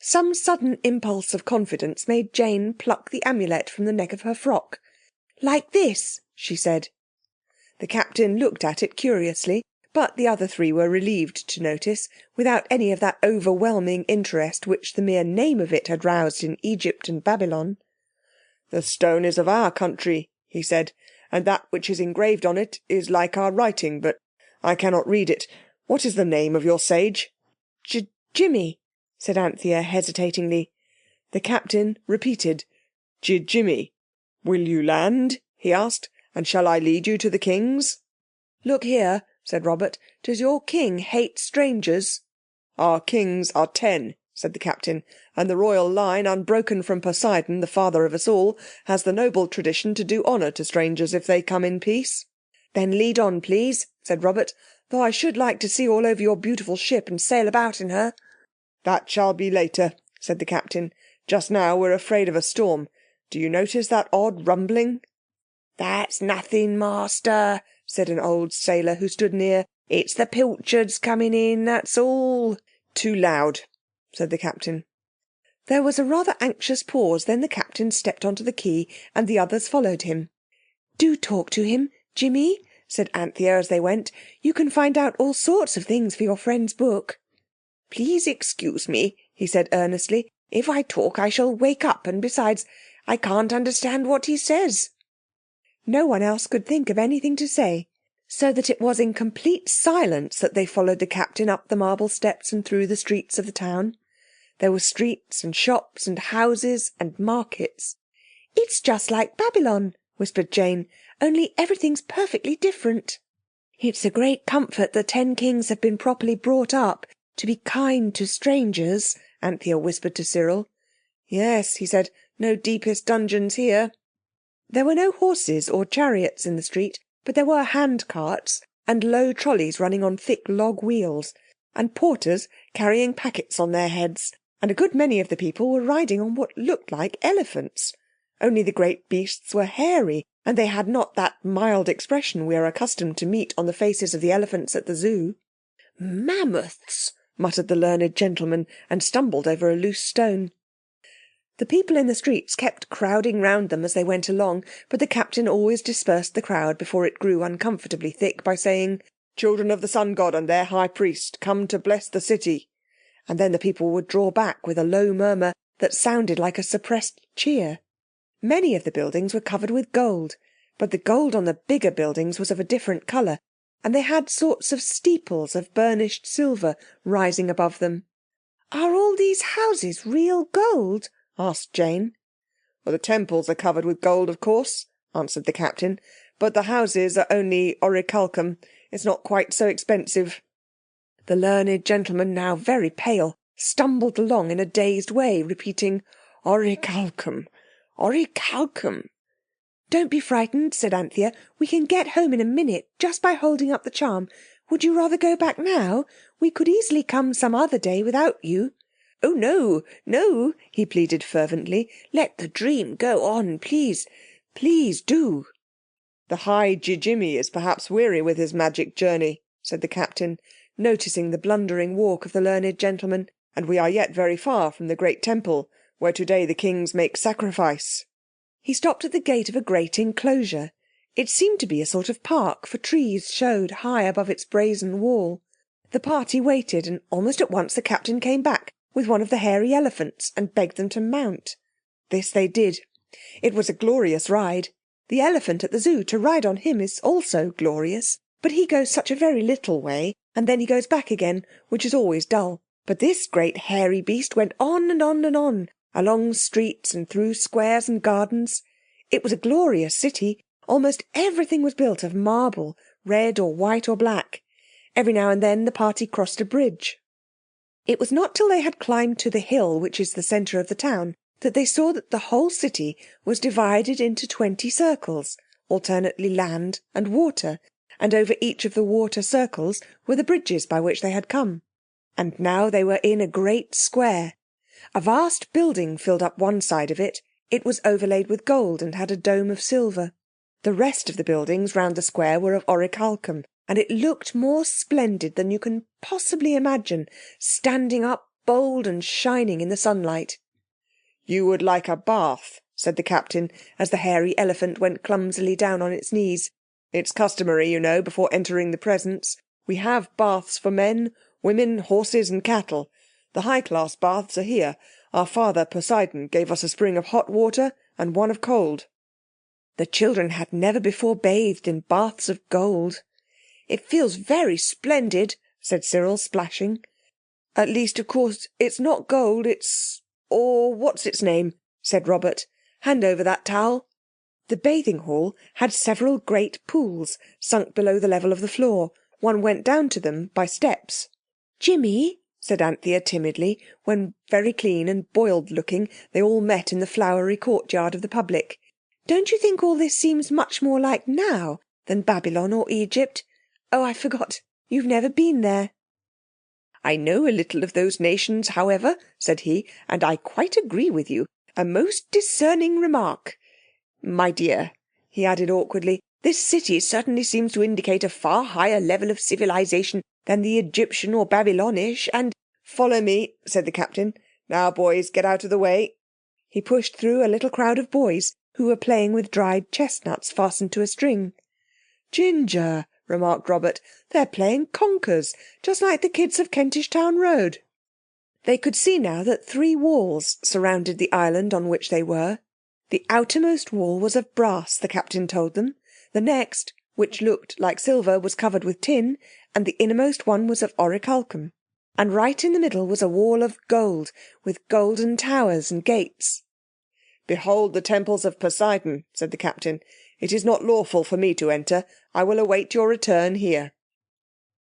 Some sudden impulse of confidence made Jane pluck the amulet from the neck of her frock. "Like this," she said. The captain looked at it curiously, but the other three were relieved to notice, without any of that overwhelming interest which the mere name of it had roused in Egypt and Babylon. "The stone is of our country," he said, "and that which is engraved on it is like our writing, but I cannot read it. What is the name of your sage?" Jimmy," said Anthea hesitatingly. The captain repeated, "Jimmy. Will you land?" he asked, "and shall I lead you to the kings?" "Look here," said Robert, "does your king hate strangers?" "Our kings are 10, said the captain, "and the royal line, unbroken from Poseidon, the father of us all, has the noble tradition to do honour to strangers if they come in peace." "Then lead on, please," said Robert, "though I should like to see all over your beautiful ship and sail about in her." "That shall be later," said the captain. "Just now we're afraid of a storm. Do you notice that odd rumbling?" "That's nothing, master," said an old sailor who stood near. It's the pilchards coming in, that's all. Too loud, said the captain. There was a rather anxious pause, then the captain stepped onto the quay and the others followed him. Do talk to him, Jimmy, said Anthea as they went. You can find out all sorts of things for your friend's book. Please excuse me, he said earnestly. If I talk I shall wake up, and besides, I can't understand what he says. No one else could think of anything to say, so that it was in complete silence that they followed the captain up the marble steps and through the streets of the town. There were streets and shops and houses and markets. It's just like Babylon, whispered Jane, only everything's perfectly different. It's a great comfort the 10 kings have been properly brought up to be kind to strangers, Anthea whispered to Cyril. Yes, he said, no deepest dungeons here. There were no horses or chariots in the street, but there were hand carts and low trolleys running on thick log wheels, and porters carrying packets on their heads, and a good many of the people were riding on what looked like elephants. Only the great beasts were hairy, and they had not that mild expression we are accustomed to meet on the faces of the elephants at the zoo. Mammoths, muttered the learned gentleman, and stumbled over a loose stone. The people in the streets kept crowding round them as they went along, but the captain always dispersed the crowd before it grew uncomfortably thick by saying, Children of the sun god and their high priest, come to bless the city. And then the people would draw back with a low murmur that sounded like a suppressed cheer. Many of the buildings were covered with gold, but the gold on the bigger buildings was of a different colour, and they had sorts of steeples of burnished silver rising above them. Are all these houses real gold? Asked Jane. Well, the temples are covered with gold, of course, answered the captain, but the houses are only orichalcum. It's not quite so expensive. The learned gentleman, now very pale, stumbled along in a dazed way, repeating, Orichalcum, orichalcum. Don't be frightened, said Anthea. We can get home in a minute, just by holding up the charm. Would you rather go back now? We could easily come some other day without you. Oh, no, no, he pleaded fervently. Let the dream go on, please. Please do. The High Jijimmy is perhaps weary with his magic journey, said the captain, noticing the blundering walk of the learned gentleman, and we are yet very far from the great temple, where today the kings make sacrifice. He stopped at the gate of a great enclosure. It seemed to be a sort of park, for trees showed high above its brazen wall. The party waited, and almost at once the captain came back with one of the hairy elephants and begged them to mount. This they did. It was a glorious ride. The elephant at the zoo, to ride on him is also glorious, but he goes such a very little way, and then he goes back again, which is always dull. But this great hairy beast went on and on and on, along streets and through squares and gardens. It was a glorious city. Almost everything was built of marble, red or white or black. Every now and then the party crossed a bridge. It was not till they had climbed to the hill which is the centre of the town that they saw that the whole city was divided into 20 circles, alternately land and water, and over each of the water circles were the bridges by which they had come. And now they were in a great square. A vast building filled up one side of it. It was overlaid with gold and had a dome of silver. The rest of the buildings round the square were of orichalcum, and it looked more splendid than you can possibly imagine, standing up bold and shining in the sunlight. You would like a bath, said the captain, as the hairy elephant went clumsily down on its knees. It's customary, you know, before entering the presence. We have baths for men, women, horses and cattle. The high-class baths are here. Our father, Poseidon, gave us a spring of hot water and one of cold. The children had never before bathed in baths of gold. It feels very splendid, said Cyril, splashing. At least, of course, it's not gold, it's... or what's its name, said Robert. Hand over that towel. The bathing hall had several great pools sunk below the level of the floor. One went down to them by steps. Jimmy, said Anthea timidly, when, very clean and boiled-looking, they all met in the flowery courtyard of the public, don't you think all this seems much more like now than Babylon or Egypt? Oh, I forgot. You've never been there. I know a little of those nations, however, said he, and I quite agree with you. A most discerning remark. My dear, he added awkwardly, This city certainly seems to indicate a far higher level of civilization than the Egyptian or Babylonish, and—" "Follow me," said the Captain. "Now, boys, get out of the way." He pushed through a little crowd of boys who were playing with dried chestnuts fastened to a string. "Ginger," remarked Robert, "they're playing conkers, just like the kids of Kentish Town Road." They could see now that 3 walls surrounded the island on which they were. The outermost wall was of brass, the Captain told them. The next, which looked like silver, was covered with tin, and the innermost one was of orichalcum. And right in the middle was a wall of gold, with golden towers and gates. "Behold the temples of Poseidon," said the Captain. "It is not lawful for me to enter. I will await your return here."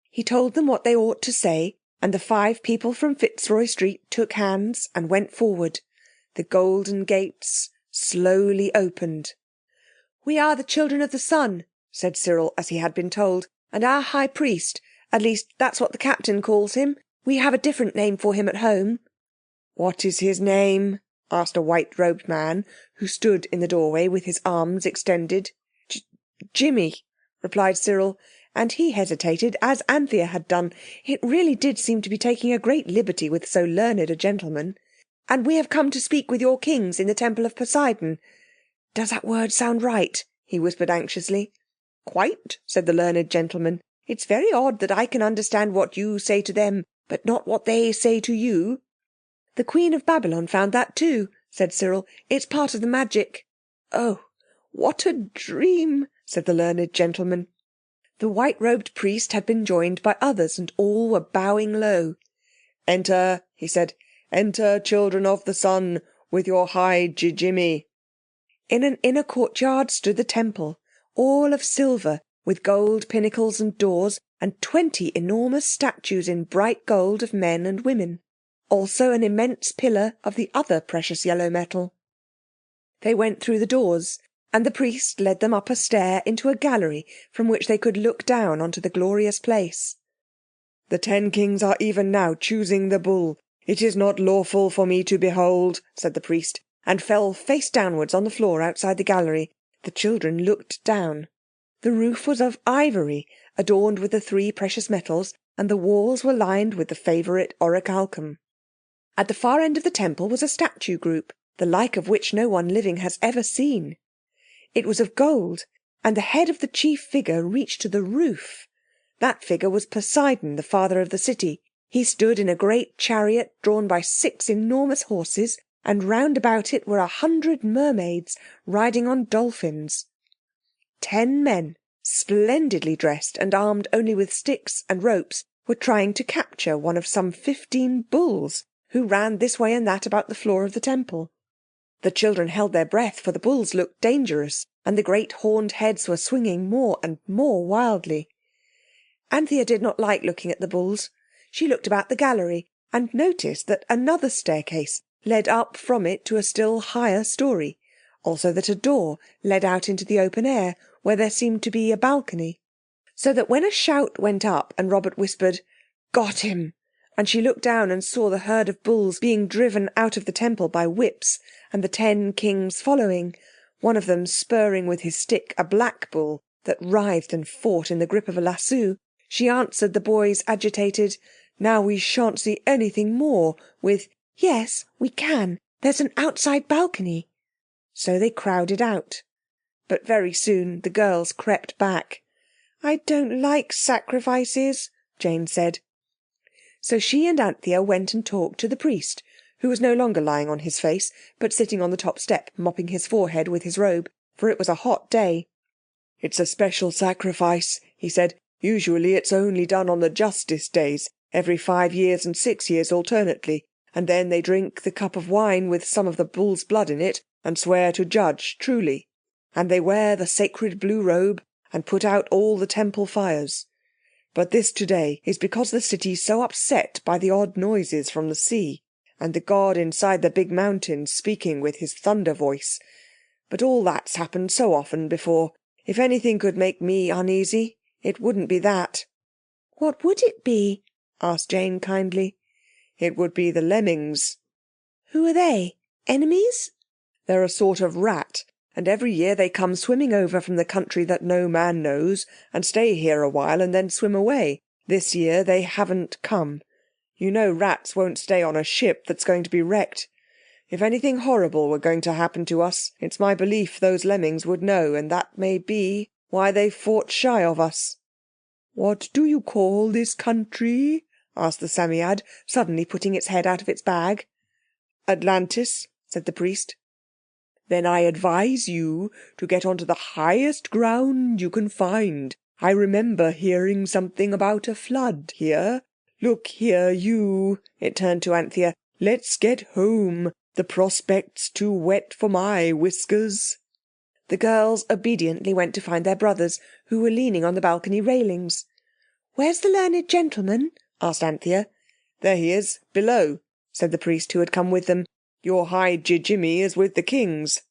He told them what they ought to say, and the 5 people from Fitzroy Street took hands and went forward. The golden gates slowly opened. "We are the children of the sun," said Cyril, as he had been told, "and our high priest, at least that's what the Captain calls him. We have a different name for him at home." "What is his name?" asked a white-robed man who stood in the doorway with his arms extended. Jimmy, replied Cyril, and he hesitated, as Anthea had done. It really did seem to be taking a great liberty with so learned a gentleman. "And we have come to speak with your kings in the Temple of Poseidon. Does that word sound right?" he whispered anxiously. "Quite," said the learned gentleman. "It's very odd that I can understand what you say to them, but not what they say to you." "The Queen of Babylon found that too," said Cyril. "It's part of the magic." "Oh, what a dream," said the learned gentleman. The white-robed priest had been joined by others, and all were bowing low. "Enter," he said. "Enter, children of the sun, with your high Jimmy." In an inner courtyard stood the temple, all of silver, with gold pinnacles and doors, and 20 enormous statues in bright gold of men and women. Also an immense pillar of the other precious yellow metal. They went through the doors, and the priest led them up a stair into a gallery from which they could look down onto the glorious place. "The 10 kings are even now choosing the bull. It is not lawful for me to behold," said the priest, and fell face downwards on the floor outside the gallery. The children looked down. The roof was of ivory, adorned with the 3 precious metals, and the walls were lined with the favourite orichalcum. At the far end of the temple was a statue group, the like of which no one living has ever seen. It was of gold, and the head of the chief figure reached to the roof. That figure was Poseidon, the father of the city. He stood in a great chariot drawn by 6 enormous horses, and round about it were 100 mermaids riding on dolphins. 10 men, splendidly dressed and armed only with sticks and ropes, were trying to capture one of some 15 bulls who ran this way and that about the floor of the temple. The children held their breath, for the bulls looked dangerous, and the great horned heads were swinging more and more wildly. Anthea did not like looking at the bulls. She looked about the gallery and noticed that another staircase led up from it to a still higher story, also that a door led out into the open air, where there seemed to be a balcony. So that when a shout went up and Robert whispered, "Got him!" and she looked down and saw the herd of bulls being driven out of the temple by whips, and the 10 kings following, one of them spurring with his stick a black bull that writhed and fought in the grip of a lasso, she answered the boys' agitated, "Now we shan't see anything more," with, "Yes, we can. There's an outside balcony." So they crowded out. But very soon the girls crept back. "I don't like sacrifices," Jane said. So she and Anthea went and talked to the priest, who was no longer lying on his face, but sitting on the top step, mopping his forehead with his robe, for it was a hot day. "It's a special sacrifice," he said. "Usually it's only done on the justice days, every 5 years and 6 years alternately, and then they drink the cup of wine with some of the bull's blood in it, and swear to judge truly. And they wear the sacred blue robe, and put out all the temple fires. But this today is because the city's so upset by the odd noises from the sea, and the god inside the big mountain speaking with his thunder voice. But all that's happened so often before. If anything could make me uneasy, it wouldn't be that." "What would it be?" asked Jane kindly. "It would be the lemmings." "Who are they? Enemies?" "They're a sort of rat, and every year they come swimming over from the country that no man knows, and stay here a while and then swim away. This year they haven't come. You know rats won't stay on a ship that's going to be wrecked. If anything horrible were going to happen to us, it's my belief those lemmings would know, and that may be why they fought shy of us." "What do you call this country?" asked the Psammead, suddenly putting its head out of its bag. "Atlantis," said the priest. "Then I advise you to get onto the highest ground you can find. I remember hearing something about a flood here. Look here, you," it turned to Anthea, "let's get home. The prospect's too wet for my whiskers." The girls obediently went to find their brothers, who were leaning on the balcony railings. "Where's the learned gentleman?" asked Anthea. "There he is, below," said the priest who had come with them. "Your High Jimmy is with the kings."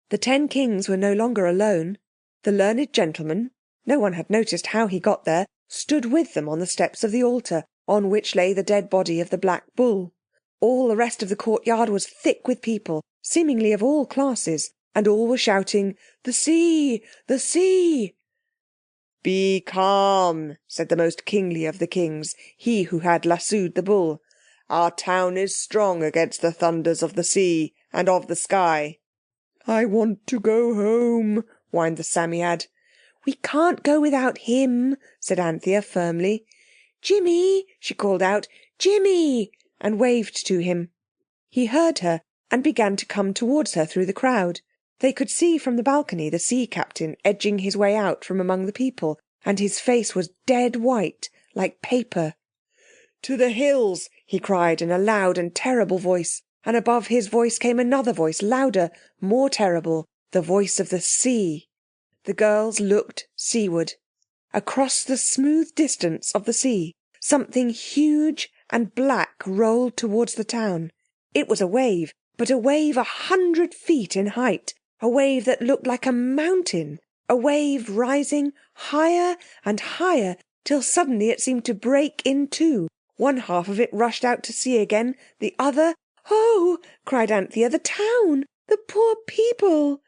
The 10 kings were no longer alone. The learned gentleman, no one had noticed how he got there, stood with them on the steps of the altar, on which lay the dead body of the black bull. All the rest of the courtyard was thick with people, seemingly of all classes, and all were shouting, "The sea! The sea!" "Be calm," said the most kingly of the kings, he who had lassoed the bull. "Our town is strong against the thunders of the sea and of the sky." "I want to go home," whined the Psammead. "We can't go without him," said Anthea firmly. "Jimmy!" she called out, "Jimmy!" and waved to him. He heard her and began to come towards her through the crowd. They could see from the balcony the sea captain edging his way out from among the people, and his face was dead white, like paper. "To the hills!" he cried in a loud and terrible voice, and above his voice came another voice, louder, more terrible, the voice of the sea. The girls looked seaward. Across the smooth distance of the sea, something huge and black rolled towards the town. It was a wave, but a wave 100 feet in height, a wave that looked like a mountain, a wave rising higher and higher till suddenly it seemed to break in two. One half of it rushed out to sea again, the other— "Oh!" cried Anthea, "the town! The poor people!"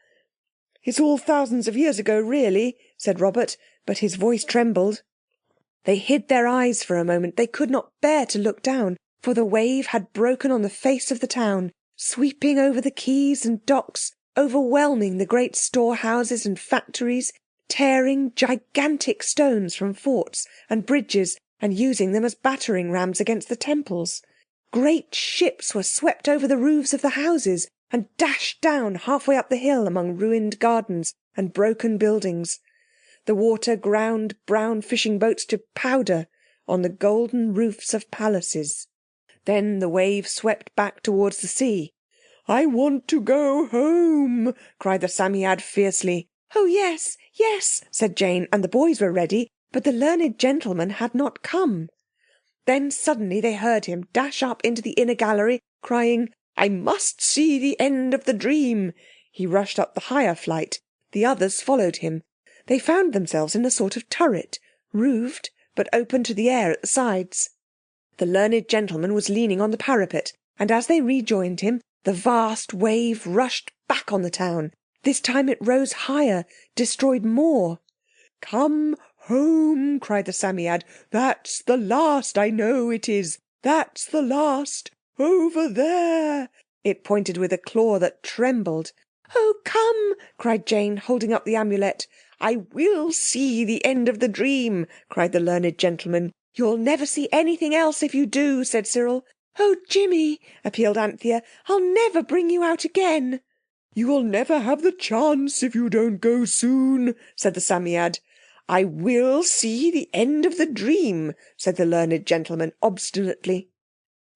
"It's all thousands of years ago, really," said Robert, but his voice trembled. They hid their eyes for a moment. They could not bear to look down, for the wave had broken on the face of the town, sweeping over the quays and docks, overwhelming the great storehouses and factories, tearing gigantic stones from forts and bridges and using them as battering rams against the temples. Great ships were swept over the roofs of the houses and dashed down halfway up the hill among ruined gardens and broken buildings. The water ground brown fishing boats to powder on the golden roofs of palaces. Then the wave swept back towards the sea. "I want to go home," cried the Psammead fiercely. "Oh yes, yes," said Jane, and the boys were ready, but the learned gentleman had not come. Then suddenly they heard him dash up into the inner gallery, crying, "I must see the end of the dream." He rushed up the higher flight. The others followed him. They found themselves in a sort of turret, roofed but open to the air at the sides. The learned gentleman was leaning on the parapet, and as they rejoined him, the vast wave rushed back on the town. This time it rose higher, destroyed more. "Come home," cried the Psammead. "That's the last, I know it is. That's the last. Over there." It pointed with a claw that trembled. "Oh, come," cried Jane, holding up the amulet. "I will see the end of the dream," cried the learned gentleman. "You'll never see anything else if you do," said Cyril. "Oh, Jimmy," appealed Anthea, "I'll never bring you out again." "You will never have the chance if you don't go soon," said the Psammead. "I will see the end of the dream," said the learned gentleman obstinately.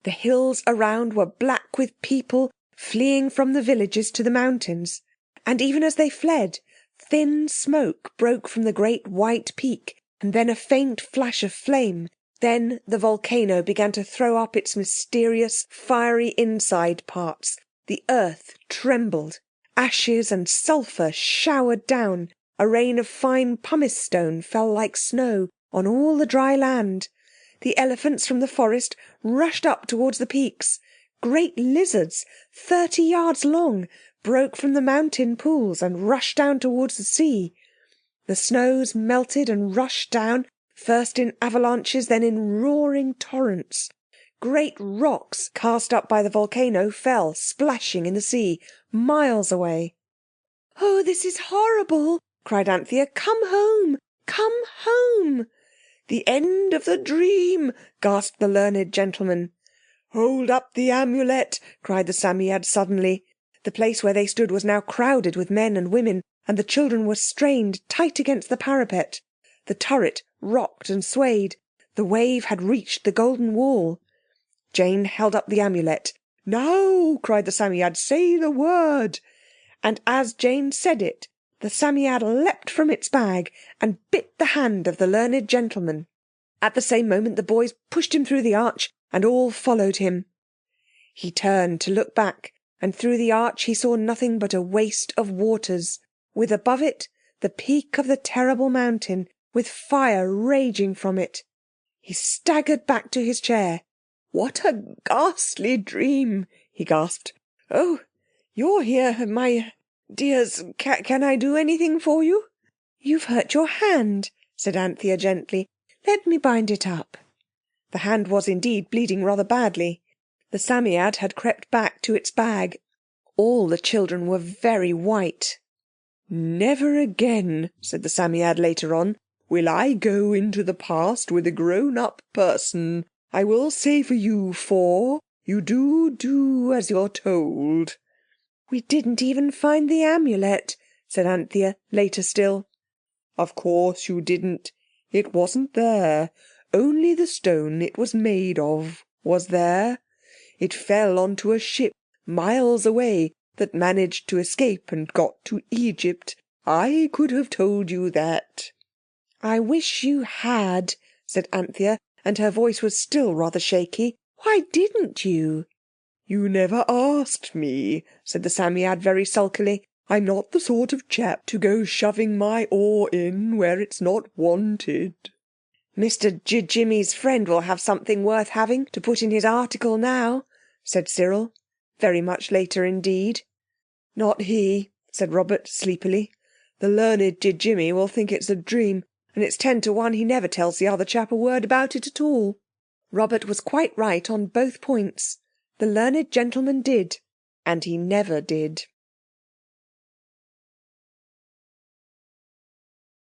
The hills around were black with people fleeing from the villages to the mountains. And even as they fled, thin smoke broke from the great white peak, and then a faint flash of flame. Then the volcano began to throw up its mysterious, fiery inside parts. The earth trembled. Ashes and sulphur showered down. A rain of fine pumice stone fell like snow on all the dry land. The elephants from the forest rushed up towards the peaks. Great lizards, 30 yards long, broke from the mountain pools and rushed down towards the sea. The snows melted and rushed down, first in avalanches, then in roaring torrents. Great rocks cast up by the volcano fell, splashing in the sea, miles away. "Oh, this is horrible!" cried Anthea. "Come home! Come home!" "The end of the dream!" gasped the learned gentleman. "Hold up the Amulet!" cried the Psammead suddenly. The place where they stood was now crowded with men and women, and the children were strained tight against the parapet. The turret rocked and swayed. The wave had reached the golden wall. Jane held up the Amulet. "Now!" cried the Psammead. "Say the word!" And as Jane said it, the Psammead leapt from its bag and bit the hand of the learned gentleman. At the same moment the boys pushed him through the arch, and all followed him. He turned to look back, and through the arch he saw nothing but a waste of waters, with above it the peak of the terrible mountain, with fire raging from it. He staggered back to his chair. "What a ghastly dream!" he gasped. "Oh, you're here, my dears. Can I do anything for you?" "You've hurt your hand," said Anthea gently. "Let me bind it up." The hand was indeed bleeding rather badly. The Psammead had crept back to its bag. All the children were very white. "Never again," said the Psammead later on, "will I go into the past with a grown-up person. I will say for you four, you do as you're told." "We didn't even find the Amulet," said Anthea, later still. "Of course you didn't. It wasn't there. Only the stone it was made of was there. It fell onto a ship miles away that managed to escape and got to Egypt. I could have told you that." "I wish you had," said Anthea, and her voice was still rather shaky. "Why didn't you?" "You never asked me," said the Psammead very sulkily. "I'm not the sort of chap to go shoving my oar in where it's not wanted." "Mr. Jimmy's friend will have something worth having to put in his article now," said Cyril. Very much later indeed. "Not he," said Robert sleepily. "The learned Jimmy will think it's a dream, and it's 10 to 1 he never tells the other chap a word about it at all." Robert was quite right on both points. The learned gentleman did, and he never did.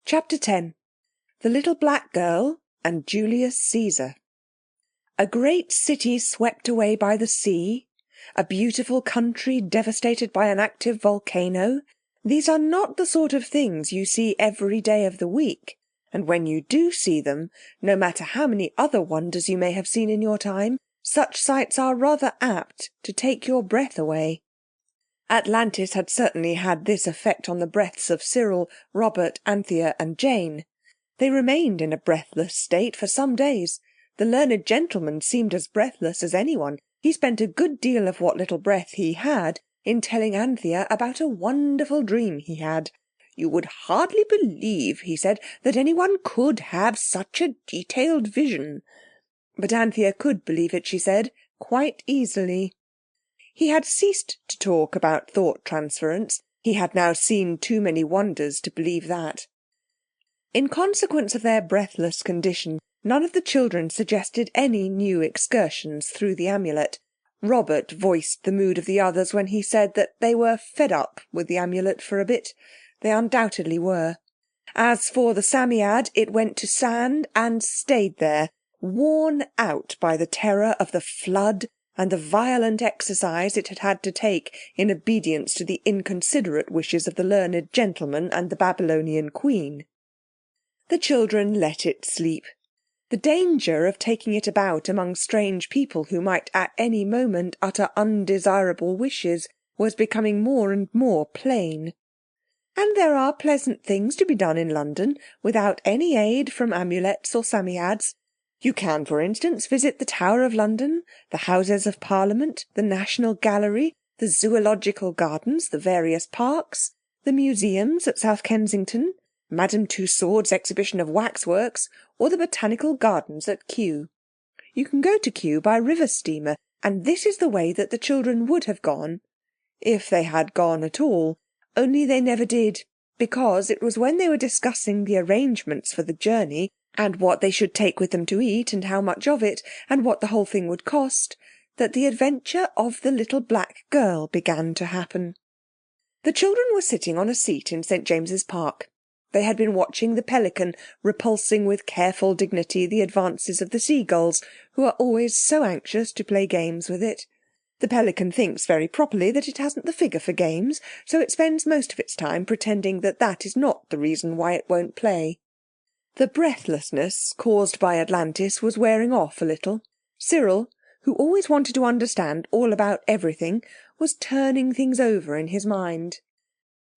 Chapter 10. The Little Black Girl and Julius Caesar. A great city swept away by the sea, a beautiful country devastated by an active volcano. These are not the sort of things you see every day of the week, and when you do see them, no matter how many other wonders you may have seen in your time, such sights are rather apt to take your breath away. Atlantis had certainly had this effect on the breaths of Cyril, Robert, Anthea and Jane. They remained in a breathless state for some days. The learned gentleman seemed as breathless as anyone. He spent a good deal of what little breath he had in telling Anthea about a wonderful dream he had. "You would hardly believe," he said, "that anyone could have such a detailed vision." But Anthea could believe it, she said, quite easily. He had ceased to talk about thought transference. He had now seen too many wonders to believe that. In consequence of their breathless condition, none of the children suggested any new excursions through the Amulet. Robert voiced the mood of the others when he said that they were fed up with the Amulet for a bit. They undoubtedly were. As for the Psammead, it went to sand and stayed there, worn out by the terror of the flood and the violent exercise it had had to take in obedience to the inconsiderate wishes of the learned gentleman and the Babylonian queen. The children let it sleep. The danger of taking it about among strange people who might at any moment utter undesirable wishes was becoming more and more plain. And there are pleasant things to be done in London without any aid from amulets or Psammeads. You can, for instance, visit the Tower of London, the Houses of Parliament, the National Gallery, the Zoological Gardens, the various parks, the museums at South Kensington, Madame Tussaud's exhibition of waxworks, or the Botanical Gardens at Kew. You can go to Kew by river steamer, and this is the way that the children would have gone. if they had gone at all. Only they never did, because it was when they were discussing the arrangements for the journey, and what they should take with them to eat, and how much of it, and what the whole thing would cost, that the adventure of the little black girl began to happen. The children were sitting on a seat in St. James's Park. They had been watching the pelican repulsing with careful dignity the advances of the seagulls, who are always so anxious to play games with it. The pelican thinks very properly that it hasn't the figure for games, so it spends most of its time pretending that that is not the reason why it won't play. The breathlessness caused by Atlantis was wearing off a little. Cyril, who always wanted to understand all about everything, was turning things over in his mind.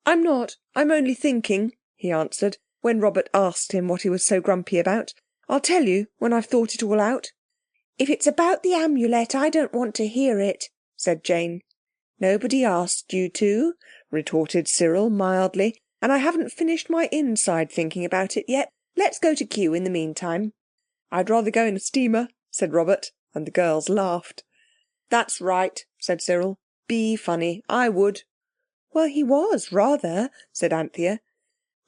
"I'm not. I'm only thinking," he answered, when Robert asked him what he was so grumpy about. "I'll tell you when I've thought it all out." "If it's about the amulet, I don't want to hear it," said Jane. "Nobody asked you to," retorted Cyril mildly, "and I haven't finished my inside thinking about it yet. Let's go to Kew in the meantime." "I'd rather go in a steamer," said Robert, and the girls laughed. "That's right," said Cyril. "Be funny. I would." "Well, he was, rather," said Anthea.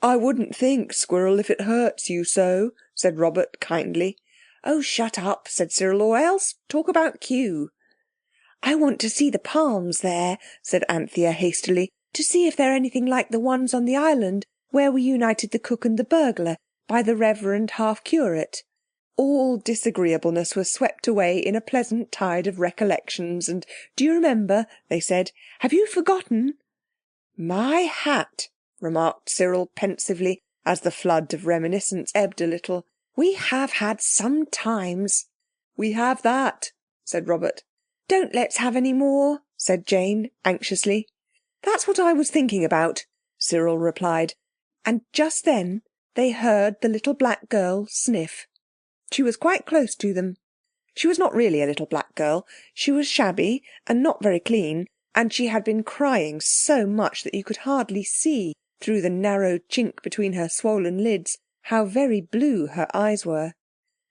"I wouldn't think, Squirrel, if it hurts you so," said Robert kindly. "Oh, shut up," said Cyril, "or else talk about Kew." "I want to see the palms there," said Anthea hastily, "to see if they're anything like the ones on the island where we united the cook and the burglar by the Reverend half-curate." All disagreeableness was swept away in a pleasant tide of recollections, and "Do you remember?" they said. "Have you forgotten?" "My hat," remarked Cyril pensively, as the flood of reminiscence ebbed a little. "We have had some times." "We have that," said Robert. "Don't let's have any more," said Jane anxiously. "That's what I was thinking about," Cyril replied. And just then they heard the little black girl sniff. She was quite close to them. She was not really a little black girl. She was shabby and not very clean, and she had been crying so much that you could hardly see, through the narrow chink between her swollen lids, how very blue her eyes were.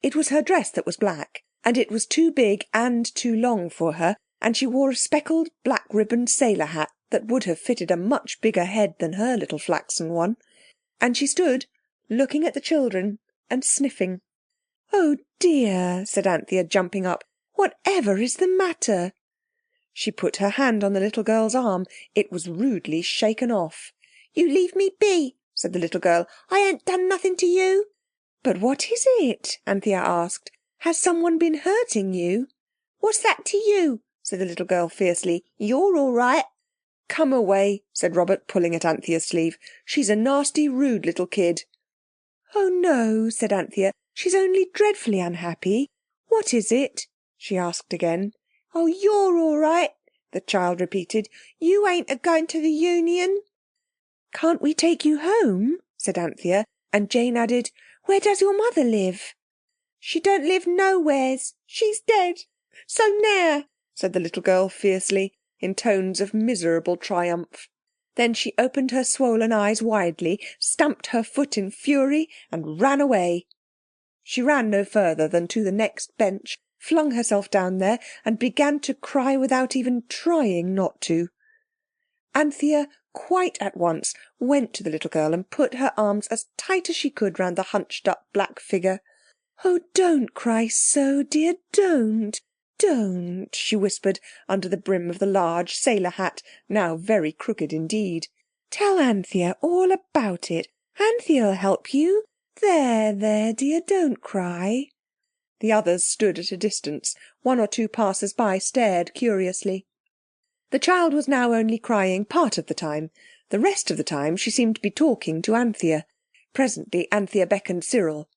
It was her dress that was black, and it was too big and too long for her, and she wore a speckled black ribboned sailor hat that would have fitted a much bigger head than her little flaxen one. And she stood looking at the children and sniffing. "Oh dear," said Anthea, jumping up. "Whatever is the matter?" She put her hand on the little girl's arm. It was rudely shaken off. "You leave me be," said the little girl. "I ain't done nothing to you." "But what is it?" Anthea asked. "Has someone been hurting you?" "What's that to you?" said the little girl fiercely. "You're all right." "Come away," said Robert, pulling at Anthea's sleeve. "She's a nasty, rude little kid." "Oh no," said Anthea. "She's only dreadfully unhappy. What is it?" she asked again. "Oh, you're all right," the child repeated. "You ain't a-going to the Union." "Can't we take you home?" said Anthea, and Jane added, "Where does your mother live?" "She don't live nowheres. She's dead. So now," said the little girl fiercely, in tones of miserable triumph. Then she opened her swollen eyes widely, stamped her foot in fury, and ran away. She ran no further than to the next bench, flung herself down there, and began to cry without even trying not to. Anthea quite at once went to the little girl and put her arms as tight as she could round the hunched-up black figure. "Oh, don't cry so, dear, don't, don't," she whispered under the brim of the large sailor hat, now very crooked indeed. "Tell Anthea all about it. Anthea'll help you. There, there, dear, don't cry." The others stood at a distance. One or two passers-by stared curiously. The child was now only crying part of the time. The rest of the time she seemed to be talking to Anthea. Presently Anthea beckoned Cyril.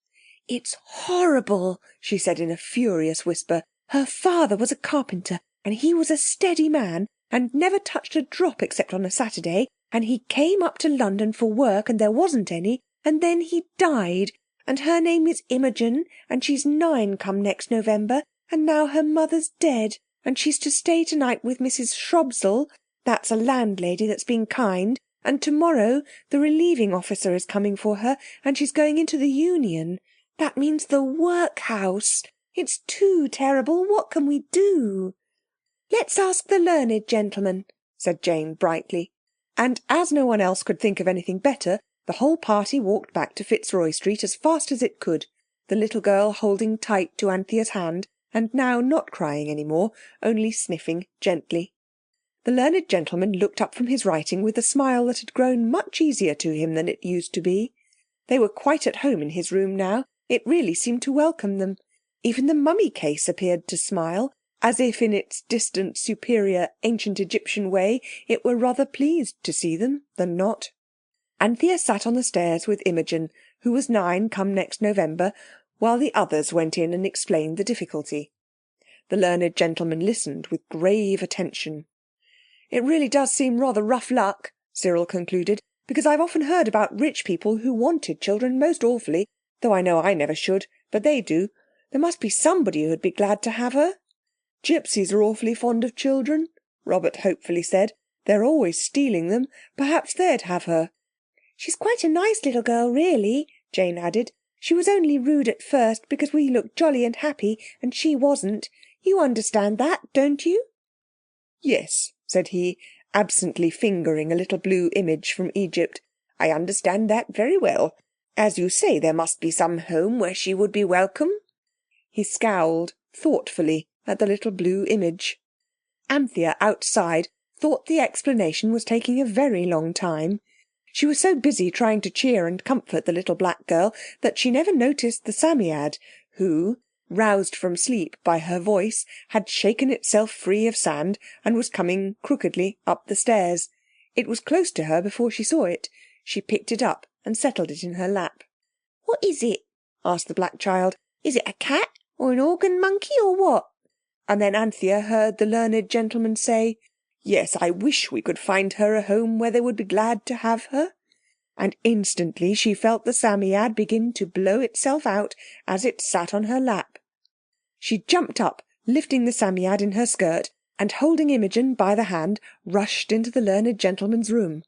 "It's horrible," she said in a furious whisper. "Her father was a carpenter, and he was a steady man, and never touched a drop except on a Saturday, and he came up to London for work, and there wasn't any, and then he died, and her name is Imogen, and she's 9 come next November, and now her mother's dead, and she's to stay tonight with Mrs. Shrobsall, that's a landlady that's been kind, and tomorrow the relieving officer is coming for her, and she's going into the Union. That means the workhouse. It's too terrible. What can we do?" "Let's ask the learned gentleman," said Jane brightly. And as no one else could think of anything better, the whole party walked back to Fitzroy Street as fast as it could, the little girl holding tight to Anthea's hand, and now not crying any more, only sniffing gently. The learned gentleman looked up from his writing with a smile that had grown much easier to him than it used to be. They were quite at home in his room now. It really seemed to welcome them. Even the mummy case appeared to smile, as if in its distant, superior, ancient Egyptian way it were rather pleased to see them than not. Anthea sat on the stairs with Imogen, who was 9 come next November, while the others went in and explained the difficulty. The learned gentleman listened with grave attention. "It really does seem rather rough luck," Cyril concluded, "because I've often heard about rich people who wanted children most awfully, though I know I never should, but they do. There must be somebody who'd be glad to have her." "Gypsies are awfully fond of children," Robert hopefully said. "They're always stealing them. Perhaps they'd have her." "She's quite a nice little girl, really," Jane added. "She was only rude at first because we looked jolly and happy and she wasn't. You understand that, don't you?" "Yes," said he, absently fingering a little blue image from Egypt. "I understand that very well. As you say, there must be some home where she would be welcome." He scowled thoughtfully at the little blue image. Anthea, outside, thought the explanation was taking a very long time. She was so busy trying to cheer and comfort the little black girl that she never noticed the Psammead, who, roused from sleep by her voice, had shaken itself free of sand and was coming crookedly up the stairs. It was close to her before she saw it. She picked it up and settled it in her lap. "What is it?" asked the black child. "Is it a cat or an organ monkey or what?" And then Anthea heard the learned gentleman say, "Yes, I wish we could find her a home where they would be glad to have her." And instantly she felt the Psammead begin to blow itself out as it sat on her lap. She jumped up, lifting the Psammead in her skirt, and holding Imogen by the hand, rushed into the learned gentleman's room.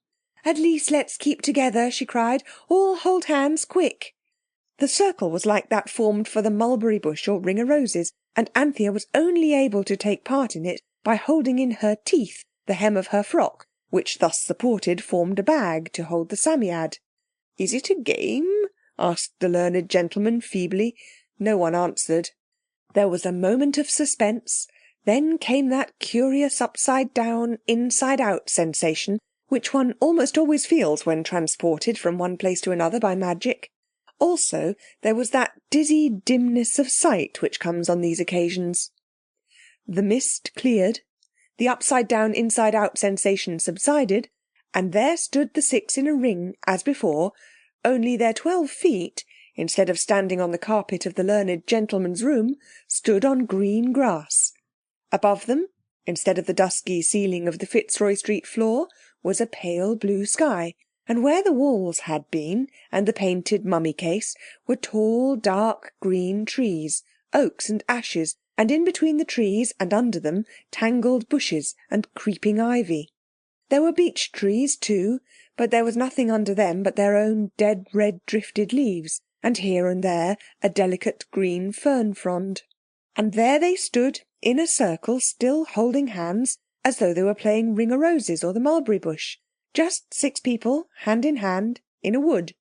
"At least let's keep together," she cried. "All hold hands, quick." The circle was like that formed for the mulberry bush or ring o' roses, and Anthea was only able to take part in it by holding in her teeth the hem of her frock, which thus supported formed a bag to hold the Psammead. "Is it a game?" asked the learned gentleman feebly. No one answered. There was a moment of suspense. Then came that curious upside-down, inside-out sensation which one almost always feels when transported from one place to another by magic. Also, there was that dizzy dimness of sight which comes on these occasions. The mist cleared, the upside-down, inside-out sensation subsided, and there stood the 6 in a ring, as before, only their 12 feet, instead of standing on the carpet of the learned gentleman's room, stood on green grass. Above them, instead of the dusky ceiling of the Fitzroy Street floor, was a pale blue sky, and where the walls had been, and the painted mummy case, were tall, dark green trees, oaks and ashes, and in between the trees and under them, tangled bushes and creeping ivy. There were beech trees too, but there was nothing under them but their own dead red drifted leaves, and here and there a delicate green fern frond. And there they stood in a circle, still holding hands, as though they were playing Ring o' Roses or the Mulberry Bush. Just 6 people, hand in hand, in a wood.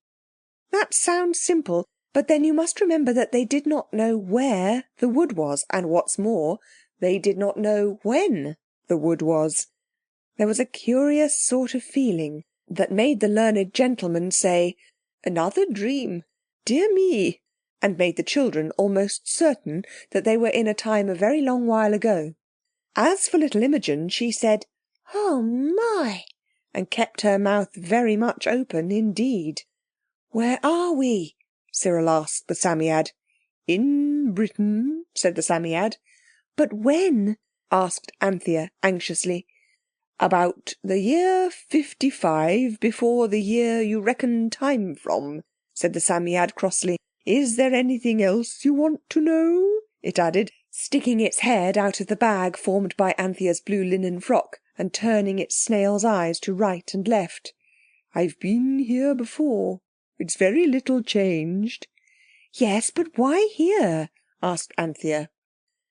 That sounds simple, but then you must remember that they did not know where the wood was, and what's more, they did not know when the wood was. There was a curious sort of feeling that made the learned gentleman say, "Another dream, dear me," and made the children almost certain that they were in a time a very long while ago. As for little Imogen, she said, "Oh my!" and kept her mouth very much open indeed. "Where are we?" Cyril asked the Psammead. "In Britain," said the Psammead. "But when?" asked Anthea anxiously. "About the year 55 before the year you reckon time from," said the Psammead crossly. "Is there anything else you want to know?" it added, sticking its head out of the bag formed by Anthea's blue linen frock and turning its snail's eyes to right and left. "I've been here before. It's very little changed." "Yes, but why here?" asked Anthea.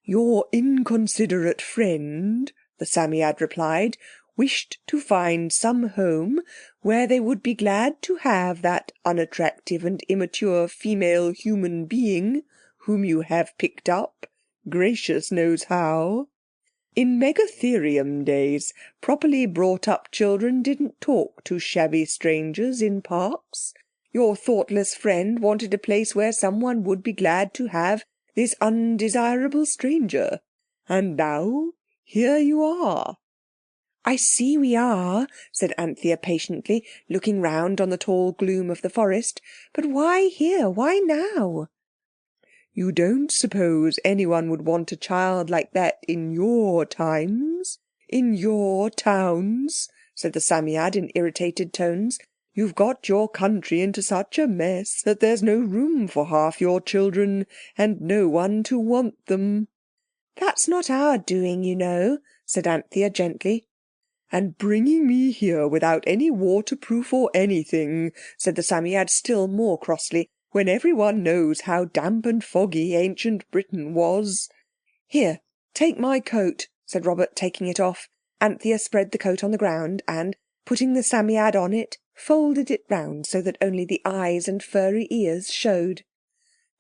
"Your inconsiderate friend," the Psammead replied, wished to find some home where they would be glad to have that unattractive and immature female human being whom you have picked up, gracious knows how. In Megatherium days, properly brought-up children didn't talk to shabby strangers in parks. Your thoughtless friend wanted a place where someone would be glad to have this undesirable stranger. And now, here you are." "I see we are," said Anthea patiently, looking round on the tall gloom of the forest. "But why here? Why now?" "You don't suppose anyone would want a child like that in your times? In your towns?" said the Psammead in irritated tones. "You've got your country into such a mess that there's no room for half your children, and no one to want them." "That's not our doing, you know," said Anthea gently. "And bringing me here without any waterproof or anything," said the Psammead still more crossly, "when everyone knows how damp and foggy ancient Britain was." "Here, take my coat," said Robert, taking it off. Anthea spread the coat on the ground and, putting the Psammead on it, folded it round so that only the eyes and furry ears showed.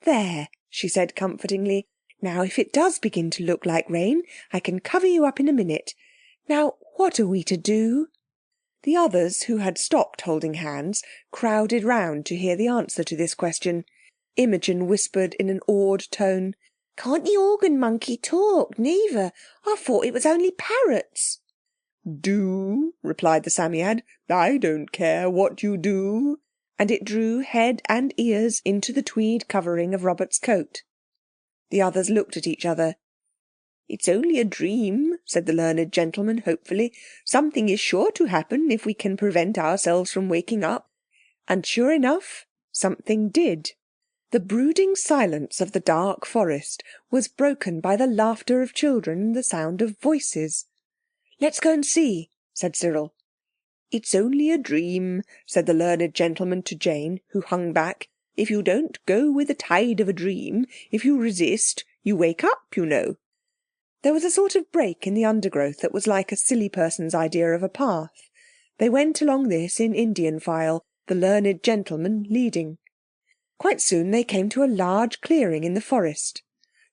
"There," she said comfortingly. "Now if it does begin to look like rain, I can cover you up in a minute. Now what are we to do?" The others, who had stopped holding hands, crowded round to hear the answer to this question. Imogen whispered in an awed tone, "Can't the organ monkey talk, neither? I thought it was only parrots." "Do," replied the Psammead. "I don't care what you do." And it drew head and ears into the tweed covering of Robert's coat. The others looked at each other. "It's only a dream," said the learned gentleman hopefully. "Something is sure to happen if we can prevent ourselves from waking up." And sure enough, something did. The brooding silence of the dark forest was broken by the laughter of children and the sound of voices. "Let's go and see," said Cyril. "It's only a dream," said the learned gentleman to Jane, who hung back. "If you don't go with the tide of a dream, if you resist, you wake up, you know." There was a sort of break in the undergrowth that was like a silly person's idea of a path. They went along this in Indian file, the learned gentleman leading. Quite soon they came to a large clearing in the forest.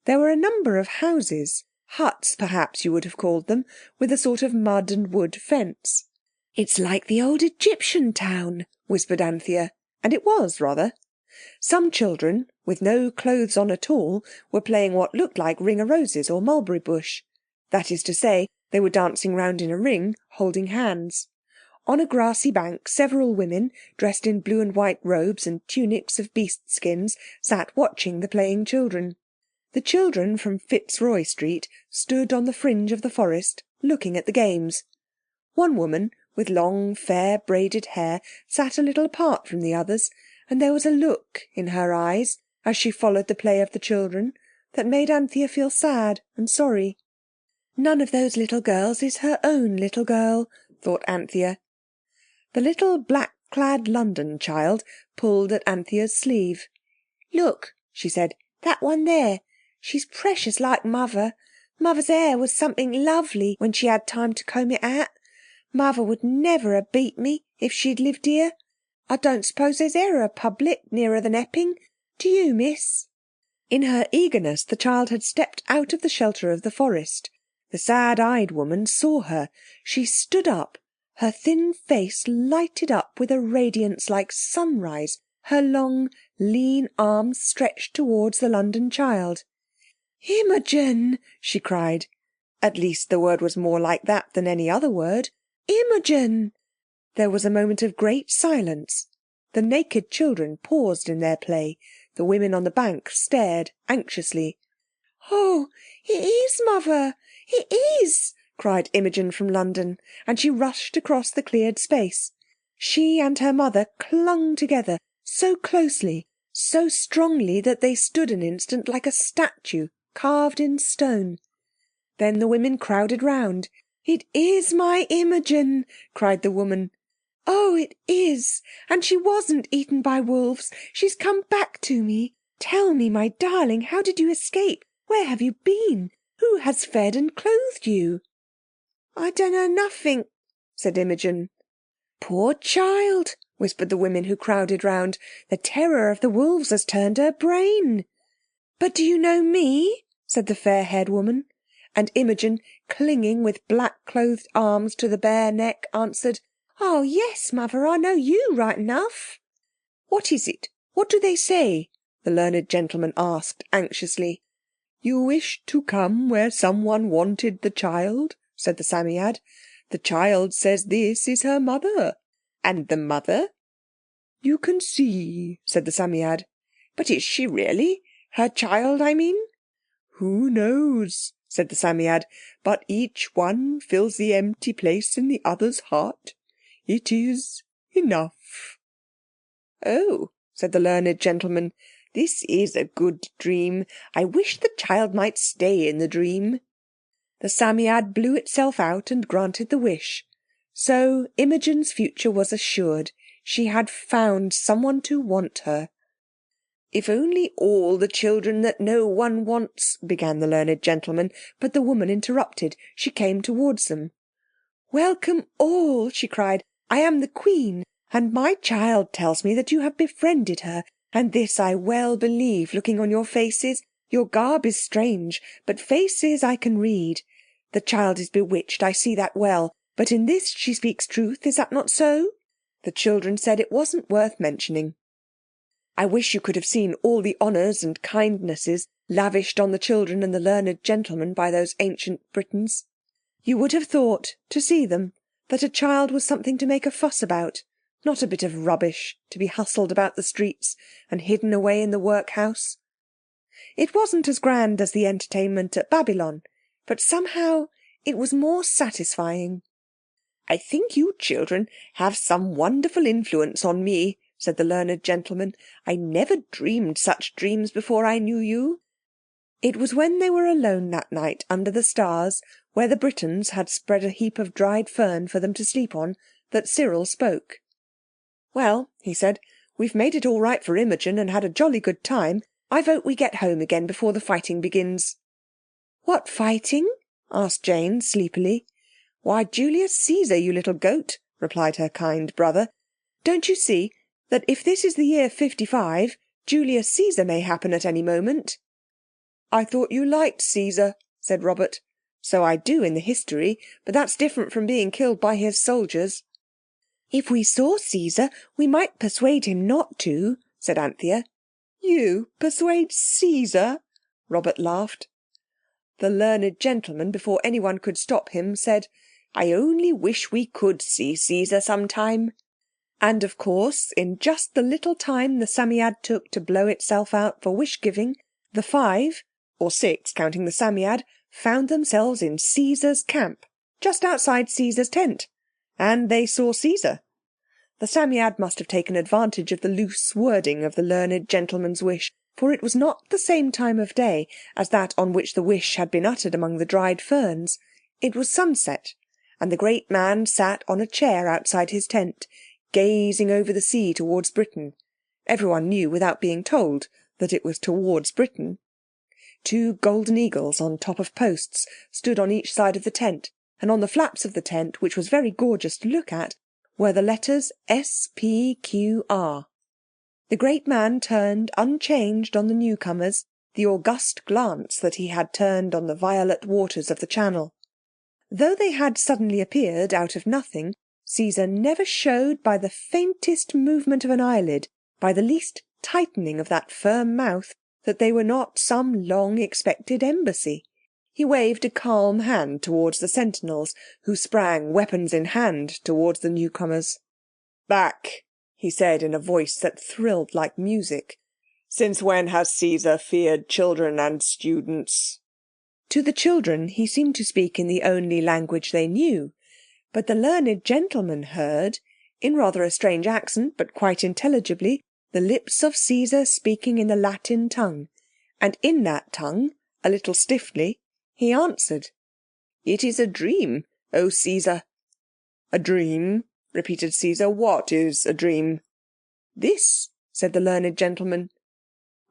There were a number of houses, huts perhaps you would have called them, with a sort of mud and wood fence. "It's like the old Egyptian town," whispered Anthea. And it was, rather. Some children, with no clothes on at all, were playing what looked like ring-a-roses or mulberry bush. That is to say, they were dancing round in a ring, holding hands. On a grassy bank several women, dressed in blue and white robes and tunics of beast skins, sat watching the playing children. The children from Fitzroy Street stood on the fringe of the forest, looking at the games. One woman, with long, fair, braided hair, sat a little apart from the others, and there was a look in her eyes, as she followed the play of the children, that made Anthea feel sad and sorry. None of those little girls is her own little girl, thought Anthea. The little black-clad London child pulled at Anthea's sleeve. "Look," she said, "that one there. She's precious like Mother. Mother's hair was something lovely when she had time to comb it out. Mother would never have beat me if she'd lived here. I don't suppose there's e'er a public nearer than Epping. Do you, miss?" In her eagerness the child had stepped out of the shelter of the forest. The sad-eyed woman saw her. She stood up, her thin face lighted up with a radiance like sunrise, her long, lean arms stretched towards the London child. "Imogen!" she cried. At least the word was more like that than any other word. "Imogen!" There was a moment of great silence. The naked children paused in their play. The women on the bank stared anxiously. "Oh, it is Mother! It is!" cried Imogen from London, and she rushed across the cleared space. She and her mother clung together so closely, so strongly that they stood an instant like a statue carved in stone. Then the women crowded round. "It is my Imogen!" cried the woman. "Oh, it is! And she wasn't eaten by wolves. She's come back to me. Tell me, my darling, how did you escape? Where have you been? Who has fed and clothed you?" "I dunno nothing," said Imogen. "Poor child," whispered the women who crowded round. "The terror of the wolves has turned her brain." "But do you know me?" said the fair-haired woman. And Imogen, clinging with black-clothed arms to the bare neck, answered, "Oh yes, mother, I know you right enough." "What is it? What do they say?" the learned gentleman asked anxiously. "You wished to come where someone wanted the child," said the Psammead. "The child says this is her mother." "And the mother?" "You can see," said the Psammead. "But is she really? Her child, I mean?" "Who knows?" said the Psammead. "But each one fills the empty place in the other's heart. It is enough." "Oh," said the learned gentleman, "this is a good dream. I wish the child might stay in the dream." The Psammead blew itself out and granted the wish. So Imogen's future was assured. She had found someone to want her. "If only all the children that no one wants—" began the learned gentleman, but the woman interrupted. She came towards them. "Welcome all," she cried. "I am the Queen, and my child tells me that you have befriended her, and this I well believe, looking on your faces. Your garb is strange, but faces I can read. The child is bewitched, I see that well, but in this she speaks truth, is that not so?" The children said it wasn't worth mentioning. I wish you could have seen all the honours and kindnesses lavished on the children and the learned gentleman by those ancient Britons. You would have thought, to see them, that a child was something to make a fuss about, not a bit of rubbish to be hustled about the streets and hidden away in the workhouse. It wasn't as grand as the entertainment at Babylon, but somehow it was more satisfying. "I think you children have some wonderful influence on me," said the learned gentleman. "I never dreamed such dreams before I knew you." It was when they were alone that night under the stars, where the Britons had spread a heap of dried fern for them to sleep on, that Cyril spoke. "Well," he said, "we've made it all right for Imogen and had a jolly good time. I vote we get home again before the fighting begins." "What fighting?" asked Jane sleepily. "Why, Julius Caesar, you little goat," replied her kind brother. "Don't you see that if this is the year 55, Julius Caesar may happen at any moment?" "I thought you liked Caesar," said Robert. "So I do in the history, but that's different from being killed by his soldiers." "If we saw Caesar, we might persuade him not to," said Anthea. "You persuade Caesar?" Robert laughed. The learned gentleman, before anyone could stop him, said, "I only wish we could see Caesar sometime." And, of course, in just the little time the Psammead took to blow itself out for wish-giving, the 5, or 6 counting the Psammead, found themselves in Caesar's camp, just outside Caesar's tent. And they saw Caesar. The Psammead must have taken advantage of the loose wording of the learned gentleman's wish, for it was not the same time of day as that on which the wish had been uttered among the dried ferns. It was sunset, and the great man sat on a chair outside his tent, gazing over the sea towards Britain. Everyone knew, without being told, that it was towards Britain. 2 golden eagles on top of posts stood on each side of the tent, and on the flaps of the tent, which was very gorgeous to look at, were the letters SPQR. The great man turned unchanged on the newcomers the august glance that he had turned on the violet waters of the Channel. Though they had suddenly appeared out of nothing, Caesar never showed by the faintest movement of an eyelid, by the least tightening of that firm mouth, that they were not some long-expected embassy. He waved a calm hand towards the sentinels, who sprang, weapons in hand, towards the newcomers. "Back," he said in a voice that thrilled like music. "Since when has Caesar feared children and students?" To the children he seemed to speak in the only language they knew, but the learned gentleman heard, in rather a strange accent but quite intelligibly, the lips of Caesar speaking in the Latin tongue, and in that tongue, a little stiffly, he answered, "It is a dream, O Caesar." "A dream?" repeated Caesar. "What is a dream?" "This," said the learned gentleman.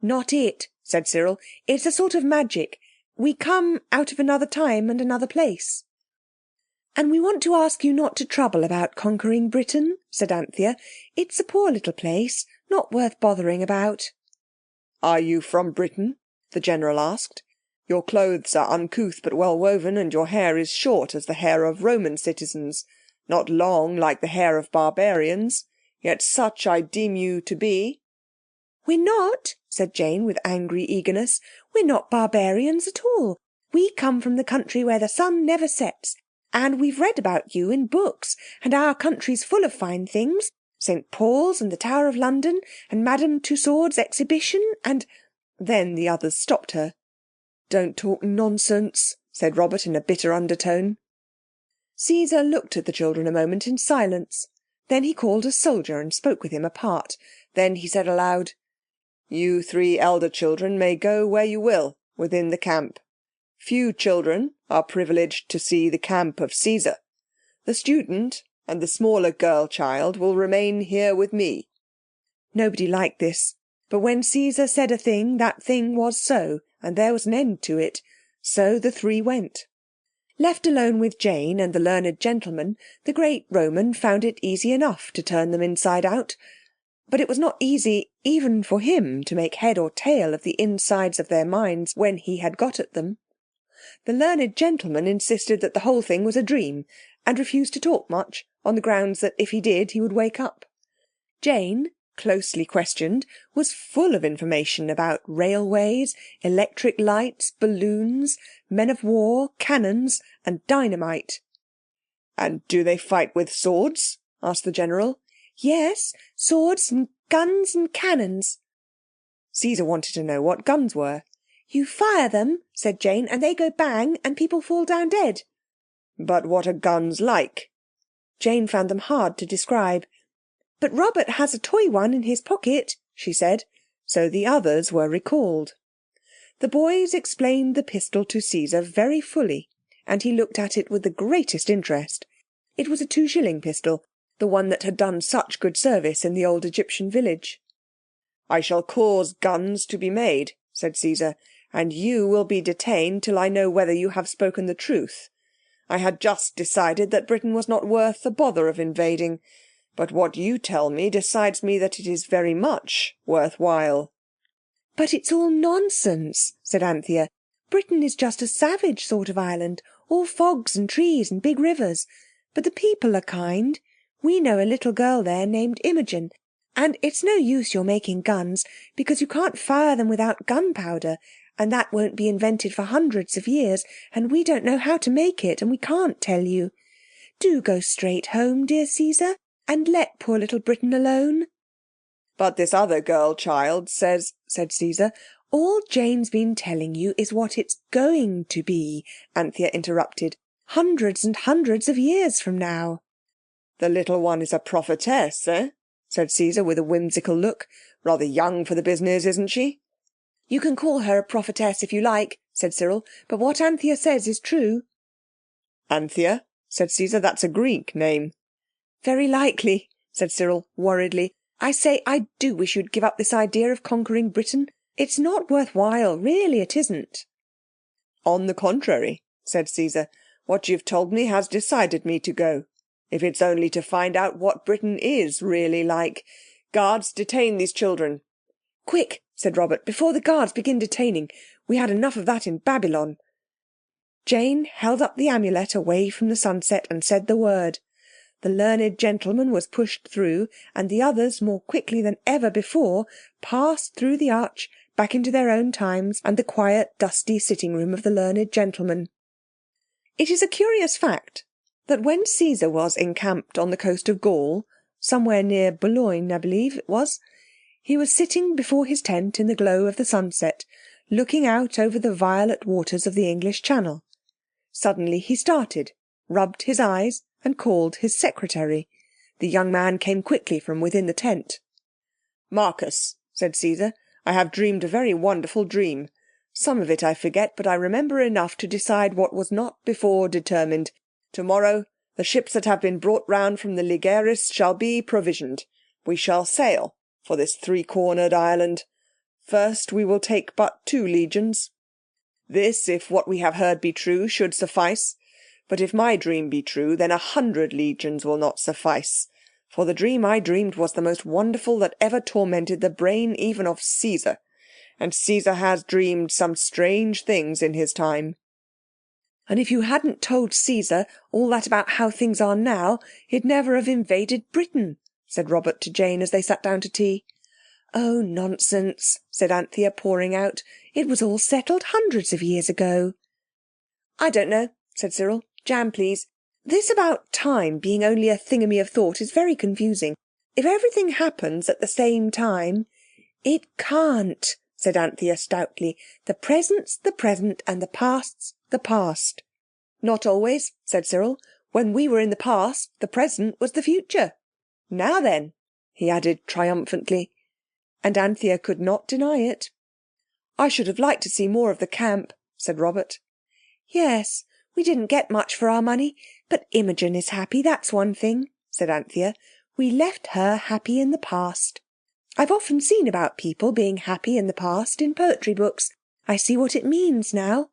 "Not it," said Cyril. "It's a sort of magic. We come out of another time and another place." "And we want to ask you not to trouble about conquering Britain," said Anthea. "It's a poor little place, not worth bothering about." "Are you from Britain?" the General asked. "Your clothes are uncouth but well woven, and your hair is short as the hair of Roman citizens, not long like the hair of barbarians, yet such I deem you to be." "We're not," said Jane with angry eagerness. "We're not barbarians at all. We come from the country where the sun never sets, and we've read about you in books, and our country's full of fine things. St. Paul's and the Tower of London, and Madame Tussaud's exhibition, and—" Then the others stopped her. "Don't talk nonsense," said Robert in a bitter undertone. Caesar looked at the children a moment in silence. Then he called a soldier and spoke with him apart. Then he said aloud, "You 3 elder children may go where you will within the camp. Few children are privileged to see the camp of Caesar. The student and the smaller girl child will remain here with me." Nobody liked this, but when Caesar said a thing, that thing was so, and there was an end to it. So the 3 went. Left alone with Jane and the learned gentleman, the great Roman found it easy enough to turn them inside out. But it was not easy even for him to make head or tail of the insides of their minds when he had got at them. The learned gentleman insisted that the whole thing was a dream, and refused to talk much, on the grounds that if he did he would wake up. Jane, closely questioned, was full of information about railways, electric lights, balloons, men of war, cannons, and dynamite. "And do they fight with swords?" asked the General. "Yes, swords and guns and cannons." Caesar wanted to know what guns were. "You fire them," said Jane, "and they go bang, and people fall down dead." "But what are guns like?" Jane found them hard to describe. "But Robert has a toy one in his pocket," she said. So the others were recalled. The boys explained the pistol to Caesar very fully, and he looked at it with the greatest interest. It was a 2-shilling pistol, the one that had done such good service in the old Egyptian village. "I shall cause guns to be made," said Caesar, "and you will be detained till I know whether you have spoken the truth. I had just decided that Britain was not worth the bother of invading, but what you tell me decides me that it is very much worth while." "But it's all nonsense," said Anthea. "Britain is just a savage sort of island, all fogs and trees and big rivers. But the people are kind. We know a little girl there named Imogen. And it's no use your making guns, because you can't fire them without gunpowder, and that won't be invented for hundreds of years, and we don't know how to make it, and we can't tell you. Do go straight home, dear Caesar, and let poor little Britain alone." "But this other girl child says—" said Caesar. "All Jane's been telling you is what it's going to be," Anthea interrupted. "Hundreds and hundreds of years from now." "The little one is a prophetess, eh?" said Caesar with a whimsical look. "Rather young for the business, isn't she?" "You can call her a prophetess if you like," said Cyril, "but what Anthea says is true." "Anthea," said Caesar, "that's a Greek name." "Very likely," said Cyril worriedly. "I say, I do wish you'd give up this idea of conquering Britain. It's not worth while, really it isn't." "On the contrary," said Caesar, "what you've told me has decided me to go, if it's only to find out what Britain is really like. Guards, detain these children." "Quick," said Robert, "before the guards begin detaining. We had enough of that in Babylon." Jane held up the amulet away from the sunset and said the word. The learned gentleman was pushed through, and the others, more quickly than ever before, passed through the arch, back into their own times and the quiet, dusty sitting room of the learned gentleman. It is a curious fact that when Caesar was encamped on the coast of Gaul, somewhere near Boulogne, I believe it was, he was sitting before his tent in the glow of the sunset, looking out over the violet waters of the English Channel. Suddenly he started, rubbed his eyes, and called his secretary. The young man came quickly from within the tent. "Marcus," said Caesar, "I have dreamed a very wonderful dream. Some of it I forget, but I remember enough to decide what was not before determined. Tomorrow the ships that have been brought round from the Ligeris shall be provisioned. We shall sail for this 3-cornered island. First we will take but 2 legions. This, if what we have heard be true, should suffice. But if my dream be true, then 100 legions will not suffice. For the dream I dreamed was the most wonderful that ever tormented the brain even of Caesar. And Caesar has dreamed some strange things in his time." "And if you hadn't told Caesar all that about how things are now, he'd never have invaded Britain," said Robert to Jane as they sat down to tea. "Oh, nonsense," said Anthea, pouring out. "It was all settled hundreds of years ago." "I don't know," said Cyril. "Jam, please. This about time being only a thingamy of thought is very confusing. If everything happens at the same time—" "It can't," said Anthea stoutly. "The present's the present and the past's the past." "Not always," said Cyril. "When we were in the past, the present was the future. Now then," he added triumphantly. And Anthea could not deny it. "I should have liked to see more of the camp," said Robert. "Yes, we didn't get much for our money, but Imogen is happy, that's one thing," said Anthea. "We left her happy in the past. I've often seen about people being happy in the past in poetry books. I see what it means now."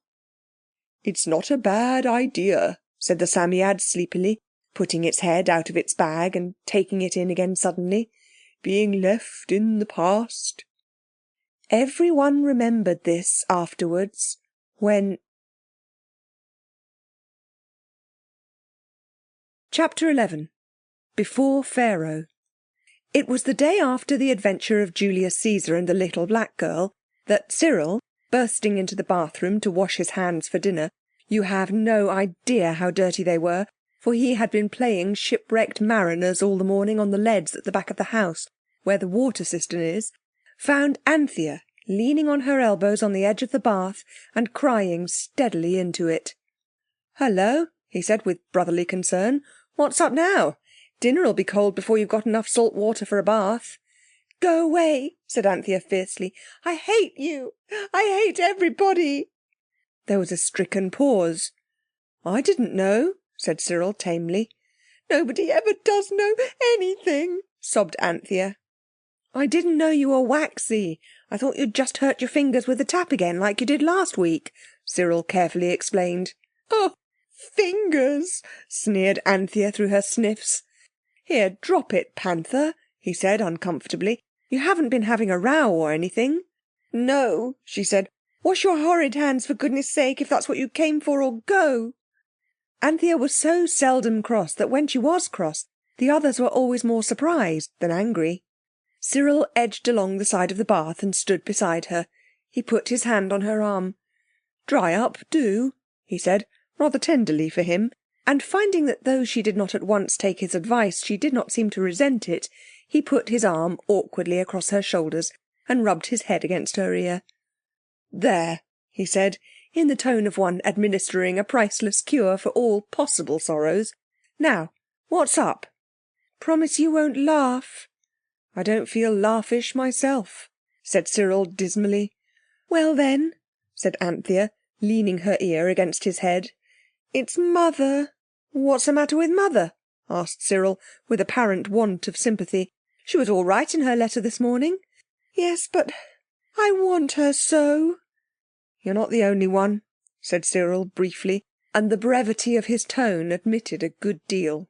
"It's not a bad idea," said the Psammead sleepily, putting its head out of its bag and taking it in again suddenly. "Being left in the past." Everyone remembered this afterwards, when... Chapter 11. Before Pharaoh. It was the day after the adventure of Julius Caesar and the little black girl that Cyril, bursting into the bathroom to wash his hands for dinner, you have no idea how dirty they were, for he had been playing shipwrecked mariners all the morning on the leads at the back of the house, where the water cistern is, found Anthea leaning on her elbows on the edge of the bath and crying steadily into it. "Hello," he said with brotherly concern. "What's up now? Dinner'll be cold before you've got enough salt water for a bath." "Go away," said Anthea fiercely. "I hate you. I hate everybody." There was a stricken pause. "I didn't know," said Cyril tamely. "Nobody ever does know anything," sobbed Anthea. "I didn't know you were waxy. I thought you'd just hurt your fingers with the tap again like you did last week," Cyril carefully explained. "Oh, fingers!" sneered Anthea through her sniffs. "Here, drop it, Panther," he said uncomfortably. "You haven't been having a row or anything?" "No," she said. "Wash your horrid hands for goodness sake, if that's what you came for, or go." Anthea was so seldom cross that when she was cross, the others were always more surprised than angry. Cyril edged along the side of the bath and stood beside her. He put his hand on her arm. "Dry up, do," he said, rather tenderly for him, and finding that though she did not at once take his advice, she did not seem to resent it, he put his arm awkwardly across her shoulders and rubbed his head against her ear. "There," he said, in the tone of one administering a priceless cure for all possible sorrows. "Now, what's up? Promise you won't laugh." "I don't feel laughish myself," said Cyril dismally. "Well then," said Anthea, leaning her ear against his head. "It's Mother." "What's the matter with Mother?" asked Cyril, with apparent want of sympathy. "She was all right in her letter this morning." "Yes, but I want her so." "You're not the only one," said Cyril briefly, and the brevity of his tone admitted a good deal.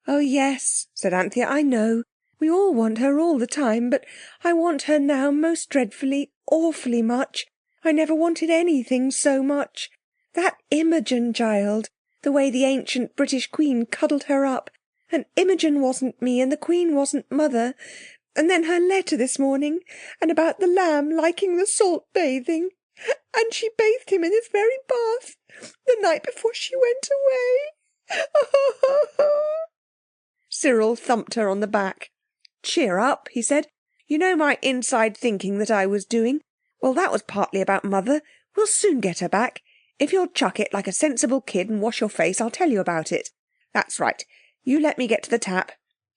"Oh yes," said Anthea, "I know. We all want her all the time, but I want her now most dreadfully, awfully much. I never wanted anything so much. That Imogen child, the way the ancient British Queen cuddled her up, and Imogen wasn't me and the Queen wasn't Mother, and then her letter this morning, and about the lamb liking the salt bathing, and she bathed him in this very bath the night before she went away." Cyril thumped her on the back. "Cheer up," he said. "You know my inside thinking that I was doing? Well, that was partly about Mother. We'll soon get her back. If you'll chuck it like a sensible kid and wash your face, I'll tell you about it. That's right. You let me get to the tap.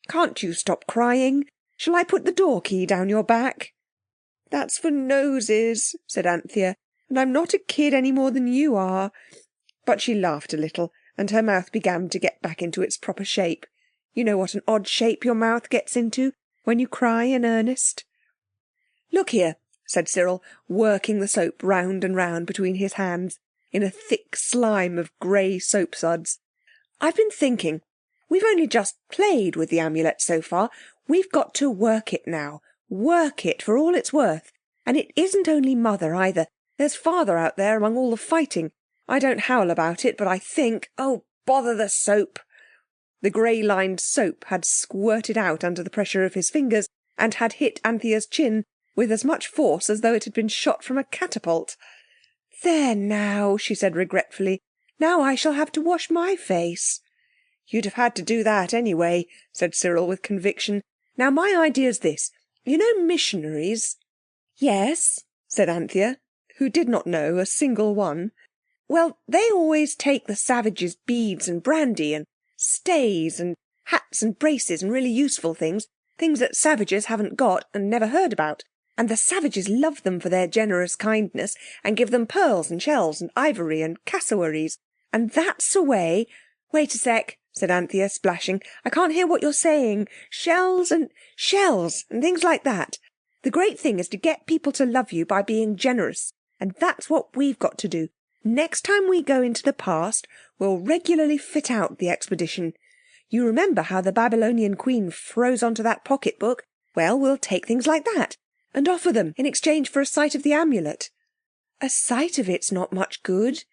Can't you stop crying? Shall I put the door key down your back?" "That's for noses," said Anthea, "and I'm not a kid any more than you are." But she laughed a little, and her mouth began to get back into its proper shape. You know what an odd shape your mouth gets into when you cry in earnest. "Look here," said Cyril, working the soap round and round between his hands. in a thick slime of grey soapsuds. "I've been thinking, we've only just played with the amulet so far. We've got to work it now. Work it for all it's worth. And it isn't only Mother either. There's Father out there among all the fighting. I don't howl about it, but I think, oh, bother the soap." The grey-lined soap had squirted out under the pressure of his fingers and had hit Anthea's chin with as much force as though it had been shot from a catapult. "There now," she said regretfully. "Now I shall have to wash my face." "You'd have had to do that anyway," said Cyril with conviction. "Now my idea's this. You know missionaries?" "Yes," said Anthea, who did not know a single one. "Well, they always take the savages beads and brandy and stays and hats and braces and really useful things that savages haven't got and never heard about. And the savages love them for their generous kindness and give them pearls and shells and ivory and cassowaries. And that's a way—" "Wait a sec," said Anthea, splashing. "I can't hear what you're saying. Shells and things like that. The great thing is to get people to love you by being generous. And that's what we've got to do. Next time we go into the past, we'll regularly fit out the expedition. You remember how the Babylonian queen froze onto that pocket-book? Well, we'll take things like that and offer them in exchange for a sight of the amulet." "A sight of it's not much good."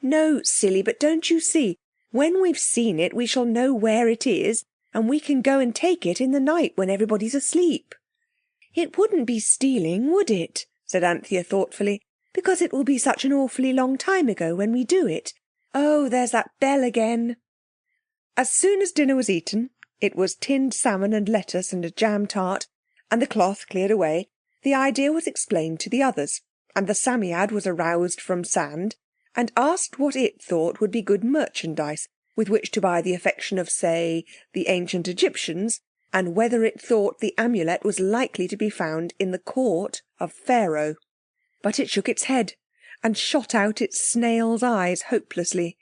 "No, silly, but don't you see? When we've seen it, we shall know where it is, and we can go and take it in the night when everybody's asleep." "It wouldn't be stealing, would it?" said Anthea thoughtfully. "Because it will be such an awfully long time ago when we do it. Oh, there's that bell again." As soon as dinner was eaten, it was tinned salmon and lettuce and a jam tart, and the cloth cleared away, the idea was explained to the others, and the Psammead was aroused from sand, and asked what it thought would be good merchandise with which to buy the affection of, say, the ancient Egyptians, and whether it thought the amulet was likely to be found in the court of Pharaoh. But it shook its head and shot out its snail's eyes hopelessly.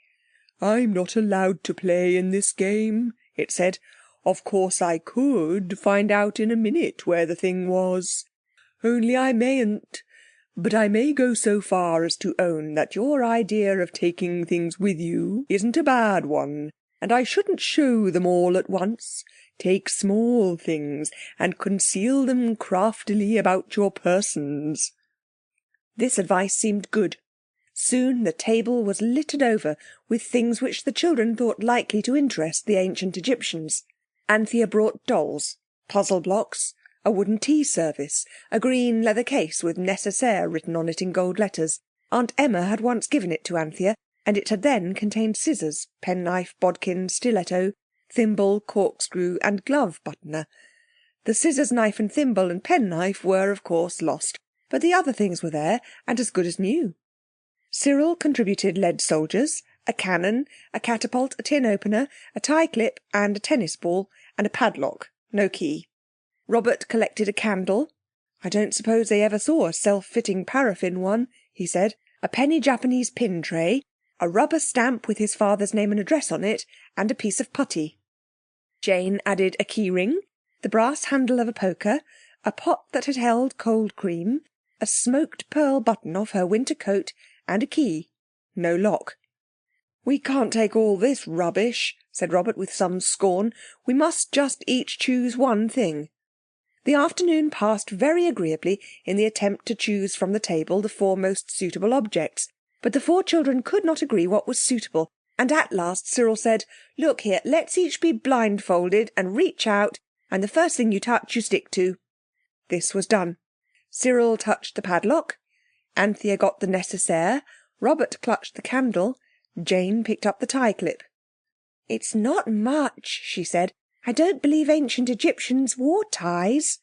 "I'm not allowed to play in this game," it said. "Of course I could find out in a minute where the thing was. Only I mayn't. But I may go so far as to own that your idea of taking things with you isn't a bad one, and I shouldn't show them all at once. Take small things and conceal them craftily about your persons." This advice seemed good. Soon the table was littered over with things which the children thought likely to interest the ancient Egyptians. Anthea brought dolls, puzzle blocks, a wooden tea service, a green leather case with nécessaire written on it in gold letters. Aunt Emma had once given it to Anthea, and it had then contained scissors, penknife, bodkin, stiletto, thimble, corkscrew, and glove buttoner. The scissors, knife and thimble and penknife were, of course, lost, but the other things were there, and as good as new. Cyril contributed lead soldiers, a cannon, a catapult, a tin opener, a tie clip and a tennis ball, and a padlock, no key. Robert collected a candle. "I don't suppose they ever saw a self-fitting paraffin one," he said. "A penny Japanese pin tray, a rubber stamp with his father's name and address on it, and a piece of putty." Jane added a key ring, the brass handle of a poker, a pot that had held cold cream, a smoked pearl button off her winter coat, and a key. No lock. "We can't take all this rubbish," said Robert with some scorn. "We must just each choose one thing." The afternoon passed very agreeably in the attempt to choose from the table the four most suitable objects, but the four children could not agree what was suitable, and at last Cyril said, "Look here, let's each be blindfolded and reach out, and the first thing you touch you stick to." This was done. Cyril touched the padlock, Anthea got the nécessaire, Robert clutched the candle, Jane picked up the tie clip. "It's not much," she said. "I don't believe ancient Egyptians wore ties."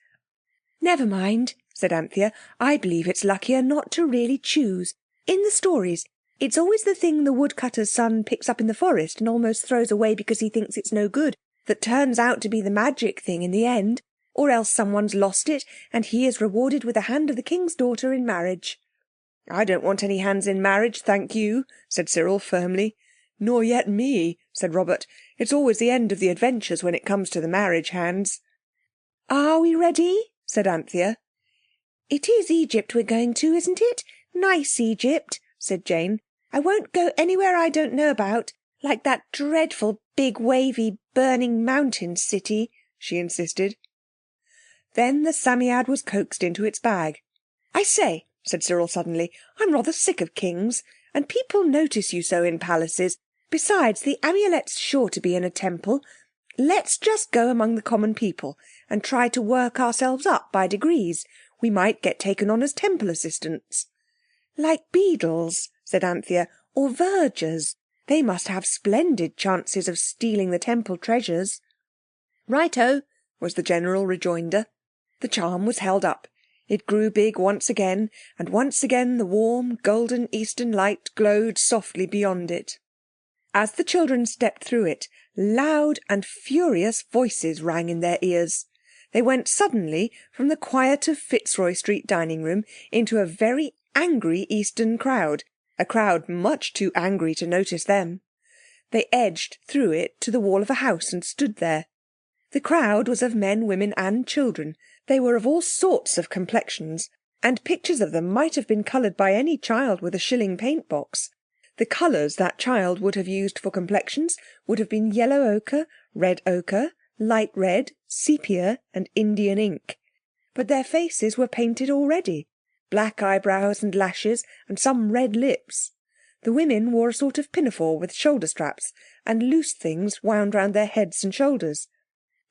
"Never mind," said Anthea. "I believe it's luckier not to really choose. In the stories, it's always the thing the woodcutter's son picks up in the forest and almost throws away because he thinks it's no good that turns out to be the magic thing in the end, or else someone's lost it and he is rewarded with the hand of the king's daughter in marriage." "I don't want any hands in marriage, thank you," said Cyril firmly. "Nor yet me," said Robert. "It's always the end of the adventures when it comes to the marriage hands." "Are we ready?" said Anthea. "It is Egypt we're going to, isn't it? Nice Egypt," said Jane. I won't go anywhere I don't know about, like that dreadful big wavy burning mountain city, she insisted. Then the Psammead was coaxed into its bag. I say, said Cyril suddenly, I'm rather sick of kings, and people notice you so in palaces. Besides, the amulet's sure to be in a temple. Let's just go among the common people and try to work ourselves up by degrees. We might get taken on as temple assistants. Like beadles, said Anthea, or vergers. They must have splendid chances of stealing the temple treasures. Righto, was the general rejoinder. The charm was held up. It grew big once again, and once again the warm, golden eastern light glowed softly beyond it. As the children stepped through it, loud and furious voices rang in their ears. They went suddenly from the quiet of Fitzroy Street dining room into a very angry eastern crowd, a crowd much too angry to notice them. They edged through it to the wall of a house and stood there. The crowd was of men, women and children. They were of all sorts of complexions, and pictures of them might have been coloured by any child with a shilling paint-box. The colours that child would have used for complexions would have been yellow ochre, light red, sepia and Indian ink. But their faces were painted already, black eyebrows and lashes and some red lips. The women wore a sort of pinafore with shoulder straps and loose things wound round their heads and shoulders.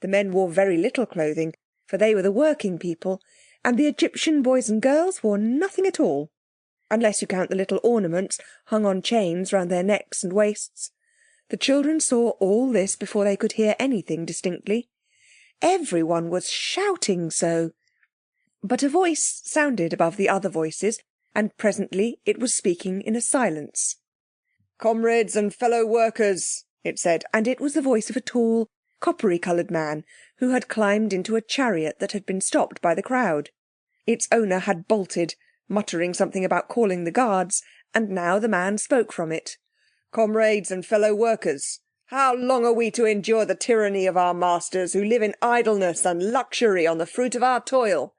The men wore very little clothing, for they were the working people, and the Egyptian boys and girls wore nothing at all, unless you count the little ornaments hung on chains round their necks and waists. The children saw all this before they could hear anything distinctly. Everyone was shouting so. But a voice sounded above the other voices, and presently it was speaking in a silence. "Comrades and fellow workers," it said, and it was the voice of a tall, coppery-coloured man who had climbed into a chariot that had been stopped by the crowd. Its owner had bolted, muttering something about calling the guards, and now the man spoke from it. "Comrades and fellow workers, how long are we to endure the tyranny of our masters who live in idleness and luxury on the fruit of our toil?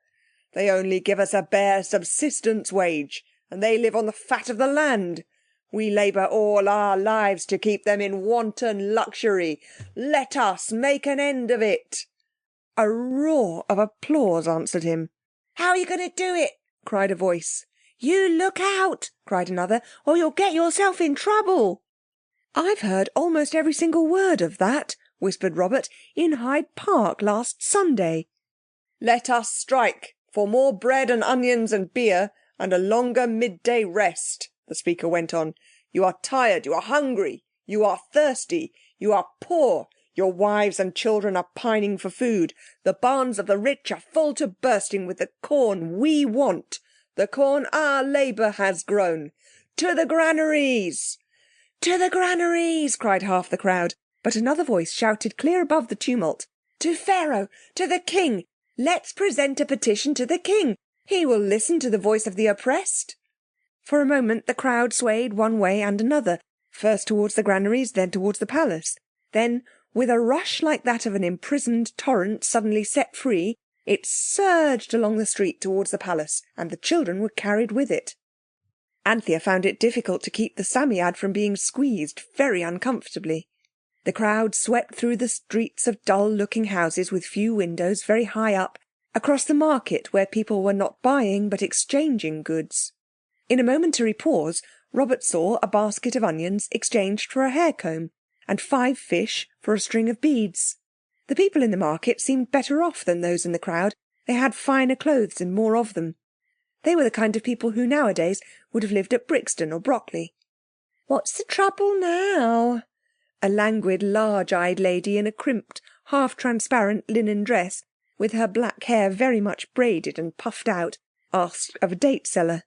They only give us a bare subsistence wage, and they live on the fat of the land. We labour all our lives to keep them in wanton luxury. Let us make an end of it." A roar of applause answered him. "How are you going to do it?" cried a voice. "You look out," cried another, "or you'll get yourself in trouble." "I've heard almost every single word of that," whispered Robert, "in Hyde Park last Sunday." "Let us strike for more bread and onions and beer and a longer midday rest," the speaker went on. "You are tired, you are hungry, you are thirsty, you are poor, your wives and children are pining for food. The barns of the rich are full to bursting with the corn we want, the corn our labour has grown. To the granaries!" "To the granaries!" cried half the crowd, but another voice shouted clear above the tumult. "To Pharaoh! To the king! Let's present a petition to the king. He will listen to the voice of the oppressed." For a moment the crowd swayed one way and another, first towards the granaries, then towards the palace. Then, with a rush like that of an imprisoned torrent suddenly set free, it surged along the street towards the palace, and the children were carried with it. Anthea found it difficult to keep the Psammead from being squeezed very uncomfortably. The crowd swept through the streets of dull-looking houses with few windows very high up, across the market where people were not buying but exchanging goods. In a momentary pause, Robert saw a basket of onions exchanged for a hair-comb, and 5 fish for a string of beads. The people in the market seemed better off than those in the crowd. They had finer clothes and more of them. They were the kind of people who nowadays would have lived at Brixton or Brockley. "What's the trouble now?" A languid, large-eyed lady in a crimped, half-transparent linen dress, with her black hair very much braided and puffed out, asked of a date-seller.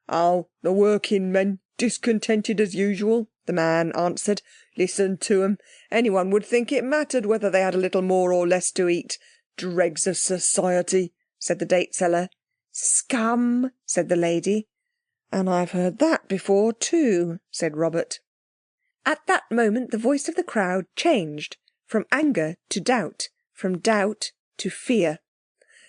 "Oh, the working men, discontented as usual," the man answered. "Listen to 'em. Anyone would think it mattered whether they had a little more or less to eat. Dregs of society," said the date-seller. "Scum," said the lady. "And I've heard that before too," said Robert. At that moment the voice of the crowd changed from anger to doubt, from doubt to fear.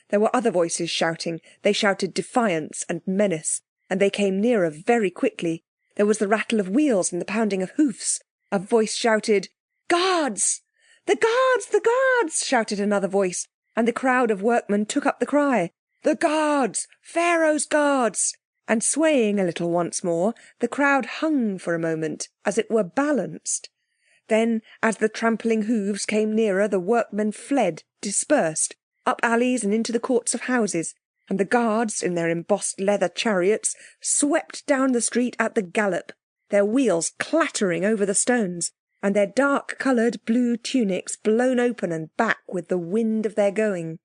There were other voices shouting. They shouted defiance and menace, and they came nearer very quickly. There was the rattle of wheels and the pounding of hoofs. A voice shouted, "Guards! The guards! The guards!" shouted another voice, and the crowd of workmen took up the cry. "The guards! Pharaoh's guards!" And swaying a little once more, the crowd hung for a moment, as it were balanced. Then, as the trampling hooves came nearer, the workmen fled, dispersed, up alleys and into the courts of houses, and the guards, in their embossed leather chariots, swept down the street at the gallop, their wheels clattering over the stones, and their dark-coloured blue tunics blown open and back with the wind of their going.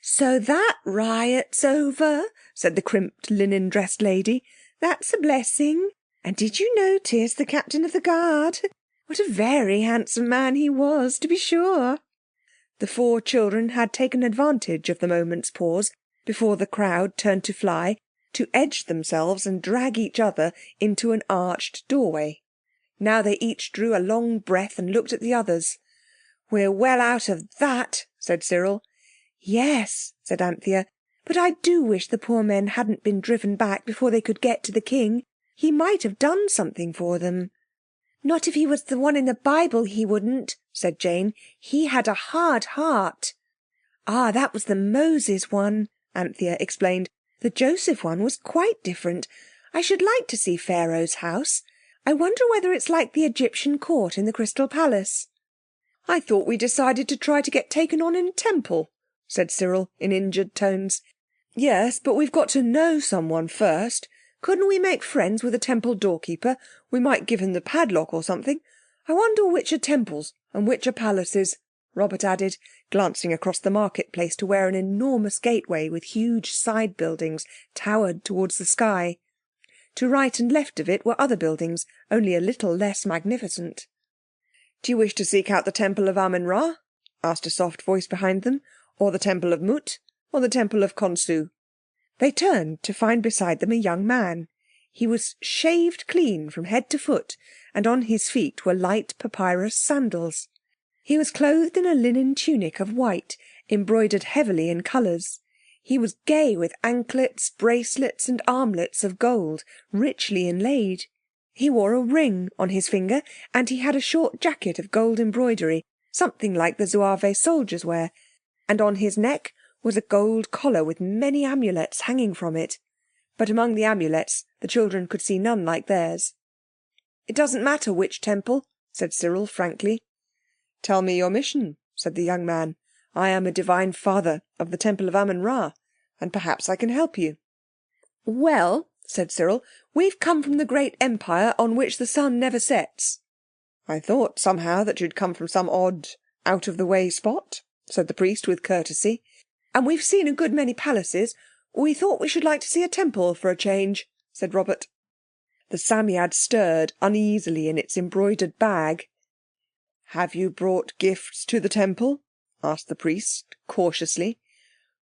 "So that riot's over," said the crimped linen-dressed lady. "That's a blessing. And did you notice the captain of the guard? What a very handsome man he was, to be sure." The 4 children had taken advantage of the moment's pause, before the crowd turned to fly, to edge themselves and drag each other into an arched doorway. Now they each drew a long breath and looked at the others. "We're well out of that," said Cyril. "Yes," said Anthea, "but I do wish the poor men hadn't been driven back before they could get to the king. He might have done something for them." "Not if he was the one in the Bible, he wouldn't," said Jane. "He had a hard heart." "Ah, that was the Moses one," Anthea explained. "The Joseph one was quite different. I should like to see Pharaoh's house. I wonder whether it's like the Egyptian court in the Crystal Palace." "I thought we decided to try to get taken on in a temple," said Cyril in injured tones. "Yes, but we've got to know someone first. Couldn't we make friends with a temple doorkeeper? We might give him the padlock or something. I wonder which are temples and which are palaces," Robert added, glancing across the marketplace to where an enormous gateway with huge side buildings towered towards the sky. To right and left of it were other buildings, only a little less magnificent. "Do you wish to seek out the temple of Amun-Ra?" asked a soft voice behind them. "Or the temple of Mut? Or the temple of Khonsu?" They turned to find beside them a young man. He was shaved clean from head to foot, and on his feet were light papyrus sandals. He was clothed in a linen tunic of white, embroidered heavily in colours. He was gay with anklets, bracelets and armlets of gold, richly inlaid. He wore a ring on his finger, and he had a short jacket of gold embroidery, something like the Zouave soldiers wear, and on his neck was a gold collar with many amulets hanging from it. But among the amulets the children could see none like theirs. "It doesn't matter which temple," said Cyril frankly. "Tell me your mission," said the young man. "I am a divine father of the temple of Amun-Ra, and perhaps I can help you." "Well," said Cyril, "we've come from the great empire on which the sun never sets." "I thought somehow that you'd come from some odd, out-of-the-way spot," said the priest with courtesy. "And we've seen a good many palaces. We thought we should like to see a temple for a change," said Robert. The Psammead stirred uneasily in its embroidered bag. "Have you brought gifts to the temple?" asked the priest cautiously.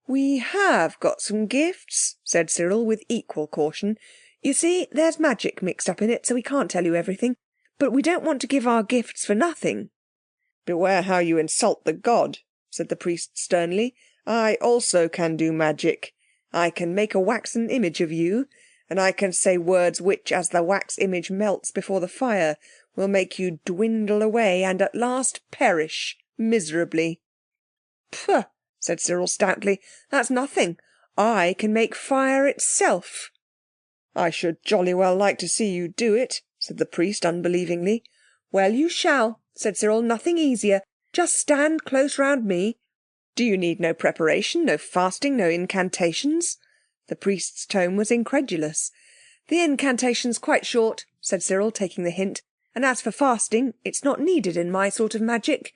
"We have got some gifts," said Cyril with equal caution. "You see, there's magic mixed up in it, so we can't tell you everything. But we don't want to give our gifts for nothing." "Beware how you insult the god," said the priest sternly. "I also can do magic. I can make a waxen image of you, and I can say words which, as the wax image melts before the fire, will make you dwindle away and at last perish miserably." "Pooh!" said Cyril stoutly. "That's nothing. I can make fire itself." "I should jolly well like to see you do it," said the priest unbelievingly. "Well, you shall," said Cyril. "Nothing easier. Just stand close round me." "Do you need no preparation, no fasting, no incantations?" The priest's tone was incredulous. "The incantation's quite short," said Cyril, taking the hint. "And as for fasting, it's not needed in my sort of magic.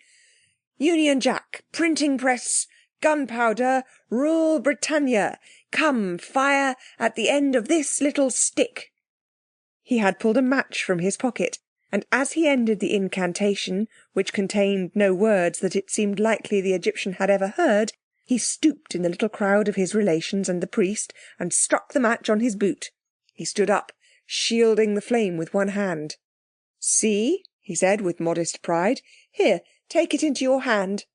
Union Jack, printing press, gunpowder, rule Britannia. Come, fire at the end of this little stick." He had pulled a match from his pocket, and as he ended the incantation, which contained no words that it seemed likely the Egyptian had ever heard, he stooped in the little crowd of his relations and the priest and struck the match on his boot. He stood up, shielding the flame with one hand. "See," he said with modest pride. "Here, take it into your hand."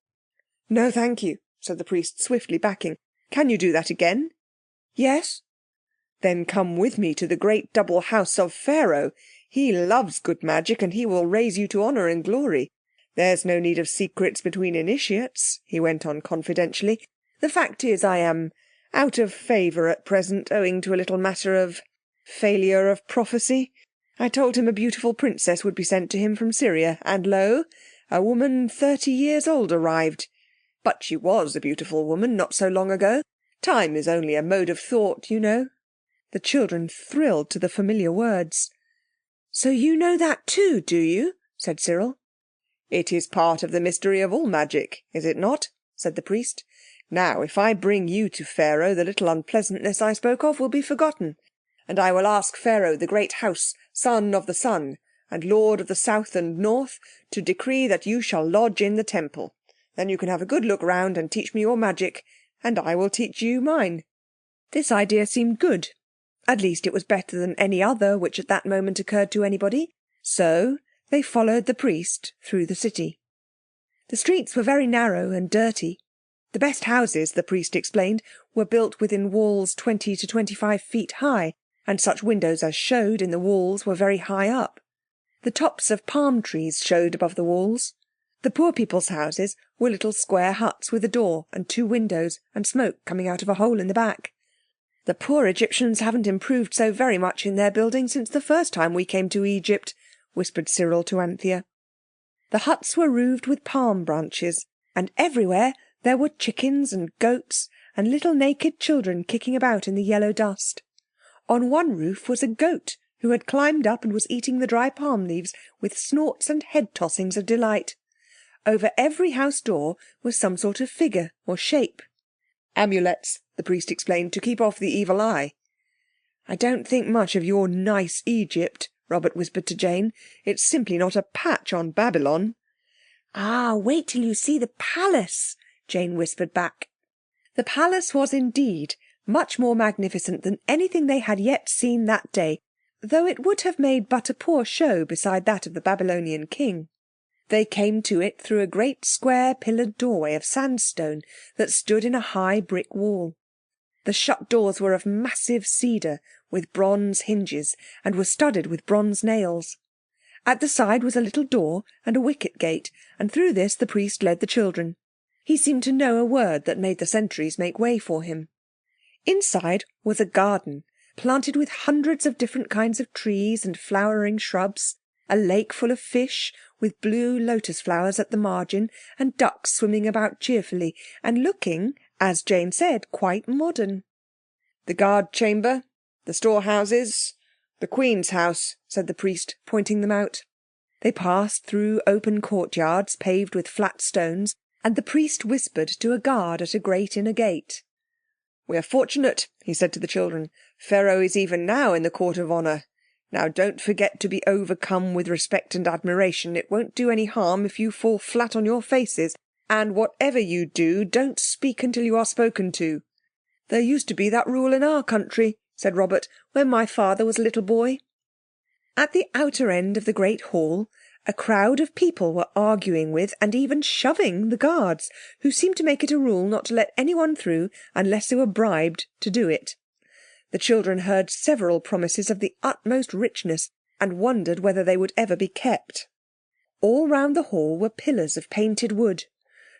"No, thank you," said the priest, swiftly backing. "Can you do that again?" "Yes." Then come with me to the great double house of Pharaoh. He loves good magic, and he will raise you to honour and glory. There's no need of secrets between initiates," he went on confidentially. "The fact is, I am out of favour at present, owing to a little matter of failure of prophecy. I told him a beautiful princess would be sent to him from Syria, and lo, a woman 30 years old arrived. But she was a beautiful woman not so long ago. Time is only a mode of thought, you know." The children thrilled to the familiar words. "So you know that too, do you?" said Cyril. "It is part of the mystery of all magic, is it not?" said the priest. "Now, if I bring you to Pharaoh, the little unpleasantness I spoke of will be forgotten, and I will ask Pharaoh, the great house, son of the sun, and lord of the south and north, to decree that you shall lodge in the temple. Then you can have a good look round and teach me your magic, and I will teach you mine." This idea seemed good. At least it was better than any other which at that moment occurred to anybody. So they followed the priest through the city. The streets were very narrow and dirty. The best houses, the priest explained, were built within walls 20 to 25 feet high, and such windows as showed in the walls were very high up. The tops of palm trees showed above the walls. The poor people's houses were little square huts with a door and 2 windows, and smoke coming out of a hole in the back. "The poor Egyptians haven't improved so very much in their building since the first time we came to Egypt," whispered Cyril to Anthea. The huts were roofed with palm branches, and everywhere there were chickens and goats and little naked children kicking about in the yellow dust. On one roof was a goat who had climbed up and was eating the dry palm leaves with snorts and head tossings of delight. Over every house door was some sort of figure or shape. "Amulets," the priest explained, "to keep off the evil eye." "I don't think much of your nice Egypt," Robert whispered to Jane. "It's simply not a patch on Babylon." "Ah, wait till you see the palace," Jane whispered back. The palace was indeed much more magnificent than anything they had yet seen that day, though it would have made but a poor show beside that of the Babylonian king. They came to it through a great square pillared doorway of sandstone that stood in a high brick wall. The shut doors were of massive cedar with bronze hinges and were studded with bronze nails. At the side was a little door and a wicket gate, and through this the priest led the children. He seemed to know a word that made the sentries make way for him. Inside was a garden, planted with hundreds of different kinds of trees and flowering shrubs, a lake full of fish, with blue lotus flowers at the margin, and ducks swimming about cheerfully, and looking, as Jane said, quite modern. "The guard chamber, the storehouses, the Queen's house," said the priest, pointing them out. They passed through open courtyards paved with flat stones, and the priest whispered to a guard at a great inner gate. "We are fortunate," he said to the children. "Pharaoh is even now in the court of honour. Now don't forget to be overcome with respect and admiration. It won't do any harm if you fall flat on your faces, and whatever you do, don't speak until you are spoken to." "There used to be that rule in our country," said Robert, "when my father was a little boy." At the outer end of the great hall, a crowd of people were arguing with and even shoving the guards, who seemed to make it a rule not to let anyone through unless they were bribed to do it. The children heard several promises of the utmost richness and wondered whether they would ever be kept. All round the hall were pillars of painted wood.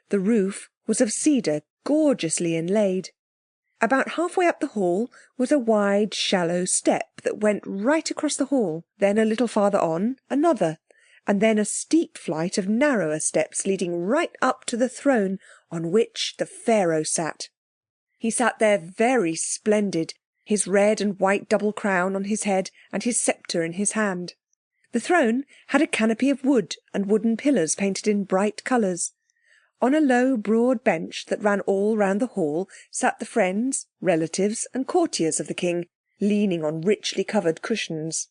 The roof was of cedar, gorgeously inlaid. About halfway up the hall was a wide, shallow step that went right across the hall. Then a little farther on, another, and then a steep flight of narrower steps leading right up to the throne on which the Pharaoh sat. He sat there very splendid, his red and white double crown on his head and his sceptre in his hand. The throne had a canopy of wood and wooden pillars painted in bright colours. On a low, broad bench that ran all round the hall sat the friends, relatives and courtiers of the king, leaning on richly covered cushions.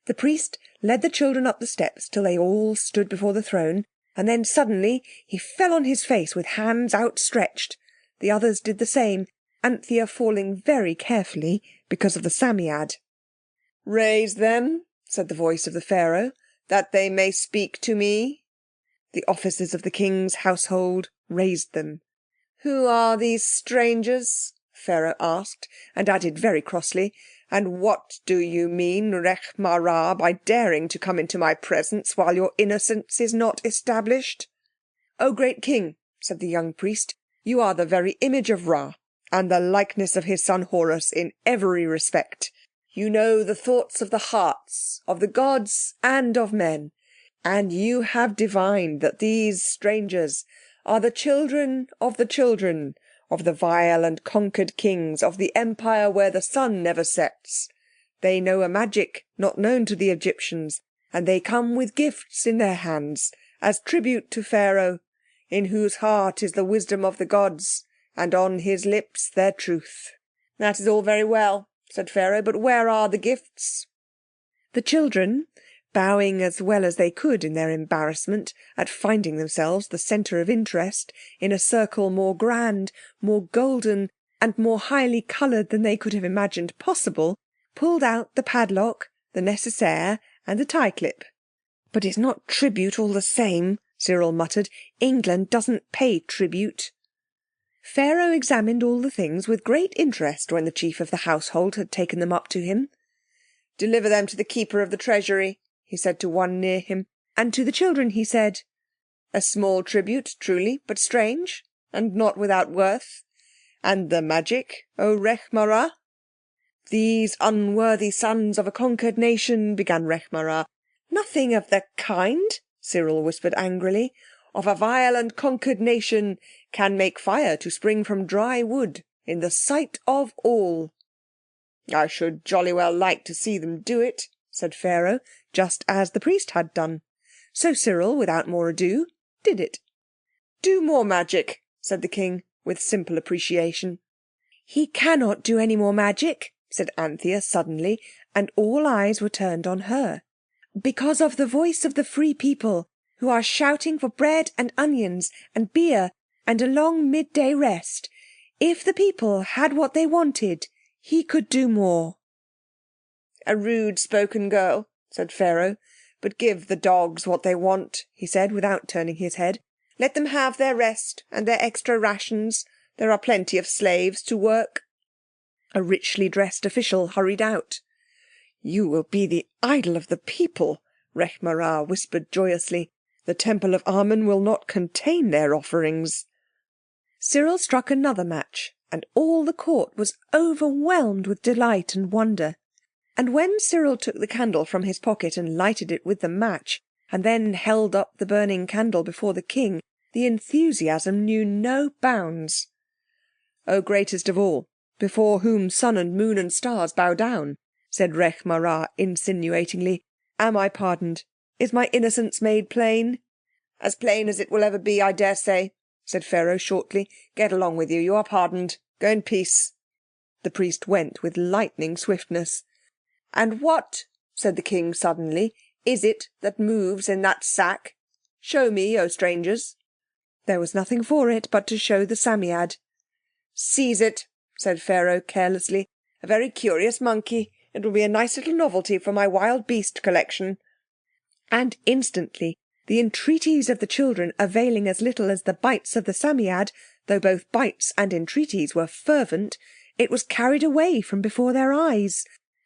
The priest led the children up the steps till they all stood before the throne, and then suddenly he fell on his face with hands outstretched. The others did the same, Anthea falling very carefully because of the Psammead. "Raise them," said the voice of the Pharaoh, "that they may speak to me." The officers of the king's household raised them. "Who are these strangers?" Pharaoh asked, and added very crossly, "And what do you mean, Rechmarah, by daring to come into my presence while your innocence is not established?" "O great king," said the young priest, "you are the very image of Ra, and the likeness of his son Horus in every respect. You know the thoughts of the hearts of the gods and of men, and you have divined that these strangers are the children of the vile and conquered kings of the empire where the sun never sets. They know a magic not known to the Egyptians, and they come with gifts in their hands as tribute to Pharaoh, in whose heart is the wisdom of the gods, and on his lips their truth." "That is all very well," said Pharaoh, "but where are the gifts?" The children, bowing as well as they could in their embarrassment at finding themselves the centre of interest in a circle more grand, more golden, and more highly coloured than they could have imagined possible, pulled out the padlock, the nécessaire, and the tie-clip. "But it's not tribute all the same," Cyril muttered. "England doesn't pay tribute." Pharaoh examined all the things with great interest when the chief of the household had taken them up to him. "Deliver them to the keeper of the treasury," he said to one near him, and to the children he said, "A small tribute, truly, but strange, and not without worth. And the magic, O Rechmarah?" "These unworthy sons of a conquered nation," began Rechmarah. "Nothing of the kind," Cyril whispered angrily. "Of a vile and conquered nation can make fire to spring from dry wood in the sight of all." "I should jolly well like to see them do it," said Pharaoh, just as the priest had done. So Cyril, without more ado, did it. "Do more magic," said the king, with simple appreciation. "He cannot do any more magic," said Anthea suddenly, and all eyes were turned on her. "Because of the voice of the free people, who are shouting for bread and onions and beer and a long midday rest. If the people had what they wanted, he could do more." "A rude-spoken girl," said Pharaoh. "But give the dogs what they want," he said, without turning his head. "Let them have their rest and their extra rations. There are plenty of slaves to work." A richly dressed official hurried out. "You will be the idol of the people," Rechmarah whispered joyously. "The temple of Amen will not contain their offerings." Cyril struck another match, and all the court was overwhelmed with delight and wonder. And when Cyril took the candle from his pocket and lighted it with the match, and then held up the burning candle before the king, the enthusiasm knew no bounds. "O greatest of all, before whom sun and moon and stars bow down," said Rechmarah insinuatingly, "am I pardoned? Is my innocence made plain?" "As plain as it will ever be, I dare say," said Pharaoh shortly. "Get along with you. You are pardoned. Go in peace." The priest went with lightning swiftness. "And what," said the king suddenly, "is it that moves in that sack? Show me, O strangers." There was nothing for it but to show the Psammead. "Seize it," said Pharaoh carelessly. "A very curious monkey. It will be a nice little novelty for my wild beast collection." And instantly, the entreaties of the children availing as little as the bites of the Psammead, though both bites and entreaties were fervent, it was carried away from before their eyes.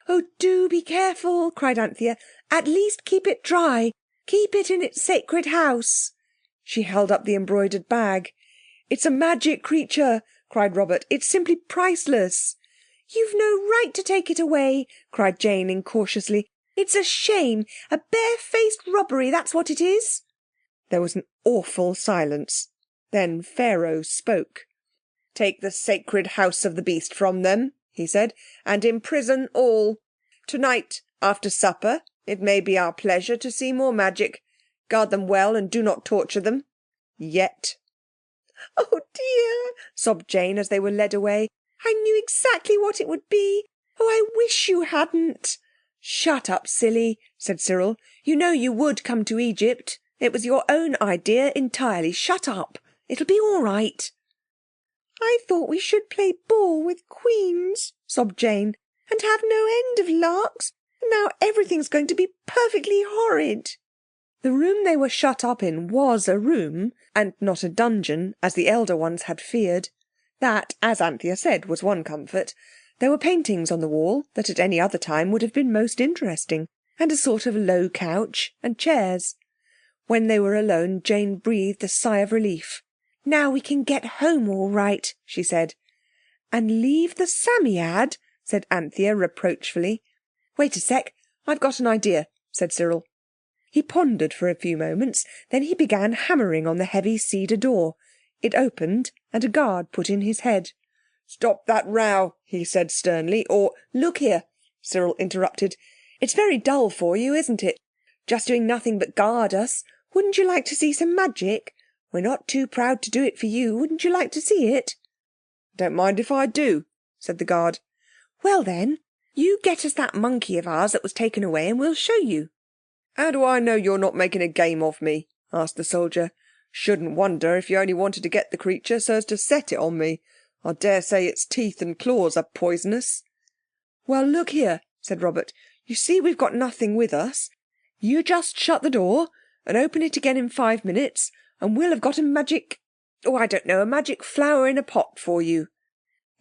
"Oh, do be careful," cried Anthea. "At least keep it dry. Keep it in its sacred house." She held up the embroidered bag. "It's a magic creature," cried Robert. "It's simply priceless." "You've no right to take it away," cried Jane incautiously. "It's a shame, a barefaced robbery, that's what it is." There was an awful silence. Then Pharaoh spoke. "Take the sacred house of the beast from them," he said, "and imprison all. Tonight, after supper, it may be our pleasure to see more magic. Guard them well and do not torture them. Yet." "Oh dear," sobbed Jane as they were led away. "I knew exactly what it would be. Oh, I wish you hadn't." "Shut up, silly," said Cyril. "You know you would come to Egypt. It was your own idea entirely. Shut up. It'll be all right." "I thought we should play ball with queens," sobbed Jane, "and have no end of larks. And now everything's going to be perfectly horrid." The room they were shut up in was a room, and not a dungeon, as the elder ones had feared. That, as Anthea said, was one comfort. There were paintings on the wall that at any other time would have been most interesting, and a sort of low couch, and chairs. When they were alone, Jane breathed a sigh of relief. "Now we can get home all right," she said. "And leave the Psammead?" said Anthea reproachfully. "Wait a sec, I've got an idea," said Cyril. He pondered for a few moments, then he began hammering on the heavy cedar door. It opened, and a guard put in his head. "Stop that row," he said sternly, "or—" "Look here," Cyril interrupted. "It's very dull for you, isn't it? Just doing nothing but guard us. Wouldn't you like to see some magic? We're not too proud to do it for you. Wouldn't you like to see it?" "Don't mind if I do," said the guard. "Well then, you get us that monkey of ours that was taken away and we'll show you." "How do I know you're not making a game of me?" asked the soldier. "Shouldn't wonder if you only wanted to get the creature so as to set it on me. I dare say its teeth and claws are poisonous." "Well, look here," said Robert. "You see we've got nothing with us. You just shut the door and open it again in 5 minutes and we'll have got a a magic flower in a pot for you."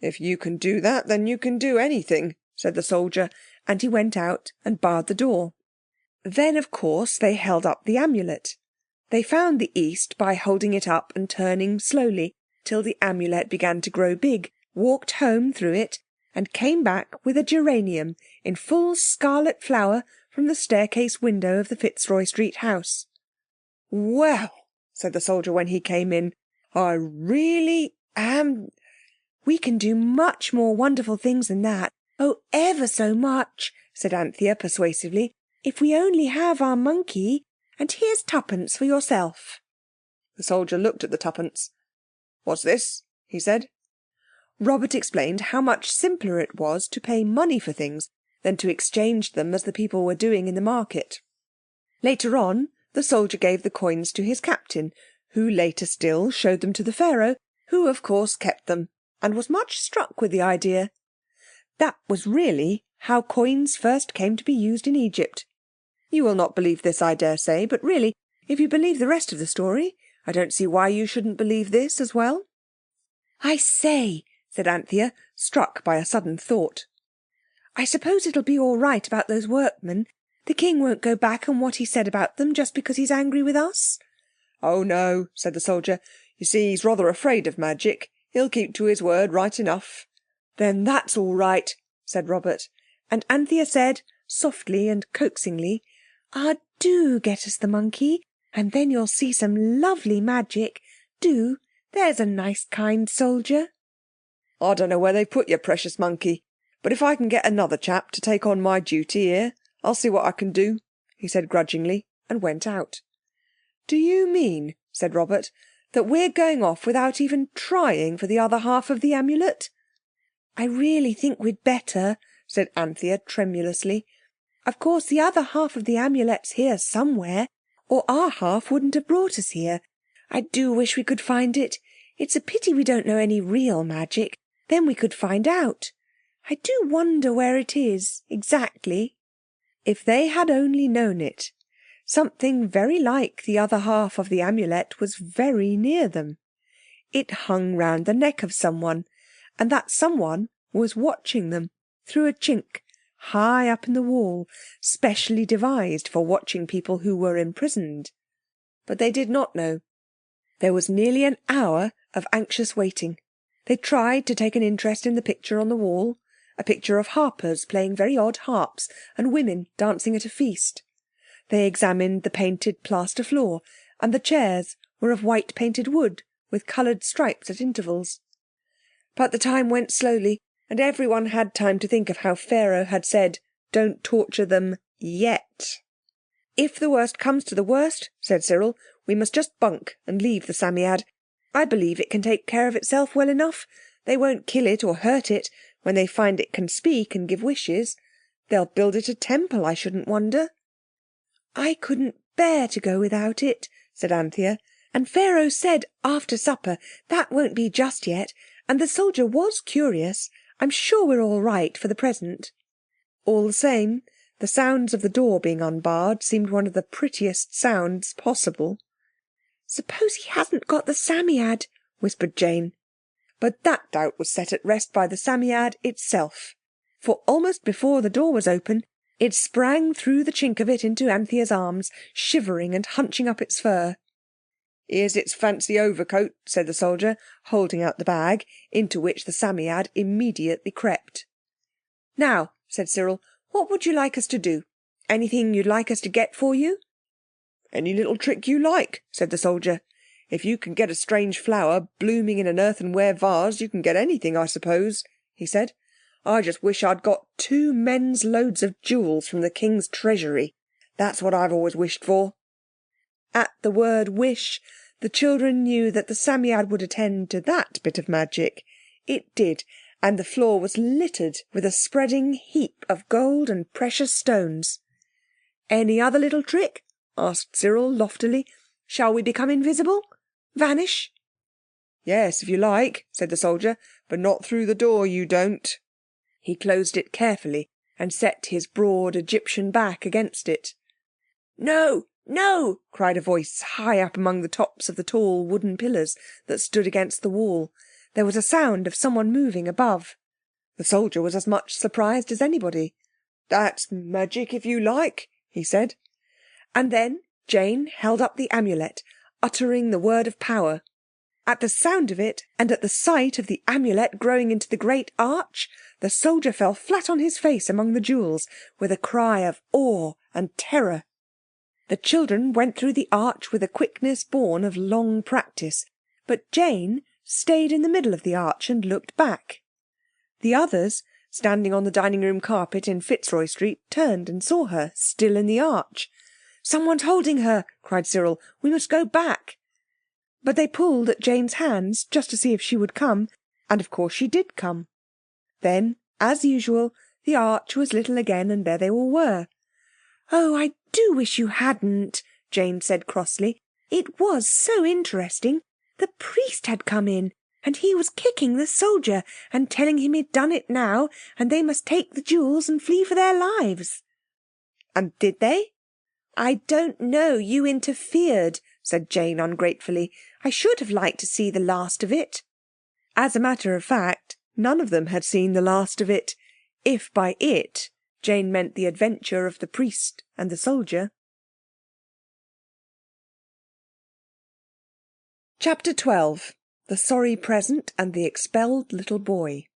"If you can do that, then you can do anything," said the soldier, and he went out and barred the door. Then, of course, they held up the amulet. They found the east by holding it up and turning slowly till the amulet began to grow big, walked home through it, and came back with a geranium in full scarlet flower from the staircase window of the Fitzroy Street house. "Well," said the soldier when he came in, "I really am—" "We can do much more wonderful things than that. Oh, ever so much," said Anthea persuasively, "if we only have our monkey. And here's twopence for yourself." The soldier looked at the twopence. "What's this?" he said. Robert explained how much simpler it was to pay money for things than to exchange them as the people were doing in the market. Later on, the soldier gave the coins to his captain, who later still showed them to the Pharaoh, who of course kept them, and was much struck with the idea. That was really how coins first came to be used in Egypt. You will not believe this, I dare say, but really, if you believe the rest of the story, I don't see why you shouldn't believe this as well. "I say," said Anthea, struck by a sudden thought. "I suppose it'll be all right about those workmen. The king won't go back on what he said about them just because he's angry with us?" "Oh no," said the soldier. "You see, he's rather afraid of magic. He'll keep to his word right enough." "Then that's all right," said Robert. And Anthea said, softly and coaxingly, "Ah, do get us the monkey, and then you'll see some lovely magic. Do, there's a nice kind soldier." "I don't know where they put your precious monkey, but if I can get another chap to take on my duty here, I'll see what I can do," he said grudgingly, and went out. "Do you mean," said Robert, "that we're going off without even trying for the other half of the amulet?" "I really think we'd better," said Anthea tremulously. "Of course the other half of the amulet's here somewhere, or our half wouldn't have brought us here. I do wish we could find it. It's a pity we don't know any real magic. Then we could find out. I do wonder where it is, exactly." If they had only known it, something very like the other half of the amulet was very near them. It hung round the neck of someone, and that someone was watching them through a chink high up in the wall, specially devised for watching people who were imprisoned. But they did not know. There was nearly an hour of anxious waiting. They tried to take an interest in the picture on the wall, a picture of harpers playing very odd harps and women dancing at a feast. They examined the painted plaster floor, and the chairs were of white painted wood with coloured stripes at intervals. But the time went slowly, and everyone had time to think of how Pharaoh had said, "Don't torture them yet." "If the worst comes to the worst," said Cyril, "we must just bunk and leave the Psammead. I believe it can take care of itself well enough. They won't kill it or hurt it when they find it can speak and give wishes. They'll build it a temple, I shouldn't wonder." "I couldn't bear to go without it," said Anthea. "And Pharaoh said after supper. That won't be just yet. And the soldier was curious. I'm sure we're all right for the present." All the same, the sounds of the door being unbarred seemed one of the prettiest sounds possible. "Suppose he hasn't got the Psammead," whispered Jane. But that doubt was set at rest by the Psammead itself, for almost before the door was open, it sprang through the chink of it into Anthea's arms, shivering and hunching up its fur. "Here's its fancy overcoat," said the soldier, holding out the bag, into which the Psammead immediately crept. "Now," said Cyril, "what would you like us to do? Anything you'd like us to get for you?" "Any little trick you like," said the soldier. "If you can get a strange flower blooming in an earthenware vase, you can get anything, I suppose," he said. "I just wish I'd got 2 men's loads of jewels from the king's treasury. That's what I've always wished for." At the word wish, the children knew that the Psammead would attend to that bit of magic. It did, and the floor was littered with a spreading heap of gold and precious stones. "Any other little trick?" asked Cyril loftily. "Shall we become invisible? Vanish?" "Yes, if you like," said the soldier, "but not through the door, you don't." He closed it carefully and set his broad Egyptian back against it. "No, no!" cried a voice high up among the tops of the tall wooden pillars that stood against the wall. There was a sound of someone moving above. The soldier was as much surprised as anybody. "That's magic if you like," he said. And then Jane held up the amulet, uttering the word of power. At the sound of it, and at the sight of the amulet growing into the great arch, the soldier fell flat on his face among the jewels, with a cry of awe and terror. The children went through the arch with a quickness born of long practice, but Jane stayed in the middle of the arch and looked back. The others, standing on the dining-room carpet in Fitzroy Street, turned and saw her, still in the arch. "Someone's holding her," cried Cyril. "We must go back." But they pulled at Jane's hands just to see if she would come, and of course she did come. Then, as usual, the arch was little again, and there they all were. "Oh, I do wish you hadn't," Jane said crossly. "It was so interesting. The priest had come in, and he was kicking the soldier and telling him he'd done it now, and they must take the jewels and flee for their lives." "And did they?" "I don't know. You interfered," said Jane ungratefully. "I should have liked to see the last of it." As a matter of fact, none of them had seen the last of it, if by it Jane meant the adventure of the priest and the soldier. Chapter 12. The Sorry Present and the Expelled Little Boy.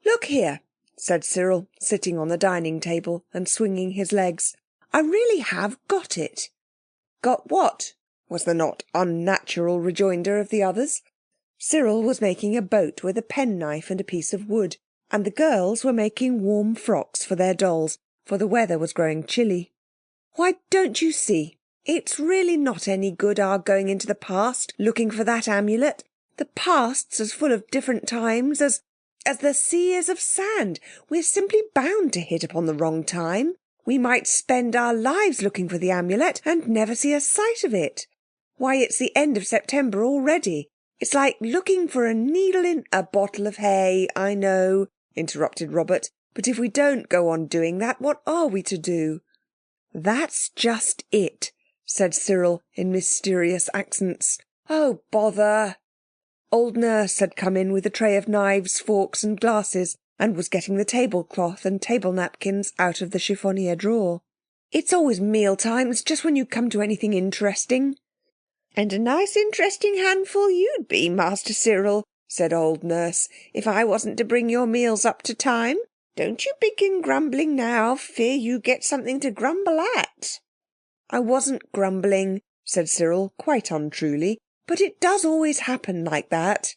"Look here," said Cyril, sitting on the dining table and swinging his legs. "I really have got it." "Got what?" was the not unnatural rejoinder of the others. Cyril was making a boat with a penknife and a piece of wood, and the girls were making warm frocks for their dolls, for the weather was growing chilly. "Why, don't you see? It's really not any good our going into the past looking for that amulet. The past's as full of different times as the sea is of sand. We're simply bound to hit upon the wrong time. We might spend our lives looking for the amulet and never see a sight of it. Why, it's the end of September already. It's like looking for a needle in a bottle of hay, I know," interrupted Robert. "But if we don't go on doing that, what are we to do?" "That's just it," said Cyril in mysterious accents. "Oh, bother!" Old Nurse had come in with a tray of knives, forks and glasses, and was getting the tablecloth and table napkins out of the chiffonier drawer. "It's always meal times, just when you come to anything interesting." "And a nice interesting handful you'd be, Master Cyril," said old Nurse, "if I wasn't to bring your meals up to time. Don't you begin grumbling now, fear you get something to grumble at." "I wasn't grumbling," said Cyril, quite untruly, "but it does always happen like that."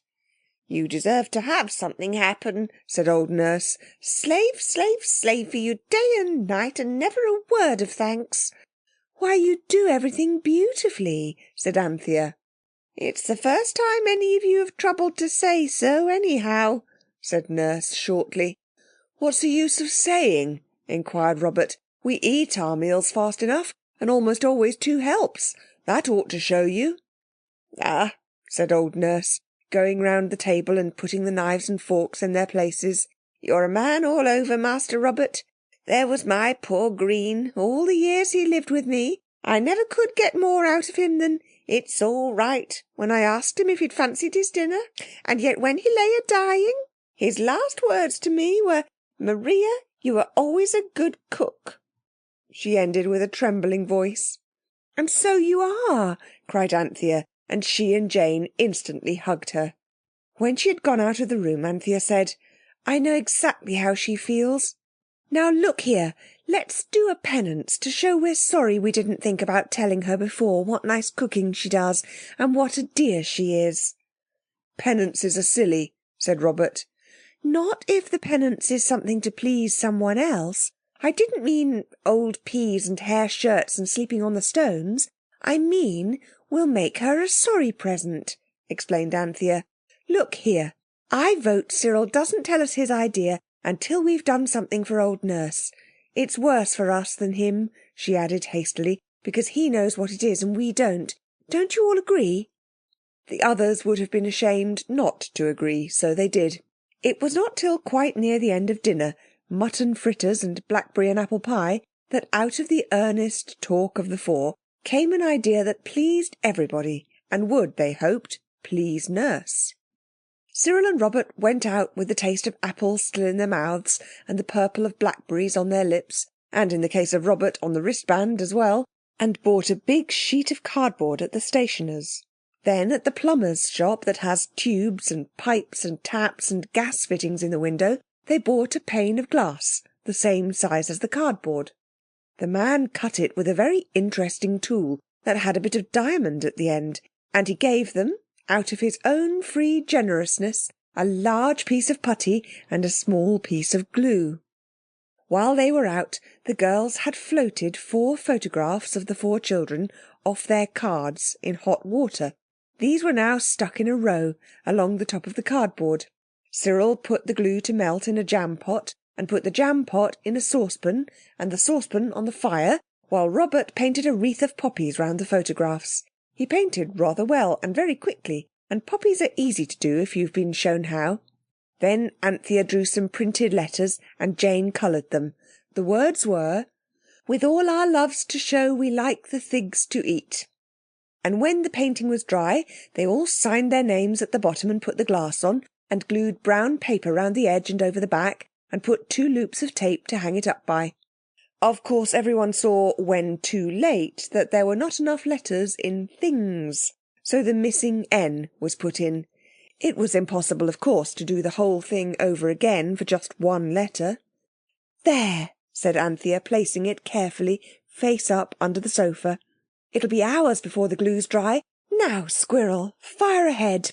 "You deserve to have something happen," said old Nurse. "Slave, slave, slave for you day and night, and never a word of thanks." "Why, you do everything beautifully," said Anthea. "It's the first time any of you have troubled to say so, anyhow," said Nurse shortly. "What's the use of saying?" inquired Robert. "We eat our meals fast enough, and almost always 2 helps. That ought to show you." "Ah," said old Nurse, going round the table and putting the knives and forks in their places. "You're a man all over, Master Robert. There was my poor Green, all the years he lived with me. I never could get more out of him than It's all right when I asked him if he'd fancied his dinner, and yet when he lay a-dying, his last words to me were, 'Maria, you were always a good cook.'" She ended with a trembling voice. "And so you are," cried Anthea, and she and Jane instantly hugged her. When she had gone out of the room, Anthea said, "I know exactly how she feels. Now look here, let's do a penance to show we're sorry we didn't think about telling her before what nice cooking she does, and what a dear she is." "Penances are silly," said Robert. "Not if the penance is something to please someone else. I didn't mean old peas and hair shirts and sleeping on the stones. I mean we'll make her a sorry present," explained Anthea. "Look here, I vote Cyril doesn't tell us his idea until we've done something for old Nurse. It's worse for us than him," she added hastily, "because he knows what it is and we don't. Don't you all agree?" The others would have been ashamed not to agree, so they did. It was not till quite near the end of dinner, mutton fritters and blackberry and apple pie, that out of the earnest talk of the four came an idea that pleased everybody, and would, they hoped, please Nurse. Cyril and Robert went out with the taste of apples still in their mouths and the purple of blackberries on their lips, and in the case of Robert on the wristband as well, and bought a big sheet of cardboard at the stationer's. Then at the plumber's shop that has tubes and pipes and taps and gas fittings in the window, they bought a pane of glass the same size as the cardboard. The man cut it with a very interesting tool that had a bit of diamond at the end, and he gave them, out of his own free generousness, a large piece of putty and a small piece of glue. While they were out, the girls had floated 4 photographs of the 4 children off their cards in hot water. These were now stuck in a row along the top of the cardboard. Cyril put the glue to melt in a jam pot, and put the jam pot in a saucepan, and the saucepan on the fire, while Robert painted a wreath of poppies round the photographs. He painted rather well and very quickly, and poppies are easy to do if you've been shown how. Then Anthea drew some printed letters and Jane coloured them. The words were, "With all our loves to show we like the figs to eat." And when the painting was dry, they all signed their names at the bottom and put the glass on, and glued brown paper round the edge and over the back, and put 2 loops of tape to hang it up by. Of course everyone saw, when too late, that there were not enough letters in things, so the missing N was put in. It was impossible, of course, to do the whole thing over again for just 1 letter. "There," said Anthea, placing it carefully, face up, under the sofa. "It'll be hours before the glue's dry. Now, Squirrel, fire ahead."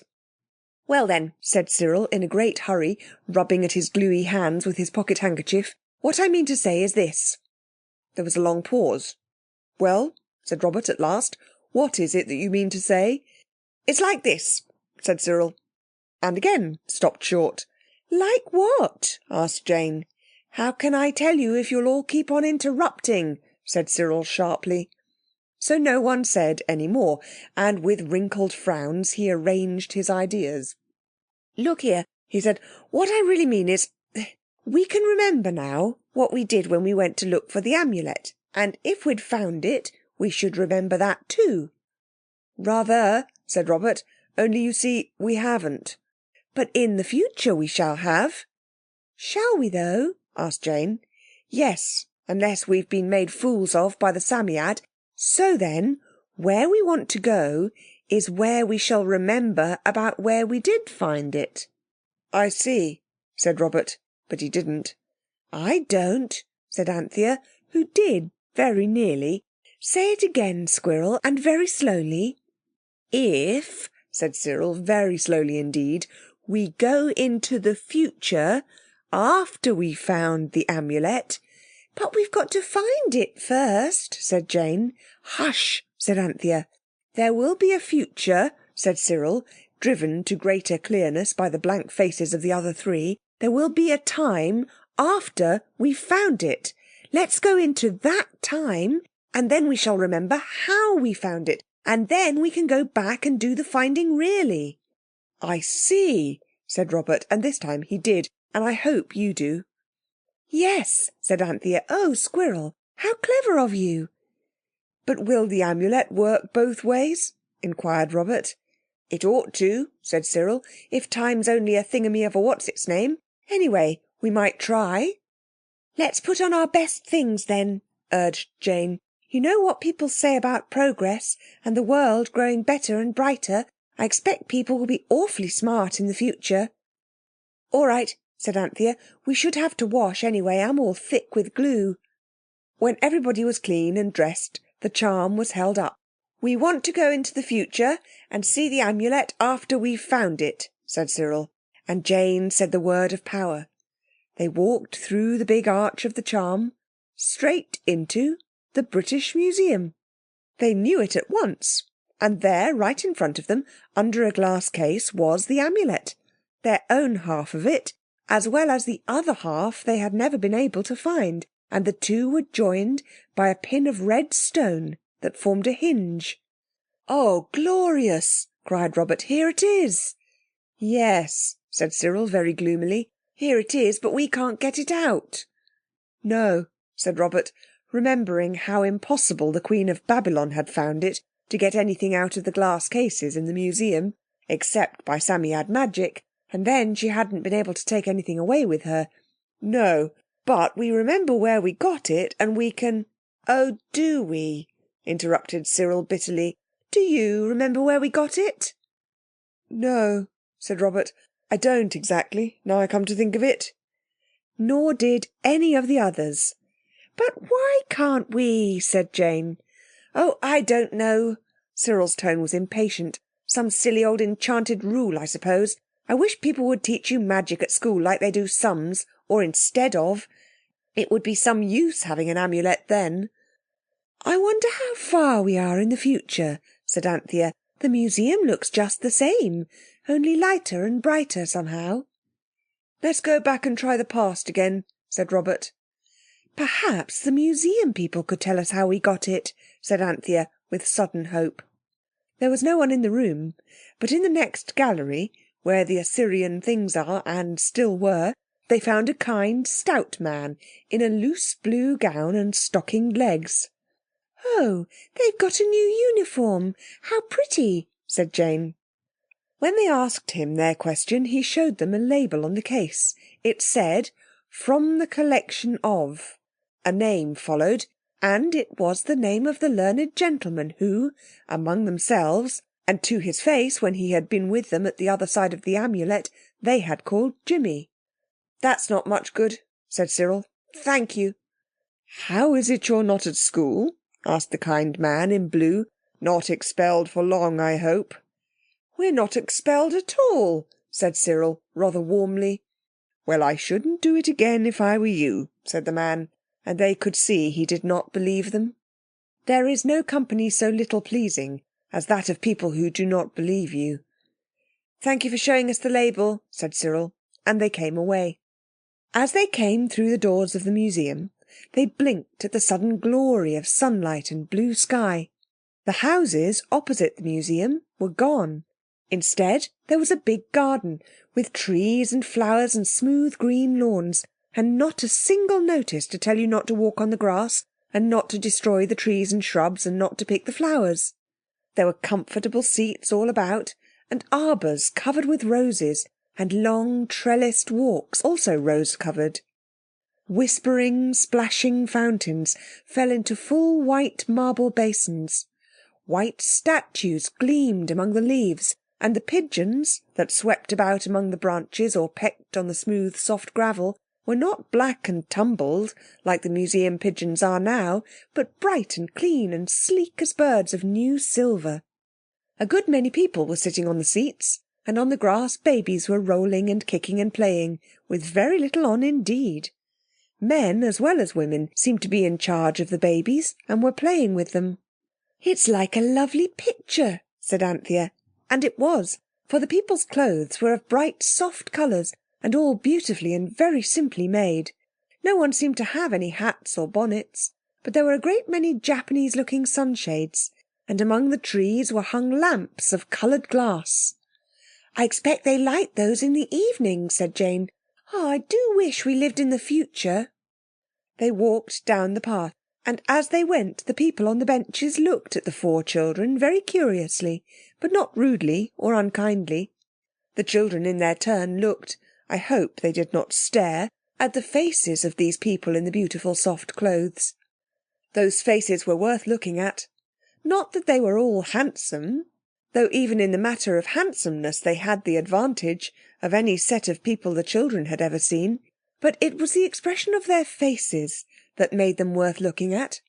"Well then," said Cyril in a great hurry, rubbing at his gluey hands with his pocket handkerchief, "what I mean to say is this." There was a long pause. "Well," said Robert at last, "what is it that you mean to say?" "It's like this," said Cyril, and again stopped short. "Like what?" asked Jane. "How can I tell you if you'll all keep on interrupting?" said Cyril sharply. So no one said any more, and with wrinkled frowns he arranged his ideas. "Look here," he said, "what I really mean is, we can remember now what we did when we went to look for the Amulet, and if we'd found it, we should remember that too." "Rather," said Robert, "only you see, we haven't." "But in the future we shall have." "Shall we though?" asked Jane. "Yes, unless we've been made fools of by the Psammead. So then, where we want to go is where we shall remember about where we did find it." "I see," said Robert, but he didn't. "I don't," said Anthea, who did very nearly. "Say it again, Squirrel, and very slowly." "If," said Cyril, very slowly indeed, "we go into the future after we found the Amulet—" "But we've got to find it first," said Jane. "Hush," said Anthea. "There will be a future," said Cyril, driven to greater clearness by the blank faces of the other 3. "There will be a time after we've found it. Let's go into that time, and then we shall remember how we found it, and then we can go back and do the finding really." "I see," said Robert, and this time he did, and I hope you do. "Yes," said Anthea. "Oh, Squirrel, how clever of you!" "But will the Amulet work both ways?" inquired Robert. "It ought to," said Cyril, "if time's only a thingamy of a what's-its-name. Anyway, we might try." "Let's put on our best things then," urged Jane. "You know what people say about progress and the world growing better and brighter. I expect people will be awfully smart in the future." "All right," said Anthea. "We should have to wash anyway. I'm all thick with glue." When everybody was clean and dressed, the charm was held up. "We want to go into the future and see the Amulet after we've found it," said Cyril. And Jane said the word of power. They walked through the big arch of the charm, straight into the British Museum. They knew it at once, and there, right in front of them, under a glass case, was the Amulet, their own half of it, as well as the other half they had never been able to find, and the two were joined by a pin of red stone that formed a hinge. "Oh, glorious!" cried Robert. "Here it is." "Yes," said Cyril very gloomily. "Here it is, but we can't get it out." "No," said Robert, remembering how impossible the Queen of Babylon had found it to get anything out of the glass cases in the museum, except by Psammead magic, and then she hadn't been able to take anything away with her. "No, but we remember where we got it, and we can—" "Oh, do we?" interrupted Cyril bitterly. "Do you remember where we got it?" "No," said Robert. "I don't exactly, now I come to think of it." Nor did any of the others. "But why can't we?" said Jane. "Oh, I don't know." Cyril's tone was impatient. "Some silly old enchanted rule, I suppose. I wish people would teach you magic at school like they do sums, or instead of. It would be some use having an amulet then." "I wonder how far we are in the future," said Anthea. "The museum looks just the same, only lighter and brighter somehow." "Let's go back and try the past again," said Robert. "Perhaps the museum people could tell us how we got it," said Anthea with sudden hope. There was no one in the room, but in the next gallery, where the Assyrian things are, and still were, they found a kind, stout man in a loose blue gown and stockinged legs. "Oh, they've got a new uniform. How pretty," said Jane. When they asked him their question, he showed them a label on the case. It said, "From the collection of." A name followed, and it was the name of the learned gentleman who, among themselves, and to his face when he had been with them at the other side of the Amulet, they had called Jimmy. "That's not much good," said Cyril. "Thank you." "How is it you're not at school?" asked the kind man in blue. "Not expelled for long, I hope?" "We're not expelled at all," said Cyril, rather warmly. "Well, I shouldn't do it again if I were you," said the man, and they could see he did not believe them. There is no company so little pleasing as that of people who do not believe you. "Thank you for showing us the label," said Cyril, and they came away. As they came through the doors of the museum, they blinked at the sudden glory of sunlight and blue sky. The houses opposite the museum were gone. Instead, there was a big garden with trees and flowers and smooth green lawns, and not a single notice to tell you not to walk on the grass, and not to destroy the trees and shrubs, and not to pick the flowers. There were comfortable seats all about, and arbours covered with roses, and long trellised walks, also rose-covered. Whispering, splashing fountains fell into full white marble basins. White statues gleamed among the leaves, and the pigeons that swept about among the branches or pecked on the smooth, soft gravel were not black and tumbled like the museum pigeons are now, but bright and clean and sleek as birds of new silver. A good many people were sitting on the seats, and on the grass babies were rolling and kicking and playing, with very little on indeed. Men as well as women seemed to be in charge of the babies and were playing with them. "It's like a lovely picture," said Anthea. And it was, for the people's clothes were of bright, soft colours, and all beautifully and very simply made. No one seemed to have any hats or bonnets, but there were a great many Japanese-looking sunshades, and among the trees were hung lamps of coloured glass. "I expect they light those in the evening," said Jane. "Oh, I do wish we lived in the future." They walked down the path, And as they went, the people on the benches looked at the 4 children very curiously, but not rudely or unkindly. The children in their turn looked, I hope they did not stare, at the faces of these people in the beautiful soft clothes. Those faces were worth looking at. Not that they were all handsome, though even in the matter of handsomeness they had the advantage of any set of people the children had ever seen, but it was the expression of their faces that made them worth looking at.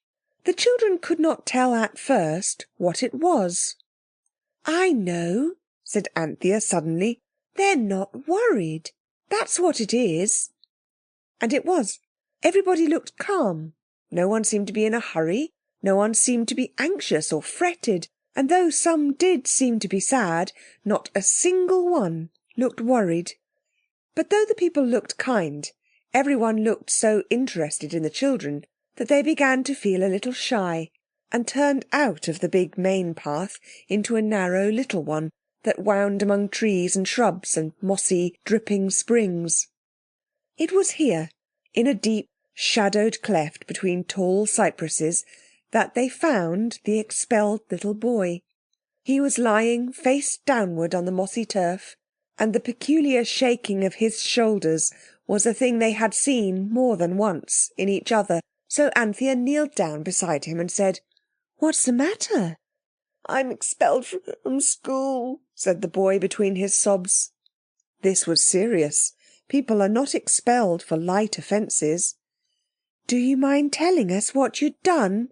The children could not tell at first what it was. "I know," said Anthea suddenly. "They're not worried. That's what it is." And it was. Everybody looked calm. No one seemed to be in a hurry. No one seemed to be anxious or fretted. And though some did seem to be sad, not a single one looked worried. But though the people looked kind, everyone looked so interested in the children that they began to feel a little shy, and turned out of the big main path into a narrow little one that wound among trees and shrubs and mossy, dripping springs. It was here, in a deep, shadowed cleft between tall cypresses, that they found the expelled little boy. He was lying face downward on the mossy turf, and the peculiar shaking of his shoulders was a thing they had seen more than once in each other. So Anthea kneeled down beside him and said, "What's the matter?" "I'm expelled from school," said the boy between his sobs. This was serious. People are not expelled for light offences. "Do you mind telling us what you'd done?"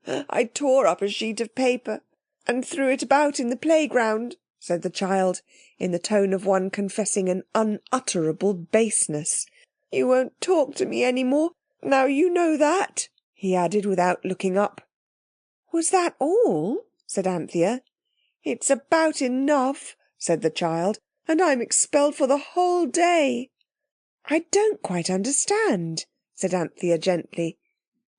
I tore up a sheet of paper and threw it about in the playground," said the child, in the tone of one confessing an unutterable baseness. "You won't talk to me any more, now you know that," he added without looking up. "Was that all?" said Anthea. "It's about enough," said the child, "and I'm expelled for the whole day." "I don't quite understand," said Anthea gently.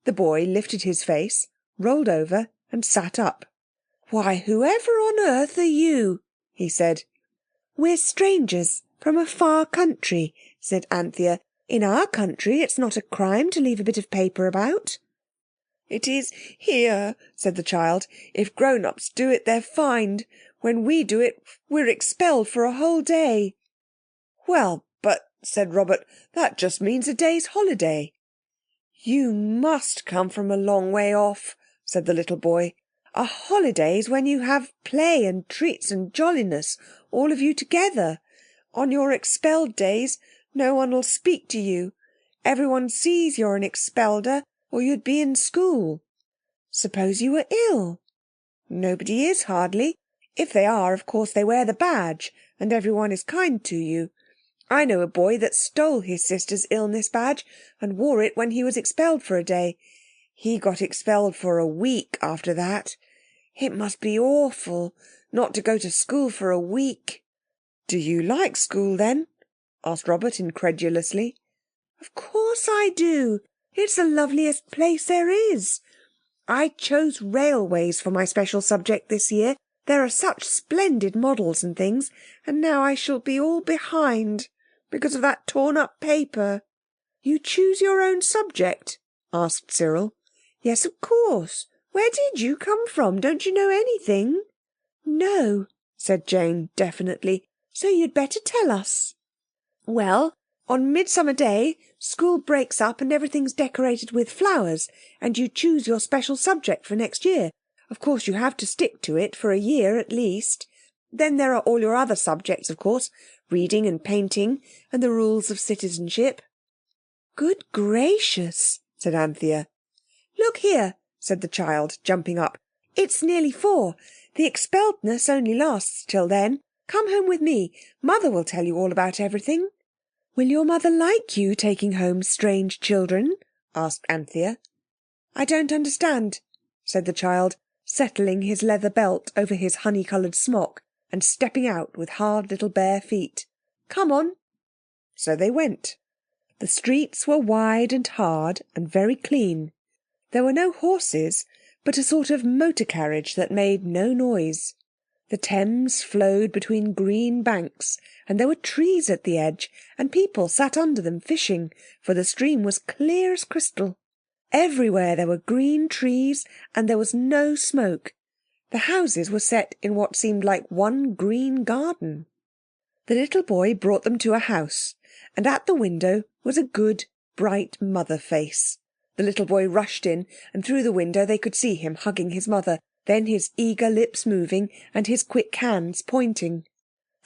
The boy lifted his face, rolled over and sat up. "Why, whoever on earth are you?" he said. "We're strangers from a far country," said Anthea. "In our country it's not a crime to leave a bit of paper about." "It is here," said the child. "If grown-ups do it, they're fined. When we do it, we're expelled for a whole day." "Well, but," said Robert, "that just means a day's holiday." "You must come from a long way off," said the little boy. "A holiday's when you have play and treats and jolliness, all of you together. On your expelled days, no one'll speak to you. Everyone sees you're an expelder, or you'd be in school. Suppose you were ill? Nobody is, hardly. If they are, of course they wear the badge, and everyone is kind to you. I know a boy that stole his sister's illness badge and wore it when he was expelled for a day. He got expelled for a week after that. It must be awful not to go to school for a week." "Do you like school, then?" asked Robert incredulously. "Of course I do. It's the loveliest place there is. I chose railways for my special subject this year. There are such splendid models and things, and now I shall be all behind because of that torn-up paper." "You choose your own subject?" asked Cyril. "Yes, of course. Where did you come from? Don't you know anything?" "No," said Jane definitely. "So you'd better tell us." "Well, on Midsummer Day, school breaks up and everything's decorated with flowers, and you choose your special subject for next year. Of course you have to stick to it for a year at least. Then there are all your other subjects, of course, reading and painting, and the rules of citizenship." "Good gracious," said Anthea. "Look here," said the child, jumping up. "It's nearly 4. The expelledness only lasts till then. Come home with me. Mother will tell you all about everything." "Will your mother like you taking home strange children?" asked Anthea. "I don't understand," said the child, settling his leather belt over his honey-coloured smock and stepping out with hard little bare feet. "Come on." So they went. The streets were wide and hard and very clean. There were no horses, but a sort of motor carriage that made no noise. The Thames flowed between green banks, and there were trees at the edge, and people sat under them fishing, for the stream was clear as crystal. Everywhere there were green trees and there was no smoke. The houses were set in what seemed like one green garden. The little boy brought them to a house, and at the window was a good, bright mother face. The little boy rushed in, and through the window they could see him hugging his mother, then his eager lips moving and his quick hands pointing.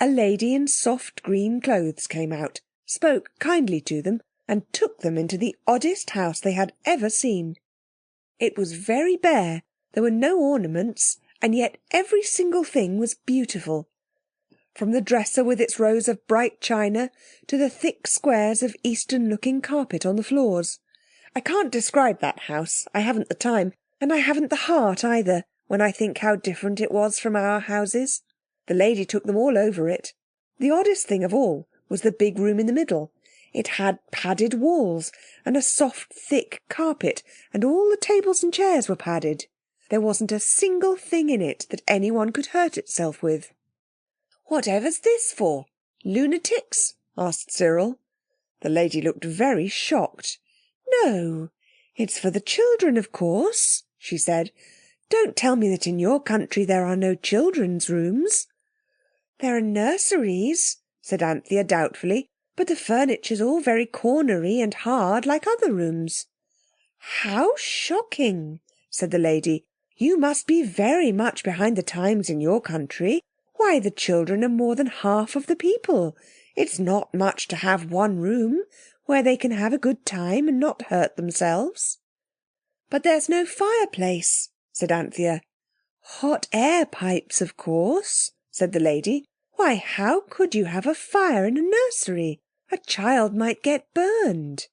A lady in soft green clothes came out, spoke kindly to them, and took them into the oddest house they had ever seen. It was very bare, there were no ornaments, and yet every single thing was beautiful. From the dresser with its rows of bright china to the thick squares of Eastern-looking carpet on the floors. I can't describe that house, I haven't the time, and I haven't the heart either, when I think how different it was from our houses. The lady took them all over it. The oddest thing of all was the big room in the middle. It had padded walls and a soft, thick carpet, and all the tables and chairs were padded. There wasn't a single thing in it that anyone could hurt itself with. "Whatever's this for? Lunatics?" asked Cyril. The lady looked very shocked. "No, it's for the children, of course," she said. "Don't tell me that in your country there are no children's rooms." "There are nurseries," said Anthea doubtfully, "but the furniture's all very cornery and hard like other rooms." "How shocking," said the lady. "You must be very much behind the times in your country. Why, the children are more than half of the people. It's not much to have one room where they can have a good time and not hurt themselves." "But there's no fireplace," said Anthea. "Hot air pipes, of course," said the lady. "Why, how could you have a fire in a nursery? A child might get burned."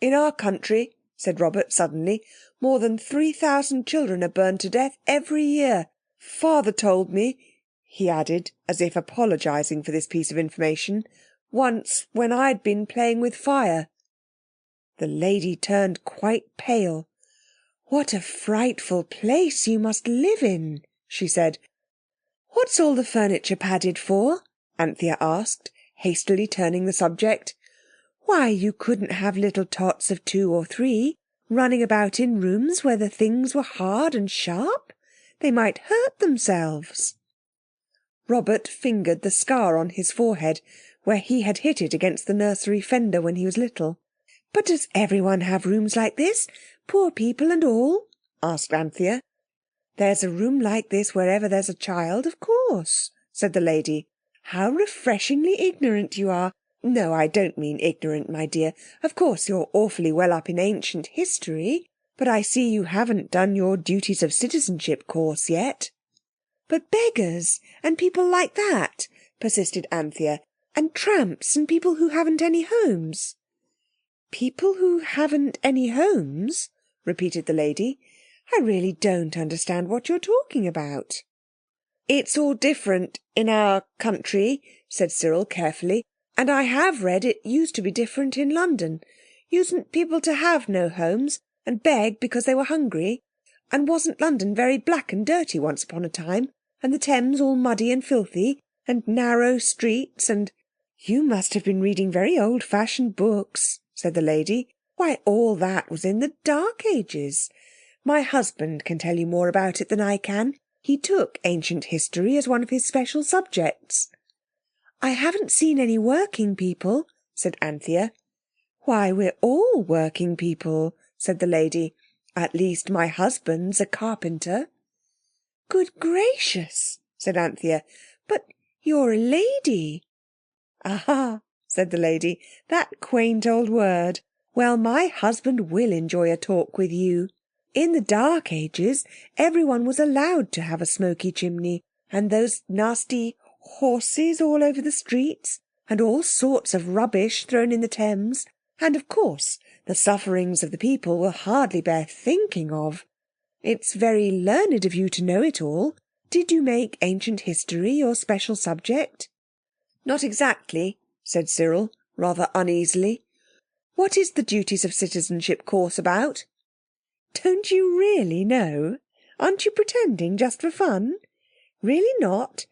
"In our country," said Robert suddenly, "more than 3,000 children are burned to death every year. Father told me," he added, as if apologising for this piece of information, "once when I'd been playing with fire." The lady turned quite pale. "What a frightful place you must live in," she said. "What's all the furniture padded for?" Anthea asked, hastily turning the subject. "Why, you couldn't have little tots of 2 or 3 running about in rooms where the things were hard and sharp. They might hurt themselves." Robert fingered the scar on his forehead, where he had hit it against the nursery fender when he was little. "But does everyone have rooms like this, poor people and all?" asked Anthea. "There's a room like this wherever there's a child, of course," said the lady. "How refreshingly ignorant you are. No, I don't mean ignorant, my dear. Of course you're awfully well up in ancient history, but I see you haven't done your duties of citizenship course yet." "But beggars and people like that," persisted Anthea, "and tramps and people who haven't any homes." "People who haven't any homes?" repeated the lady. "I really don't understand what you're talking about." "It's all different in our country," said Cyril carefully, "and I have read it used to be different in London. Usedn't people to have no homes and beg because they were hungry? And wasn't London very black and dirty once upon a time, and the Thames all muddy and filthy, and narrow streets and—" "You must have been reading very old-fashioned books," said the lady. "Why, all that was in the Dark Ages. My husband can tell you more about it than I can. He took ancient history as one of his special subjects." "I haven't seen any working people," said Anthea. "Why, we're all working people," said the lady. "At least my husband's a carpenter." "Good gracious," said Anthea, "but you're a lady." "Ah," said the lady, "that quaint old word. Well, my husband will enjoy a talk with you. In the Dark Ages everyone was allowed to have a smoky chimney, and those nasty horses all over the streets, and all sorts of rubbish thrown in the Thames, and of course the sufferings of the people will hardly bear thinking of. It's very learned of you to know it all. Did you make ancient history your special subject?" "Not exactly," said Cyril, rather uneasily. "What is the duties of citizenship course about?" "Don't you really know? Aren't you pretending just for fun? Really not?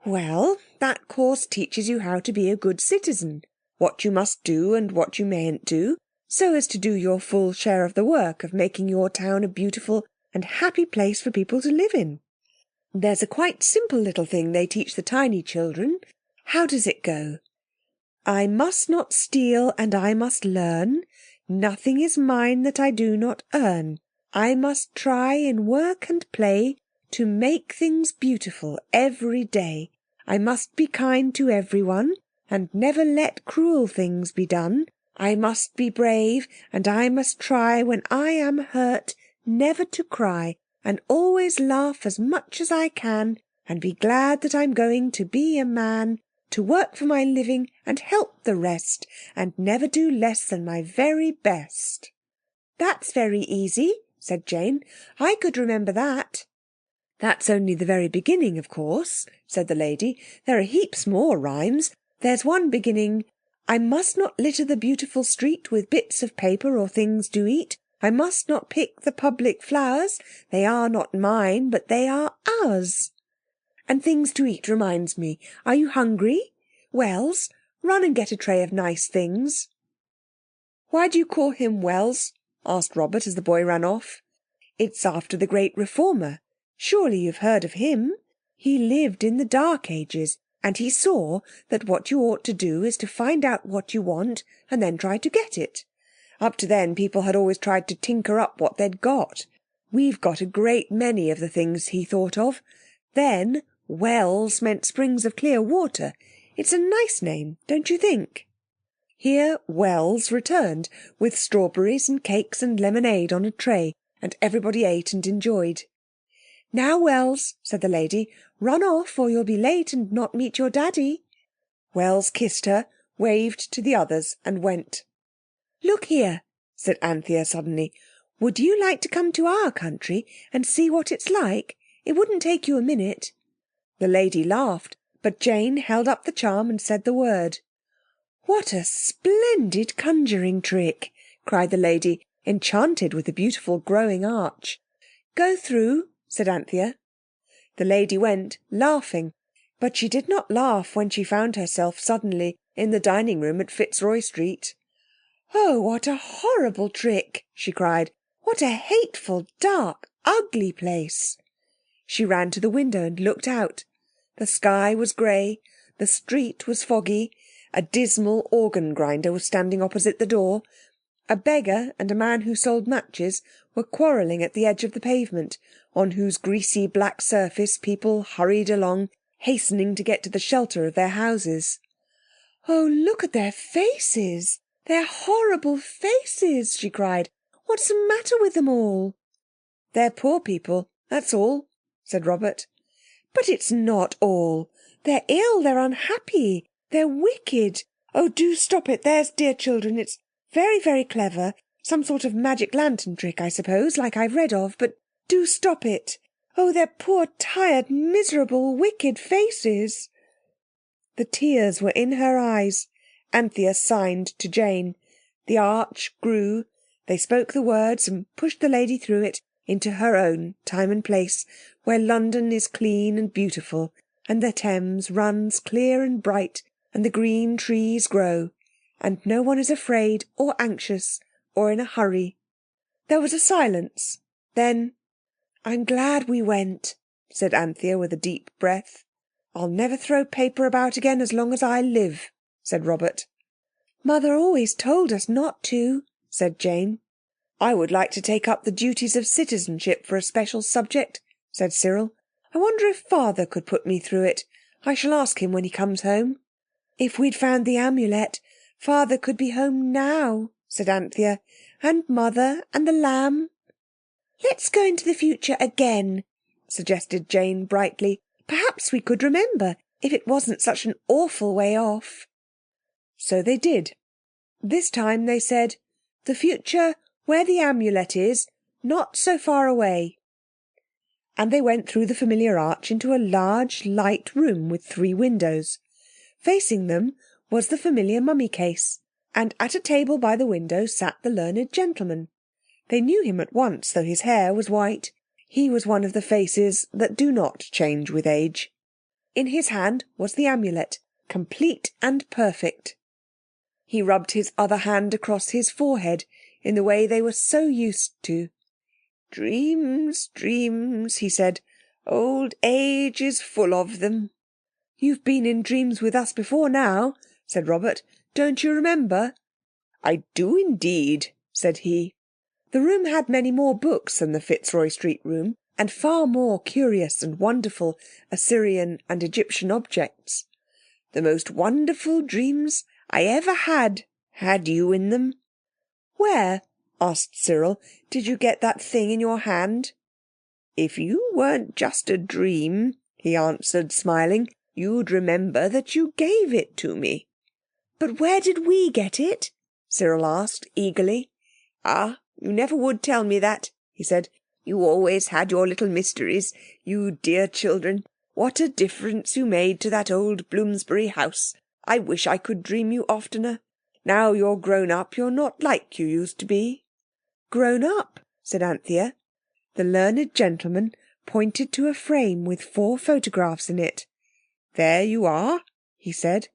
Well, that course teaches you how to be a good citizen, what you must do and what you mayn't do, so as to do your full share of the work of making your town a beautiful and happy place for people to live in. There's a quite simple little thing they teach the tiny children. How does it go? I must not steal and I must learn. Nothing is mine that I do not earn. I must try in work and play to make things beautiful every day. I must be kind to everyone and never let cruel things be done. I must be brave and I must try when I am hurt never to cry, and always laugh as much as I can, and be glad that I'm going to be a man, to work for my living and help the rest, and never do less than my very best. That's very easy, said Jane. I could remember that. That's only the very beginning, of course, said the lady. There are heaps more rhymes. There's one beginning, I must not litter the beautiful street with bits of paper or things to eat. I must not pick the public flowers. They are not mine, but they are ours. And things to eat reminds me. Are you hungry? Wells, run and get a tray of nice things. Why do you call him Wells? Asked Robert as the boy ran off. It's after the great reformer. Surely you've heard of him. He lived in the Dark Ages, and he saw that what you ought to do is to find out what you want and then try to get it. Up to then, people had always tried to tinker up what they'd got. We've got a great many of the things he thought of. Then, wells meant springs of clear water. It's a nice name, don't you think? Here Wells returned, with strawberries and cakes and lemonade on a tray, and everybody ate and enjoyed. Now, Wells, said the lady, run off or you'll be late and not meet your daddy. Wells kissed her, waved to the others, and went. Look here, said Anthea suddenly. Would you like to come to our country and see what it's like? It wouldn't take you a minute. The lady laughed, but Jane held up the charm and said the word. What a splendid conjuring trick, cried the lady, enchanted with the beautiful growing arch. Go through, said Anthea. The lady went, laughing, but she did not laugh when she found herself suddenly in the dining room at Fitzroy Street. Oh, what a horrible trick, she cried. What a hateful, dark, ugly place. She ran to the window and looked out. The sky was grey, the street was foggy, a dismal organ grinder was standing opposite the door. A beggar and a man who sold matches were quarrelling at the edge of the pavement, on whose greasy black surface people hurried along, hastening to get to the shelter of their houses. Oh, look at their faces! Their horrible faces, she cried. What's the matter with them all? They're poor people, that's all, said Robert. But it's not all. They're ill, they're unhappy, they're wicked. Oh, do stop it, there's dear children. It's very, very clever. Some sort of magic lantern trick, I suppose, like I've read of, but do stop it. Oh, their poor, tired, miserable, wicked faces. The tears were in her eyes. Anthea signed to Jane. The arch grew. They spoke the words and pushed the lady through it into her own time and place, where London is clean and beautiful, and the Thames runs clear and bright, and the green trees grow, and no one is afraid or anxious or in a hurry. There was a silence. Then, I'm glad we went, said Anthea with a deep breath. I'll never throw paper about again as long as I live, said Robert. Mother always told us not to, said Jane. I would like to take up the duties of citizenship for a special subject, said Cyril. I wonder if Father could put me through it. I shall ask him when he comes home. If we'd found the amulet, Father could be home now, said Anthea, and Mother and the lamb. Let's go into the future again, suggested Jane brightly. Perhaps we could remember, if it wasn't such an awful way off. So they did. This time they said, the future where the amulet is, not so far away. And they went through the familiar arch into a large, light room with 3 windows. Facing them was the familiar mummy case, and at a table by the window sat the learned gentleman. They knew him at once, though his hair was white. He was one of the faces that do not change with age. In his hand was the amulet, complete and perfect. He rubbed his other hand across his forehead in the way they were so used to. "Dreams, dreams," he said. "Old age is full of them." "You've been in dreams with us before now," said Robert. "Don't you remember?" "I do indeed," said he. The room had many more books than the Fitzroy Street room, and far more curious and wonderful Assyrian and Egyptian objects. "The most wonderful dreams I ever had you in them." "Where," asked Cyril, "did you get that thing in your hand?" "If you weren't just a dream," he answered, smiling, "you'd remember that you gave it to me." "But where did we get it?" Cyril asked eagerly. "Ah, you never would tell me that," he said. "You always had your little mysteries, you dear children. What a difference you made to that old Bloomsbury house. I wish I could dream you oftener. Now you're grown up, you're not like you used to be." "Grown up?" said Anthea. The learned gentleman pointed to a frame with 4 photographs in it. "There you are," he said.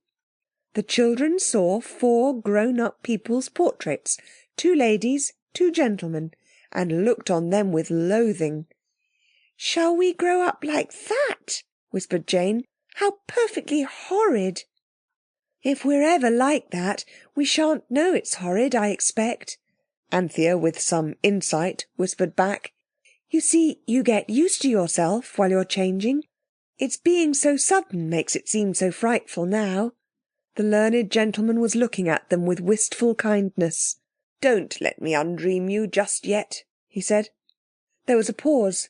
The children saw 4 grown-up people's portraits, 2 ladies, 2 gentlemen, and looked on them with loathing. "Shall we grow up like that?" whispered Jane. "How perfectly horrid!" "If we're ever like that, we shan't know it's horrid, I expect," Anthea, with some insight, whispered back. "You see, you get used to yourself while you're changing. It's being so sudden makes it seem so frightful now." The learned gentleman was looking at them with wistful kindness. "Don't let me undream you just yet," he said. There was a pause.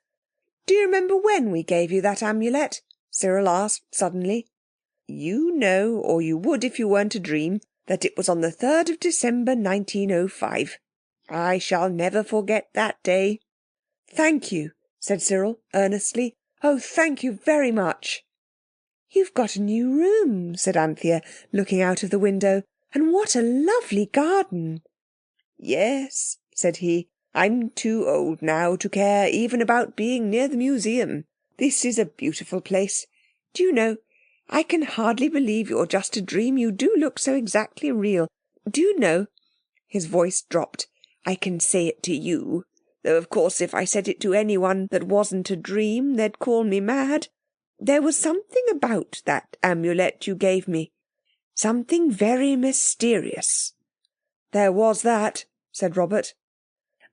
"Do you remember when we gave you that amulet?" Cyril asked suddenly. "You know, or you would if you weren't a dream, that it was on the 3rd of December 1905. I shall never forget that day." "Thank you," said Cyril earnestly. "Oh, thank you very much." "You've got a new room," said Anthea, looking out of the window. "And what a lovely garden." "Yes," said he. "I'm too old now to care even about being near the museum. This is a beautiful place. Do you know, I can hardly believe you're just a dream. You do look so exactly real. Do you know," his voice dropped, "I can say it to you, though of course if I said it to anyone that wasn't a dream they'd call me mad. There was something about that amulet you gave me. Something very mysterious." "There was that," said Robert.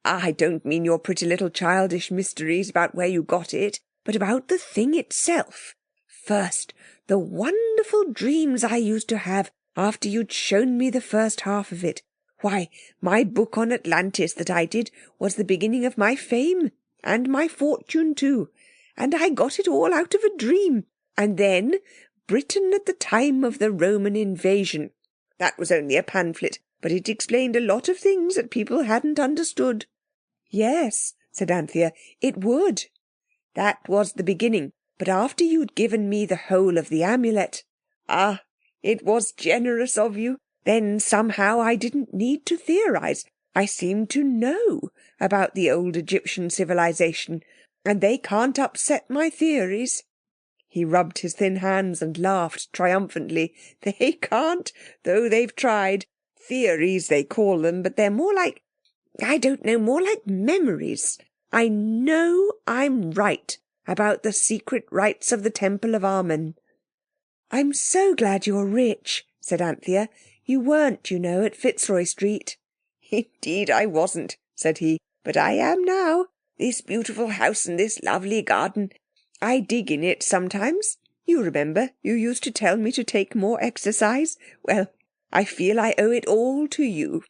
"I don't mean your pretty little childish mysteries about where you got it, but about the thing itself. First, the wonderful dreams I used to have after you'd shown me the first half of it. Why, my book on Atlantis that I did was the beginning of my fame, and my fortune too. And I got it all out of a dream. And then Britain at the time of the Roman invasion. That was only a pamphlet, but it explained a lot of things that people hadn't understood." "Yes," said Anthea, "it would." "That was the beginning. But after you'd given me the whole of the amulet— Ah, it was generous of you. Then somehow I didn't need to theorise. I seemed to know about the old Egyptian civilization, and they can't upset my theories." He rubbed his thin hands and laughed triumphantly. "They can't, though they've tried. Theories they call them, but they're more like, I don't know, more like memories. I know I'm right about the secret rites of the Temple of Amen." "I'm so glad you're rich," said Anthea. "You weren't, you know, at Fitzroy Street." "Indeed I wasn't," said he, "but I am now. This beautiful house and this lovely garden. I dig in it sometimes. You remember, you used to tell me to take more exercise. Well, I feel I owe it all to you.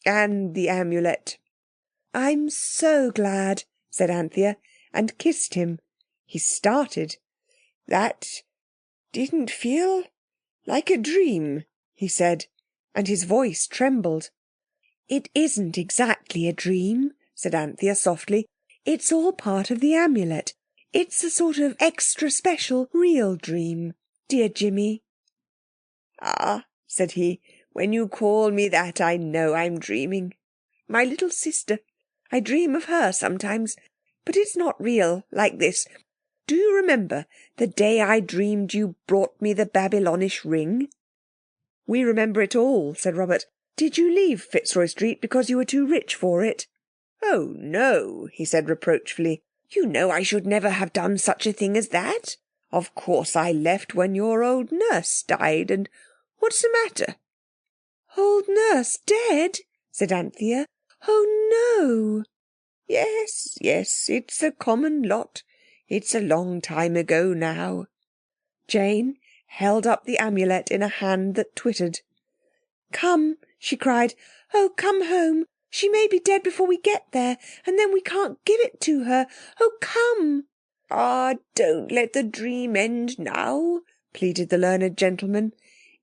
And the amulet." "I'm so glad," said Anthea, and kissed him. He started. "That didn't feel like a dream," he said, and his voice trembled. "It isn't exactly a dream," said Anthea softly. "It's all part of the amulet. It's a sort of extra special real dream, dear Jimmy." "Ah," said he, "when you call me that I know I'm dreaming. My little sister. I dream of her sometimes. But it's not real, like this. Do you remember the day I dreamed you brought me the Babylonish ring?" We remember it all, said Robert. Did you leave Fitzroy Street because you were too rich for it? Oh, no, he said reproachfully. You know I should never have done such a thing as that. Of course I left when your old nurse died, and what's the matter? Old nurse dead? Said Anthea. Oh, no. Yes, it's a common lot. It's a long time ago now. Jane held up the amulet in a hand that twittered. Come, she cried. Oh, come home. She may be dead before we get there, and then we can't give it to her. Oh, come. Ah, don't let the dream end now, pleaded the learned gentleman.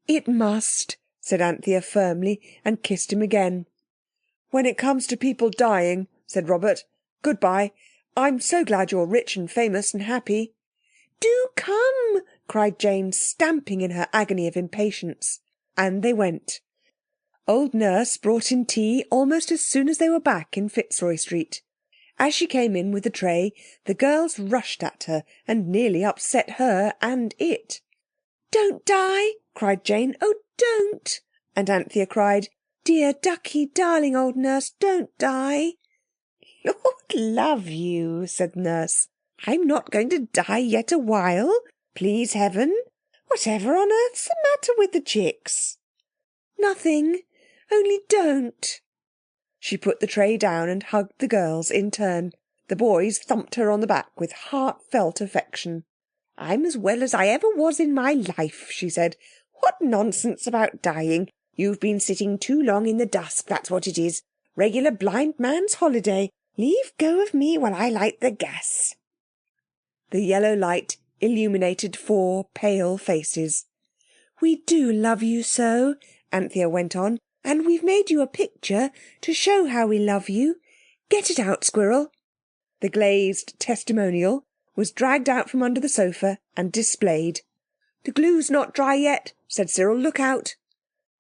It must, said Anthea firmly, and kissed him again. When it comes to people dying, said Robert, goodbye. I'm so glad you're rich and famous and happy. Do come, cried Jane, stamping in her agony of impatience. And they went. Old Nurse brought in tea almost as soon as they were back in Fitzroy Street. As she came in with the tray, the girls rushed at her and nearly upset her and it. Don't die, cried Jane. Oh, don't. And Anthea cried, Dear, ducky, darling old Nurse, don't die. Lord love you, said Nurse. I'm not going to die yet awhile, please heaven. Whatever on earth's the matter with the chicks? Nothing, only don't. She put the tray down and hugged the girls in turn. The boys thumped her on the back with heartfelt affection. I'm as well as I ever was in my life, she said. What nonsense about dying. You've been sitting too long in the dusk, that's what it is. Regular blind man's holiday. Leave go of me while I light the gas. The yellow light illuminated 4 pale faces. We do love you so, Anthea went on, and we've made you a picture to show how we love you. Get it out, Squirrel. The glazed testimonial was dragged out from under the sofa and displayed. The glue's not dry yet, said Cyril. Look out.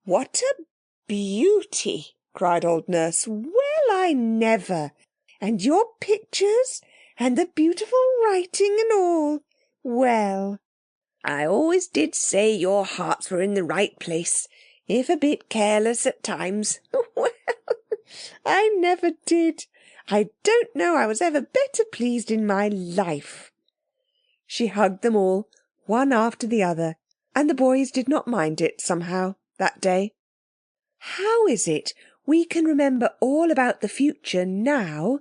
What a beauty, cried old Nurse. Well, I never. And your pictures, and the beautiful writing and all. Well, I always did say your hearts were in the right place, if a bit careless at times. Well, I never did. I don't know I was ever better pleased in my life. She hugged them all, one after the other, and the boys did not mind it somehow that day. How is it we can remember all about the future now?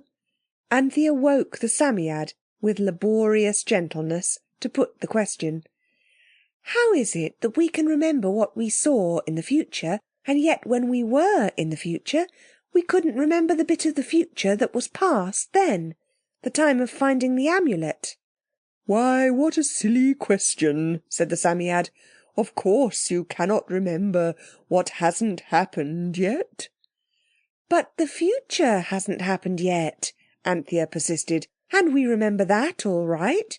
Anthea woke the Psammead with laborious gentleness to put the question. How is it that we can remember what we saw in the future, and yet when we were in the future, we couldn't remember the bit of the future that was past then, the time of finding the amulet? Why, what a silly question, said the Psammead. Of course you cannot remember what hasn't happened yet. But the future hasn't happened yet, Anthea persisted, and we remember that all right.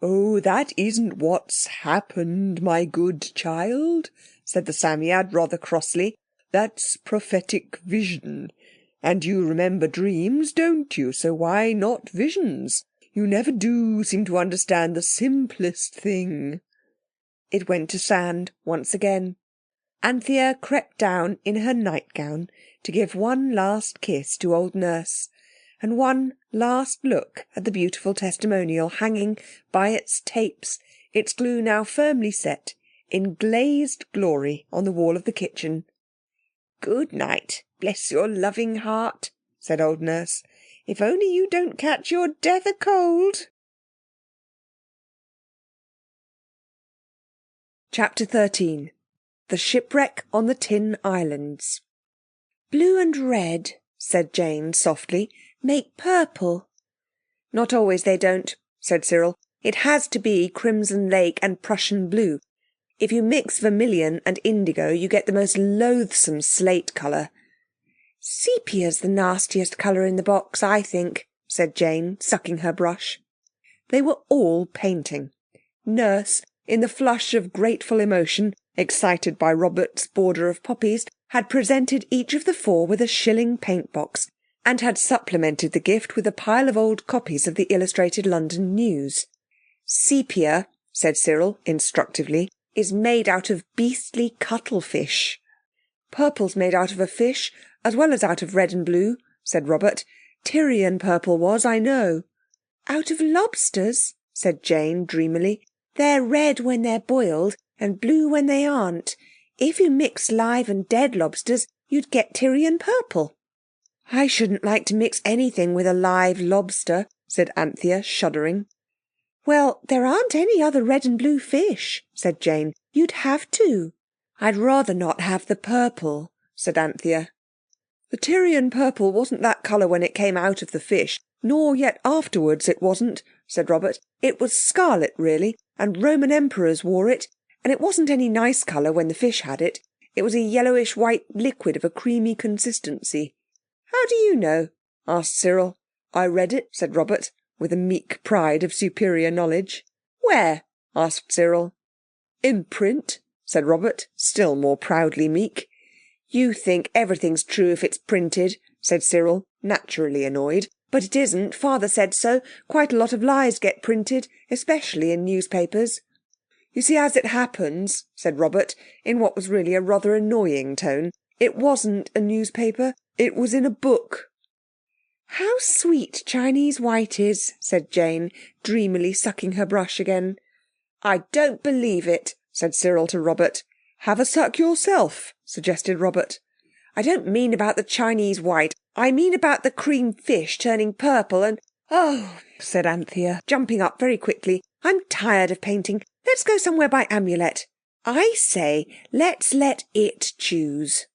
Oh, that isn't what's happened, my good child, said the Psammead rather crossly. That's prophetic vision. And you remember dreams, don't you? So why not visions? You never do seem to understand the simplest thing. It went to sand once again. Anthea crept down in her nightgown to give one last kiss to old Nurse, and one last look at the beautiful testimonial hanging by its tapes, its glue now firmly set, in glazed glory on the wall of the kitchen. Good night, bless your loving heart, said old Nurse. If only you don't catch your death a cold. Chapter 13. The Shipwreck on the Tin Islands. Blue and red, said Jane softly, make purple. Not always they don't, said Cyril. It has to be crimson lake and Prussian blue. If you mix vermilion and indigo, you get the most loathsome slate colour. Sepia's the nastiest colour in the box, I think, said Jane, sucking her brush. They were all painting. Nurse, in the flush of grateful emotion, excited by Robert's border of poppies, had presented each of the 4 with a shilling paint-box, and had supplemented the gift with a pile of old copies of the Illustrated London News. Sepia, said Cyril instructively, is made out of beastly cuttlefish." "Purple's made out of a fish, as well as out of red and blue," said Robert. "Tyrian purple was, I know." "Out of lobsters," said Jane dreamily. "They're red when they're boiled and blue when they aren't. If you mix live and dead lobsters, you'd get Tyrian purple." "I shouldn't like to mix anything with a live lobster," said Anthea, shuddering. "Well, there aren't any other red and blue fish," said Jane. "You'd have to." "I'd rather not have the purple," said Anthea. "The Tyrian purple wasn't that colour when it came out of the fish, nor yet afterwards it wasn't," said Robert. "It was scarlet, really, and Roman emperors wore it, and it wasn't any nice colour when the fish had it. It was a yellowish-white liquid of a creamy consistency." "How do you know?" asked Cyril. "I read it," said Robert, with a meek pride of superior knowledge. "Where?" asked Cyril. "In print," said Robert, still more proudly meek. "You think everything's true if it's printed," said Cyril, naturally annoyed. "But it isn't. Father said so. Quite a lot of lies get printed, especially in newspapers." "You see, as it happens," said Robert, in what was really a rather annoying tone, "it wasn't a newspaper. It was in a book." "How sweet Chinese white is," said Jane, dreamily sucking her brush again. "I don't believe it," said Cyril to Robert. "Have a suck yourself," suggested Robert. "I don't mean about the Chinese white. I mean about the cream fish turning purple and—" "Oh," said Anthea, jumping up very quickly, "I'm tired of painting. Let's go somewhere by Amulet. I say, let's let it choose."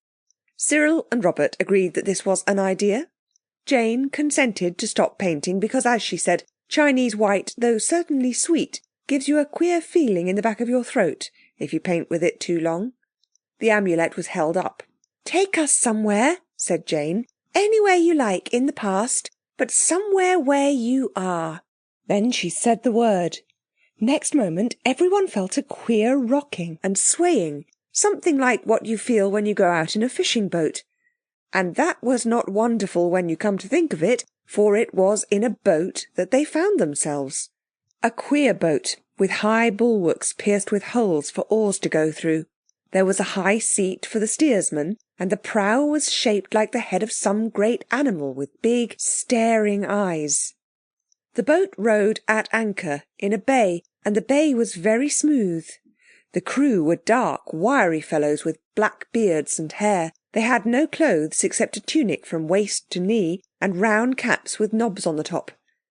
Cyril and Robert agreed that this was an idea. Jane consented to stop painting because, as she said, Chinese white, though certainly sweet, gives you a queer feeling in the back of your throat if you paint with it too long. The Amulet was held up. "Take us somewhere," said Jane. "Anywhere you like in the past, but somewhere where you are." Then she said the word. Next moment everyone felt a queer rocking and swaying, something like what you feel when you go out in a fishing boat. And that was not wonderful when you come to think of it, for it was in a boat that they found themselves. A queer boat with high bulwarks pierced with holes for oars to go through. There was a high seat for the steersman, and the prow was shaped like the head of some great animal with big, staring eyes. The boat rode at anchor in a bay, and the bay was very smooth. The crew were dark, wiry fellows with black beards and hair. They had no clothes except a tunic from waist to knee, and round caps with knobs on the top.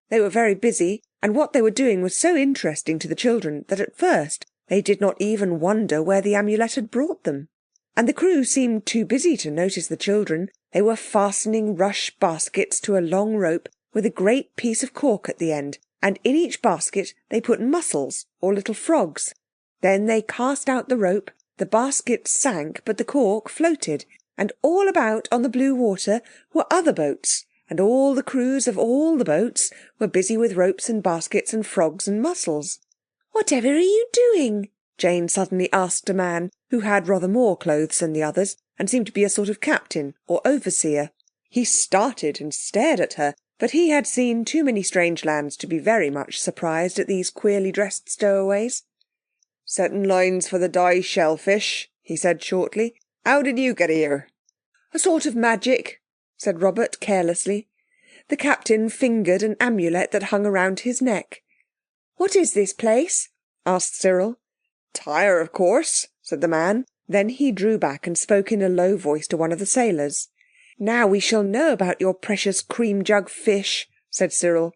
They were very busy, and what they were doing was so interesting to the children that at first they did not even wonder where the Amulet had brought them. And the crew seemed too busy to notice the children. They were fastening rush baskets to a long rope with a great piece of cork at the end, and in each basket they put mussels or little frogs. Then they cast out the rope, the baskets sank, but the cork floated, and all about on the blue water were other boats, and all the crews of all the boats were busy with ropes and baskets and frogs and mussels. "Whatever are you doing?" Jane suddenly asked a man who had rather more clothes than the others, and seemed to be a sort of captain or overseer. He started and stared at her, but he had seen too many strange lands to be very much surprised at these queerly dressed stowaways. "Setting lines for the dye shellfish," he said shortly. "How did you get here?" "A sort of magic," said Robert carelessly. The captain fingered an amulet that hung around his neck. "What is this place?" asked Cyril. "Tyre, of course," said the man. Then he drew back and spoke in a low voice to one of the sailors. "Now we shall know about your precious cream jug fish," said Cyril.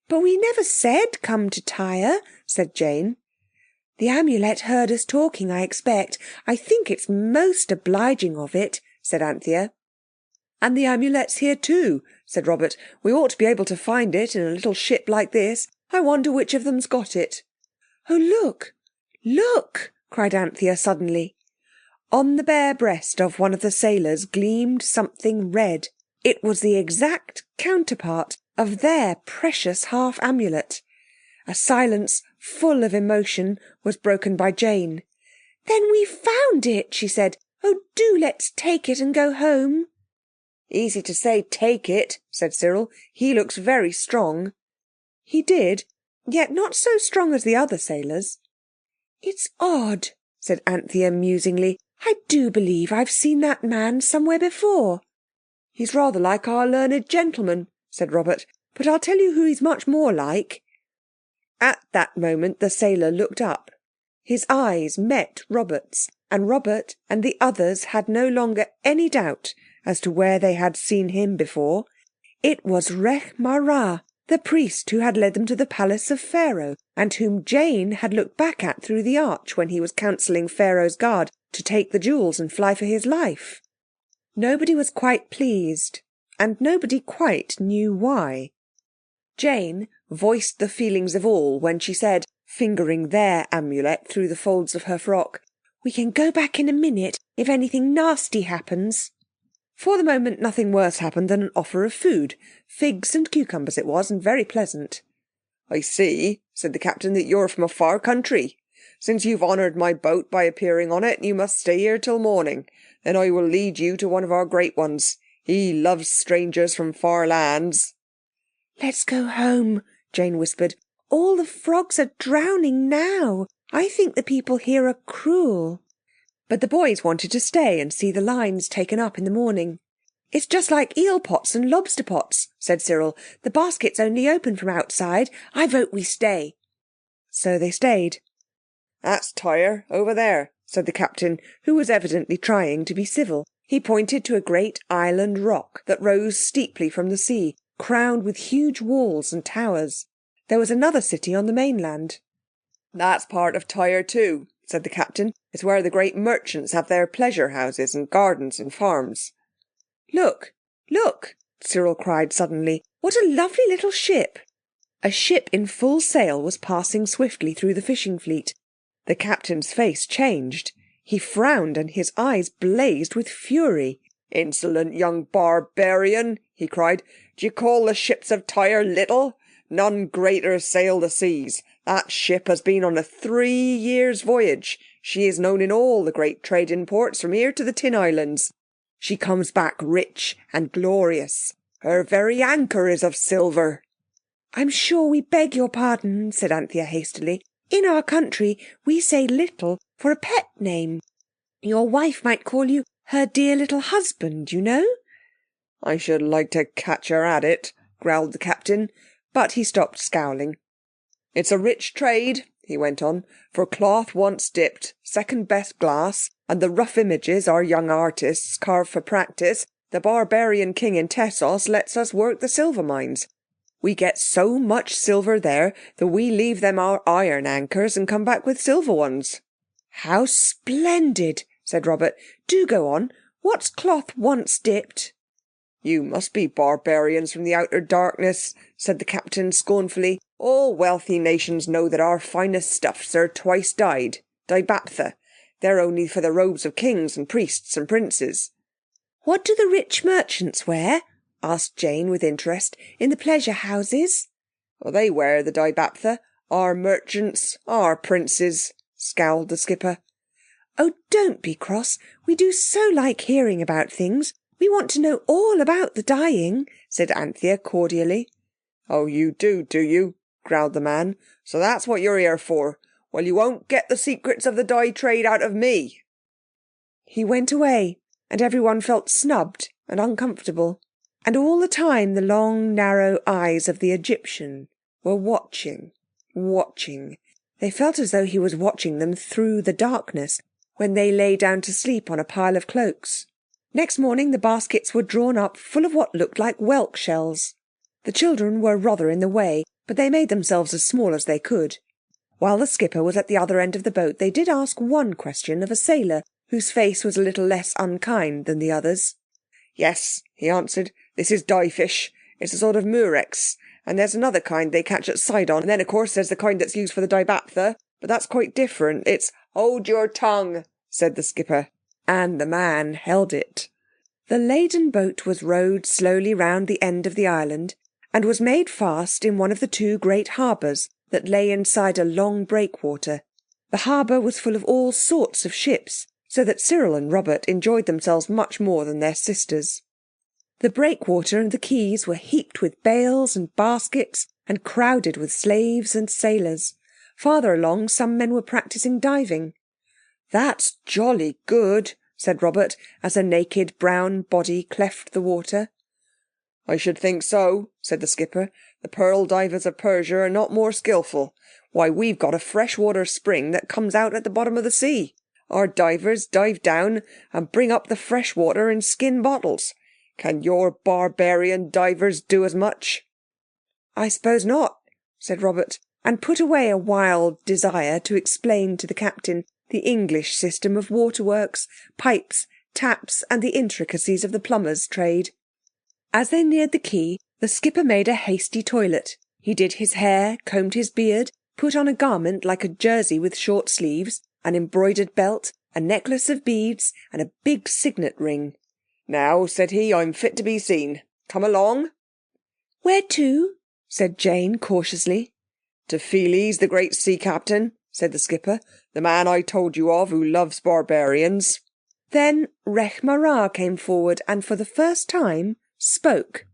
"But we never said come to Tyre," said Jane. "The Amulet heard us talking, I expect. I think it's most obliging of it," said Anthea. "And the Amulet's here too," said Robert. "We ought to be able to find it in a little ship like this. I wonder which of them's got it." "Oh, look! Look!" cried Anthea suddenly. On the bare breast of one of the sailors gleamed something red. It was the exact counterpart of their precious half-amulet. A silence full of emotion was broken by Jane. "Then we found it," she said. "Oh, do let's take it and go home." "Easy to say take it," said Cyril. "He looks very strong." He did, yet not so strong as the other sailors. "It's odd," said Anthea musingly. "I do believe I've seen that man somewhere before." "He's rather like our learned gentleman," said Robert, "but I'll tell you who he's much more like." At that moment the sailor looked up. His eyes met Robert's, and Robert and the others had no longer any doubt as to where they had seen him before. It was Rech Marah, the priest who had led them to the palace of Pharaoh, and whom Jane had looked back at through the arch when he was counselling Pharaoh's guard to take the jewels and fly for his life. Nobody was quite pleased, and nobody quite knew why. Jane voiced the feelings of all when she said, fingering their amulet through the folds of her frock, "We can go back in a minute if anything nasty happens." For the moment nothing worse happened than an offer of food. Figs and cucumbers it was, and very pleasant. "I see," said the captain, "that you're from a far country. Since you've honoured my boat by appearing on it, you must stay here till morning. Then I will lead you to one of our great ones. He loves strangers from far lands." "Let's go home," Jane whispered. "All the frogs are drowning now. I think the people here are cruel." But the boys wanted to stay and see the lines taken up in the morning. "It's just like eel pots and lobster pots," said Cyril. "The basket's only open from outside. I vote we stay." So they stayed. "That's Tyre, over there," said the captain, who was evidently trying to be civil. He pointed to a great island rock that rose steeply from the sea, crowned with huge walls and towers. There was another city on the mainland. "That's part of Tyre too," said the captain. "It's where the great merchants have their pleasure houses and gardens and farms." "Look, look!" Cyril cried suddenly. "What a lovely little ship!" A ship in full sail was passing swiftly through the fishing fleet. The captain's face changed. He frowned and his eyes blazed with fury. "Insolent young barbarian!" he cried. "Do you call the ships of Tyre little? None greater sail the seas. That ship has been on a 3 years' voyage. She is known in all the great trading ports from here to the Tin Islands. She comes back rich and glorious. Her very anchor is of silver." "I'm sure we beg your pardon," said Anthea hastily. "In our country we say little for a pet name. Your wife might call you her dear little husband, you know." "I should like to catch her at it," growled the captain, but he stopped scowling. "It's a rich trade," he went on, "for cloth once dipped, second best glass, and the rough images our young artists carve for practice. The barbarian king in Tessos lets us work the silver mines. We get so much silver there that we leave them our iron anchors and come back with silver ones." "How splendid!" said Robert. "Do go on. What's cloth once dipped?" "You must be barbarians from the outer darkness," said the captain scornfully. "All wealthy nations know that our finest stuffs are twice dyed, dibaptha. They're only for the robes of kings and priests and princes." "What do the rich merchants wear?" asked Jane with interest. "In the pleasure houses?" "Well, they wear the dibaptha. Our merchants, our princes," scowled the skipper. "Oh, don't be cross. We do so like hearing about things. We want to know all about the dyeing," said Anthea cordially. "Oh, you do you?" growled the man. "So that's what you're here for. Well, you won't get the secrets of the dye trade out of me." He went away, and everyone felt snubbed and uncomfortable. And all the time the long, narrow eyes of the Egyptian were watching, watching. They felt as though he was watching them through the darkness when they lay down to sleep on a pile of cloaks. Next morning the baskets were drawn up full of what looked like whelk shells. The children were rather in the way, but they made themselves as small as they could. While the skipper was at the other end of the boat, they did ask one question of a sailor whose face was a little less unkind than the others. "Yes," he answered, "this is dye fish. It's a sort of murex. And there's another kind they catch at Sidon. And then, of course, there's the kind that's used for the dibaptha. But that's quite different. It's—" "Hold your tongue," said the skipper. And the man held it. The laden boat was rowed slowly round the end of the island and was made fast in one of the 2 great harbours that lay inside a long breakwater. The harbour was full of all sorts of ships, so that Cyril and Robert enjoyed themselves much more than their sisters. The breakwater and the quays were heaped with bales and baskets and crowded with slaves and sailors. Farther along some men were practising diving. "That's jolly good," said Robert, as a naked brown body cleft the water. "I should think so," said the skipper. "The pearl divers of Persia are not more skilful. Why, we've got a freshwater spring that comes out at the bottom of the sea. Our divers dive down and bring up the fresh water in skin bottles. Can your barbarian divers do as much?" "I suppose not," said Robert, and put away a wild desire to explain to the captain the English system of waterworks, pipes, taps, and the intricacies of the plumber's trade. As they neared the quay, the skipper made a hasty toilet. He did his hair, combed his beard, put on a garment like a jersey with short sleeves, an embroidered belt, a necklace of beads, and a big signet ring. "Now," said he, "I'm fit to be seen. Come along." "Where to?" said Jane cautiously. "To Pheles, the great sea captain," said the skipper, "the man I told you of who loves barbarians." Then Rechmarah came forward and for the first time spoke.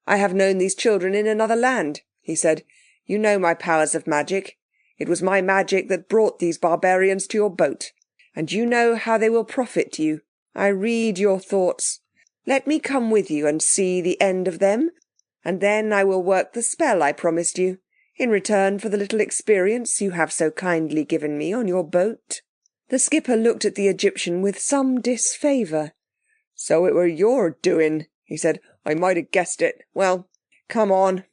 "I have known these children in another land," he said. "You know my powers of magic. It was my magic that brought these barbarians to your boat. And you know how they will profit you. I read your thoughts. Let me come with you and see the end of them, and then I will work the spell I promised you, in return for the little experience you have so kindly given me on your boat." The skipper looked at the Egyptian with some disfavour. "So it were your doing," he said. "I might have guessed it. Well, come on."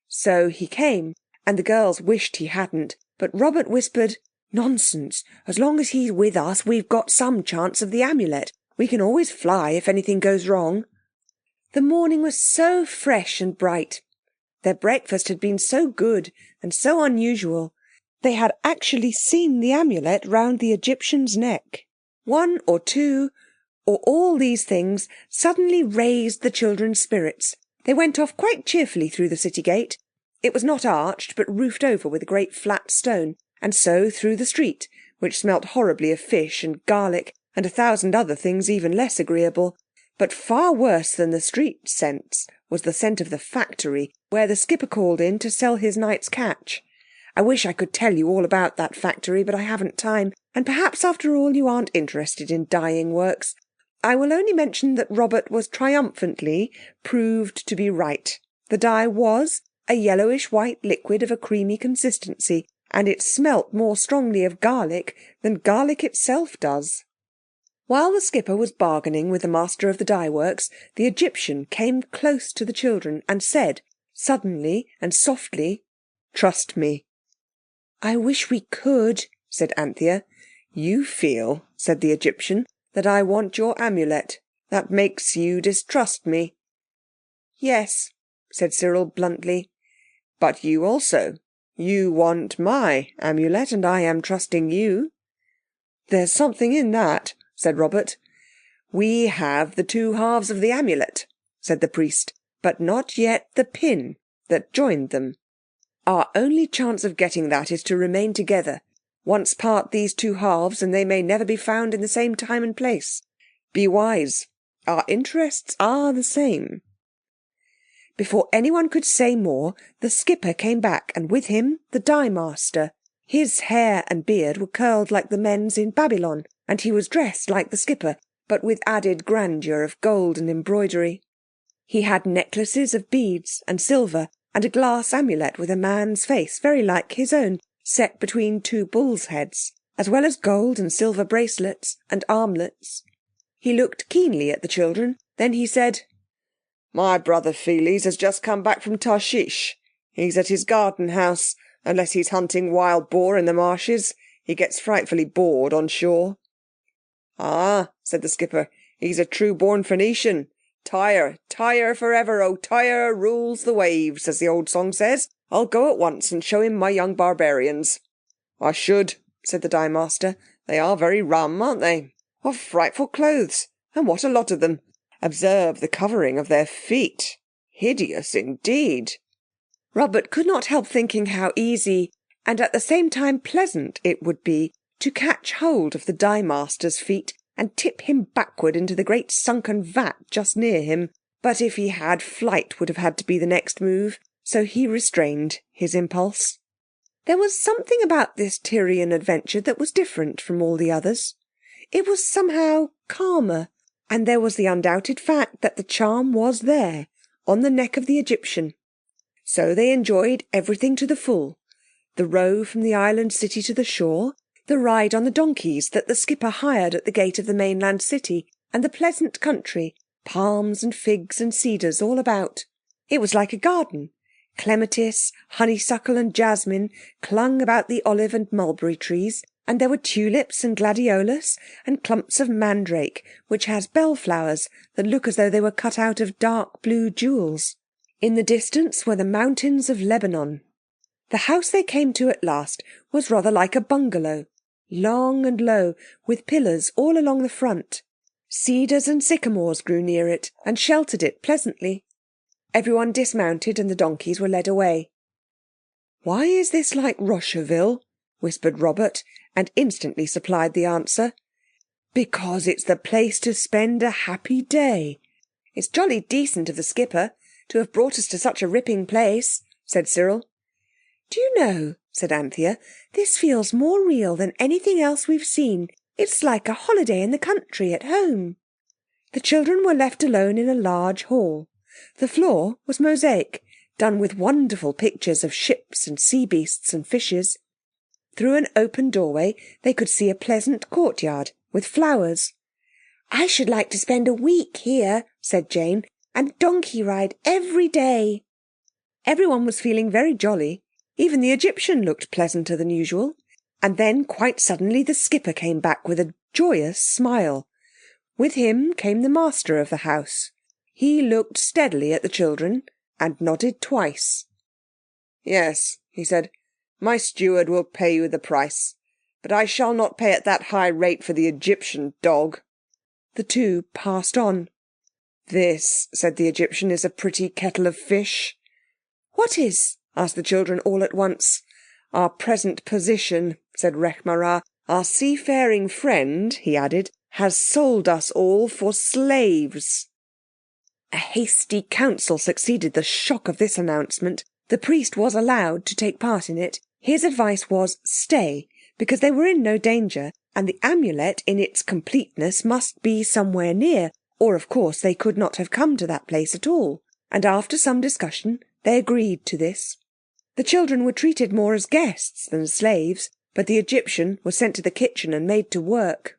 So he came, and the girls wished he hadn't, but Robert whispered, "Nonsense. As long as he's with us, we've got some chance of the amulet. We can always fly if anything goes wrong." The morning was so fresh and bright. Their breakfast had been so good and so unusual. They had actually seen the amulet round the Egyptian's neck. One or two, or all these things, suddenly raised the children's spirits. They went off quite cheerfully through the city gate. It was not arched, but roofed over with a great flat stone, and so through the street, which smelt horribly of fish and garlic and 1,000 other things even less agreeable. But far worse than the street scents was the scent of the factory, where the skipper called in to sell his night's catch. I wish I could tell you all about that factory, but I haven't time, and perhaps after all you aren't interested in dyeing works. I will only mention that Robert was triumphantly proved to be right. The dye was a yellowish-white liquid of a creamy consistency, and it smelt more strongly of garlic than garlic itself does. While the skipper was bargaining with the master of the dye works, the Egyptian came close to the children and said, suddenly and softly, "Trust me." "I wish we could," said Anthea. "You feel," said the Egyptian, "that I want your amulet. That makes you distrust me." "Yes," said Cyril bluntly. "But you also. You want my amulet, and I am trusting you." "There's something in that," said Robert. "We have the 2 halves of the amulet," said the priest, "but not yet the pin that joined them. Our only chance of getting that is to remain together. Once part these 2 halves and they may never be found in the same time and place. Be wise. Our interests are the same." Before anyone could say more, the skipper came back, and with him the dye master. His hair and beard were curled like the men's in Babylon, and he was dressed like the skipper, but with added grandeur of gold and embroidery. He had necklaces of beads and silver, and a glass amulet with a man's face, very like his own, set between 2 bulls' heads, as well as gold and silver bracelets and armlets. He looked keenly at the children. Then he said, "My brother Pheles has just come back from Tarshish. He's at his garden house, unless he's hunting wild boar in the marshes. He gets frightfully bored on shore." "Ah," said the skipper, "he's a true-born Phoenician. Tyre, Tyre forever, oh Tyre rules the waves, as the old song says. I'll go at once and show him my young barbarians." "I should," said the dye master. "They are very rum, aren't they? What frightful clothes, and what a lot of them. Observe the covering of their feet. Hideous indeed." Robert could not help thinking how easy and at the same time pleasant it would be to catch hold of the dye master's feet and tip him backward into the great sunken vat just near him. But if he had, flight would have had to be the next move, so he restrained his impulse. There was something about this Tyrian adventure that was different from all the others. It was somehow calmer, and there was the undoubted fact that the charm was there, on the neck of the Egyptian. So they enjoyed everything to the full. The row from the island city to the shore, the ride on the donkeys that the skipper hired at the gate of the mainland city, and the pleasant country, palms and figs and cedars all about. It was like a garden. Clematis, honeysuckle and jasmine clung about the olive and mulberry trees, and there were tulips and gladiolus and clumps of mandrake, which has bellflowers that look as though they were cut out of dark blue jewels. In the distance were the mountains of Lebanon. The house they came to at last was rather like a bungalow, long and low, with pillars all along the front. Cedars and sycamores grew near it and sheltered it pleasantly. Everyone dismounted and the donkeys were led away. "Why is this like Rocherville?" whispered Robert, and instantly supplied the answer. "Because it's the place to spend a happy day." "It's jolly decent of the skipper to have brought us to such a ripping place," said Cyril. "Do you know," said Anthea, "this feels more real than anything else we've seen. It's like a holiday in the country at home." The children were left alone in a large hall. The floor was mosaic, done with wonderful pictures of ships and sea beasts and fishes. Through an open doorway they could see a pleasant courtyard with flowers. "I should like to spend a week here," said Jane, "and donkey ride every day." Everyone was feeling very jolly. Even the Egyptian looked pleasanter than usual. And then quite suddenly the skipper came back with a joyous smile. With him came the master of the house. He looked steadily at the children and nodded twice. "Yes," he said, "my steward will pay you the price, but I shall not pay at that high rate for the Egyptian dog." The two passed on. "This," said the Egyptian, "is a pretty kettle of fish." "What is?" asked the children all at once. "Our present position," said Rekh-Marā. "Our seafaring friend," he added, "has sold us all for slaves." A hasty council succeeded the shock of this announcement. The priest was allowed to take part in it. His advice was stay, because they were in no danger, and the amulet in its completeness must be somewhere near, or of course they could not have come to that place at all. And after some discussion they agreed to this. The children were treated more as guests than slaves, but the Egyptian was sent to the kitchen and made to work.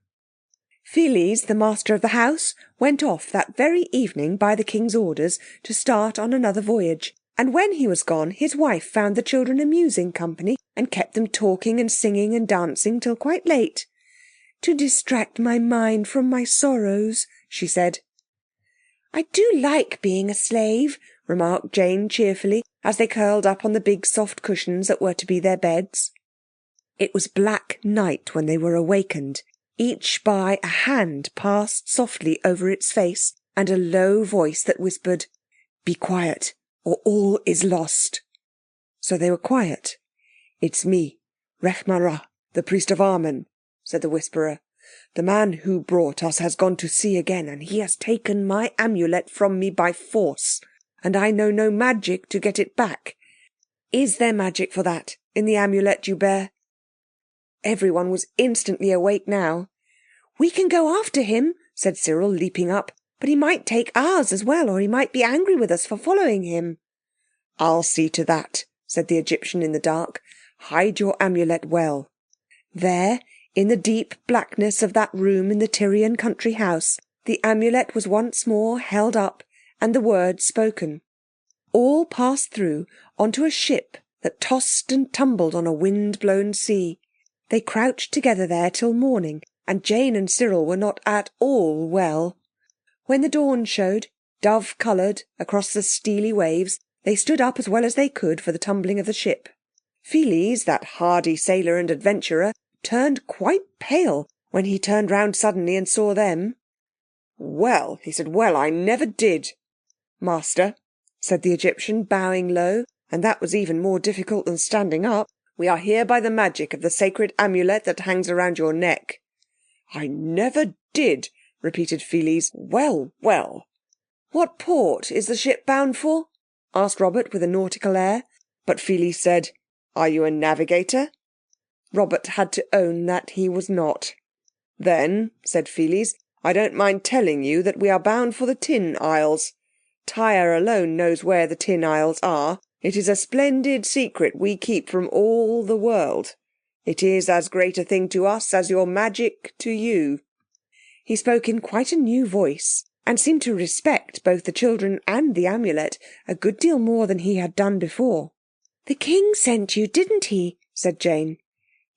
Pheles, the master of the house, went off that very evening by the king's orders to start on another voyage, and when he was gone his wife found the children amusing company and kept them talking and singing and dancing till quite late. "To distract my mind from my sorrows," she said. "I do like being a slave," remarked Jane cheerfully, as they curled up on the big soft cushions that were to be their beds. It was black night when they were awakened. Each by a hand passed softly over its face, and a low voice that whispered, "Be quiet, or all is lost." So they were quiet. "It's me, Rekh-Marā, the priest of Amen," said the whisperer. "The man who brought us has gone to sea again, and he has taken my amulet from me by force, and I know no magic to get it back. Is there magic for that in the amulet you bear?" Everyone was instantly awake now. "We can go after him," said Cyril, leaping up, "but he might take ours as well, or he might be angry with us for following him." "I'll see to that," said the Egyptian in the dark. "Hide your amulet well." There, in the deep blackness of that room in the Tyrian country house, the amulet was once more held up and the word spoken. All passed through onto a ship that tossed and tumbled on a wind-blown sea. They crouched together there till morning, and Jane and Cyril were not at all well. When the dawn showed, dove-coloured, across the steely waves, they stood up as well as they could for the tumbling of the ship. Pheles, that hardy sailor and adventurer, turned quite pale when he turned round suddenly and saw them. "Well," he said, "well, I never did." "Master," said the Egyptian, bowing low, and that was even more difficult than standing up, "we are here by the magic of the sacred amulet that hangs around your neck." "I never did," repeated Pheles. "Well, well." "What port is the ship bound for?" asked Robert with a nautical air. But Pheles said, Are you a navigator? Robert had to own that he was not. Then, said Pheles, I don't mind telling you that we are bound for the Tin Isles. Tyre alone knows where the Tin Isles are. It is a splendid secret we keep from all the world. It is as great a thing to us as your magic to you. He spoke in quite a new voice, and seemed to respect both the children and the amulet a good deal more than he had done before. "The king sent you, didn't he?" said Jane.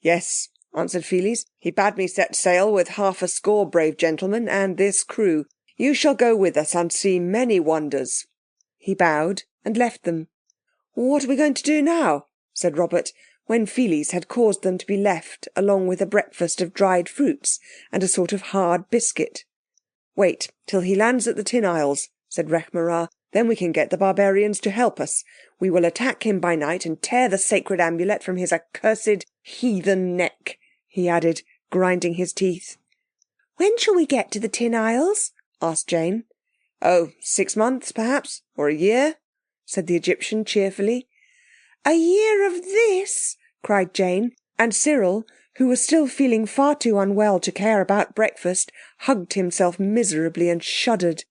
"Yes," answered Pheles. "He bade me set sail with 60 brave gentlemen and this crew. You shall go with us and see many wonders." He bowed and left them. "What are we going to do now?" said Robert, when Pheles had caused them to be left along with a breakfast of dried fruits and a sort of hard biscuit. "Wait till he lands at the Tin Isles," said Rechmarar. "Then we can get the barbarians to help us. We will attack him by night and tear the sacred amulet from his accursed heathen neck," he added, grinding his teeth. "When shall we get to the Tin Isles?" asked Jane. "Oh, 6 months, perhaps, or a year," said the Egyptian cheerfully. "A year of this!" cried Jane, and Cyril, who was still feeling far too unwell to care about breakfast, hugged himself miserably and shuddered.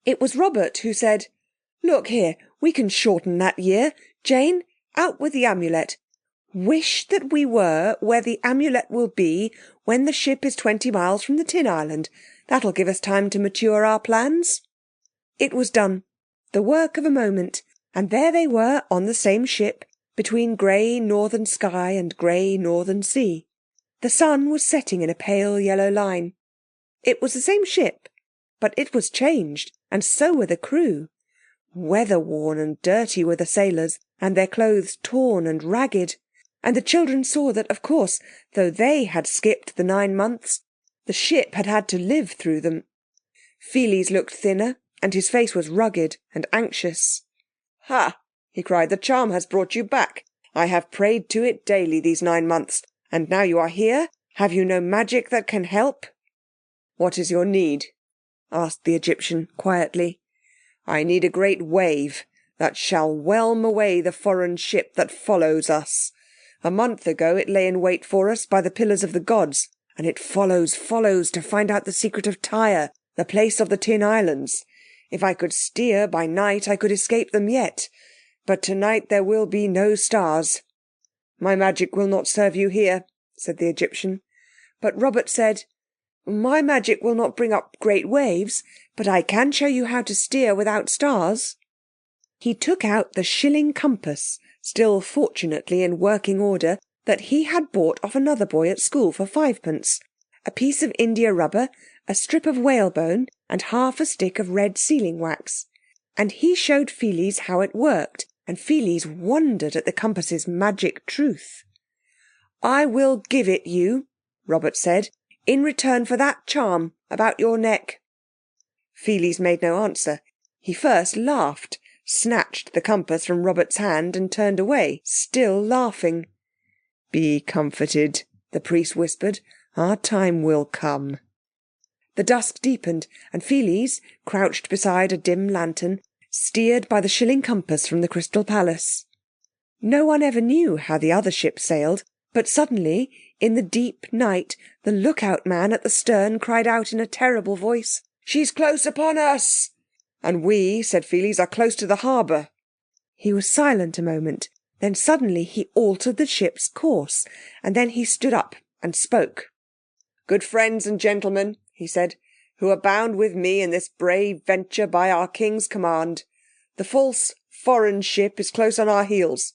It was Robert who said, "Look here, we can shorten that year. Jane, out with the amulet. Wish that we were where the amulet will be when the ship is 20 miles from the Tin Island. That'll give us time to mature our plans." It was done. The work of a moment. And there they were on the same ship, between grey northern sky and grey northern sea. The sun was setting in a pale yellow line. It was the same ship, but it was changed, and so were the crew. Weather-worn and dirty were the sailors, and their clothes torn and ragged. And the children saw that, of course, though they had skipped the 9 months, the ship had had to live through them. Pheles looked thinner, and his face was rugged and anxious. "Ha!" he cried, "the charm has brought you back. I have prayed to it daily these 9 months, and now you are here. Have you no magic that can help?" "What is your need?" asked the Egyptian quietly. "I need a great wave that shall whelm away the foreign ship that follows us. A month ago it lay in wait for us by the pillars of the gods, and it follows to find out the secret of Tyre, the place of the Tin Islands. If I could steer by night I could escape them yet, but tonight there will be no stars." "My magic will not serve you here," said the Egyptian. But Robert said, "My magic will not bring up great waves, but I can show you how to steer without stars." He took out the shilling compass, still fortunately in working order, that he had bought off another boy at school for 5d, a piece of India rubber, a strip of whalebone, and half a stick of red sealing wax. And he showed Pheles how it worked, and Pheles wondered at the compass's magic truth. "I will give it you," Robert said, "in return for that charm about your neck." Pheles made no answer. He first laughed, snatched the compass from Robert's hand and turned away, still laughing. "Be comforted," the priest whispered. "Our time will come." The dusk deepened, and Pheles, crouched beside a dim lantern, steered by the shilling compass from the Crystal Palace. No one ever knew how the other ship sailed, but suddenly, in the deep night, the lookout man at the stern cried out in a terrible voice, "She's close upon us!" "And we," said Pheles, "are close to the harbour." He was silent a moment. Then suddenly he altered the ship's course, and then he stood up and spoke. "Good friends and gentlemen," he said, "who are bound with me in this brave venture by our king's command. The false foreign ship is close on our heels.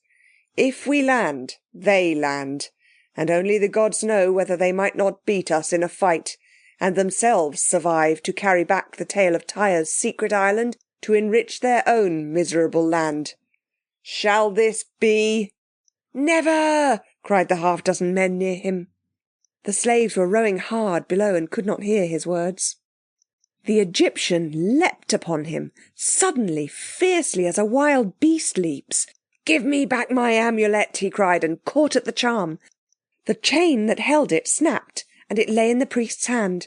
If we land, they land, and only the gods know whether they might not beat us in a fight, and themselves survive to carry back the tale of Tyre's secret island to enrich their own miserable land. Shall this be?" "Never!" cried the half-dozen men near him. The slaves were rowing hard below and could not hear his words. The Egyptian leapt upon him, suddenly, fiercely, as a wild beast leaps. "Give me back my amulet," he cried, and caught at the charm. The chain that held it snapped, and it lay in the priest's hand.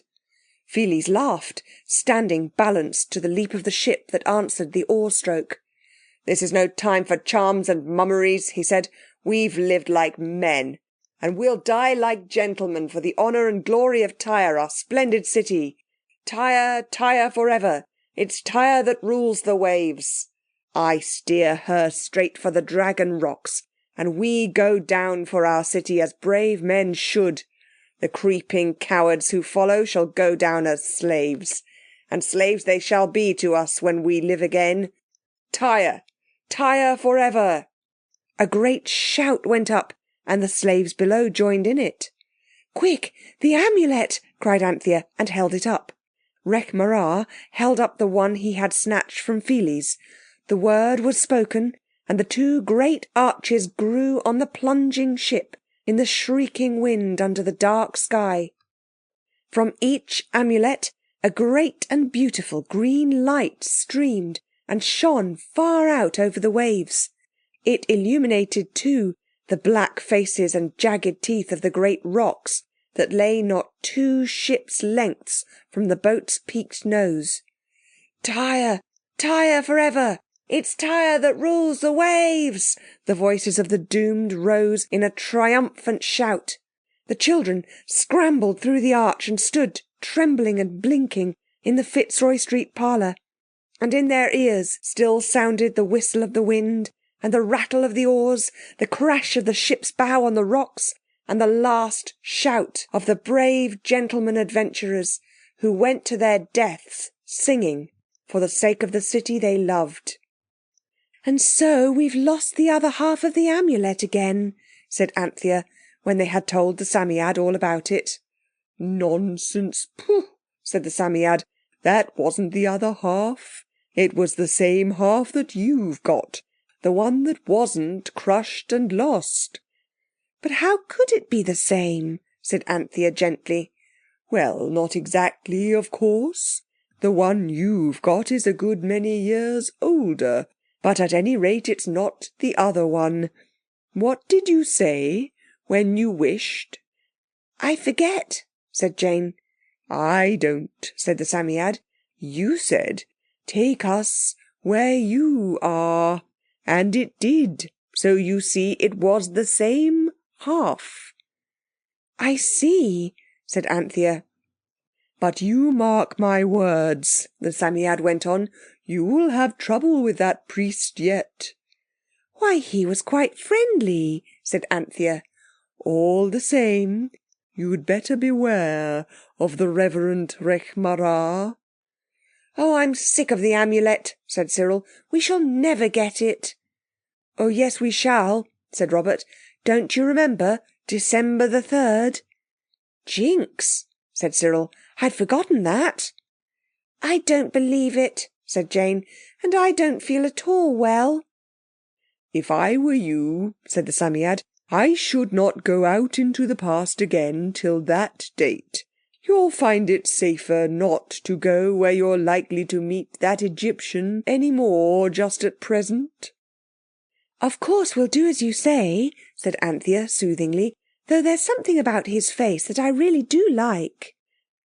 Pheles laughed, standing balanced to the leap of the ship that answered the oar-stroke. "This is no time for charms and mummeries," he said. We've lived like men, and we'll die like gentlemen for the honour and glory of Tyre, our splendid city. Tyre, Tyre forever! It's Tyre that rules the waves. I steer her straight for the Dragon Rocks, and we go down for our city as brave men should. The creeping cowards who follow shall go down as slaves, and slaves they shall be to us when we live again. Tyre, Tyre forever!" A great shout went up, and the slaves below joined in it. "Quick, the amulet!" cried Anthea, and held it up. Rekh-Marā held up the one he had snatched from Pheles. The word was spoken, and the two great arches grew on the plunging ship, in the shrieking wind under the dark sky. From each amulet a great and beautiful green light streamed and shone far out over the waves. It illuminated, too, the black faces and jagged teeth of the great rocks that lay not 2 ships' lengths from the boat's peaked nose. "Tyre, Tyre forever! It's Tyre that rules the waves!" The voices of the doomed rose in a triumphant shout. The children scrambled through the arch and stood, trembling and blinking, in the Fitzroy Street parlour. And in their ears still sounded the whistle of the wind, and the rattle of the oars, the crash of the ship's bow on the rocks, and the last shout of the brave gentlemen adventurers who went to their deaths singing for the sake of the city they loved. "And so we've lost the other half of the amulet again," said Anthea, when they had told the Psammead all about it. "Nonsense, pooh," said the Psammead. "That wasn't the other half. It was the same half that you've got, the one that wasn't crushed and lost." "But how could it be the same?" said Anthea gently. "Well, not exactly, of course. The one you've got is a good many years older, but at any rate it's not the other one. What did you say when you wished?" "I forget," said Jane. "I don't," said the Psammead. "You said, 'Take us where you are,' and it did. So you see it was the same half." "I see," said Anthea. "But you mark my words," the Psammead went on, "you will have trouble with that priest yet." "Why, he was quite friendly," said Anthea. "All the same, you'd better beware of the Reverend Rekh-Marā." "Oh, I'm sick of the amulet," said Cyril. "We shall never get it." "Oh, yes, we shall," said Robert. "Don't you remember December the 3rd?" "Jinx," said Cyril. "I'd forgotten that." "I don't believe it," said Jane, "and I don't feel at all well." "If I were you," said the Psammead, "I should not go out into the past again till that date. You'll find it safer not to go where you're likely to meet that Egyptian any more just at present." "Of course we'll do as you say," said Anthea soothingly, "though there's something about his face that I really do like."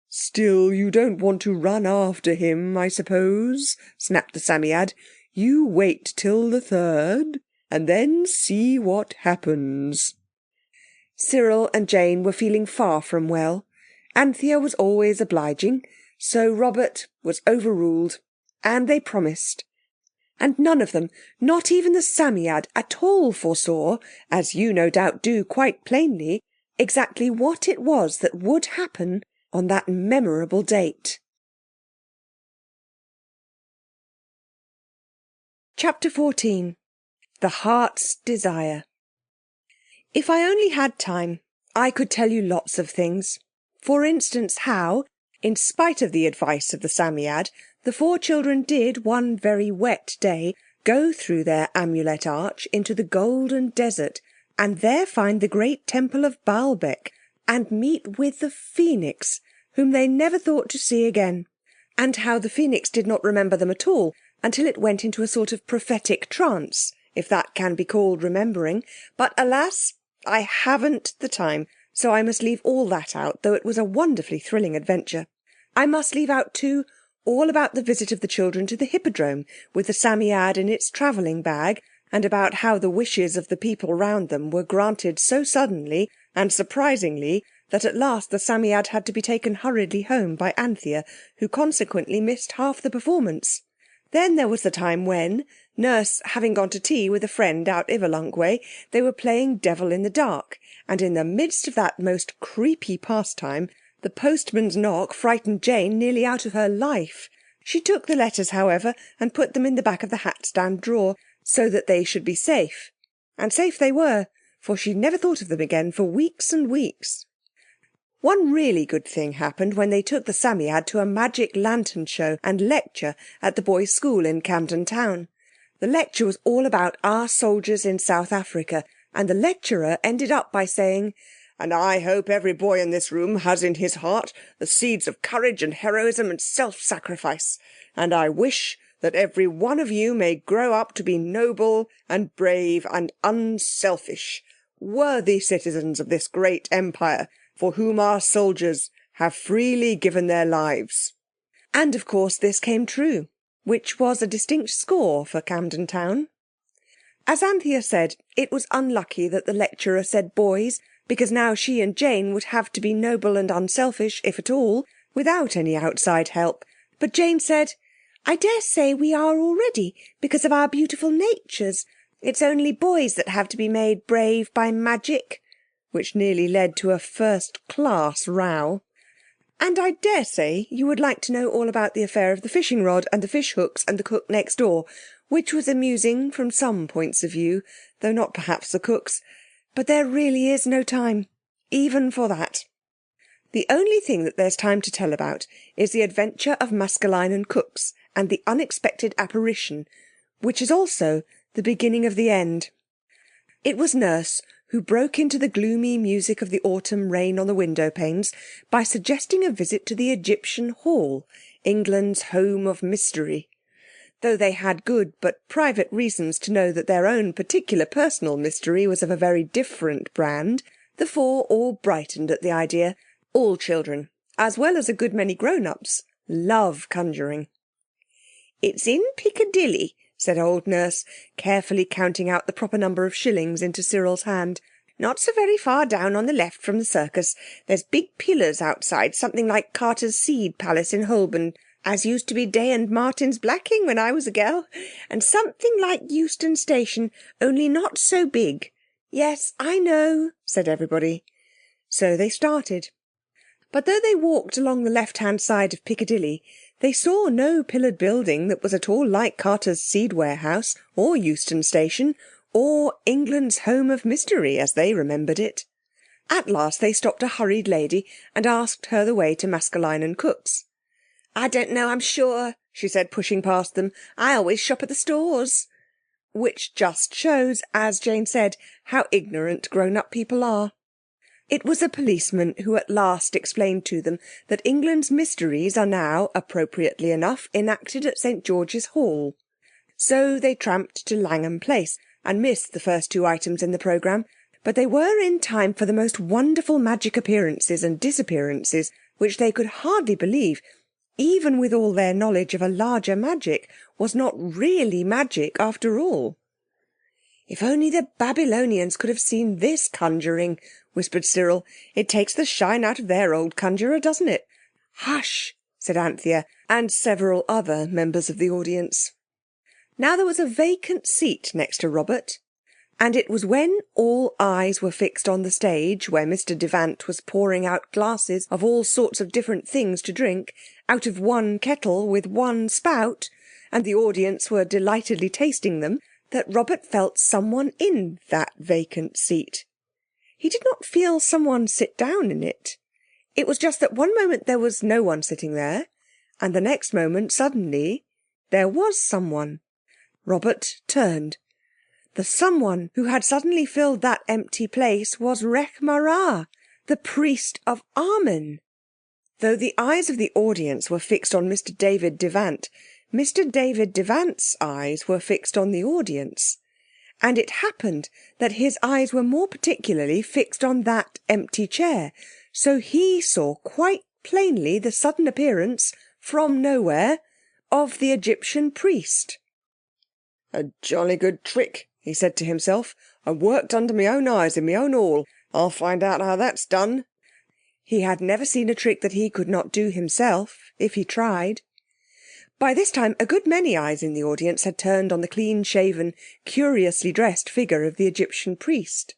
"Still, you don't want to run after him, I suppose," snapped the Psammead. "You wait till the 3rd, and then see what happens." Cyril and Jane were feeling far from well. Anthea was always obliging, so Robert was overruled, and they promised. And none of them, not even the Psammead, at all foresaw, as you no doubt do quite plainly, exactly what it was that would happen on that memorable date. Chapter 14. The Heart's Desire. If I only had time, I could tell you lots of things. For instance, how, in spite of the advice of the Psammead, the 4 children did, one very wet day, go through their amulet arch into the golden desert, and there find the great temple of Baalbec, and meet with the phoenix, whom they never thought to see again, and how the phoenix did not remember them at all until it went into a sort of prophetic trance, if that can be called remembering. But alas, I haven't the time, so I must leave all that out, though it was a wonderfully thrilling adventure. I must leave out, too, all about the visit of the children to the Hippodrome, with the Psammead in its travelling bag, and about how the wishes of the people round them were granted so suddenly and surprisingly that at last the Psammead had to be taken hurriedly home by Anthea, who consequently missed half the performance. Then there was the time when, Nurse having gone to tea with a friend out Iverlunk way, they were playing Devil in the Dark, and in the midst of that most creepy pastime, the postman's knock frightened Jane nearly out of her life. She took the letters, however, and put them in the back of the hat-stand drawer, so that they should be safe. And safe they were, for she never thought of them again for weeks and weeks. One really good thing happened when they took the Psammead to a magic lantern show and lecture at the boys' school in Camden Town. The lecture was all about our soldiers in South Africa, and the lecturer ended up by saying, "And I hope every boy in this room has in his heart the seeds of courage and heroism and self-sacrifice, and I wish that every one of you may grow up to be noble and brave and unselfish, worthy citizens of this great empire, for whom our soldiers have freely given their lives." And, of course, this came true, which was a distinct score for Camden Town. As Anthea said, it was unlucky that the lecturer said boys, because now she and Jane would have to be noble and unselfish, if at all, without any outside help. But Jane said, "I dare say we are already, because of our beautiful natures. It's only boys that have to be made brave by magic," which nearly led to a first-class row. And I dare say you would like to know all about the affair of the fishing rod and the fish hooks and the cook next door, which was amusing from some points of view, though not perhaps the cook's. But there really is no time, even for that. The only thing that there's time to tell about is the adventure of Maskelyne and Cooks and the unexpected apparition, which is also the beginning of the end. It was Nurse who broke into the gloomy music of the autumn rain on the window-panes by suggesting a visit to the Egyptian Hall, England's home of mystery. Though they had good but private reasons to know that their own particular personal mystery was of a very different brand, the four all brightened at the idea. All children, as well as a good many grown-ups, love conjuring. "It's in Piccadilly," said old Nurse, carefully counting out the proper number of shillings into Cyril's hand. "Not so very far down on the left from the circus. There's big pillars outside, something like Carter's Seed Palace in Holborn, as used to be Day and Martin's blacking when I was a girl, and something like Euston Station, only not so big." "Yes, I know," said everybody. So they started. But though they walked along the left-hand side of Piccadilly, they saw no pillared building that was at all like Carter's Seed Warehouse, or Euston Station, or England's home of mystery, as they remembered it. At last they stopped a hurried lady and asked her the way to Maskelyne and Cooks. "I don't know, I'm sure," she said, pushing past them. "I always shop at the stores." Which just shows, as Jane said, how ignorant grown-up people are. It was a policeman who at last explained to them that England's mysteries are now, appropriately enough, enacted at St. George's Hall. So they tramped to Langham Place and missed the first two items in the programme, but they were in time for the most wonderful magic appearances and disappearances, which they could hardly believe, even with all their knowledge of a larger magic, was not really magic after all. "If only the Babylonians could have seen this conjuring," whispered Cyril. "It takes the shine out of their old conjurer, doesn't it?" "Hush," said Anthea, and several other members of the audience. Now there was a vacant seat next to Robert, and it was when all eyes were fixed on the stage, where Mr. Devant was pouring out glasses of all sorts of different things to drink, out of one kettle with one spout, and the audience were delightedly tasting them, that Robert felt someone in that vacant seat. He did not feel someone sit down in it. It was just that one moment there was no one sitting there, and the next moment, suddenly, there was someone. Robert turned. The someone who had suddenly filled that empty place was Rechmarah, the priest of Amen. Though the eyes of the audience were fixed on Mr. David Devant, Mr. David Devant's eyes were fixed on the audience. And it happened that his eyes were more particularly fixed on that empty chair, so he saw quite plainly the sudden appearance, from nowhere, of the Egyptian priest. "A jolly good trick," he said to himself. I worked under my own eyes in my own hall. I'll find out how that's done. He had never seen a trick that he could not do himself, if he tried. By this time a good many eyes in the audience had turned on the clean-shaven, curiously dressed figure of the Egyptian priest.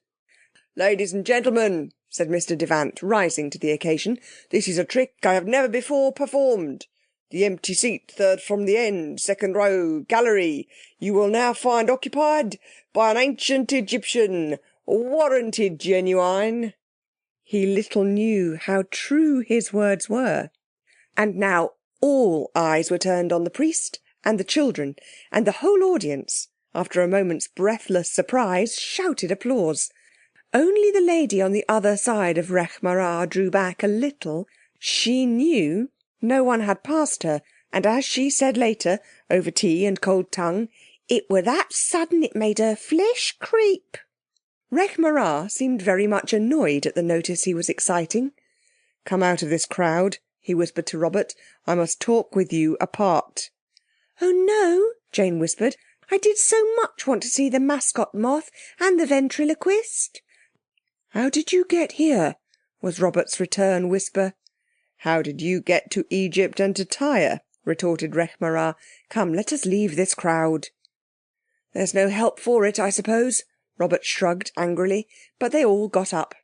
"Ladies and gentlemen," said Mr. Devant, rising to the occasion, "this is a trick I have never before performed. The empty seat, third from the end, second row, gallery, you will now find occupied by an ancient Egyptian, warranted genuine." He little knew how true his words were. And now all eyes were turned on the priest and the children, and the whole audience, after a moment's breathless surprise, shouted applause. Only the lady on the other side of Rekh Marā drew back a little. She knew no one had passed her, and as she said later, over tea and cold tongue, it were that sudden it made her flesh creep. Rekh Marā seemed very much annoyed at the notice he was exciting. "Come out of this crowd," he whispered to Robert. "I must talk with you apart." "Oh no," Jane whispered. "I did so much want to see the mascot moth and the ventriloquist." "How did you get here?" was Robert's return whisper. "How did you get to Egypt and to Tyre?" retorted Rekh Marā. "Come, let us leave this crowd." "There's no help for it, I suppose," Robert shrugged angrily, but they all got up.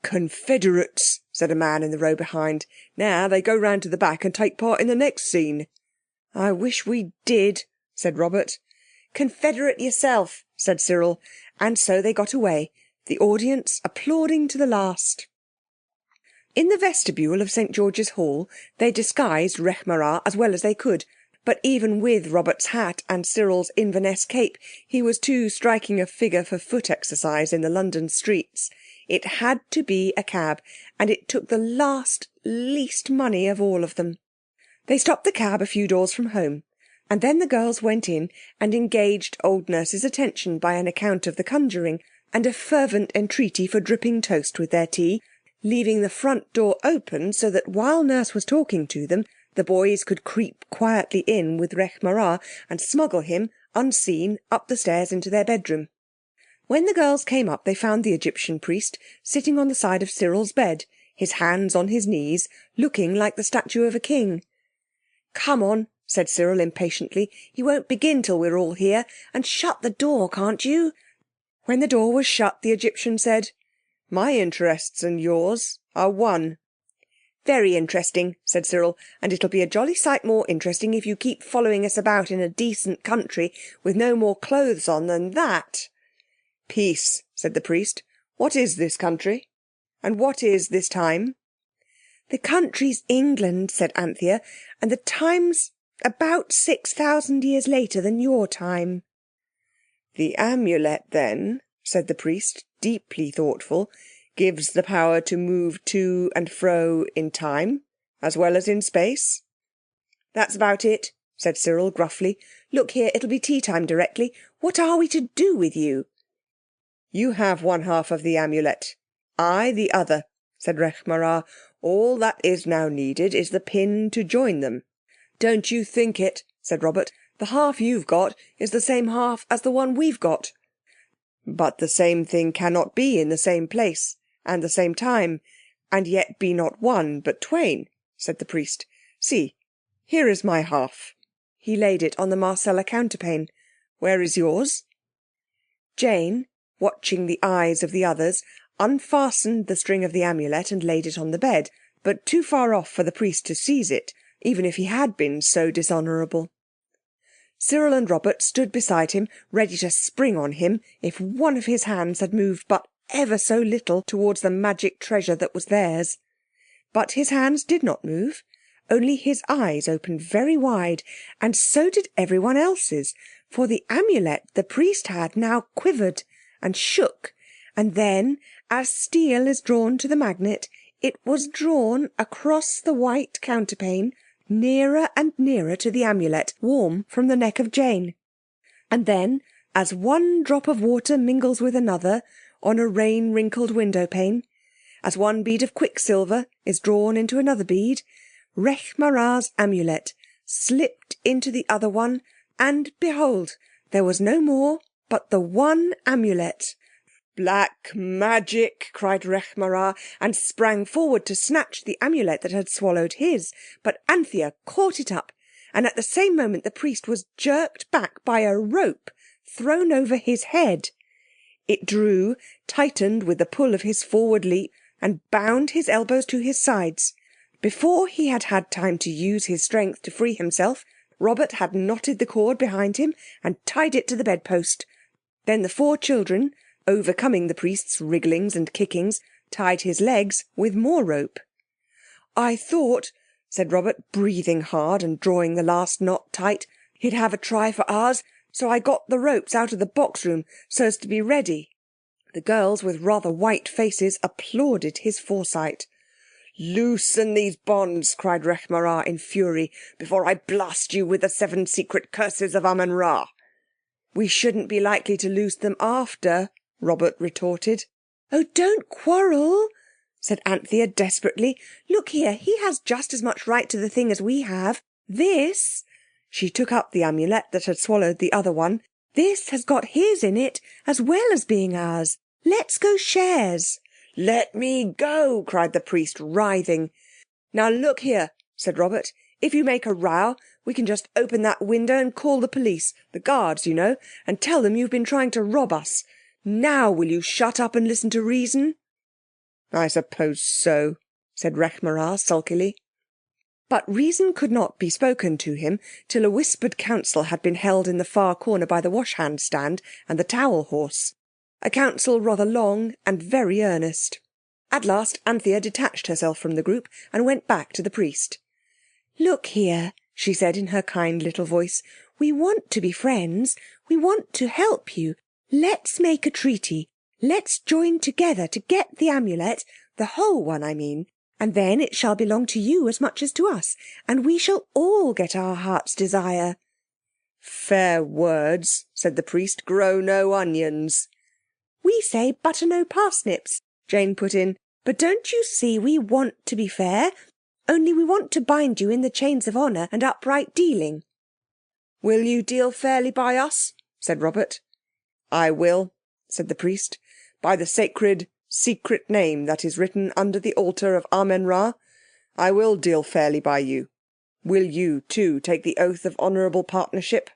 "Confederates," said a man in the row behind. "Now they go round to the back and take part in the next scene." "I wish we did," said Robert. "Confederate yourself," said Cyril, and so they got away, the audience applauding to the last. In the vestibule of St. George's Hall they disguised Rekh Marā as well as they could, but even with Robert's hat and Cyril's Inverness cape he was too striking a figure for foot exercise in the London streets. It had to be a cab, and it took the least money of all of them. They stopped the cab a few doors from home, and then the girls went in and engaged old Nurse's attention by an account of the conjuring, and a fervent entreaty for dripping toast with their tea, leaving the front door open so that while Nurse was talking to them, the boys could creep quietly in with Rekh Marā and smuggle him, unseen, up the stairs into their bedroom. When the girls came up they found the Egyptian priest sitting on the side of Cyril's bed, his hands on his knees, looking like the statue of a king. "Come on," said Cyril impatiently. "He won't begin till we're all here. And shut the door, can't you?" When the door was shut the Egyptian said, "My interests and yours are one." "Very interesting," said Cyril, "and it'll be a jolly sight more interesting if you keep following us about in a decent country with no more clothes on than that." "Peace," said the priest. "What is this country? And what is this time?" "The country's England," said Anthea, "and the time's about 6,000 years later than your time." "The amulet, then," said the priest, deeply thoughtful, "gives the power to move to and fro in time, as well as in space?" "That's about it," said Cyril gruffly. "Look here, it'll be tea time directly. What are we to do with you?" "You have one half of the amulet, I the other," said Rekh Marā. "All that is now needed is the pin to join them." "Don't you think it," said Robert. "The half you've got is the same half as the one we've got." "But the same thing cannot be in the same place and the same time, and yet be not one but twain," said the priest. "See, here is my half." He laid it on the Marcella counterpane. "Where is yours?" Jane, watching the eyes of the others, unfastened the string of the amulet and laid it on the bed, but too far off for the priest to seize it, even if he had been so dishonourable. Cyril and Robert stood beside him, ready to spring on him if one of his hands had moved but ever so little towards the magic treasure that was theirs. But his hands did not move, only his eyes opened very wide, and so did everyone else's, for the amulet the priest had now quivered and shook, and then, as steel is drawn to the magnet, it was drawn across the white counterpane, nearer and nearer to the amulet, warm from the neck of Jane. And then, as one drop of water mingles with another on a rain-wrinkled window-pane, as one bead of quicksilver is drawn into another bead, Rekh Marā's amulet slipped into the other one, and behold, there was no more but the one amulet. "Black magic!" cried Rechmarar, and sprang forward to snatch the amulet that had swallowed his. But Anthea caught it up, and at the same moment the priest was jerked back by a rope thrown over his head. It drew, tightened with the pull of his forward leap, and bound his elbows to his sides. Before he had had time to use his strength to free himself, Robert had knotted the cord behind him and tied it to the bedpost. Then the 4 children, overcoming the priest's wrigglings and kickings, tied his legs with more rope. "I thought," said Robert, breathing hard and drawing the last knot tight, "he'd have a try for ours, so I got the ropes out of the box room so as to be ready." The girls, with rather white faces, applauded his foresight. "Loosen these bonds," cried Rechmarar in fury, "before I blast you with the 7 secret curses of Amun-Ra." "We shouldn't be likely to loose them after," Robert retorted. "Oh, don't quarrel," said Anthea desperately. "Look here, he has just as much right to the thing as we have. This," she took up the amulet that had swallowed the other one, "this has got his in it as well as being ours. Let's go shares." "Let me go," cried the priest, writhing. "Now look here," said Robert, "if you make a row, we can just open that window and call the police, the guards, you know, and tell them you've been trying to rob us. Now will you shut up and listen to reason?" "I suppose so," said Rechmarar sulkily. But reason could not be spoken to him till a whispered council had been held in the far corner by the wash-hand stand and the towel horse. A council rather long and very earnest. At last Anthea detached herself from the group and went back to the priest. "Look here," she said in her kind little voice, "we want to be friends. We want to help you. Let's make a treaty. Let's join together to get the amulet, the whole one I mean, and then it shall belong to you as much as to us, and we shall all get our heart's desire." "Fair words," said the priest, "grow no onions." "We say butter no parsnips," Jane put in. "But don't you see we want to be fair? Only we want to bind you in the chains of honour and upright dealing." "Will you deal fairly by us?" said Robert. "I will," said the priest, "by the sacred, secret name that is written under the altar of Amen-Ra. I will deal fairly by you. Will you, too, take the oath of honourable partnership?"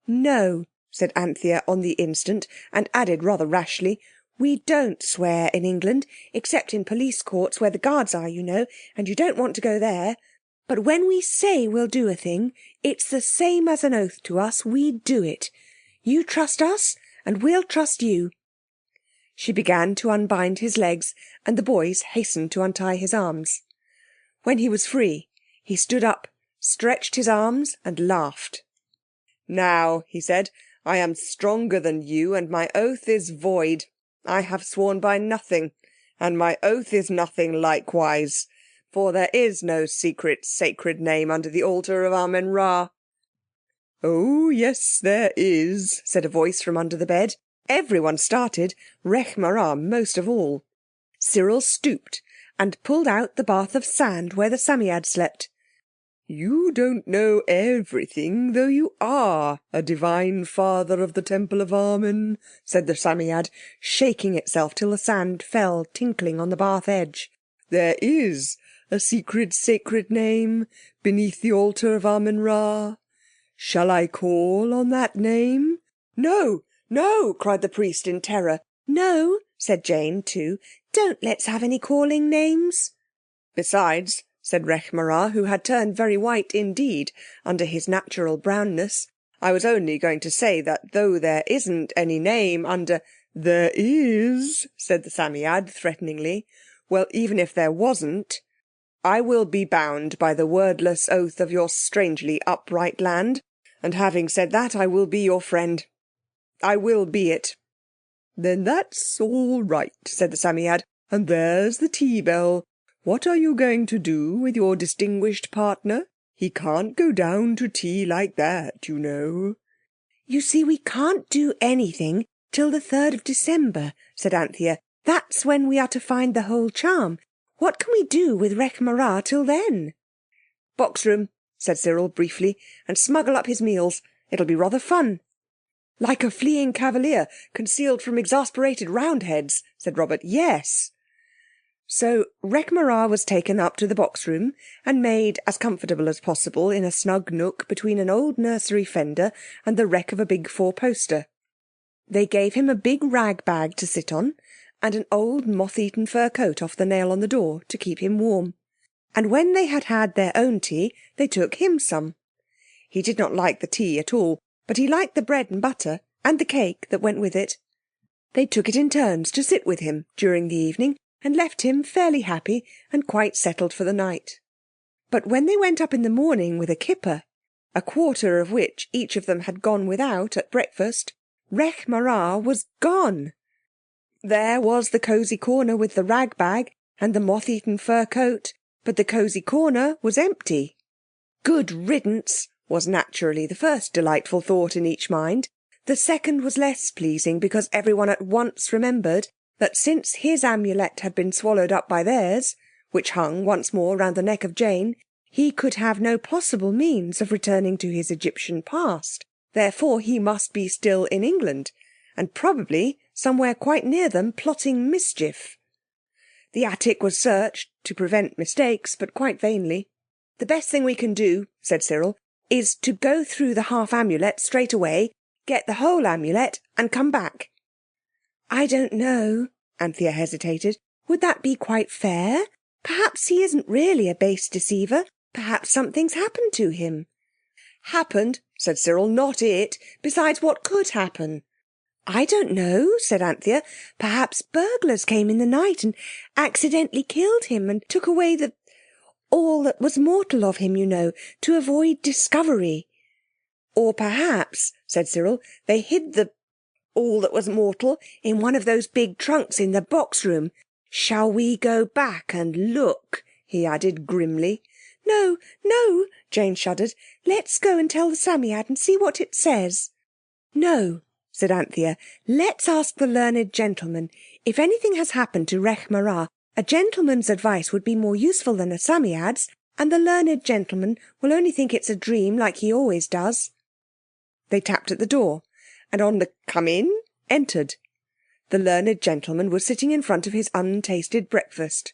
"No," said Anthea on the instant, and added rather rashly, "we don't swear in England, except in police courts where the guards are, you know, and you don't want to go there. But when we say we'll do a thing, it's the same as an oath to us. We do it. You trust us, and we'll trust you." She began to unbind his legs, and the boys hastened to untie his arms. When he was free, he stood up, stretched his arms, and laughed. "Now," he said, "I am stronger than you, and my oath is void. I have sworn by nothing, and my oath is nothing likewise. For there is no secret, sacred name under the altar of Amen-Ra." "Oh, yes, there is," said a voice from under the bed. Everyone started, Rechmarar most of all. Cyril stooped and pulled out the bath of sand where the Psammead slept. "You don't know everything, though you are a divine father of the Temple of Amen," said the Psammead, shaking itself till the sand fell tinkling on the bath edge. "There is a secret sacred name beneath the altar of Amen-Ra. Shall I call on that name?" "No, no!" cried the priest in terror. "No," said Jane too. "Don't let's have any calling names." "Besides," said Rechmarar, who had turned very white indeed under his natural brownness, "I was only going to say that though there isn't any name under—" "There is," said the Psammead threateningly. "Well, even if there wasn't, I will be bound by the wordless oath of your strangely upright land, and having said that, I will be your friend. I will be it." "Then that's all right," said the Psammead, "and there's the tea bell. What are you going to do with your distinguished partner? He can't go down to tea like that, you know." "You see, we can't do anything till the 3rd of December, said Anthea. "That's when we are to find the whole charm. What can we do with Rechmarar till then?" "Box room," said Cyril briefly, "and smuggle up his meals. It'll be rather fun." Like a fleeing cavalier, concealed from exasperated Roundheads, said Robert. Yes. So Rekh-Marā was taken up to the box-room and made as comfortable as possible in a snug nook between an old nursery fender and the wreck of a big four-poster. They gave him a big rag bag to sit on, and an old moth-eaten fur coat off the nail on the door to keep him warm. And when they had had their own tea, they took him some. He did not like the tea at all, but he liked the bread and butter and the cake that went with it. They took it in turns to sit with him during the evening, and left him fairly happy and quite settled for the night. But when they went up in the morning with a kipper, a quarter of which each of them had gone without at breakfast, Rekh-Marā was gone. There was the cosy corner with the rag bag and the moth-eaten fur coat, but the cosy corner was empty. Good riddance was naturally the first delightful thought in each mind. The second was less pleasing, because everyone at once remembered that since his amulet had been swallowed up by theirs, which hung once more round the neck of Jane, he could have no possible means of returning to his Egyptian past. Therefore he must be still in England, and probably somewhere quite near them, plotting mischief. The attic was searched to prevent mistakes, but quite vainly. "The best thing we can do," said Cyril, "is to go through the half amulet straight away, get the whole amulet, and come back." "I don't know," Anthea hesitated. "Would that be quite fair? Perhaps he isn't really a base deceiver. Perhaps something's happened to him." "Happened," said Cyril, "not it. Besides, what could happen?" "I don't know," said Anthea. "Perhaps burglars came in the night and accidentally killed him and took away all that was mortal of him, you know, to avoid discovery." "Or perhaps," said Cyril, "they hid all that was mortal in one of those big trunks in the box-room. Shall we go back and look?" he added grimly. "No, no," Jane shuddered. "Let's go and tell the Psammead and see what it says." "No," said Anthea. "Let's ask the learned gentleman. If anything has happened to Rekh-Marā, a gentleman's advice would be more useful than a Psammead's, and the learned gentleman will only think it's a dream like he always does." They tapped at the door, and on the "come in" entered. The learned gentleman was sitting in front of his untasted breakfast.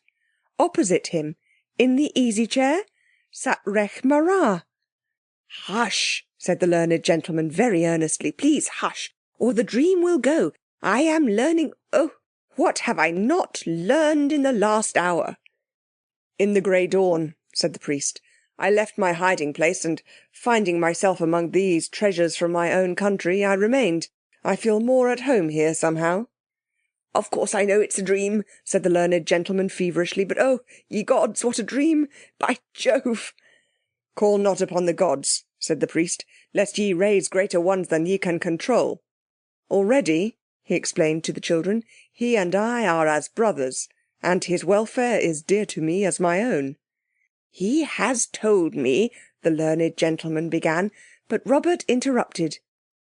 Opposite him, in the easy-chair, sat Rekh-Marā. "Hush," said the learned gentleman very earnestly. "Please hush, or the dream will go. I am learning— Oh, what have I not learned in the last hour?" "In the grey dawn," said the priest, "I left my hiding-place, and finding myself among these treasures from my own country, I remained. I feel more at home here, somehow." "Of course I know it's a dream," said the learned gentleman feverishly, "but oh, ye gods, what a dream! By Jove!" "Call not upon the gods," said the priest, "lest ye raise greater ones than ye can control. Already," he explained to the children, "he and I are as brothers, and his welfare is dear to me as my own." "He has told me," the learned gentleman began, but Robert interrupted.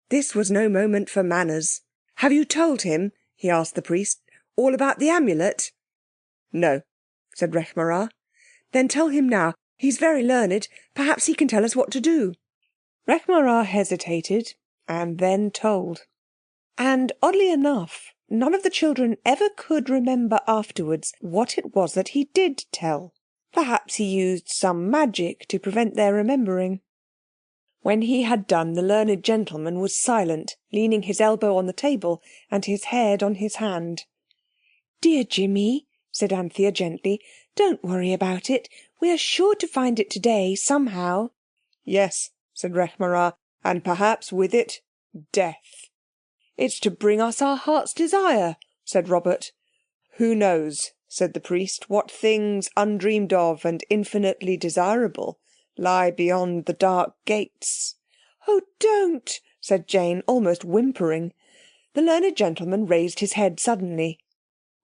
This was no moment for manners. "Have you told him," he asked the priest, "all about the amulet?" "No," said Rekh-Marā. "Then tell him now. He's very learned. Perhaps he can tell us what to do." Rekh-Marā hesitated, and then told. And oddly enough, none of the children ever could remember afterwards what it was that he did tell. Perhaps he used some magic to prevent their remembering. When he had done, the learned gentleman was silent, leaning his elbow on the table and his head on his hand. "Dear Jimmy," said Anthea gently, "don't worry about it. We are sure to find it today, somehow." "Yes," said Rekh-Marā, "and perhaps with it, death." "It's to bring us our heart's desire," said Robert. "Who knows," said the priest, "what things undreamed of and infinitely desirable lie beyond the dark gates?" "Oh, don't," said Jane, almost whimpering. The learned gentleman raised his head suddenly.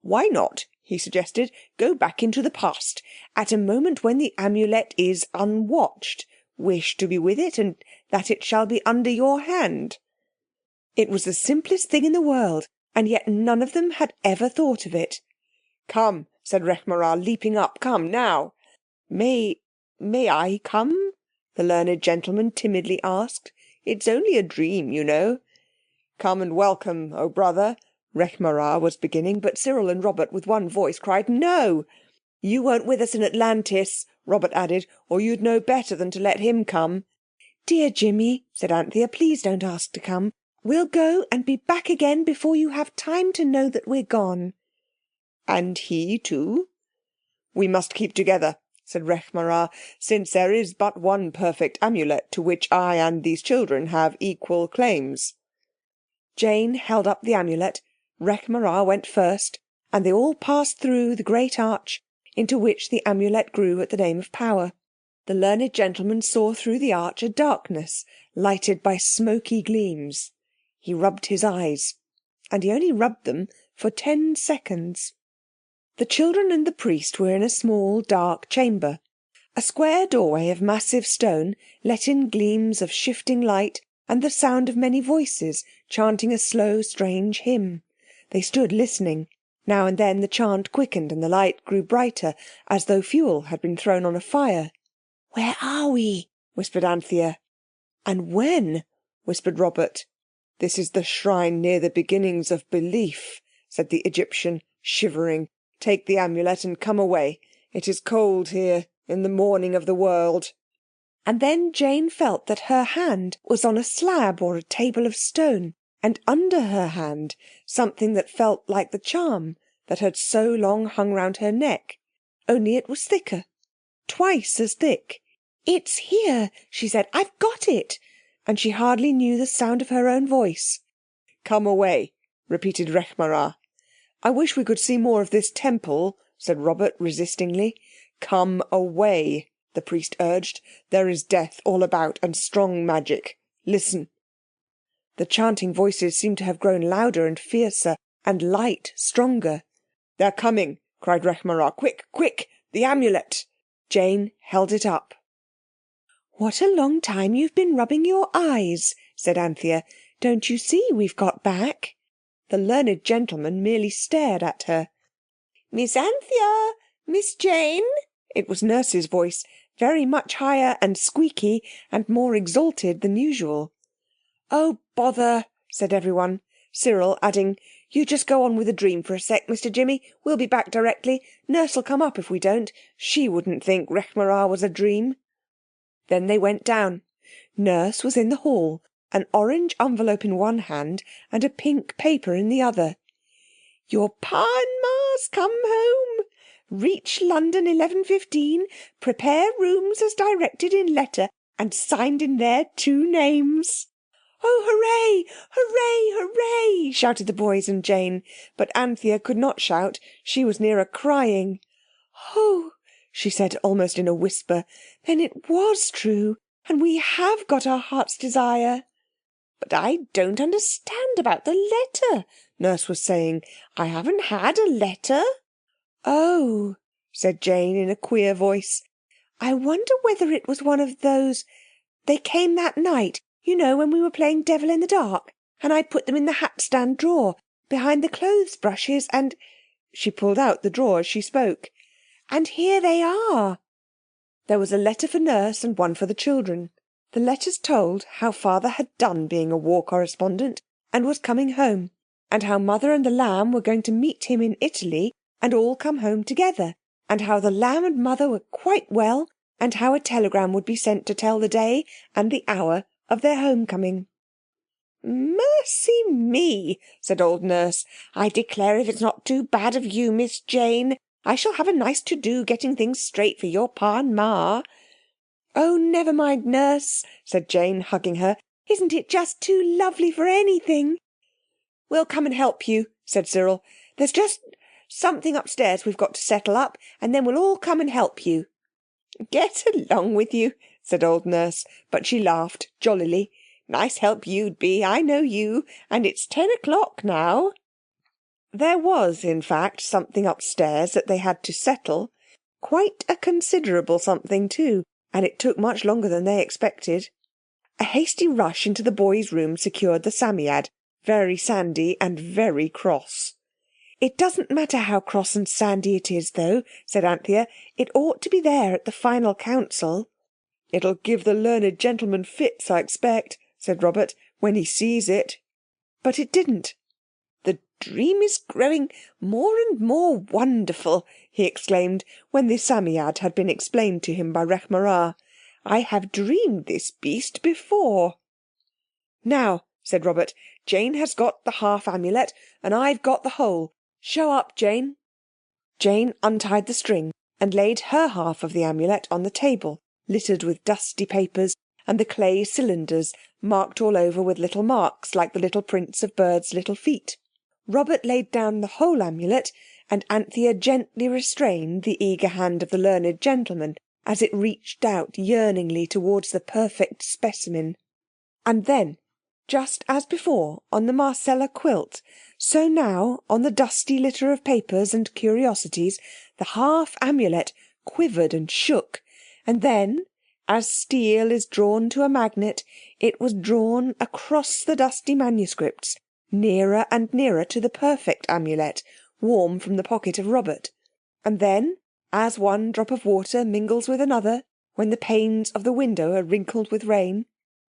"Why not," he suggested, "go back into the past, at a moment when the amulet is unwatched? Wish to be with it, and that it shall be under your hand." It was the simplest thing in the world, and yet none of them had ever thought of it. "Come," said Rekh-Marā, leaping up. "Come now." May I come?" the learned gentleman timidly asked. "It's only a dream, you know." "Come and welcome, O brother," Rechmarar was beginning, but Cyril and Robert with one voice cried "No!" "You weren't with us in Atlantis," Robert added, "or you'd know better than to let him come." "Dear Jimmy," said Anthea, "please don't ask to come. We'll go and be back again before you have time to know that we're gone." "And he too?" "We must keep together," said Rechmarar, "since there is but one perfect Amulet to which I and these children have equal claims." Jane held up the Amulet, Rechmarar went first, and they all passed through the great arch into which the Amulet grew at the name of power. The learned gentleman saw through the arch a darkness lighted by smoky gleams. He rubbed his eyes, and he only rubbed them for 10 seconds. The children and the priest were in a small dark chamber. A square doorway of massive stone let in gleams of shifting light and the sound of many voices chanting a slow, strange hymn. They stood listening. Now and then the chant quickened and the light grew brighter, as though fuel had been thrown on a fire. "Where are we?" whispered Anthea. "And when?" whispered Robert. "This is the shrine near the beginnings of belief," said the Egyptian, shivering. "Take the Amulet and come away. It is cold here in the morning of the world." And then Jane felt that her hand was on a slab or a table of stone, and under her hand something that felt like the charm that had so long hung round her neck. Only it was thicker, twice as thick. "It's here," she said. "I've got it." And she hardly knew the sound of her own voice. "Come away," repeated Rechmarar. "I wish we could see more of this temple," said Robert resistingly. "Come away," the priest urged. "There is death all about and strong magic. Listen." The chanting voices seemed to have grown louder and fiercer, and light stronger. "They're coming," cried Rechmarar. "Quick, quick! The Amulet!" Jane held it up. "What a long time you've been rubbing your eyes," said Anthea. "Don't you see we've got back?" The learned gentleman merely stared at her. "Miss Anthea! Miss Jane!" It was Nurse's voice, very much higher and squeaky and more exalted than usual. "Oh, bother!" said everyone. Cyril adding, "You just go on with the dream for a sec, Mr. Jimmy. We'll be back directly. Nurse'll come up if we don't. She wouldn't think Rechmarar was a dream." Then they went down. Nurse was in the hall, an orange envelope in one hand and a pink paper in the other. "Your pa and ma's come home. Reach London 11:15. Prepare rooms as directed in letter and signed in their 2 names." "Oh, hooray! Hooray! Hooray!" shouted the boys and Jane. But Anthea could not shout. She was nearer crying. "Oh," she said almost in a whisper, "then it was true, and we have got our heart's desire." "But I don't understand about the letter," Nurse was saying. "I haven't had a letter." "Oh," said Jane in a queer voice. "I wonder whether it was one of those. They came that night, you know, when we were playing Devil in the Dark, and I put them in the hat-stand drawer behind the clothes brushes, and—" She pulled out the drawer as she spoke. "And here they are." There was a letter for Nurse and one for the children. The letters told how Father had done being a war correspondent and was coming home, and how Mother and the lamb were going to meet him in Italy and all come home together, and how the lamb and Mother were quite well, and how a telegram would be sent to tell the day and the hour of their homecoming. "Mercy me," said old Nurse. "I declare if it's not too bad of you, Miss Jane. I shall have a nice to-do getting things straight for your pa and ma." "Oh, never mind, Nurse," said Jane, hugging her. "Isn't it just too lovely for anything?" "We'll come and help you," said Cyril. "There's just something upstairs we've got to settle up, and then we'll all come and help you." "Get along with you," said old Nurse, but she laughed jollily. "Nice help you'd be, I know you, and it's 10 o'clock now." There was, in fact, something upstairs that they had to settle. Quite a considerable something too, and it took much longer than they expected. A hasty rush into the boys' room secured the Psammead, very sandy and very cross. "It doesn't matter how cross and sandy it is, though," said Anthea. "It ought to be there at the final council." "It'll give the learned gentleman fits, I expect," said Robert, "when he sees it." But it didn't. "The dream is growing more and more wonderful," he exclaimed, when the Psammead had been explained to him by Rekh Marā. "I have dreamed this beast before." "Now," said Robert, "Jane has got the half amulet and I've got the whole. Show up, Jane." Jane untied the string and laid her half of the amulet on the table, littered with dusty papers and the clay cylinders marked all over with little marks like the little prints of birds' little feet. Robert laid down the whole amulet, and Anthea gently restrained the eager hand of the learned gentleman as it reached out yearningly towards the perfect specimen. And then, just as before on the Marcella quilt, so now on the dusty litter of papers and curiosities, the half amulet quivered and shook, and then, as steel is drawn to a magnet, it was drawn across the dusty manuscripts, nearer and nearer to the perfect amulet, warm from the pocket of Robert. And then, as one drop of water mingles with another, when the panes of the window are wrinkled with rain,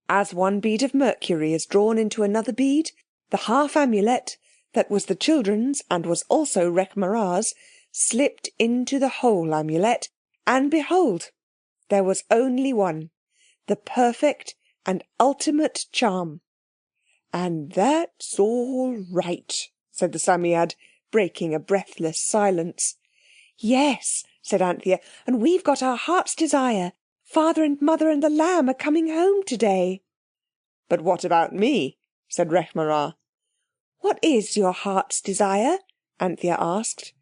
as one bead of mercury is drawn into another bead, the half amulet, that was the children's and was also Rekh Marā's, slipped into the whole amulet, and behold, there was only one, the perfect and ultimate charm. "And that's all right," said the Psammead, breaking a breathless silence. "Yes," said Anthea, "and we've got our heart's desire. Father and Mother and the lamb are coming home today." "But what about me?" said Rekh Marā. "What is your heart's desire?" Anthea asked.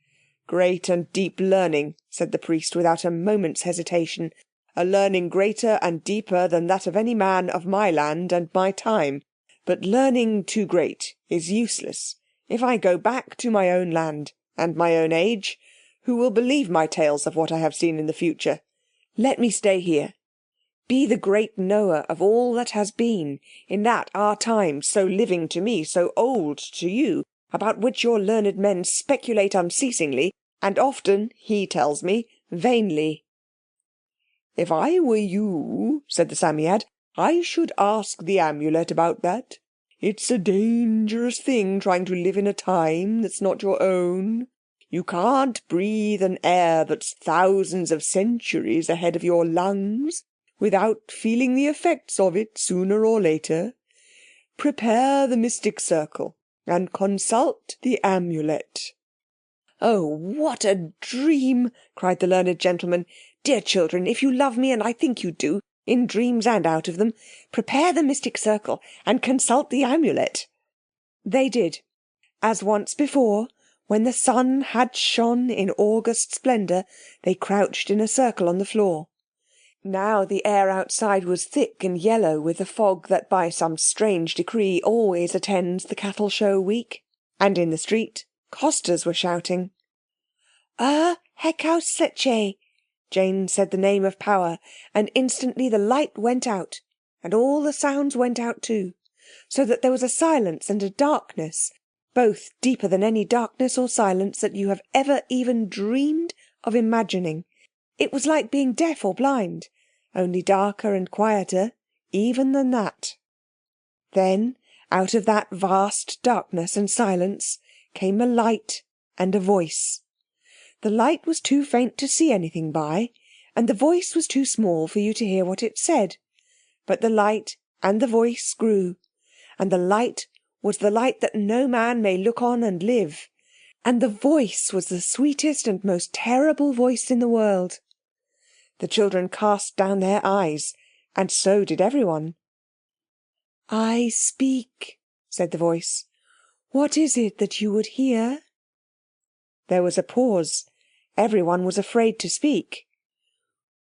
"Great and deep learning," said the priest without a moment's hesitation. "A learning greater and deeper than that of any man of my land and my time. But learning too great is useless. If I go back to my own land and my own age, who will believe my tales of what I have seen in the future? Let me stay here. Be the great knower of all that has been, in that our time, so living to me, so old to you, about which your learned men speculate unceasingly, and often, he tells me, vainly." "If I were you," said the Psammead, "I should ask the Amulet about that. It's a dangerous thing trying to live in a time that's not your own. You can't breathe an air that's thousands of centuries ahead of your lungs without feeling the effects of it sooner or later. Prepare the mystic circle and consult the Amulet." "Oh, what a dream!" cried the learned gentleman. "Dear children, if you love me, and I think you do, in dreams and out of them, prepare the mystic circle and consult the Amulet." They did. As once before, when the sun had shone in August splendour, they crouched in a circle on the floor. Now the air outside was thick and yellow with the fog that by some strange decree always attends the cattle show week, and in the street costers were shouting. Hekau Seche! Jane said the name of power, and instantly the light went out, and all the sounds went out too, so that there was a silence and a darkness, both deeper than any darkness or silence that you have ever even dreamed of imagining. It was like being deaf or blind, only darker and quieter even than that. Then, out of that vast darkness and silence, came a light and a voice. The light was too faint to see anything by, and the voice was too small for you to hear what it said. But the light and the voice grew, and the light was the light that no man may look on and live, and the voice was the sweetest and most terrible voice in the world. The children cast down their eyes, and so did everyone. "I speak," said the voice. "What is it that you would hear?" There was a pause. Everyone was afraid to speak.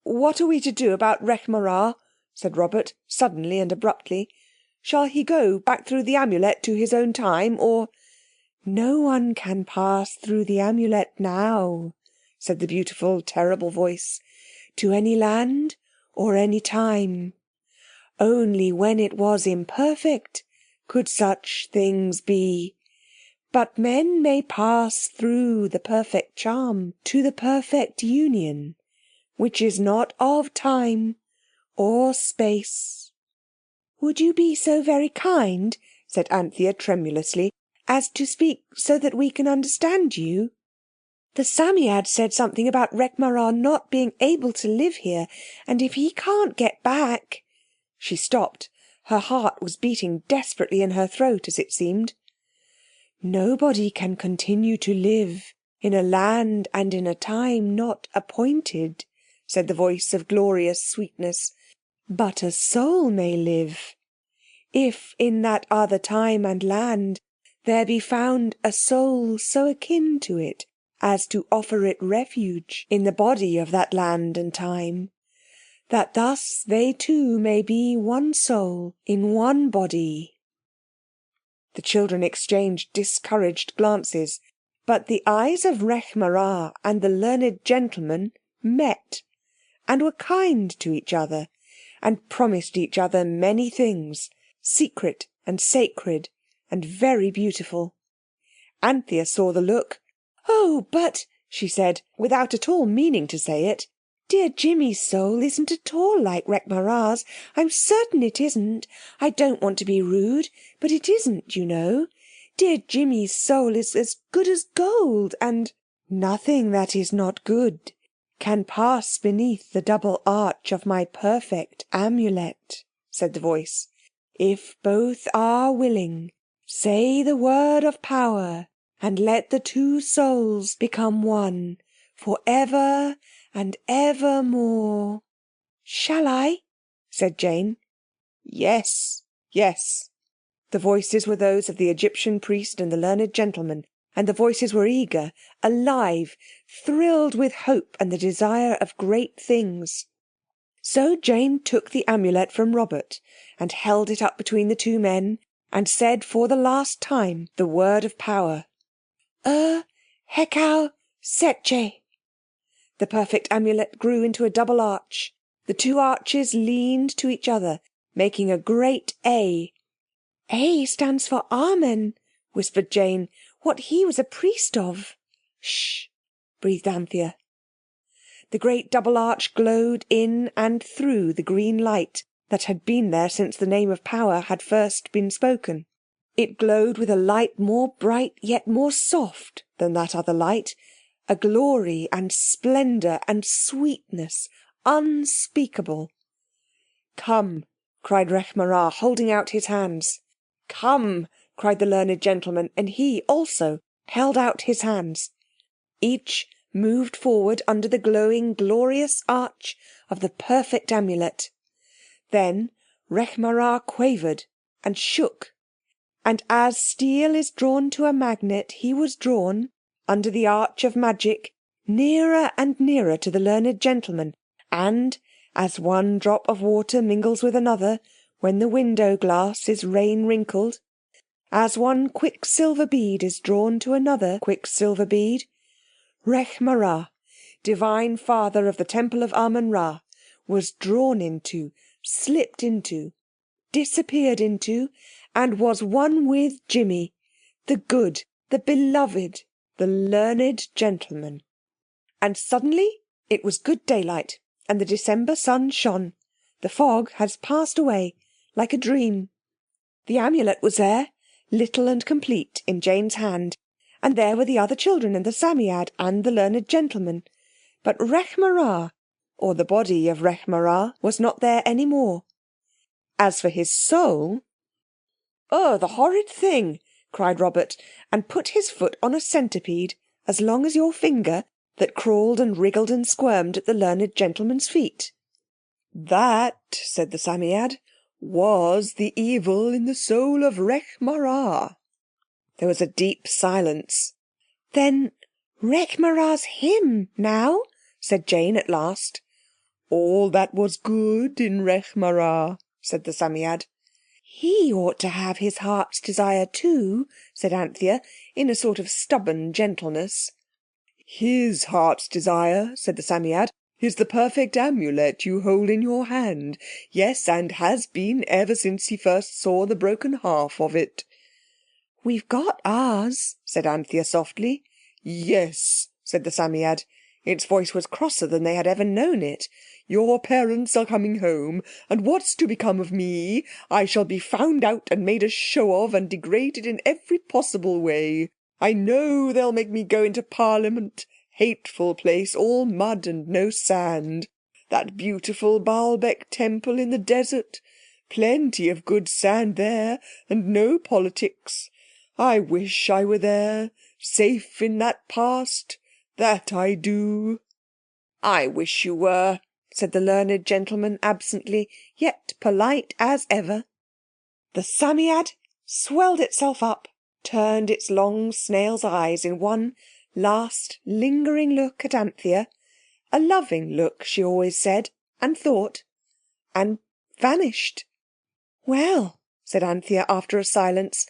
"What are we to do about Rekh Marā?" said Robert, suddenly and abruptly. "Shall he go back through the Amulet to his own time, or—" "No one can pass through the Amulet now," said the beautiful, terrible voice, "to any land or any time. Only when it was imperfect could such things be. But men may pass through the perfect charm to the perfect union, which is not of time or space." "Would you be so very kind," said Anthea tremulously, "as to speak so that we can understand you. The Psammead said something about Rekh-Marā not being able to live here, and if he can't get back—" She stopped. Her heart was beating desperately in her throat, as it seemed. "Nobody can continue to live in a land and in a time not appointed," said the voice of glorious sweetness, "but a soul may live. If in that other time and land there be found a soul so akin to it as to offer it refuge in the body of that land and time, that thus they too may be one soul in one body." The children exchanged discouraged glances, but the eyes of Rekh-Marā and the learned gentleman met, and were kind to each other, and promised each other many things, secret and sacred and very beautiful. Anthea saw the look. "Oh, but," she said, without at all meaning to say it, "dear Jimmy's soul isn't at all like Rekh-Marā's. I'm certain it isn't. I don't want to be rude, but it isn't, you know. Dear Jimmy's soul is as good as gold, and—" "Nothing that is not good can pass beneath the double arch of my perfect amulet," said the voice. "If both are willing, say the word of power, and let the two souls become one for ever and evermore." "Shall I?" said Jane. "Yes, yes." The voices were those of the Egyptian priest and the learned gentleman, and the voices were eager, alive, thrilled with hope and the desire of great things. So Jane took the amulet from Robert and held it up between the two men and said for the last time the word of power. Hekau Setche. The perfect amulet grew into a double arch. The two arches leaned to each other, making a great A. "A stands for Amen," whispered Jane, "what he was a priest of." "Shh!" breathed Anthea. The great double arch glowed in and through the green light that had been there since the name of power had first been spoken. It glowed with a light more bright yet more soft than that other light, a glory and splendour and sweetness unspeakable. "Come," cried Rekh-Marā, holding out his hands. "Come," cried the learned gentleman, and he also held out his hands. Each moved forward under the glowing, glorious arch of the perfect amulet. Then Rekh-Marā quavered and shook, and as steel is drawn to a magnet, he was drawn, under the arch of magic, nearer and nearer to the learned gentleman, and, as one drop of water mingles with another when the window glass is rain-wrinkled, as one quicksilver bead is drawn to another quicksilver bead, Rekh-Marā, divine father of the temple of Amun-Ra, was drawn into, slipped into, disappeared into, and was one with Jimmy, the good, the beloved, the learned gentleman. And suddenly it was good daylight, and the December sun shone. The fog had passed away, like a dream. The amulet was there, little and complete, in Jane's hand, and there were the other children and the Psammead and the learned gentleman. But Rekh-Marā, or the body of Rekh-Marā, was not there any more. As for his soul— "Oh, the horrid thing!" cried Robert, and put his foot on a centipede, as long as your finger, that crawled and wriggled and squirmed at the learned gentleman's feet. "That," said the Psammead, "was the evil in the soul of Rekh-Marā." There was a deep silence. "Then Rekh-Marā's him now?" said Jane at last. "All that was good in Rekh-Marā," said the Psammead. "He ought to have his heart's desire too," said Anthea, in a sort of stubborn gentleness. "His heart's desire," said the Psammead, "is the perfect amulet you hold in your hand. Yes, and has been ever since he first saw the broken half of it." "We've got ours," said Anthea softly. "Yes," said the Psammead, Its voice was crosser than they had ever known it. "Your parents are coming home, and what's to become of me? I shall be found out and made a show of and degraded in every possible way. I know they'll make me go into Parliament. Hateful place, all mud and no sand. That beautiful Baalbec temple in the desert. Plenty of good sand there, and no politics. I wish I were there, safe in that past. That I do." "I wish you were," said the learned gentleman absently, yet polite as ever. The Psammead swelled itself up, turned its long snail's eyes in one last lingering look at Anthea, a loving look, she always said, and thought, and vanished. "Well," said Anthea after a silence,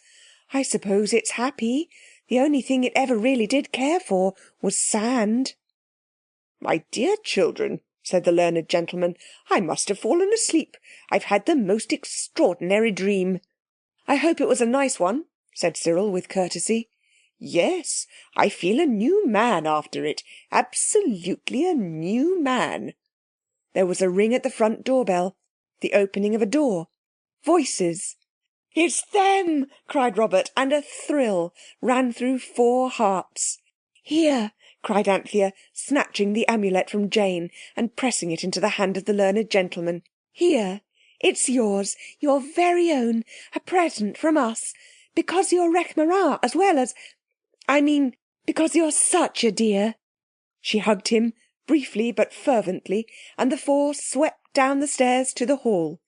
"I suppose it's happy. The only thing it ever really did care for was sand." "My dear children," said the learned gentleman, "I must have fallen asleep. I've had the most extraordinary dream." "I hope it was a nice one," said Cyril with courtesy. "Yes, I feel a new man after it. Absolutely a new man." There was a ring at the front doorbell, the opening of a door. Voices. "It's them!" cried Robert, and a thrill ran through 4 hearts. "Here!" cried Anthea, snatching the amulet from Jane and pressing it into the hand of the learned gentleman. "Here! It's yours, your very own, a present from us, because you're Rekh-Marā as well as... because you're such a dear." She hugged him, briefly but fervently, and the 4 swept down the stairs to the hall,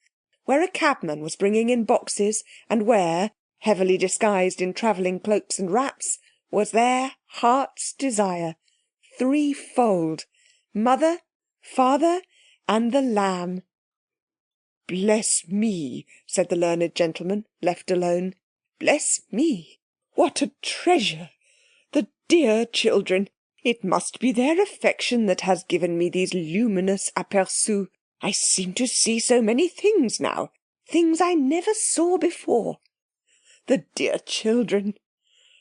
where a cabman was bringing in boxes, and where, heavily disguised in travelling cloaks and wraps, was their heart's desire, threefold: Mother, Father, and the Lamb. "Bless me," said the learned gentleman, left alone. "Bless me. What a treasure! The dear children. It must be their affection that has given me these luminous aperçus. I seem to see so many things now, things I never saw before. The dear children.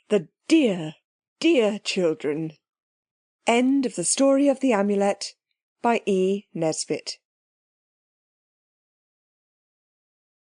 The dear, dear children." End of the story of the Amulet by E. Nesbit.